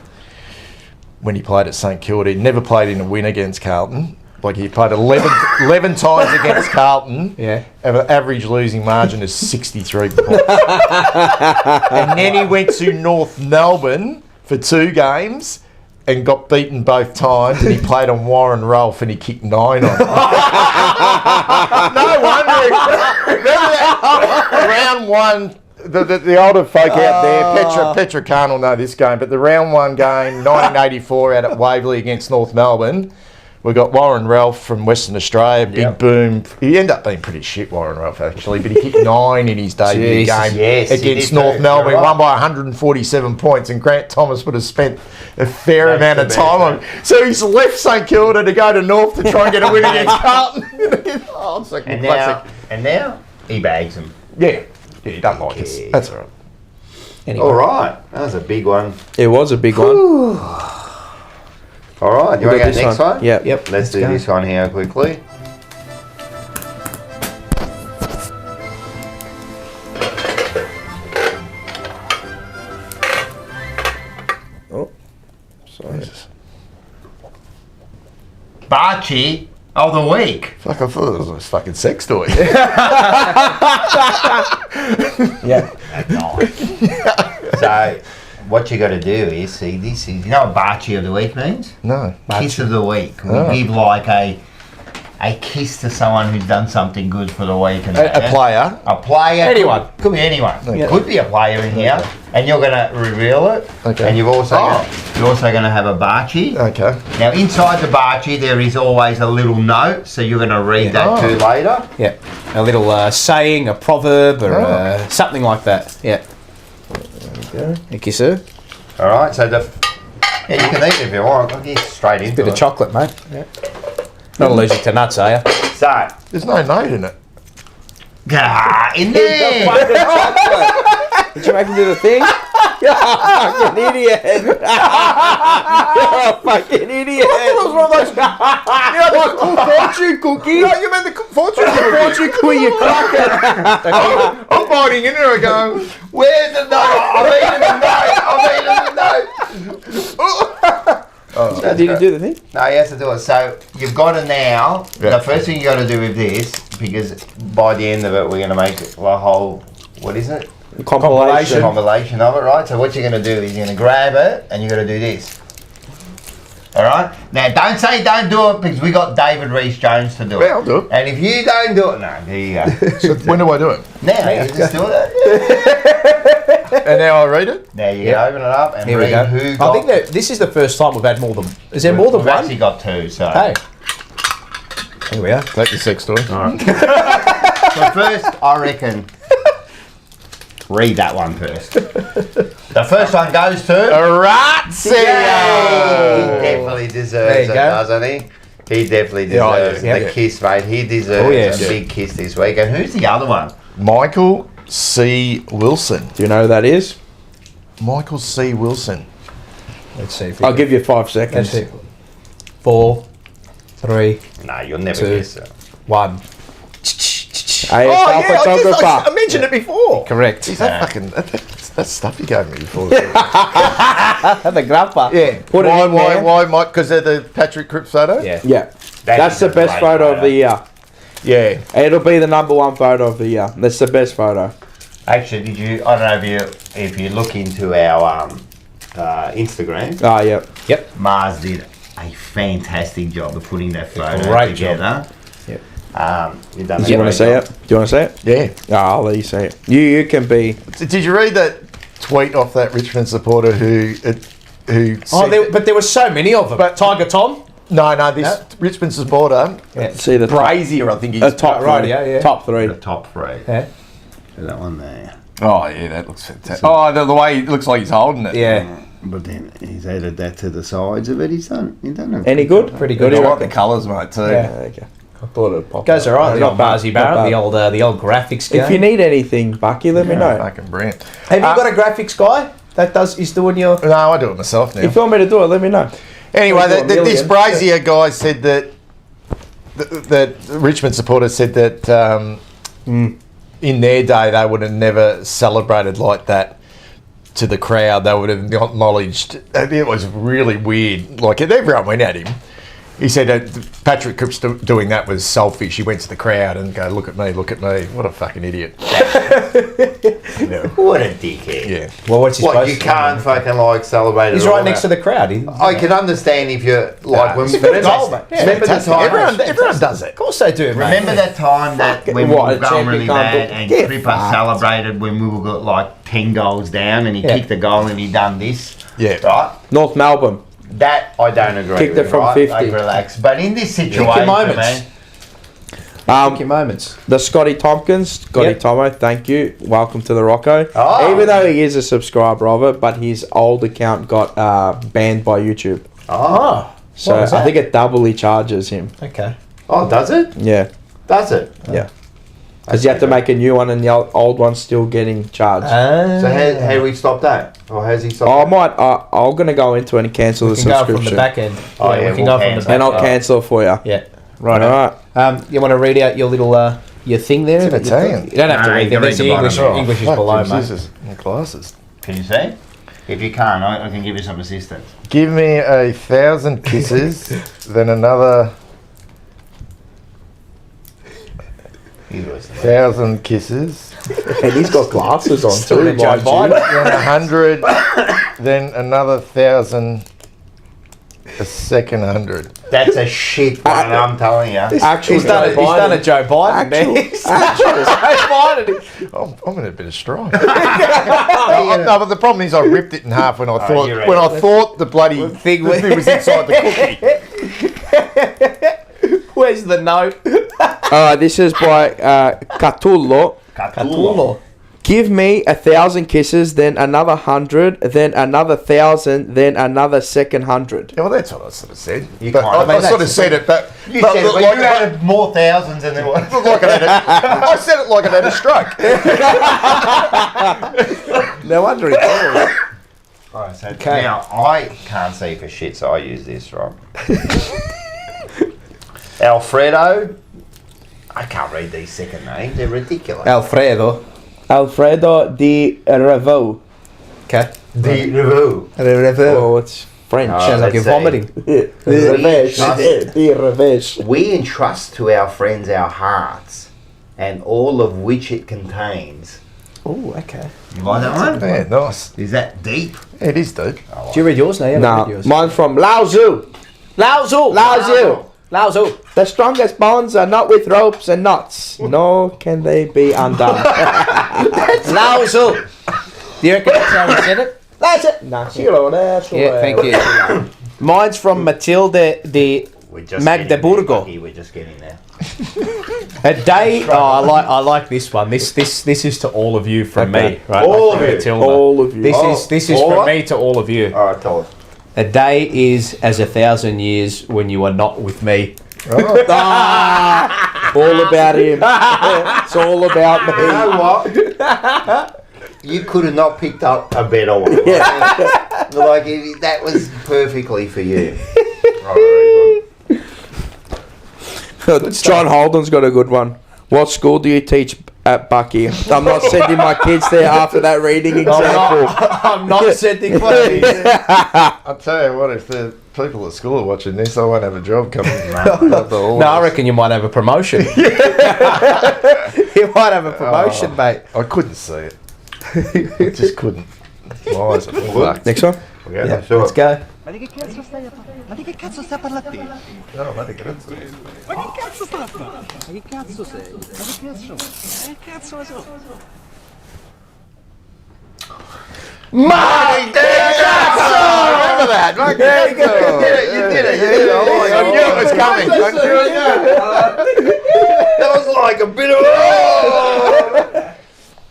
when he played at St Kilda. He never played in a win against Carlton. Like, he played 11 times against Carlton. Yeah. Average losing margin is 63 points. And then he went to North Melbourne for 2 games and got beaten both times, and he played on Warren Rolfe and he kicked 9 on him. No wonder. Remember that? Round 1, the older folk out there, Petra Khan will know this game, but the round 1 game, 1984 out at Waverley against North Melbourne, we got Warren Ralph from Western Australia, big boom. He ended up being pretty shit, Warren Ralph, actually, but he kicked 9 in his debut game against North Melbourne. He won by 147 points, and Grant Thomas would have spent a fair amount of time on him. So he's left St Kilda to go to North to try and get a win against Carlton. And now he bags him. Yeah, he doesn't like us. That's all right. Anyway. All right, that was a big one. It was a big one. All right, you want to go next one? Yep. Let's do this one here quickly. Oh, sorry. Barchi of the week. Fuck, I thought it was a fucking sex toy. Yeah. That's nice. So, what you got to do is see this. You know what Barchi of the week means? No. Kiss of the week. We give like a kiss to someone who's done something good for the week. And A player. A player. Anyone. Could be anyone. Okay. Could be a player in here, and you're going to reveal it. Okay. And you're also going to have a Barchi. Okay. Now inside the Barchi there is always a little note, so you're going to read that too later. Yeah. A little saying, a proverb, or something like that. Yeah. There we go. Thank you, sir. All right. So you can eat it if you want. I'll get straight into Bit of chocolate, mate. Yeah. Not allergic to nuts, are you? So There's no note in it. in there. Did you make him do the thing? You're a fucking idiot. You're a fucking idiot. What's one of those? Fortune cookie. No, you meant the fortune cookie. Fortune cookie, you cracker. I'm biting into it going, Where's the note? I'm eating the note. Did you do the thing? No, he has to do it. So you've got to now. The first thing you got to do with this, because by the end of it, we're going to make the whole. What is it? Compilation. Compilation of it, right? So what you're going to do is you're going to grab it and you're going to do this. All right. Now, don't say don't do it because we got David Rees-Jones to do it. Yeah, I'll do it. And if you don't do it, no, there you go. So when do I do it? Now, you just do it. And now I read it? Now you can open it up and Here we read go. who I got. think that this is the first time we've had more than. Is there more than We've one? actually got two, so. Hey. Here we are. Take the sex toy. All right. So first, I reckon, read that one first. The first one goes to Oraaaaaazio! He definitely deserves There you it, go. doesn't he? He definitely Yeah, deserves yeah. the kiss, mate. He deserves yes. a big kiss this week. And who's the other one? Michael C. Wilson. Do you know who that is? Michael C. Wilson. Let's see. If I'll give you 5 seconds. That's it. 4, 3, No, you'll never Two. guess it. 1. AFL photographer. I mentioned it before. Correct. Is that fucking... That's stuff you gave me before. The grappa. Yeah. Put it in there. Why, Mike? Because they're the Patrick Cripps photo? Yeah. Yeah. That's is the a best great photo of the year. Yeah. It'll be the number 1 photo of the year. That's the best photo. Actually, did you? I don't know if you look into our Instagram. Oh, yeah. Yep. Mars did a fantastic job of putting that photo Great together. Yep. You've done Do you want to see it? Do you want to see it? Yeah. Oh, I'll let you see it. You can be... Did you read that tweet off that Richmond supporter who said But there were so many of them. But- Tiger Tom. No, this Richmond supporter, See the Brazier, I think he's... top Right, 3. yeah. Top 3. The top three. Yeah. That one there. Oh, yeah, that looks fantastic. Oh, the way it looks like he's holding it. Yeah. But then he's added that to the sides of it. He's done it. Any good? Pretty I good. like the colours, mate, too. Yeah. Okay. I thought it'd pop Goes up. all right. The Not old bad, Barzy not Barrett, bad. the old graphics guy. If you need anything, Bucky, let me know. Fucking brilliant. Have you got a graphics guy that is doing your? No, I do it myself now. If you want me to do it, let me know. Anyway, I'll do a this million. Brazier guy said that the Richmond supporter said that in their day they would have never celebrated like that to the crowd. They would have acknowledged. It was really weird. Like everyone went at him. He said that Patrick Cripps doing that was selfish. He went to the crowd and go, look at me. What a fucking idiot. What a dickhead. Yeah. Well, what's his What, post? you can't fucking like celebrate it. He's all right next to the crowd. I can understand if you're like when it's a goal, mate. Yeah, remember the time. Everyone does it. Of course they do, mate. Remember that time that when we What, were a going really champion bad can't and do- Get Cripper fucked. celebrated when we were got like 10 goals down and he Yeah. kicked the goal and he done this. Yeah. Right? North Melbourne. That I don't agree Kicked with. it from right? 50. Like, relax. But in this your situation, moments. man, Take your moments. The Scotty Tompkins, Scotty Yep. Tomo, thank you. Welcome to the Rocco. Oh. Even though he is a subscriber of it, but his old account got banned by YouTube. oh, So was I that? think it doubly charges him. Okay. oh, does it? Yeah, Does it? yeah. Because you have to make a new one and the old one's still getting charged. So how do we stop that? Or has he stopped? I that? might. I'm gonna go into it and cancel We the can go from the subscription, back end. Oh, yeah, we can we'll go from the cancel. back and I'll end. cancel it for you. Yeah. Right. All right. You want to read out your little your thing there? It's in Italian. You don't have to No, read you them. can There's read the the English. bottom. English is Fuck, below, them mate. scissors and glasses. Can you see? If you can't, I can give you some assistance. Give me 1,000 kisses, then another He was 1,000 kisses, And he's got glasses on Still too, in Joe mind you. Biden. then 100, then another 1,000, a second 100. That's a shit one, I'm telling you. Actual He's done a Joe Biden. Actual- there. He's done a Joe Biden. I'm in a bit of strife. No, but the problem is I ripped it in half when I thought you're right. when I thought the bloody thing was inside the cookie. Where's the note? This is by Catullo. Catullo. Give me 1,000 kisses, then another 100, then another 1,000, then another second 100. Yeah, well, that's what I sort of said. You But can't- I, I mean, I sort of that's- said it, but You but said it, but like, you had more thousands than there was. like I said it like it had a stroke. No wonder he called. Alright, so Okay. now I can't see for shit, so I use this, right? Alfredo. I can't read these second names, they're ridiculous. Alfredo. Alfredo Di Revo. Okay. The Revue. Oh, it's French. Sounds like you're let's see. vomiting. Di Revesh. Di Revesh. We entrust to our friends our hearts, and all of which it contains. Oh, okay. You like that one? Yeah, nice. Is that deep? Yeah, it is, dude. Do you read yours now? No, mine's from Lao Tzu. Lao Tzu. Lao Tzu. Lao Tzu. The strongest bonds are not with ropes and knots, nor can they be undone. Lao Tzu. Do you reckon that's how we said it? That's it. Nah, Yeah, thank you. Mine's from Matilde de We're just Magdeburgo. We're just getting there. A day. Oh, I like this one. This is to all of you from me. Right? All of you. Matilda. All of you. This is all from right. me to all of you. All right, tell us. A day is as 1,000 years when you are not with me. All about him. It's all about me. You know what? You could have not picked up a better one. Like that was perfectly for you. Right, very good. John Holden's got a good one. What school do you teach at Bucky? I'm not sending my kids there after that reading example. I'm not sending my I'll tell you what, if the people at school are watching this, I won't have a job coming. No, I reckon you might have a promotion. You might have a promotion, mate. I couldn't see it. I just couldn't. My eyes are full. Next one. Yeah, sure. Let's go. Oh, let it get into it. Mike Jackson! Remember that? Mike Jackson! You did it. Oh, I knew it was coming. That was like a bit of...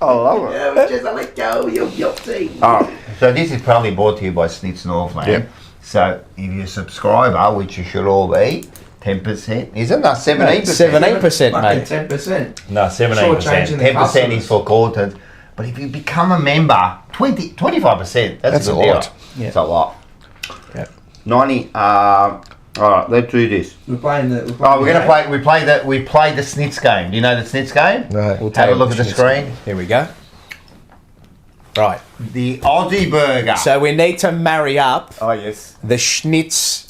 I love it. Just let go, you'll see. Alright, so this is probably brought to you by Snitz Northland. Yep. So if you're a subscriber, which you should all be, 10%, isn't that 17%? 17%, mate. 10%. No, 17%. Shortchanging the 10% customers. is for Carlton. But if you become a member, 25%, that's a good a deal. lot. Yeah. It's a lot. Yeah. 90, alright, let's do this. We're playing the. Oh, we're gonna play. We play the Snitz game. Do you know the Snitz game? No. We'll Have a look at the screen. Here we go. Right. The Aussie burger. So we need to marry up Oh, yes. the schnitz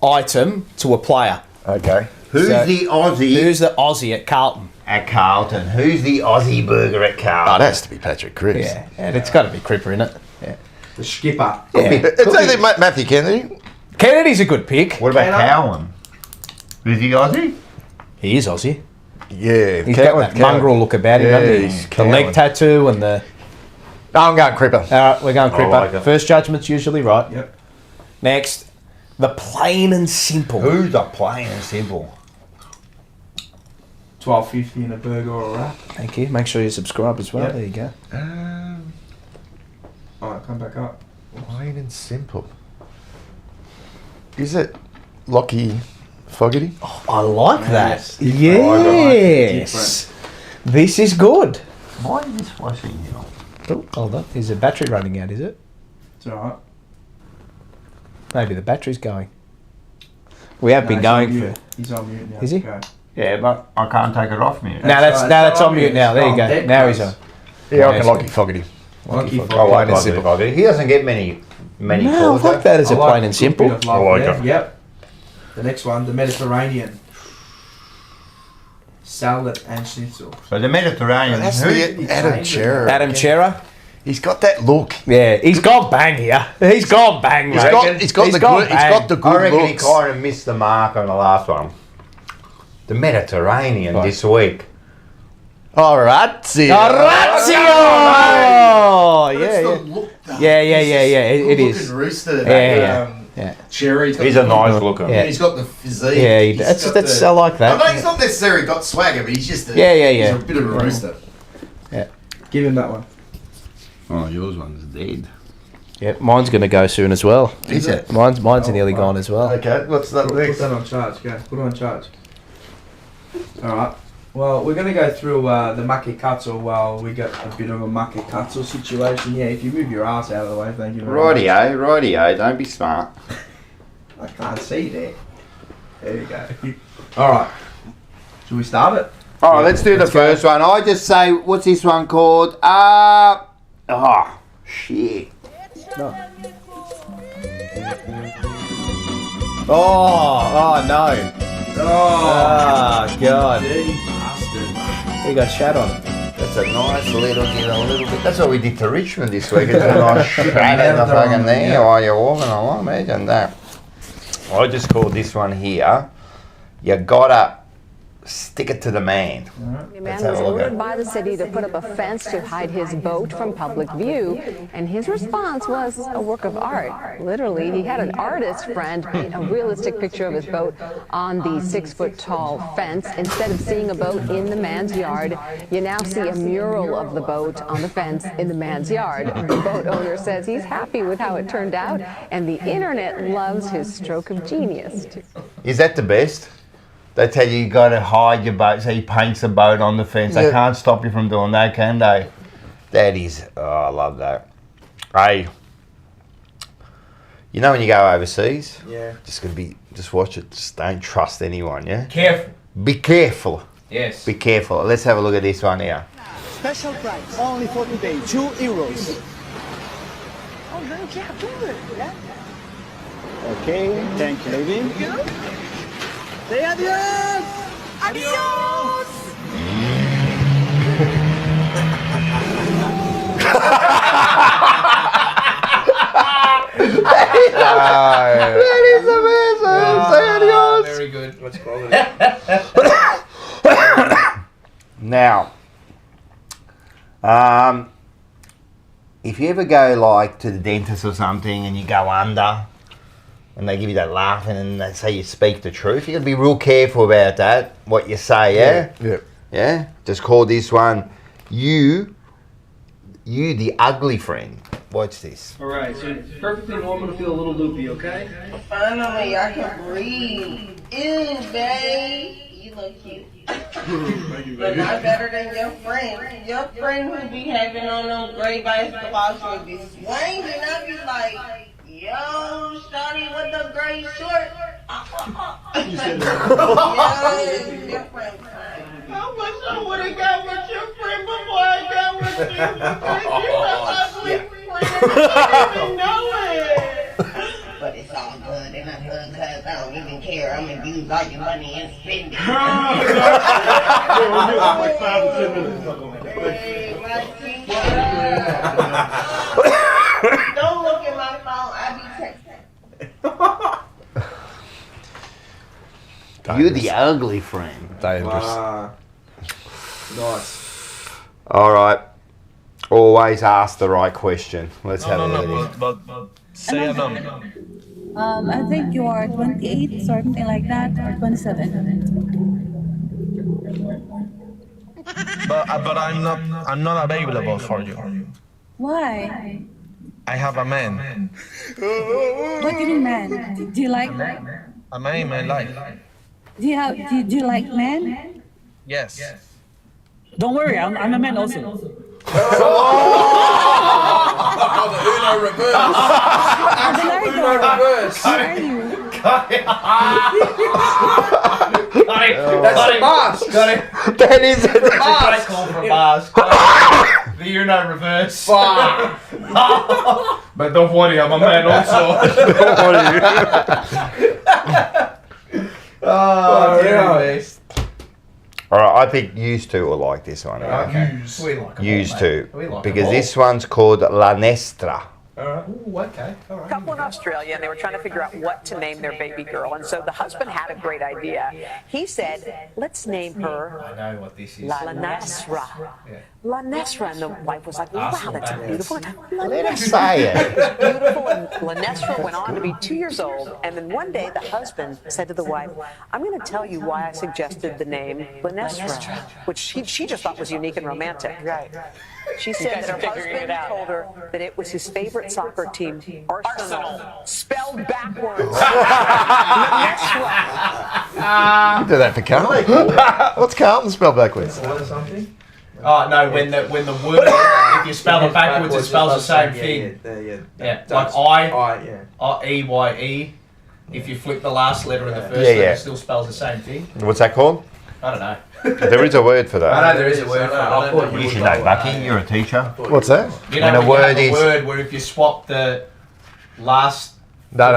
item to a player. Okay. Who's so- the Aussie Who's the Aussie at Carlton? at Carlton? Who's the Aussie burger at Oh, Carlton? that has to be Patrick Chris. Yeah, and it's got to be Cripper, isn't it? Yeah. The skipper. It's actually Matthew Kennedy. Kennedy's a good pick. What about Cowan? Is he Aussie? He is Aussie. Yeah. He's got that mongrel look about him, Yeah, hasn't he? he's The leg Cowan. tattoo and the... No, I'm going Cripper. All right, we're going Cripper. like it. First judgment's usually right. Yep. Next, the plain and simple. Who's the plain and simple? $12.50 in a burger or a wrap. Thank you. Make sure you subscribe as well. Yep. There you go. Alright, come back up. Plain and simple. Is it Lockie Fogarty? I like that. Yes. Yes. This is good. Why is this flashing here? Oh, hold on. Is the battery running out, is it? It's alright. Maybe the battery's going. We have been going for... He's on mute now. Is he? Go. Yeah, but I can't take it off me. No, that's on mute now. There you go. Dead Now he's close. on. Yeah, I can Lockie Fogarty. Lucky Oh, for plain and simple. He doesn't get many No, I calls. like that as a I like plain and good simple. bit of love I like there. it. Yep. The next one, the Mediterranean. Salad and schnitzel. So the Mediterranean. That's the Adam Chera. Adam Chera. He's got that look. Yeah, he's gone bang here. He's gone bang, mate. He's got the gone good. He's bang. got the I good reckon he looks. kind of missed the mark on the last one. The Mediterranean Right. this week. Oraaaaaazio. Oraaaaaazio! Yeah. It is. Rooster. Yeah. Cherry. He's a nice looker. Yeah. He's got the physique. Yeah, He's that's got that's the- I like I know that. he's not necessarily got swagger, but he's just a, Yeah. He's a bit of a rooster. Give him that one. Oh, yours one's dead. Yeah, mine's gonna go soon as well. Is it? Mine's nearly gone as well. Okay, what's that Put next? that on charge. Go. Put it on charge. Alright. Well, we're going to go through the maki katsu while we got a bit of a maki katsu situation. Yeah, if you move your ass out of the way, thank you very much. Rightio, don't be smart. I can't see there. There you go. Alright. Should we start it? Alright, let's do the first one. I just say, what's this one called? Shit. Oh no. Oh, Oh god. dirty bastard. He got shat on. That's It's a nice little, get a little bit. That's what we did to Richmond this week. It's a nice shred in the fucking there while you're walking along. Imagine that. I just called this one here. You gotta stick it to the man. The man was ordered by the city to put up a fence to hide his boat from public view, and his response was a work of art. Literally, he had an artist friend paint a realistic picture of his boat on the 6-foot-tall fence. Instead of seeing a boat in the man's yard, you now see a mural of the boat on the fence in the man's yard. The boat owner says he's happy with how it turned out, and the internet loves his stroke of genius. Is that the best? They tell you got to hide your boat, so he paints the boat on the fence. They can't stop you from doing that, can they? That is, I love that. Hey, you know when you go overseas? Yeah. Just watch it. Just don't trust anyone, yeah? Careful. Be careful. Yes. Be careful. Let's have a look at this one here. Special price, only for today, €2. Oh, great, yeah, good. Yeah. Okay, thank you, lady. Say adios! Adios! That is amazing! Say adios! Very good. Let's call it. Now, if you ever go like to the dentist or something and you go under, and they give you that laughing and they say you speak the truth, you got to be real careful about that, what you say, yeah? Yeah? Just call this one, you the ugly friend. Watch this. Alright, so it's perfectly normal to feel a little loopy, okay? Finally, I can breathe. Ew, babe. You look cute. But not better than your friend. Your friend who be having on those gray basketball shorts be swinging. I be like, yo, shawty with the gray shorts. Yes, your friend. I wish I would have got with your friend before I got with you. Because you're an ugly friend. I didn't know it. But it's all good and I'm good because I don't even care. I'm going to use all your money and spend it. Hey, my teacher. Don't look at my phone. I be texting. You're the ugly friend. Dangerous. Nice. All right. Always ask the right question. Let's have a look at this. But say a number. I think you are 28, something like that, or 27. But I'm not available for you. Why? I have a man. What do you mean, man? Do you like? A man in my life. Do you like men? Yes. Don't worry, I'm a man also. Uno reverse. Uno reverse. Where are you? That's a mask. That is a Mask. Call for a mask. The Uno reverse. But don't worry, I'm a man also. Oh, yeah. All right, I think used to will like this one. Okay. We like them Used all, to, mate. We like because them all. this one's called La Nestra. Ooh, okay. All right. Couple in Australia, and they were trying to figure out what to name their baby girl. And so the husband had a great idea. He said, let's name her I know what this is. La Nesra. Yeah. La Nesra. And the wife was like, wow, that's a beautiful name. La Let him Nesra. say it. It was beautiful, and La Nesra went on to be 2 years old. And then one day the husband said to the wife, I'm going to tell you why I suggested the name La Nesra, which she just thought was unique and romantic. Right. She said that her husband told her that it was his favorite soccer team, Arsenal, spelled backwards. You do that for Carlton. What's Carlton spelled backwards? Oh no! When the word, if you spell it backwards, it spells the same thing. Yeah, like I-E-Y-E. If you flip the last letter in the first letter, it still spells the same thing. What's that called? I don't know. There is a word for that. I know there is a word for it. You should know, Bucky. You're a teacher. What's that? You know, When a when word you have is- a word where if you swap the last. No.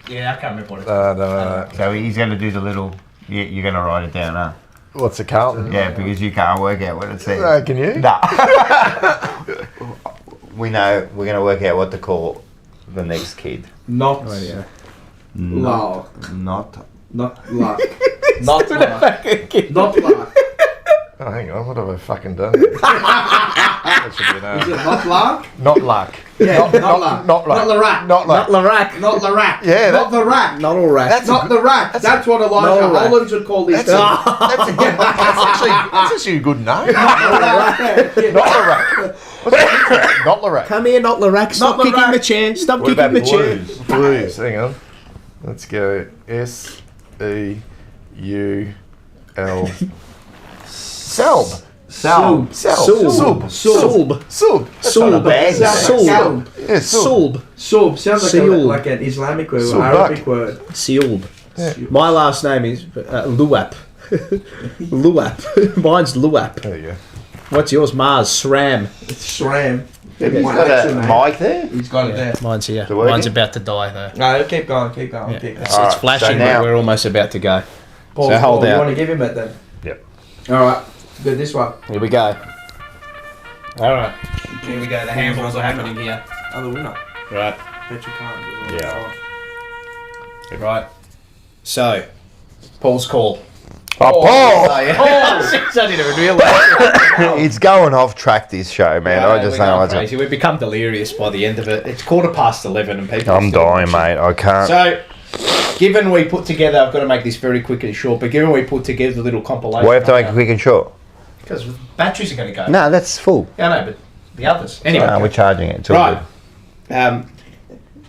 Yeah, I can't remember what it's No. So he's going to do the little. You're going to write it down, huh? What's a Carlton? Yeah, because you can't work out what it says. No, can you? No. We know we're going to work out what to call the next kid. Not yeah. luck. Not Not luck. Not luck. Not luck. Oh, hang on. What have I fucking done? That should be Is it not luck? Not luck. Yeah, not luck. Not luck. Not the rack. Not luck. Not the rack. Not the rack. Yeah, Not the rack. Not all rack. That's not the rack. That's what Elijah Hollands would call these. That's actually a good name. Not the rack. Not the rack. Come here, not the rack. Stop kicking the chair. Stop kicking the chair. Blues. Hang on. Let's go. S-E-U-L. Selb. Sulb. Sulb. Sounds like an Islamic word or Arabic word. Sulb. My last name is Luap. Luap. Mine's Luap. There you go. What's yours? Mars. SRAM. SRAM. He's got a mic there? He's got it there. Mine's here. Mine's about to die though. No, keep going. Yeah. Keep going. It's flashing, but we're almost about to go. Paul, so hold you out. want to give him it then? Yep. Alright. Good, this one. Here we go. Alright. Here we go. The handballs are happening here. Oh, the winner. Right. Petrocard. Yeah. Right. So, Paul's call. Oh, Paul! Oh, yeah. I didn't even realise. It's going off track, this show, man. I just know what's crazy. We've become delirious by the end of it. It's 11:15 and people I'm dying, mate. I can't. So, given we put together, I've got to make this very quick and short, but given we put together a little compilation. Why have to make it quick and short? Because batteries are going to go. No, that's full. Yeah, I know, but the others. Anyway. We're charging it. It's all Right.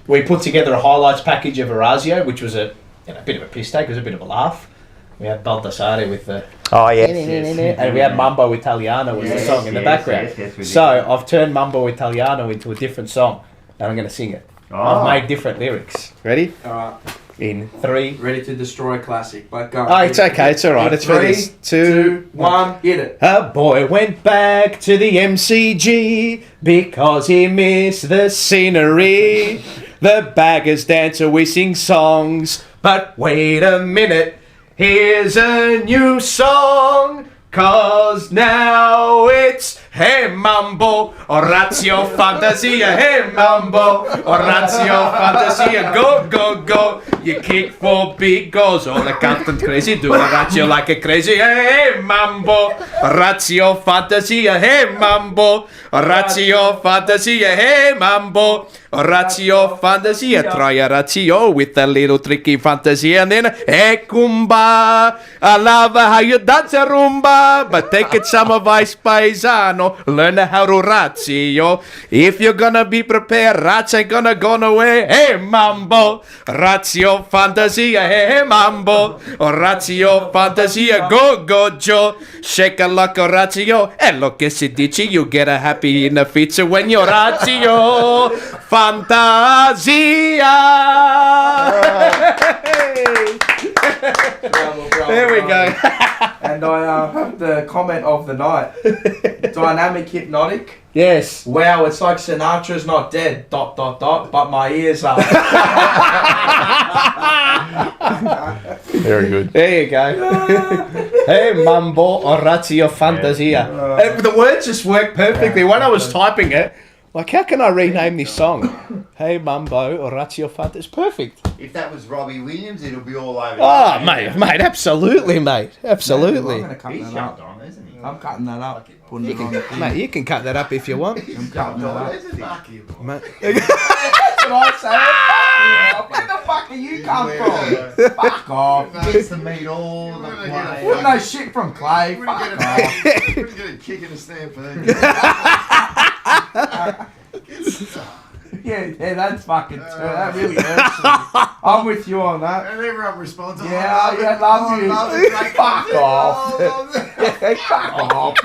We put together a highlights package of Oraaaaaazio, which was a bit of a piss take. It was a bit of a laugh. We had Baldassare with the... Oh, yes. And we had Mambo Italiano was the song in the background. So I've turned Mambo Italiano into a different song, and I'm going to sing it. I've made different lyrics. Ready? Alright. In 3... Ready to destroy classic. But go. Oh, it's okay. It's all right. It's 3, 2, 1. Hit it. A boy went back to the MCG because he missed the scenery. The baggers dance or we sing songs. But wait a minute, here's a new song. Cause now it's Hey Mambo, Oraaaaaazio Fantasia. Hey Mambo, Oraaaaaazio Fantasia. Go, go, go. You kick 4 big goals. All the Carlton crazy. Do Oraaaaaazio like a crazy. Hey Mambo, Oraaaaaazio Fantasia. Hey Mambo, Oraaaaaazio Fantasia. Hey Mambo, Oraaaaaazio Fantasia. Try Oraaaaaazio with a little tricky fantasia. And then Hey Kumba, I love how you dance a rumba. But take it some advice, paisano. Learn how to Oraaaaaazio. If you're gonna be prepared, rats ain't gonna go away. Hey Mambo, Oraaaaaazio Fantasia. Hey Mambo, Oraaaaaazio Fantasia. Go, go, Joe. Shake a luck, Oraaaaaazio. E lo che si dice, you get a happy in the feature when you're Oraaaaaazio Fantasia. There we go. And I have the comment of the night. Dynamic hypnotic. Yes. Wow, it's like Sinatra's not dead. ... But my ears are. Very good. There you go. Hey Mambo Oraaaaaazio Fantasia. The words just work perfectly. When I was typing it, like, how can I rename this song? Hey Mambo Oraaaaaazio Fantasia. It's perfect. If that was Robbie Williams, it'll be all over. Oh, mate, absolutely, mate. Absolutely. I'm going to cut that up. On, isn't he? I'm cutting that up. Putting it on. Mate, you can cut that up if you want. I'm cutting that up. Mate. That's what I say. Where the fuck are you come from? Fuck off. Gets to meet all the players. Put no shit from Clay. Fuck off. We're going to kick in a stampede. Yeah, that's fucking that really hurts me. I'm with you on that. And everyone responds. Yeah, I love you. Fuck off. Fuck off.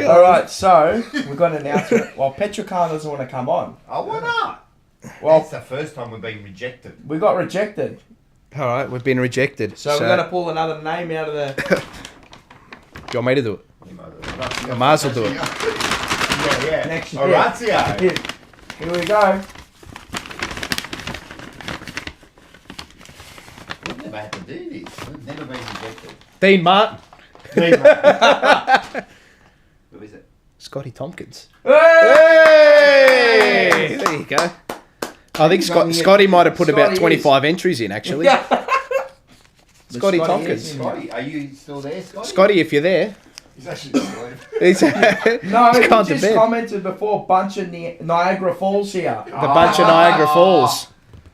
Alright, so we've got an announcement. Well, Petrocard doesn't want to come on. Oh, why not? Well, it's the first time we've been rejected. We got rejected. Alright, we've been rejected. So we're going to pull another name out of the... Do you want me to do it? I might as well do it. Yeah. Next year. Oraaaaaazio. Here we go. We've never had to do this. Never been rejected. Dean Martin. Who is it? Scotty Tompkins. Hey! There you go. I think Scotty might have put about 25 entries in, actually. Scotty Tompkins. Scotty, are you still there, Scotty? Scotty, if you're there. He's actually asleep. No, he's he gone to just bed. commented before, bunch of Niagara Falls here. The bunch of Niagara Falls.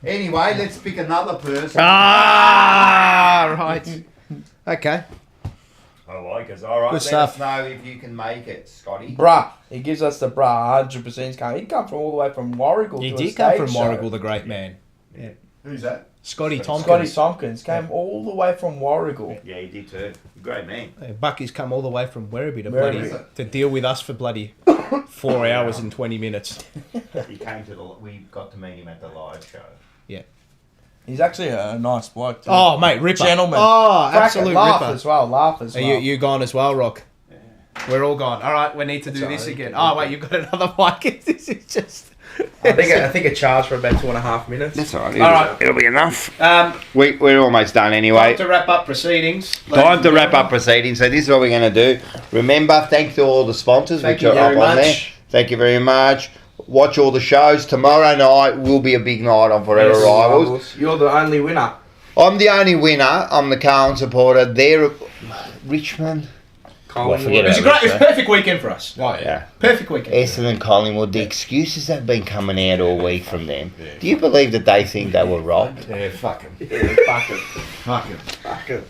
Anyway, let's pick another person. Right. Okay. I like us. All right, Good let stuff. us know if you can make it, Scotty. Bruh. He gives us the bruh, 100%. He come from all the way from Warrigal He to a did come stage from show. Warrigal, the great man. Yeah. Who's that? Scotty Tompkins. Scotty Tompkins came all the way from Warrigal. Yeah, he did too. Great man. Bucky's come all the way from Werribee to Werribee. bloody to deal with us for bloody 4 hours and 20 minutes. He came to we got to meet him at the live show. Yeah. He's actually a nice bloke too. Oh, mate, ripper. Gentleman. Oh, Cracker. absolute laugh ripper. as well. Laugh as Are well. you gone as well, Rock? Yeah. We're all gone. All right, we need to do That's this all right. again. Oh, wait, you've got another mic. This is just... I think it charged for about 2.5 minutes. That's all right. All right. It'll be enough. We're We're almost done anyway. to wrap up proceedings. Time to wrap up proceedings. So this is what we're going to do. Remember, thank you to all the sponsors Thank which you are very up on there. much. Thank you very much. Watch all the shows. Tomorrow night will be a big night on Forever Yes, Rivals. You're the only winner. I'm the only winner. I'm the Carlton supporter. They're Richmond. Collingwood. forget It was a perfect weekend for us. Oh, Yeah. Perfect weekend. Essendon and Collingwood, the excuses that have been coming out all week from them. Do you believe that they think they were robbed? Yeah, fuck him. Fuck it. Fuck him. Fuck it.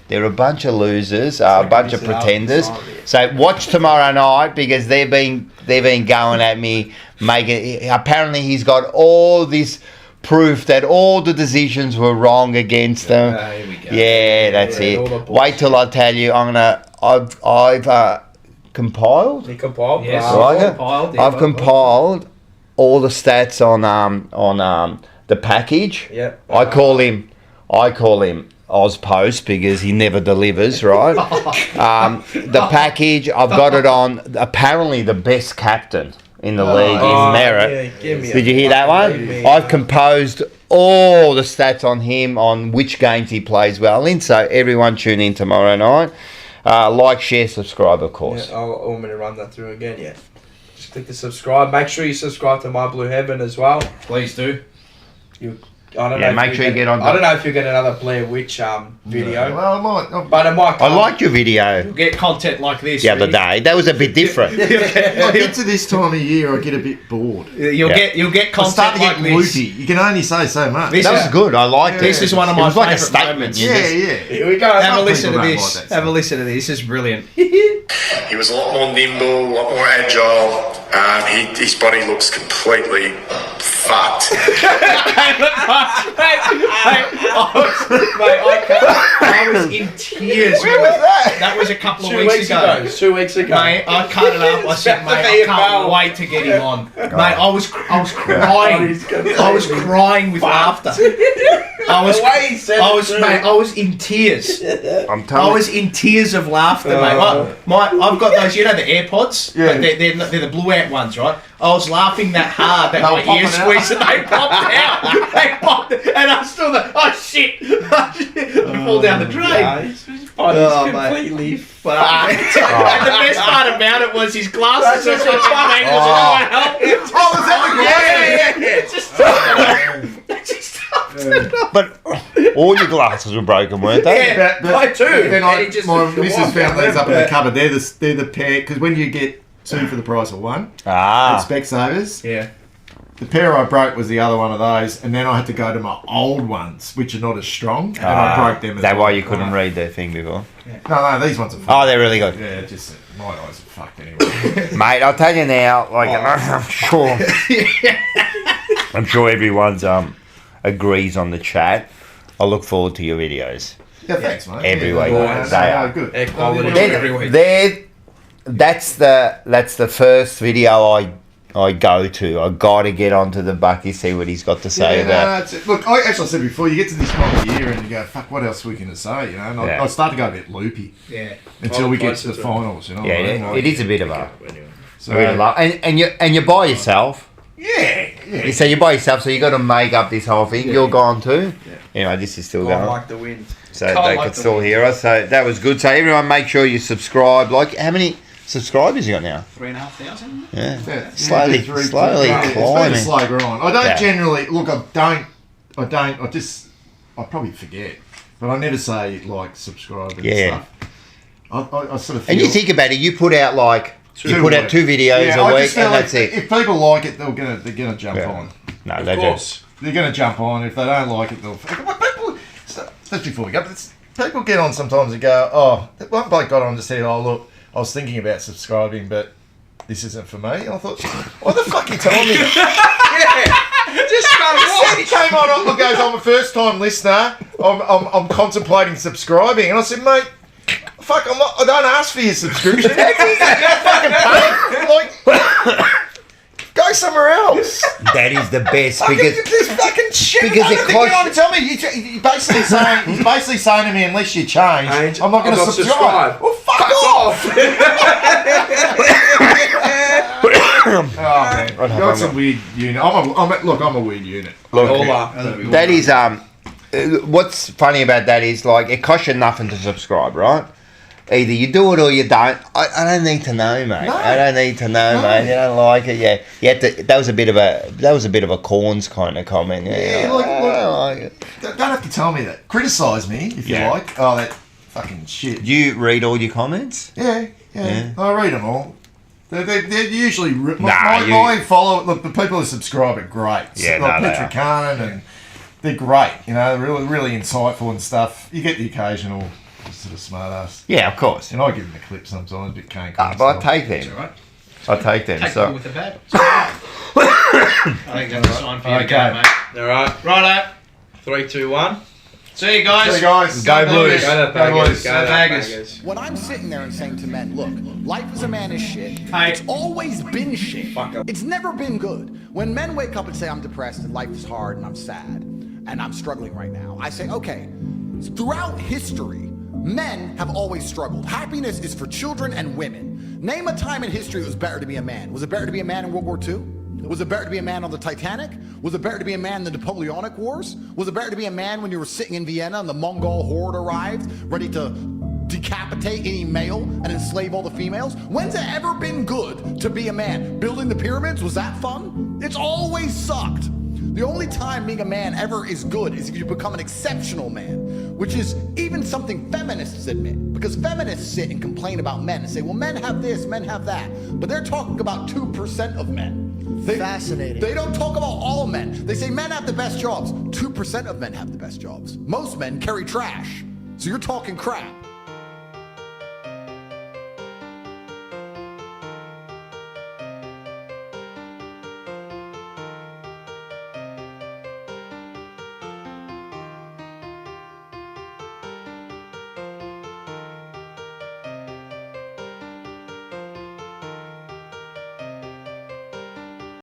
They're a bunch of losers, a bunch of pretenders. So watch tomorrow night because they've been going at me, making. Apparently, he's got all this proof that all the decisions were wrong against them. Here we go. Yeah, that's Yeah, all it. the bullshit. Wait till I tell you. I've compiled. You compiled? Yes. Bravo. Compiled, yeah, I've compiled all the stats on the package. Yep. I call him Ozpost because he never delivers, right? The package, I've got it on apparently the best captain in the league in merit. Yeah, give me Did you hear that one? I've composed all the stats on him on which games he plays well in. So everyone tune in tomorrow night. Like, share, subscribe, of course. Yeah, I'll want me to run that through again, yeah. Just click the subscribe. Make sure you subscribe to My Blue Heaven as well. Please do. I don't Yeah, know. make sure you get on. I don't know if you get another Blair Witch video, Well, I might. but it might. I liked your video Get content like this. the other day. That was a bit different. I get to this time of year, I get a bit bored. You'll get I content start to like get this. loopy. You can only say so much. This That is was good. I liked it. This is one of It my was like a favourite statement. moments. You Yeah, just- yeah. Here we go. Have a Some listen to people don't this. like that Have a listen to this. This is brilliant. He was a lot more nimble, a lot more agile. His body looks completely fucked. I was in tears. Where was that? That was a couple of 2 weeks weeks ago. ago. 2 weeks ago. Mate, I cut it up. I said, mate, I can't wait to get him on. Mate, I was crying. I was crying with laughter. I was in tears. I'm I telling was in tears of laughter, mate. I've got those, you know, the AirPods? Yeah. But they're the blue out ones, right? I was laughing that hard that my ears squeezed and they popped out. They popped, and I still like, oh shit! I fall down the drain. His body's completely fucked. And the best part about it was his glasses were so big, But all your glasses were broken, weren't they? Yeah, I too. Then And he just my took the missus one found down these up in there. the cupboard. They're the pair, because when you get two for the price of one at Ah. Specsavers, Yeah. the pair I broke was the other one of those, and then I had to go to my old ones, which are not as strong, and I broke them. Is that why you couldn't read the thing before? No, these ones are. Oh, they're really good. Yeah, just my eyes are fucked anyway. Mate, I'll tell you now, like, I'm sure everyone's agrees on the chat. I look forward to your videos. Yeah, thanks, mate. Every week. Yeah, They are. good. Air quality. That's the first video I go to. I got to get onto the Bucky, see what he's got to say about. Look, I actually said before, you get to this time of year and you go, fuck, what else are we going to say, you know? And Yeah. I start to go a bit loopy Yeah. until we get to the finals, you know? Yeah, what I mean? it is a bit of a. So, I really love, and you're by yourself. yeah. So you're by yourself, so you got to make up this whole thing. You're gone too. Yeah. Anyway, this is still I going. like the wind. so they could still hear us. So that was good. So everyone, make sure you subscribe. Like, how many subscribers you got now? 3,500. Yeah, slowly climbing. It's been a slow grind. I don't generally look. I probably forget, but I never say like subscribe and stuff. I sort of feel, and you think about it, you put out like two videos a week, and that's it. If people like it, they're gonna jump on. No, of course, they're gonna jump on. If they don't like it, they'll. People, just before we go, people get on sometimes and go, "Oh, one bloke got on and said, oh look, I was thinking about subscribing, but this isn't for me." And I thought, "Why the fuck are you telling me that?" He came on and goes, "I'm a first time listener. I'm contemplating subscribing," and I said, "Mate, fuck, I don't ask for your subscription. You don't fucking pay. Like, go somewhere else." That is the best because this fucking shit. Because it costs. On and tell me. He's basically saying to me, unless you change, I'm not going to subscribe. Well, fuck off. Oh man, got some weird unit. I'm a weird unit. Look, that is what's funny about that is like it costs you nothing to subscribe, right? Either you do it or you don't. I don't need to know, mate. No. I don't need to know, mate. You don't like it, yeah. You have to. That was a bit of a corns kind of comment. Yeah, I don't like it. Don't have to tell me that. Criticise me if you like. Oh, that fucking shit. Do you read all your comments? Yeah. I read them all. They're usually my follow. Look, the people who subscribe are great. Yeah, like Petra Carnan, and they're great. You know, really, really insightful and stuff. You get the occasional sort of smart ass. Yeah, of course. And I give them a clip sometimes, a bit cane. But I take them. Right. I take them. Take so them with the bad. I think that's a sign for you to go, mate. All right. Righto. 3, 2, 1. See you guys. Go Blues. Go the Baggers. Go the Baggers. When I'm sitting there and saying to men, look, life as a man is shit. Hey. It's always been shit. It's never been good. When men wake up and say, I'm depressed and life is hard and I'm sad and I'm struggling right now, I say, okay, throughout history, men have always struggled. Happiness is for children and women. Name a time in history it was better to be a man. Was it better to be a man in World War II? Was it better to be a man on the Titanic? Was it better to be a man in the Napoleonic Wars? Was it better to be a man when you were sitting in Vienna and the Mongol horde arrived, ready to decapitate any male and enslave all the females? When's it ever been good to be a man? Building the pyramids, was that fun? It's always sucked. The only time being a man ever is good is if you become an exceptional man, which is even something feminists admit. Because feminists sit and complain about men and say, well, men have this, men have that. But they're talking about 2% of men. Fascinating. They don't talk about all men. They say men have the best jobs. 2% of men have the best jobs. Most men carry trash. So you're talking crap.